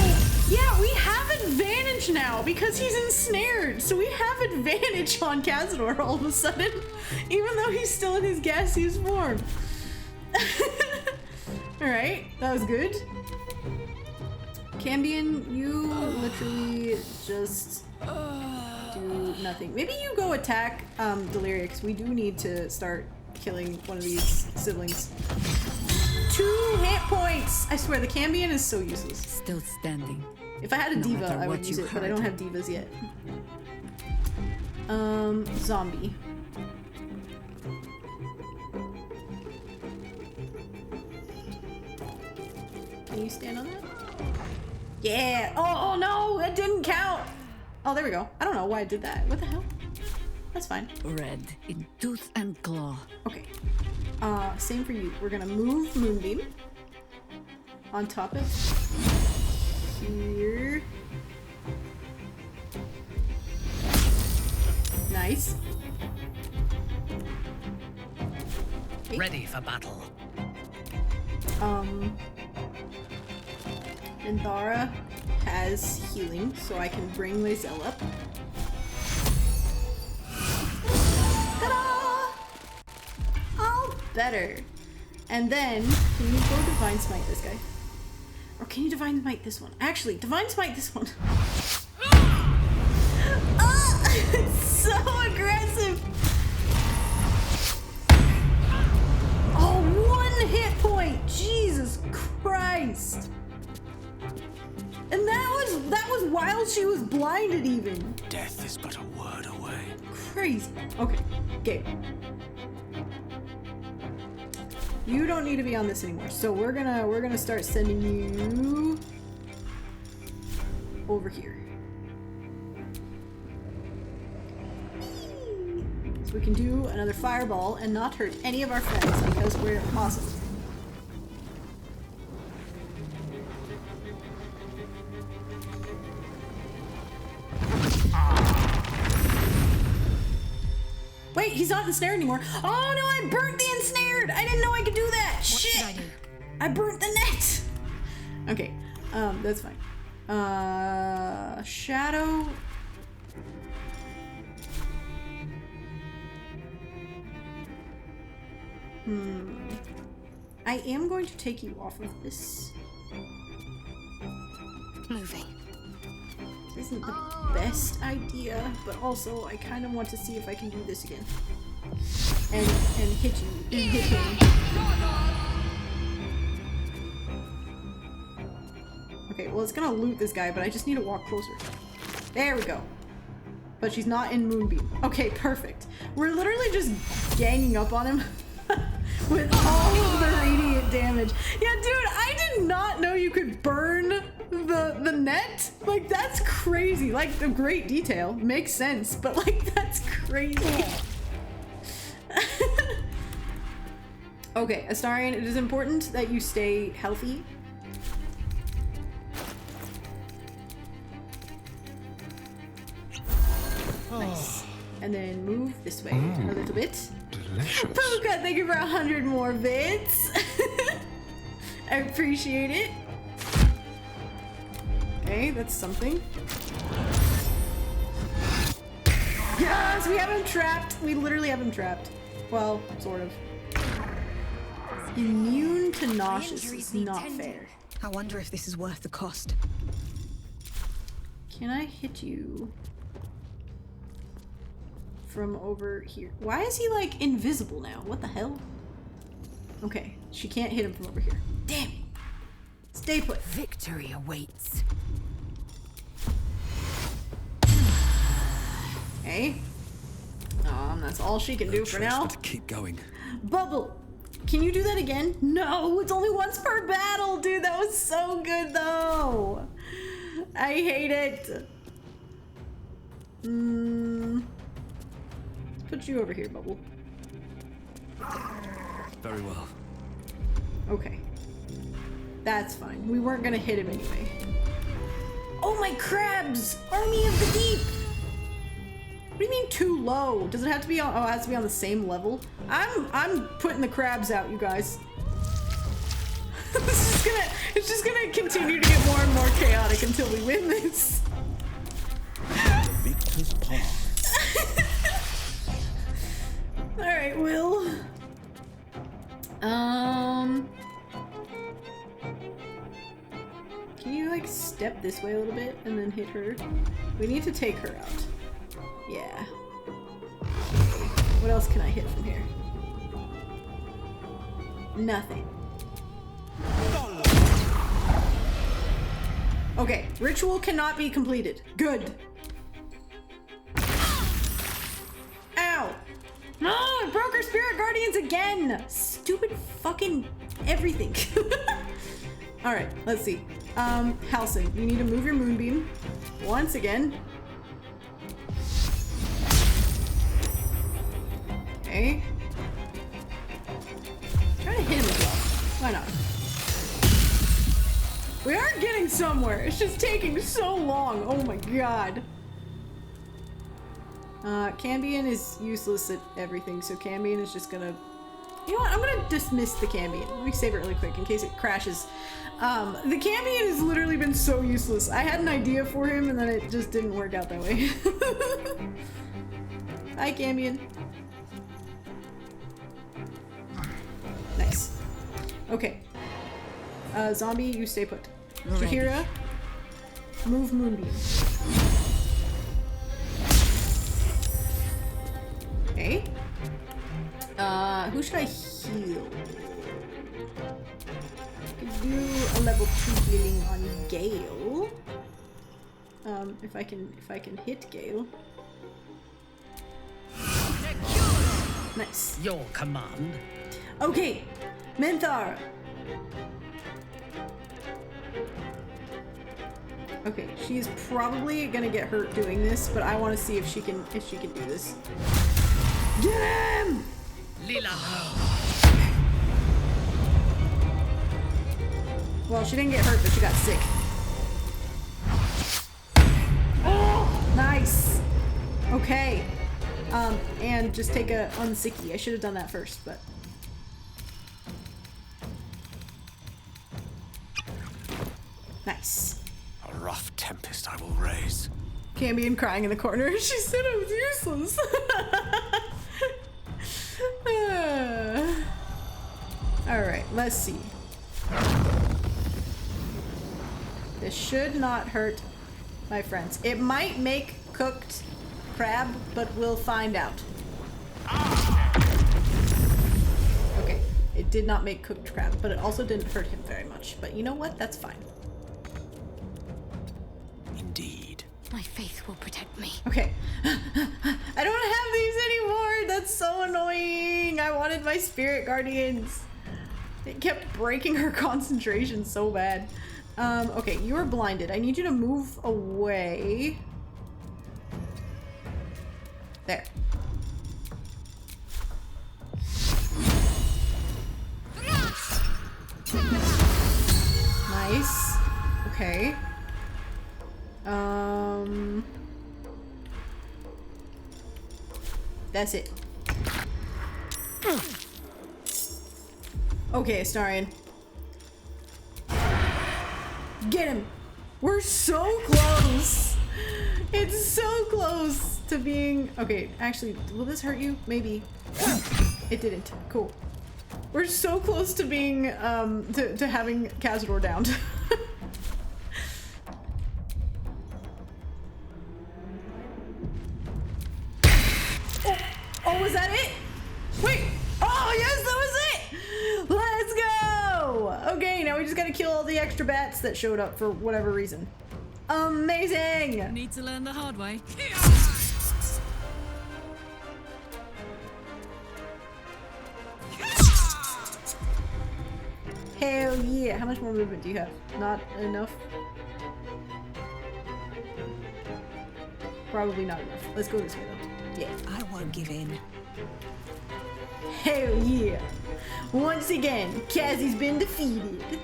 yeah, we have advantage now because he's ensnared. So we have advantage on Cazador all of a sudden, even though he's still in his gaseous form. Alright, that was good. Cambion, you literally just do nothing. Maybe you go attack Deliria, because we do need to start killing one of these siblings. 2 hit points! I swear, the Cambion is so useless. Still standing. If I had a diva, I would use it, but I don't have divas yet. Zombie. Can you stand on that? Yeah! Oh no! It didn't count! Oh, there we go. I don't know why I did that. What the hell? That's fine. Red in tooth and claw. Okay. Same for you. We're gonna move Moonbeam on top of here. Nice. Okay. Ready for battle. And Thara has healing, so I can bring Lae'zel up. Ta-da! All better. And then, can you go Divine Smite this guy? Or can you Divine Smite this one? Actually, Divine Smite this one. It's so aggressive! Oh, 1 hit point! Jesus Christ! And that was while she was blinded even. Death is but a word away. Crazy. Okay, Gabe. You don't need to be on this anymore. So we're gonna start sending you over here. So we can do another fireball and not hurt any of our friends because we're awesome. Wait, he's not ensnared anymore. Oh no, I burnt the ensnared! I didn't know I could do that! What shit! Did I do? I burnt the net! Okay, that's fine. Shadow. I am going to take you off of this. Moving. This isn't the best idea, but also I kind of want to see if I can do this again. And hit you. And hit him. Okay, well it's gonna loot this guy, but I just need to walk closer. There we go. But she's not in Moonbeam. Okay, perfect. We're literally just ganging up on him. With all of the radiant damage. Yeah, dude, I did not know you could burn the net. Like, that's crazy. Like, the great detail. Makes sense, but like, that's crazy. Okay, Astarion, it is important that you stay healthy. Nice. And then move this way a little bit. Delicious. Puka, thank you for 100 more bits. I appreciate it. Okay, that's something. Yes, we have him trapped. We literally have him trapped. Well, sort of. Immune to nauseous is not fair. I wonder if this is worth the cost. Can I hit you from over here? Why is he like invisible now? What the hell? Okay, she can't hit him from over here. Damn. Stay put. Victory awaits. Okay. That's all she can do for now. But to keep going. Bubble, can you do that again? No, it's only once per battle, dude. That was so good though. I hate it. Put you over here, Bubble. Very well. Okay. That's fine. We weren't gonna hit him anyway. Oh my crabs! Army of the Deep! What do you mean too low? Does it have to be on, oh, it has to be on the same level? I'm putting the crabs out, you guys. It's just gonna continue to get more and more chaotic until we win this. The victor's path. Alright, Will. Can you like step this way a little bit and then hit her? We need to take her out. Yeah. What else can I hit from here? Nothing. Okay, ritual cannot be completed. Good. Ow! No, I broke her spirit guardians again! Stupid fucking everything. Alright, let's see. Halcyon, you need to move your moonbeam once again. Okay. Try to hit him as well. Why not? We are getting somewhere. It's just taking so long. Oh my god. Cambion is useless at everything, so Cambion is just gonna... You know what? I'm gonna dismiss the Cambion. Let me save it really quick in case it crashes. The Cambion has literally been so useless. I had an idea for him and then it just didn't work out that way. Hi, Cambion. Nice. Okay. Zombie, you stay put. Shahira, move Moonbeam. Okay. Who should I heal? Could do a level 2 healing on Gale. If I can hit Gale. Nice. Your command. Okay, Minthara. Okay, she's probably gonna get hurt doing this, but I want to see if she can do this. Get him! Lila. Well, she didn't get hurt, but she got sick. Oh, nice. Okay. And just take a unsicky. I should have done that first, but. Nice. A rough tempest I will raise. Cambion crying in the corner. She said I was useless. Alright, let's see. This should not hurt my friends. It might make cooked crab, but we'll find out. Okay, it did not make cooked crab, but it also didn't hurt him very much. But you know what? That's fine. Indeed. My faith will protect me. Okay. I don't have these anymore. That's so annoying. I wanted my spirit guardians. It kept breaking her concentration so bad. Okay, you are blinded. I need you to move away. There. Nice. Okay. That's it. Okay, Astarion. Get him! We're so close! It's so close to being... Okay, actually, will this hurt you? Maybe. It didn't. Cool. We're so close to being, to having Cazador downed. Oh, was that it? Wait! Oh, yes, that was it! Let's go! Okay, now we just gotta kill all the extra bats that showed up for whatever reason. Amazing! Need to learn the hard way. Hell yeah! How much more movement do you have? Not enough? Probably not enough. Let's go this way though. Yeah. I won't give in. Hell yeah! Once again, Kazzie's been defeated.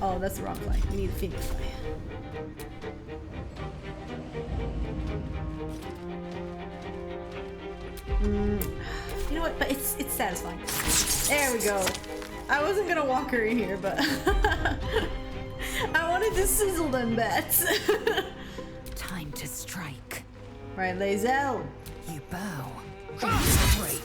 Oh, that's the wrong fly. I need a phoenix fly. You know what? But it's satisfying. There we go. I wasn't gonna walk her in here, but I wanted to sizzle them bats. Time to strike. Right, Lae'zel. You bow. Break.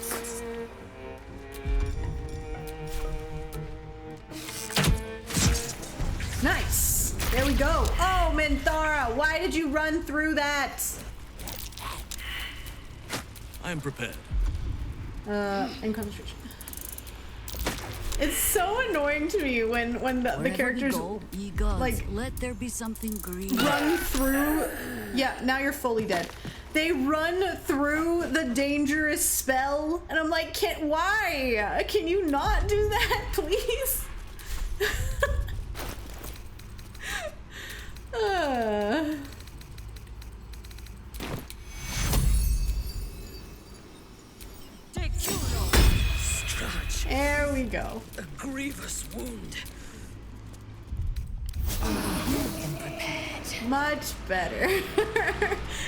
Nice. There we go. Oh, Minthara, why did you run through that? I am prepared. And concentration. It's so annoying to me when the characters Ye gods, like let there be something green. run through. Yeah, now you're fully dead. they run through the dangerous spell, and I'm like, why? Can you not do that, please? There we go. A grievous wound. Much better.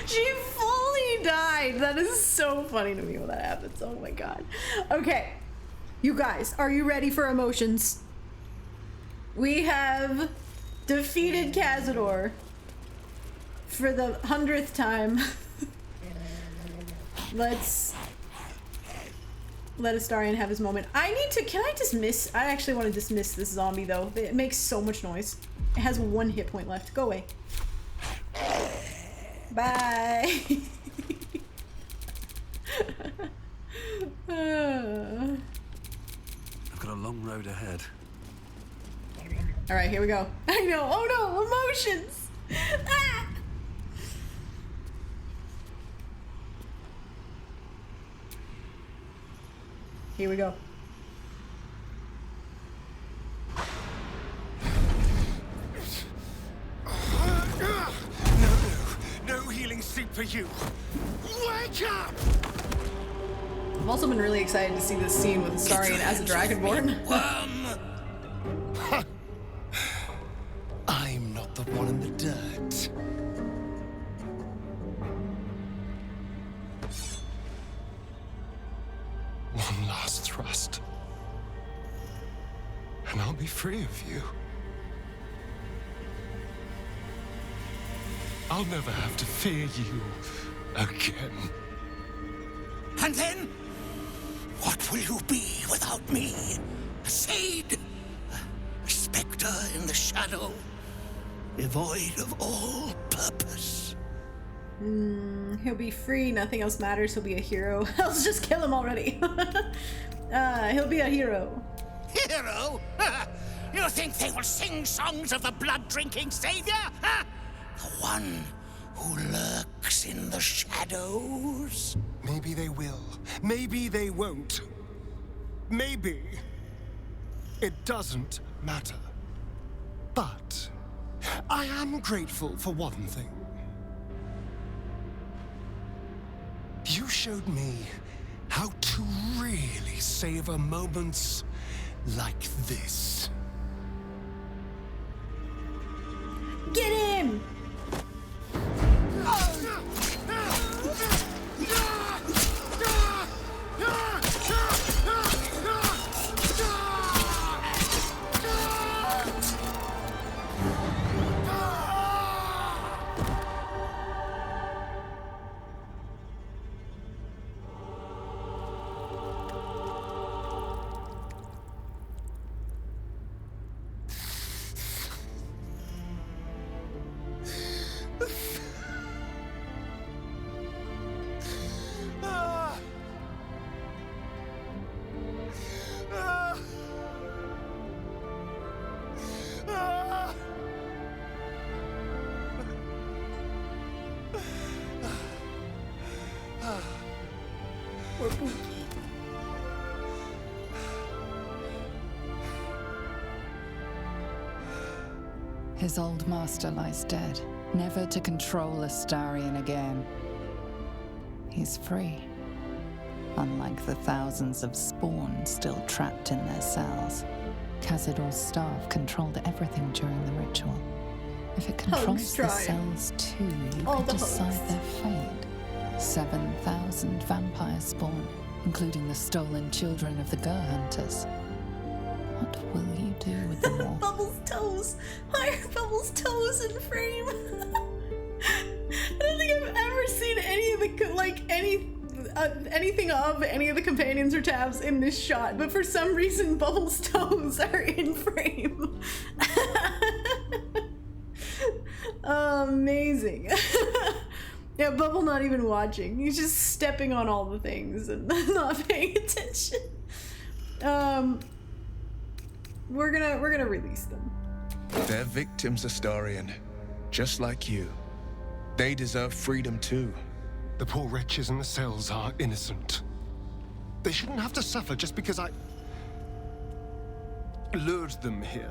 She fully died. That is so funny to me when that happens. Oh my god. Okay. You guys, are you ready for emotions? We have defeated Cazador for the 100th time. Let Astarion have his moment. Can I dismiss? I actually want to dismiss this zombie though. It makes so much noise. It has 1 hit point left. Go away. Bye. I've got a long road ahead. All right, here we go. I know. Oh no, emotions. Ah! Here we go. No healing sleep for you. Wake up! I've also been really excited to see this scene with Astarion as a Dragonborn. I'm not the one in the dirt. One last thrust, and I'll be free of you. I'll never have to fear you again. And then, what will you be without me? A shade? A spectre in the shadow? Devoid of all purpose? He'll be free, nothing else matters, he'll be a hero. Let's just kill him already. He'll be a hero. Hero? You think they will sing songs of the blood-drinking savior? The one who lurks in the shadows? Maybe they will. Maybe they won't. Maybe it doesn't matter. But I am grateful for one thing. You showed me how to really savor moments like this. Get him! His old master lies dead, never to control Astarion again. He's free, unlike the thousands of spawn still trapped in their cells. Cazador's staff controlled everything during the ritual. If it controls the cells too, you could decide their fate. 7,000 vampire spawn, including the stolen children of the Gur Hunters. What will you do with them all? Bubble's toes! Why are Bubble's toes in frame? I don't think I've ever seen any of the, anything of any of the companions or tabs in this shot, but for some reason Bubble's toes are in frame. Amazing. Yeah, Bubble not even watching. He's just stepping on all the things and not paying attention. We're gonna release them. They're victims, Astarion. Just like you. They deserve freedom too. The poor wretches in the cells are innocent. They shouldn't have to suffer just because I lured them here.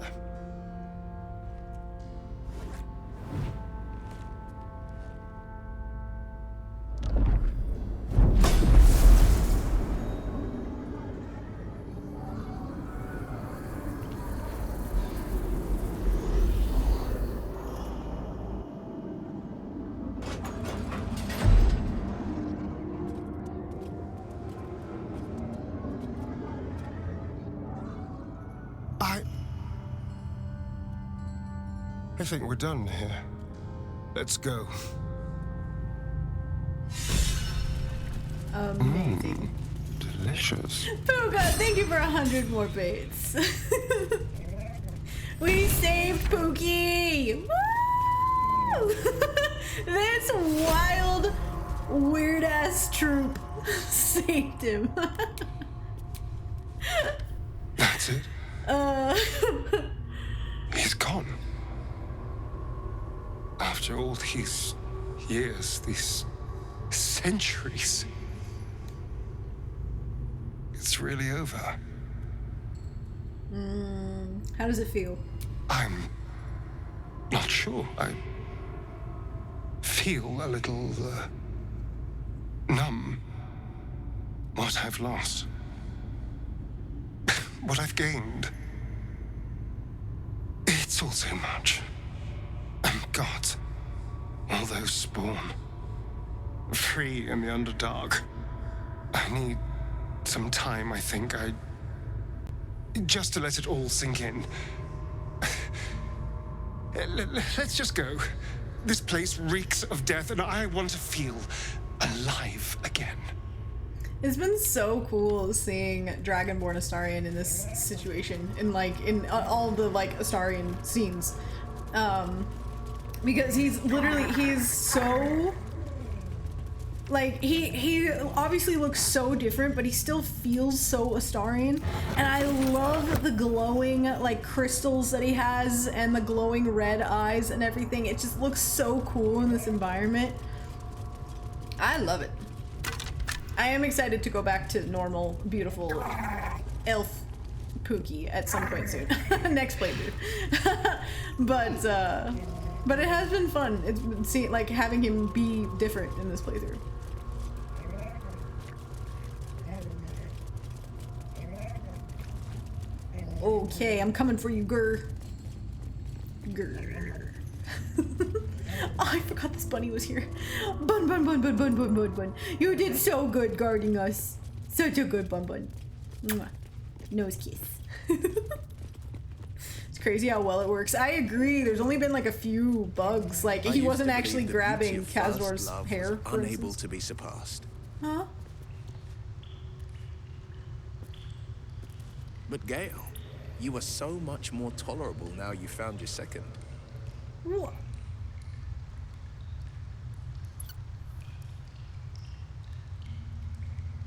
I think we're done here. Let's go. Amazing. Delicious. Oh god, thank you for 100 more baits. We saved Pookie! Woo! This wild, weird-ass troop saved him. That's it? He's gone. After all these years, these centuries, it's really over. How does it feel? I'm not sure. I feel a little numb. What I've lost, what I've gained, it's all so much. And God, all those spawn, free in the Underdark. I need some time, I think. Just to let it all sink in. Let's just go. This place reeks of death, and I want to feel alive again. It's been so cool seeing Dragonborn Astarion in this situation, in all the Astarion scenes. Because he's so he obviously looks so different, but he still feels so Astarion, and I love the glowing crystals that he has and the glowing red eyes and everything. It just looks so cool in this environment. I love it. I am excited to go back to normal, beautiful elf Pookie at some point soon. Next playthrough. But it has been fun. It's been having him be different in this playthrough. Okay, I'm coming for you, Grr. Grr. Oh, I forgot this bunny was here. Bun, bun, bun, bun, bun, bun, bun, bun. You did so good guarding us. Such a good bun, bun. Mwah. Nose kiss. It's crazy how well it works. I agree. There's only been a few bugs. He wasn't actually grabbing Cazador's hair. Unable to be surpassed. Huh? But Gale, you are so much more tolerable now you found your second. What?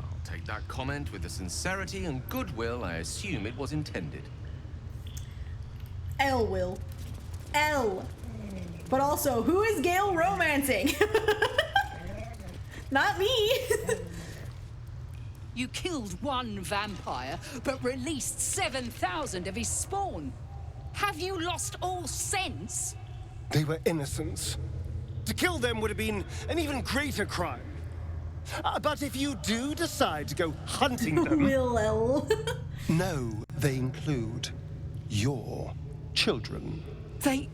I'll take that comment with the sincerity and goodwill I assume it was intended. L will. L. But also, who is Gale romancing? Not me. You killed one vampire, but released 7,000 of his spawn. Have you lost all sense? They were innocents. To kill them would have been an even greater crime. But if you do decide to go hunting them... Will. No, they include your children. They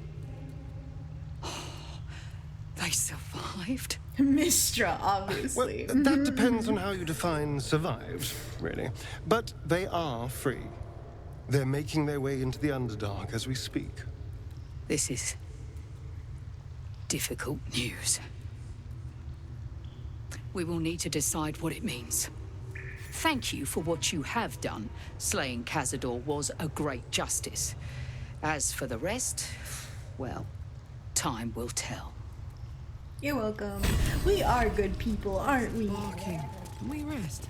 survived? Mistra, obviously. Well, that depends on how you define survived, really. But they are free. They're making their way into the Underdark as we speak. This is difficult news. We will need to decide what it means. Thank you for what you have done. Slaying Cazador was a great justice. As for the rest, well, time will tell. You're welcome. We are good people, aren't we? Okay. Can we rest?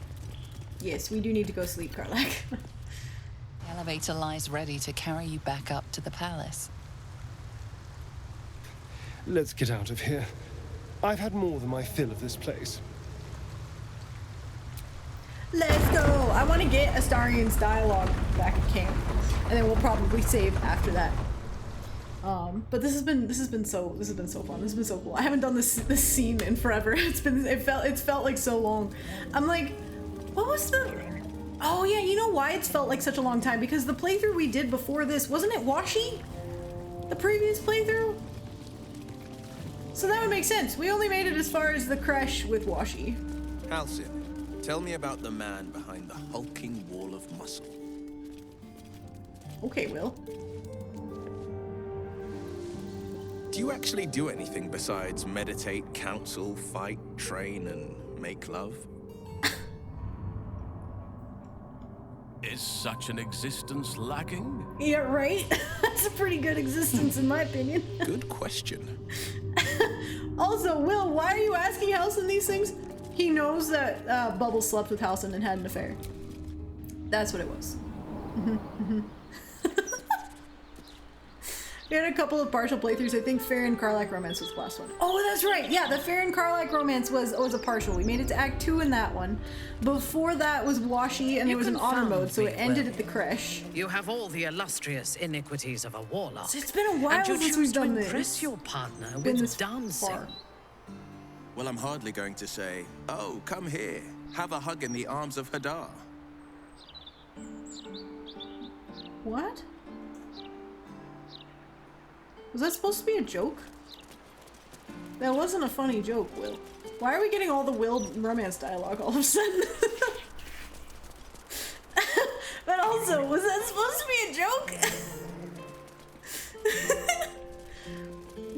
Yes, we do need to go sleep, Karlach. The elevator lies ready to carry you back up to the palace. Let's get out of here. I've had more than my fill of this place. Let's go! I want to get Astarion's dialogue back at camp, and then we'll probably save after that. But this has been so fun. This has been so cool. I haven't done this scene in forever. It's felt like so long. I'm like, what was the? Oh yeah, you know why it's felt like such a long time? Because the playthrough we did before this, wasn't it Washi? The previous playthrough? So that would make sense. We only made it as far as the crash with Washi. Halcyon, tell me about the man behind the hulking wall of muscle. Okay, Will. Do you actually do anything besides meditate, counsel, fight, train, and make love? Is such an existence lacking? Yeah, right? That's a pretty good existence in my opinion. Good question. Also, Will, why are you asking Halcyon these things? He knows that Bubble slept with Halcyon and had an affair. That's what it was. We had a couple of partial playthroughs. I think Faeryn Karlach Romance was the last one. Oh, that's right. Yeah, the Faeryn Karlach Romance was a partial. We made it to Act 2 in that one. Before that was Washi, and it was an honor mode, so it ended at the creche. You have all the illustrious iniquities of a warlock. So it's been a while since we've done this. And you choose to impress your partner with dancing. Well, I'm hardly going to say, oh, come here, have a hug in the arms of Hadar. What? Was that supposed to be a joke? That wasn't a funny joke, Will. Why are we getting all the Will romance dialogue all of a sudden? But also, was that supposed to be a joke?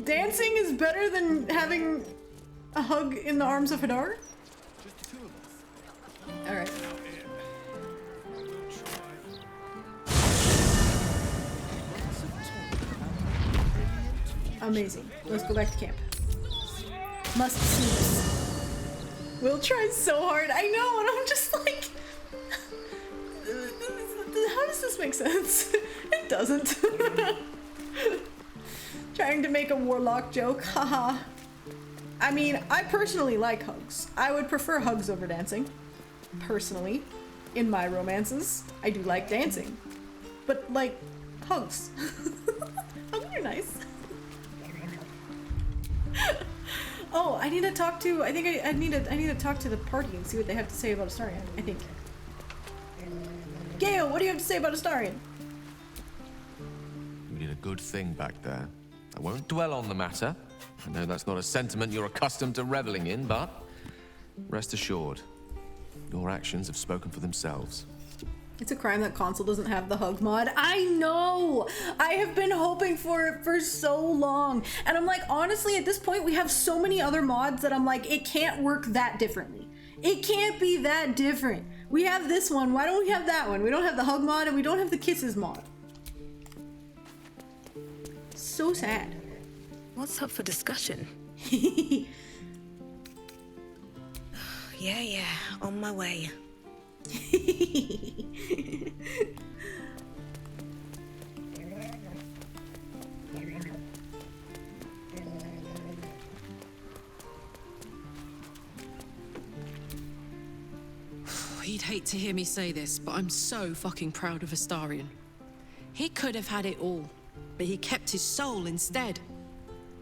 Dancing is better than having a hug in the arms of Hadar? Alright. Amazing. Let's go back to camp. Must see this. Will tries so hard. I know, and I'm just like... How does this make sense? It doesn't. Trying to make a warlock joke. Haha. I mean, I personally like hugs. I would prefer hugs over dancing. Personally. In my romances. I do like dancing. But, like, hugs. Hugs are nice. Oh, I need to talk to. I think I need to talk to the party and see what they have to say about Astarion. I think. Gale, what do you have to say about Astarion? You did a good thing back there. I won't dwell on the matter. I know that's not a sentiment you're accustomed to reveling in, but rest assured, your actions have spoken for themselves. It's a crime that console doesn't have the hug mod. I know! I have been hoping for it for so long. And I'm like, honestly, at this point, we have so many other mods that I'm like, it can't work that differently. It can't be that different. We have this one, why don't we have that one? We don't have the hug mod and we don't have the kisses mod. So sad. What's up for discussion? Yeah, on my way. He'd hate to hear me say this, but I'm so fucking proud of Astarion. He could have had it all, but he kept his soul instead.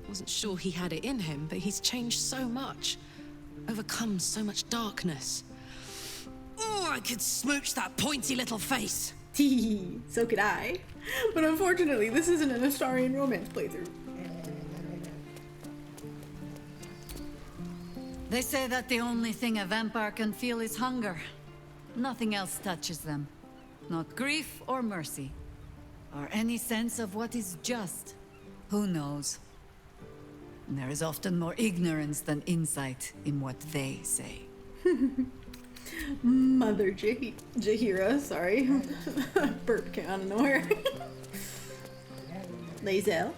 Wasn't sure he had it in him, but he's changed so much. Overcome so much darkness. Oh, I could smooch that pointy little face. So could I. But unfortunately, this isn't an Astarion romance playthrough. They say that the only thing a vampire can feel is hunger. Nothing else touches them. Not grief or mercy. Or any sense of what is just. Who knows? And there is often more ignorance than insight in what they say. Mother Jahira, sorry. Burp came out of nowhere. Lae'zel.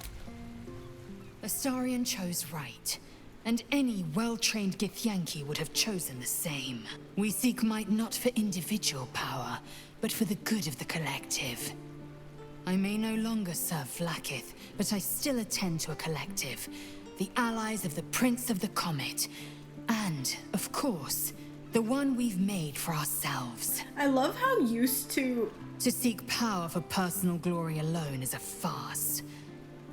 Astarion chose right. And any well-trained Githyanki would have chosen the same. We seek might not for individual power, but for the good of the collective. I may no longer serve Vlaakith, but I still attend to a collective. the allies of the Prince of the Comet, and, of course, the one we've made for ourselves. I love how used to... To seek power for personal glory alone is a farce.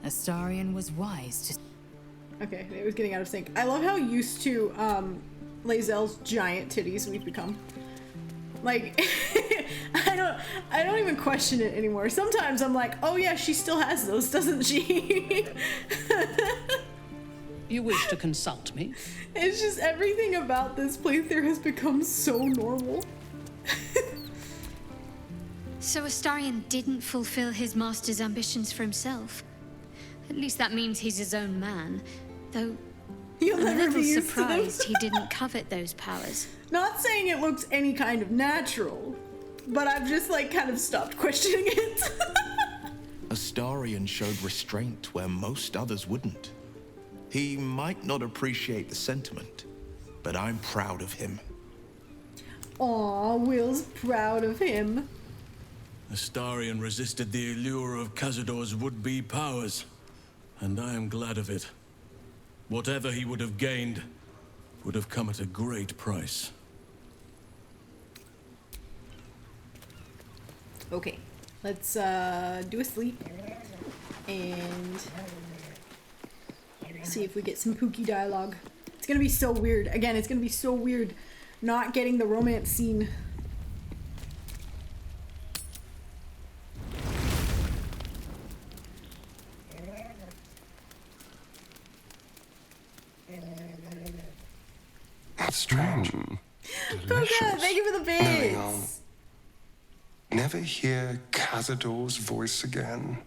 Astarion was wise to... Okay, it was getting out of sync. I love how used to Lae'zel's giant titties we've become. Like, I don't even question it anymore. Sometimes I'm like, oh yeah, she still has those, doesn't she? You wish to consult me? It's just everything about this playthrough has become so normal. So Astarion didn't fulfill his master's ambitions for himself. At least that means he's his own man, though You'll I'm a never little be used to them. surprised he didn't covet those powers. Not saying it looks any kind of natural, but I've just like kind of stopped questioning it. Astarion showed restraint where most others wouldn't. He might not appreciate the sentiment, but I'm proud of him. Aw, Will's proud of him. Astarion resisted the allure of Cazador's would-be powers, and I am glad of it. Whatever he would have gained would have come at a great price. Okay, let's do a sleep and see if we get some Pookie dialogue. It's gonna be so weird. Again, it's gonna be so weird not getting the romance scene. That's strange. Puka, thank you for the Knowing I'll bits. never hear Cazador's voice again.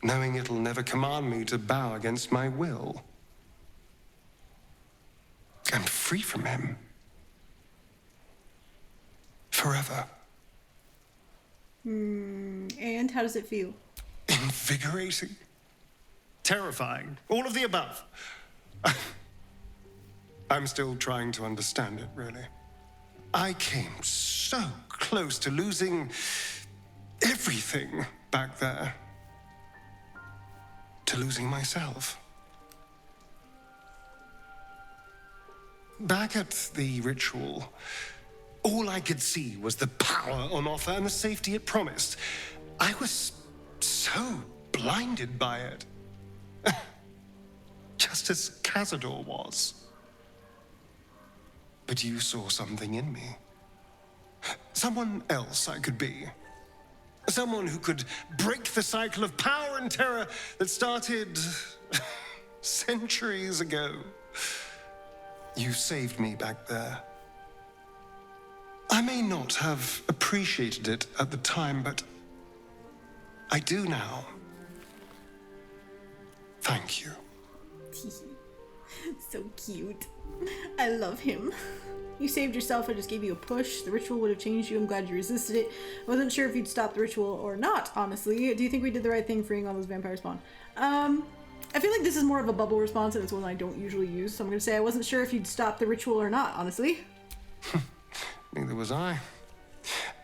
Knowing it'll never command me to bow against my will. I'm free from him. Forever. And how does it feel? Invigorating. Terrifying. All of the above. I'm still trying to understand it, really. I came so close to losing everything back there. To losing myself. Back at the ritual, all I could see was the power on offer and the safety it promised. I was so blinded by it. Just as Cazador was. But you saw something in me. Someone else I could be. Someone who could break the cycle of power and terror that started centuries ago. You saved me back there. I may not have appreciated it at the time, but I do now. Thank you. So cute. I love him. You saved yourself, I just gave you a push. The ritual would have changed you. I'm glad you resisted it. I wasn't sure if you'd stop the ritual or not, honestly. Do you think we did the right thing freeing all those vampires spawn? I feel like this is more of a bubble response and it's one I don't usually use, so I'm gonna say I wasn't sure if you'd stop the ritual or not, honestly. Neither was I.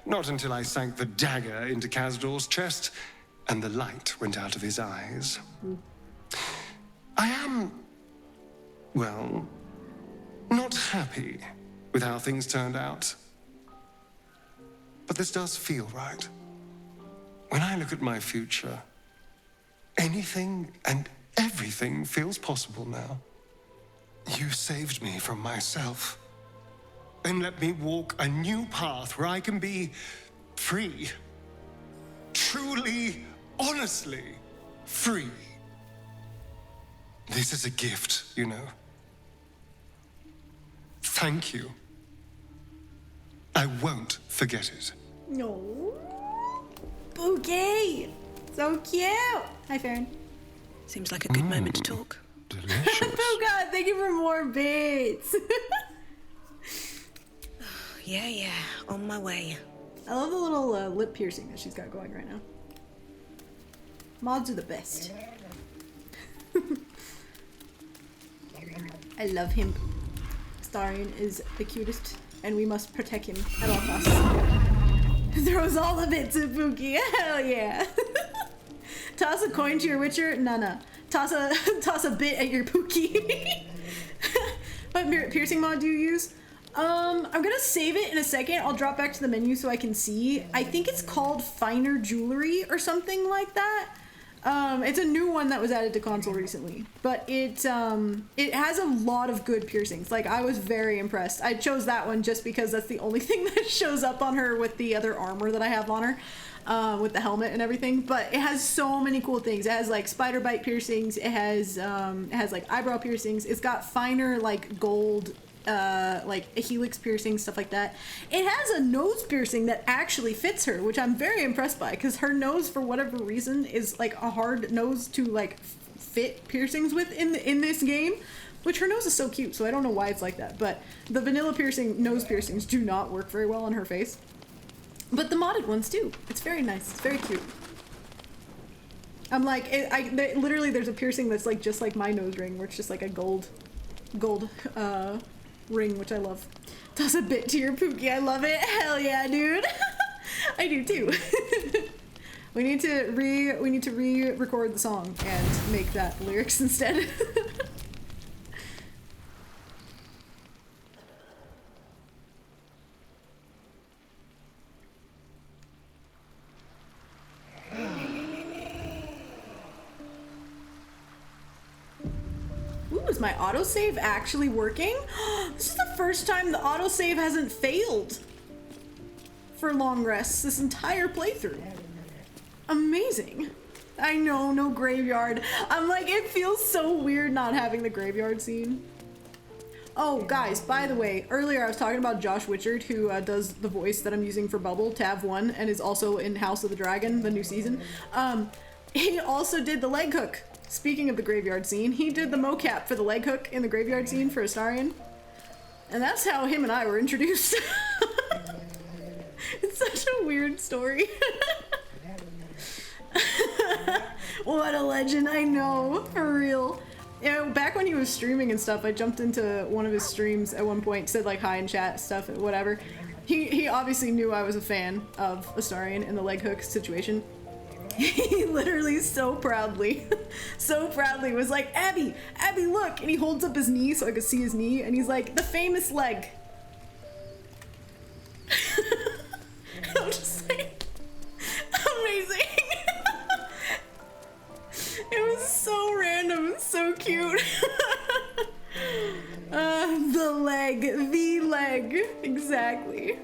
Not until I sank the dagger into Cazador's chest and the light went out of his eyes. I am, well, not happy with how things turned out. But this does feel right. When I look at my future, anything and everything feels possible now. You saved me from myself. And let me walk a new path where I can be free. Truly, honestly free. This is a gift, you know. Thank you. I won't forget it. No. Okay. So cute. Hi, Faeryn. Seems like a good moment to talk. Delicious. Oh god, thank you for more bits. Yeah, on my way. I love the little lip piercing that she's got going right now. Mods are the best. I love him. Astarion is the cutest, and we must protect him at all costs. Throws all of it to Pookie. Hell yeah. Toss a coin to your witcher? Nana. toss a bit at your pookie. What piercing mod do you use? I'm gonna save it in a second. I'll drop back to the menu so I can see. I think it's called Finer Jewelry or something like that. It's a new one that was added to console recently, but it has a lot of good piercings. Like, I was very impressed. I chose that one just because that's the only thing that shows up on her with the other armor that I have on her, with the helmet and everything. But it has so many cool things. It has like spider bite piercings. It has like eyebrow piercings. It's got finer like gold, like a helix piercing, stuff like that. It has a nose piercing that actually fits her, which I'm very impressed by, because her nose, for whatever reason, is like a hard nose to like fit piercings with in this game, which her nose is so cute, so I don't know why it's like that. But the vanilla nose piercings do not work very well on her face, but the modded ones do. It's very nice. It's very cute. I'm like, literally there's a piercing that's like just like my nose ring, where it's just like a gold ring, which I love. Toss a bit to your pookie. I love it. Hell yeah, dude. I do too. we need to re-record the song and make that the lyrics instead. Ooh, is my autosave actually working? This is the first time the autosave hasn't failed for long rests this entire playthrough. Amazing. I know, no graveyard. I'm like, it feels so weird not having the graveyard scene. Oh, guys, by the way, earlier I was talking about Josh Witchard, who does the voice that I'm using for Bubble, Tab 1, and is also in House of the Dragon, the new season. He also did the leg hook. Speaking of the graveyard scene, he did the mocap for the leg hook in the graveyard scene for Astarion. And that's how him and I were introduced. It's such a weird story. What a legend, I know, for real. Yeah, back when he was streaming and stuff, I jumped into one of his streams at one point, said like hi in chat, stuff, whatever. He obviously knew I was a fan of Astarion and the leg hook situation. He literally so proudly was like, Abby, look! And he holds up his knee so I could see his knee, and he's like, the famous leg. I'm just like, amazing. It was so random and so cute. The leg, exactly.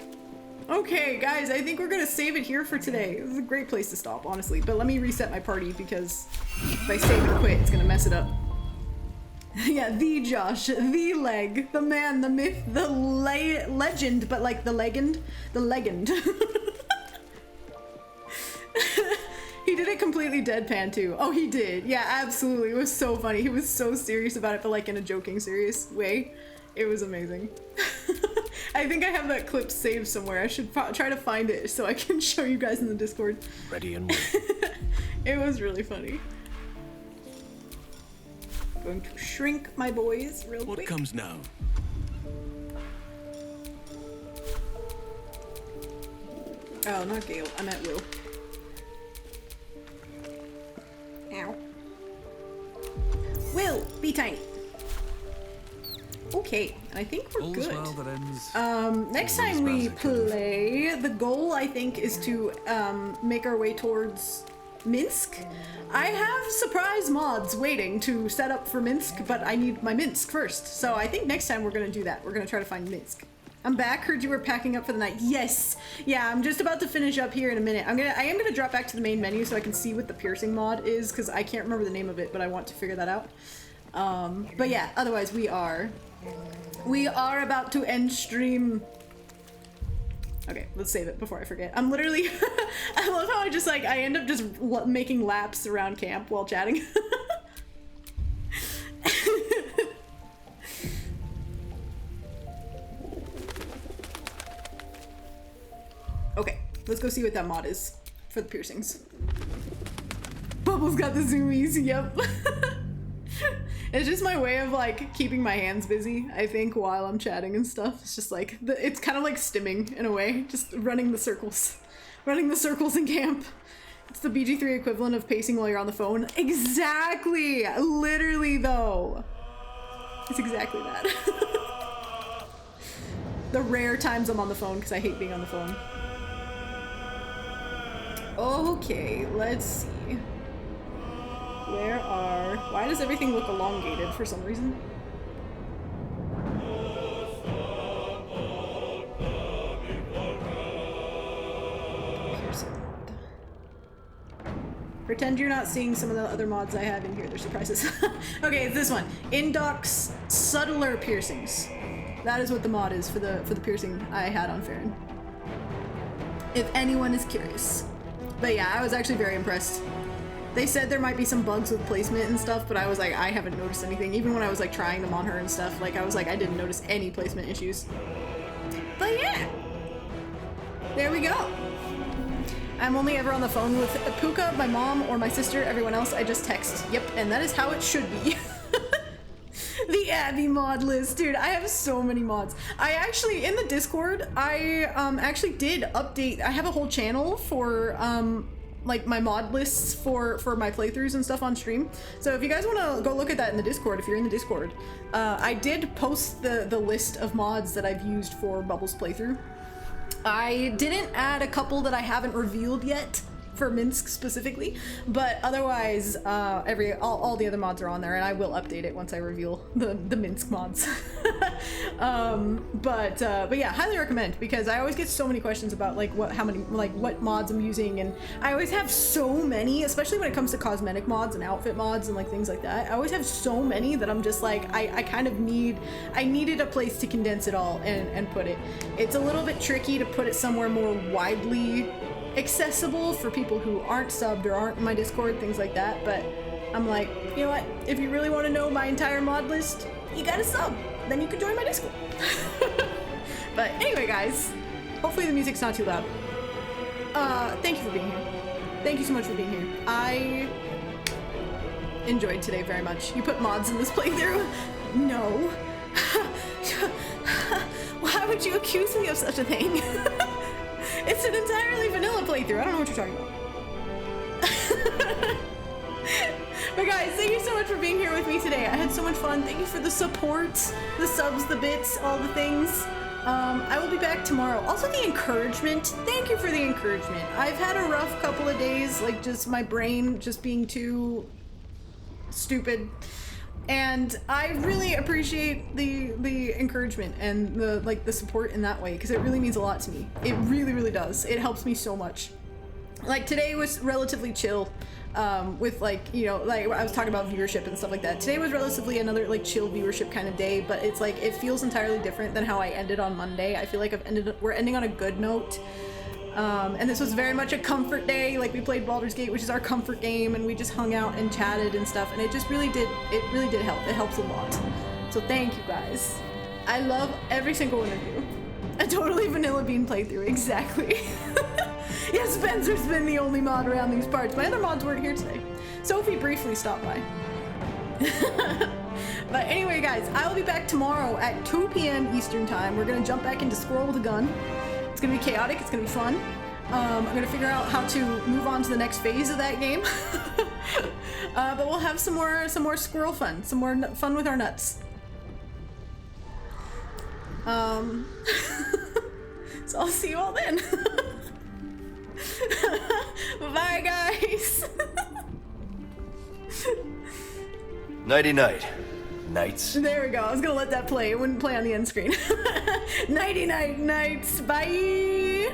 Okay, guys, I think we're gonna save it here for today. This is a great place to stop, honestly. But let me reset my party, because if I save and quit, it's gonna mess it up. Yeah, the Josh, the leg, the man, the myth, the legend, but like the legend. He did it completely deadpan too. Oh, he did. Yeah, absolutely. It was so funny. He was so serious about it, but like in a joking, serious way. It was amazing. I think I have that clip saved somewhere. I should try to find it so I can show you guys in the Discord. Ready and waiting. It was really funny. Going to shrink my boys real quick. What comes now? Oh, not Gale. I meant Will. Ow. Will, be tiny. Okay, I think we're All's good. well that ends. Next time we play, the goal I think is to make our way towards Minsk. I have surprise mods waiting to set up for Minsk, but I need my Minsk first. So I think next time we're gonna do that. We're gonna try to find Minsk. I'm back. Heard you were packing up for the night. Yes. Yeah, I'm just about to finish up here in a minute. I am gonna drop back to the main menu so I can see what the piercing mod is, because I can't remember the name of it, but I want to figure that out. But yeah, otherwise we are about to end stream. Okay, let's save it before I forget. I'm literally, I love how I end up just making laps around camp while chatting. Okay, let's go see what that mod is for the piercings. Bubble's got the zoomies, yep. It's just my way of like keeping my hands busy, I think, while I'm chatting and stuff. It's just like, it's kind of like stimming in a way, just running the circles in camp. It's the BG3 equivalent of pacing while you're on the phone. Exactly! Literally, though. It's exactly that. The rare times I'm on the phone, because I hate being on the phone. Okay, let's see. Why does everything look elongated for some reason? Pretend you're not seeing some of the other mods I have in here. They're surprises. Okay, it's this one. Indox subtler piercings. That is what the mod is for the piercing I had on Faeryn. If anyone is curious. But yeah, I was actually very impressed. They said there might be some bugs with placement and stuff, but I was like, I haven't noticed anything. Even when I was like trying them on her and stuff, like I was like, I didn't notice any placement issues. But yeah, there we go. I'm only ever on the phone with Puka, my mom, or my sister. Everyone else, I just text. Yep, and that is how it should be. The Abby mod list. Dude, I have so many mods. I actually, in the Discord, I actually did update. I have a whole channel for like my mod lists for my playthroughs and stuff on stream. So if you guys want to go look at that in the Discord, if you're in the Discord, I did post the list of mods that I've used for Bubble's playthrough. I didn't add a couple that I haven't revealed yet for Minsk specifically, but otherwise all the other mods are on there, and I will update it once I reveal the Minsk mods. But yeah, highly recommend, because I always get so many questions about like what mods I'm using, and I always have so many, especially when it comes to cosmetic mods and outfit mods and like things like that. I always have so many that I'm just like I kind of needed a place to condense it all and put it. It's a little bit tricky to put it somewhere more widely accessible for people who aren't subbed or aren't in my Discord, things like that, but I'm like, you know what, if you really want to know my entire mod list, you gotta sub, then you can join my Discord. But anyway, guys, hopefully the music's not too loud. Thank you for being here. Thank you so much for being here. I enjoyed today very much. You put mods in this playthrough? No. Why would you accuse me of such a thing? It's an entirely vanilla playthrough. I don't know what you're talking about. But guys, thank you so much for being here with me today. I had so much fun. Thank you for the support, the subs, the bits, all the things. I will be back tomorrow. Also the encouragement. Thank you for the encouragement. I've had a rough couple of days, like just my brain just being too stupid. And I really appreciate the encouragement and the support in that way, because it really means a lot to me. It really, really does. It helps me so much. Like today was relatively chill, with like, you know, like I was talking about viewership and stuff like that. Today was relatively another like chill viewership kind of day, but it's like it feels entirely different than how I ended on Monday. I feel like we're ending on a good note. And this was very much a comfort day. Like we played Baldur's Gate, which is our comfort game, and we just hung out and chatted and stuff, and it just really did help. It helps a lot. So thank you guys. I love every single one of you. A totally vanilla bean playthrough, exactly. Yeah, Spencer's been the only mod around these parts. My other mods weren't here today. Sophie briefly stopped by. But anyway, guys, I will be back tomorrow at 2 p.m. Eastern time. We're gonna jump back into Squirrel with a Gun. It's gonna be chaotic, it's gonna be fun. I'm gonna figure out how to move on to the next phase of that game. But we'll have some more squirrel fun, some more fun with our nuts. So I'll see you all then. Bye, guys. Nighty night. Nights. There we go. I was gonna let that play. It wouldn't play on the end screen. Nighty night, nights. Bye.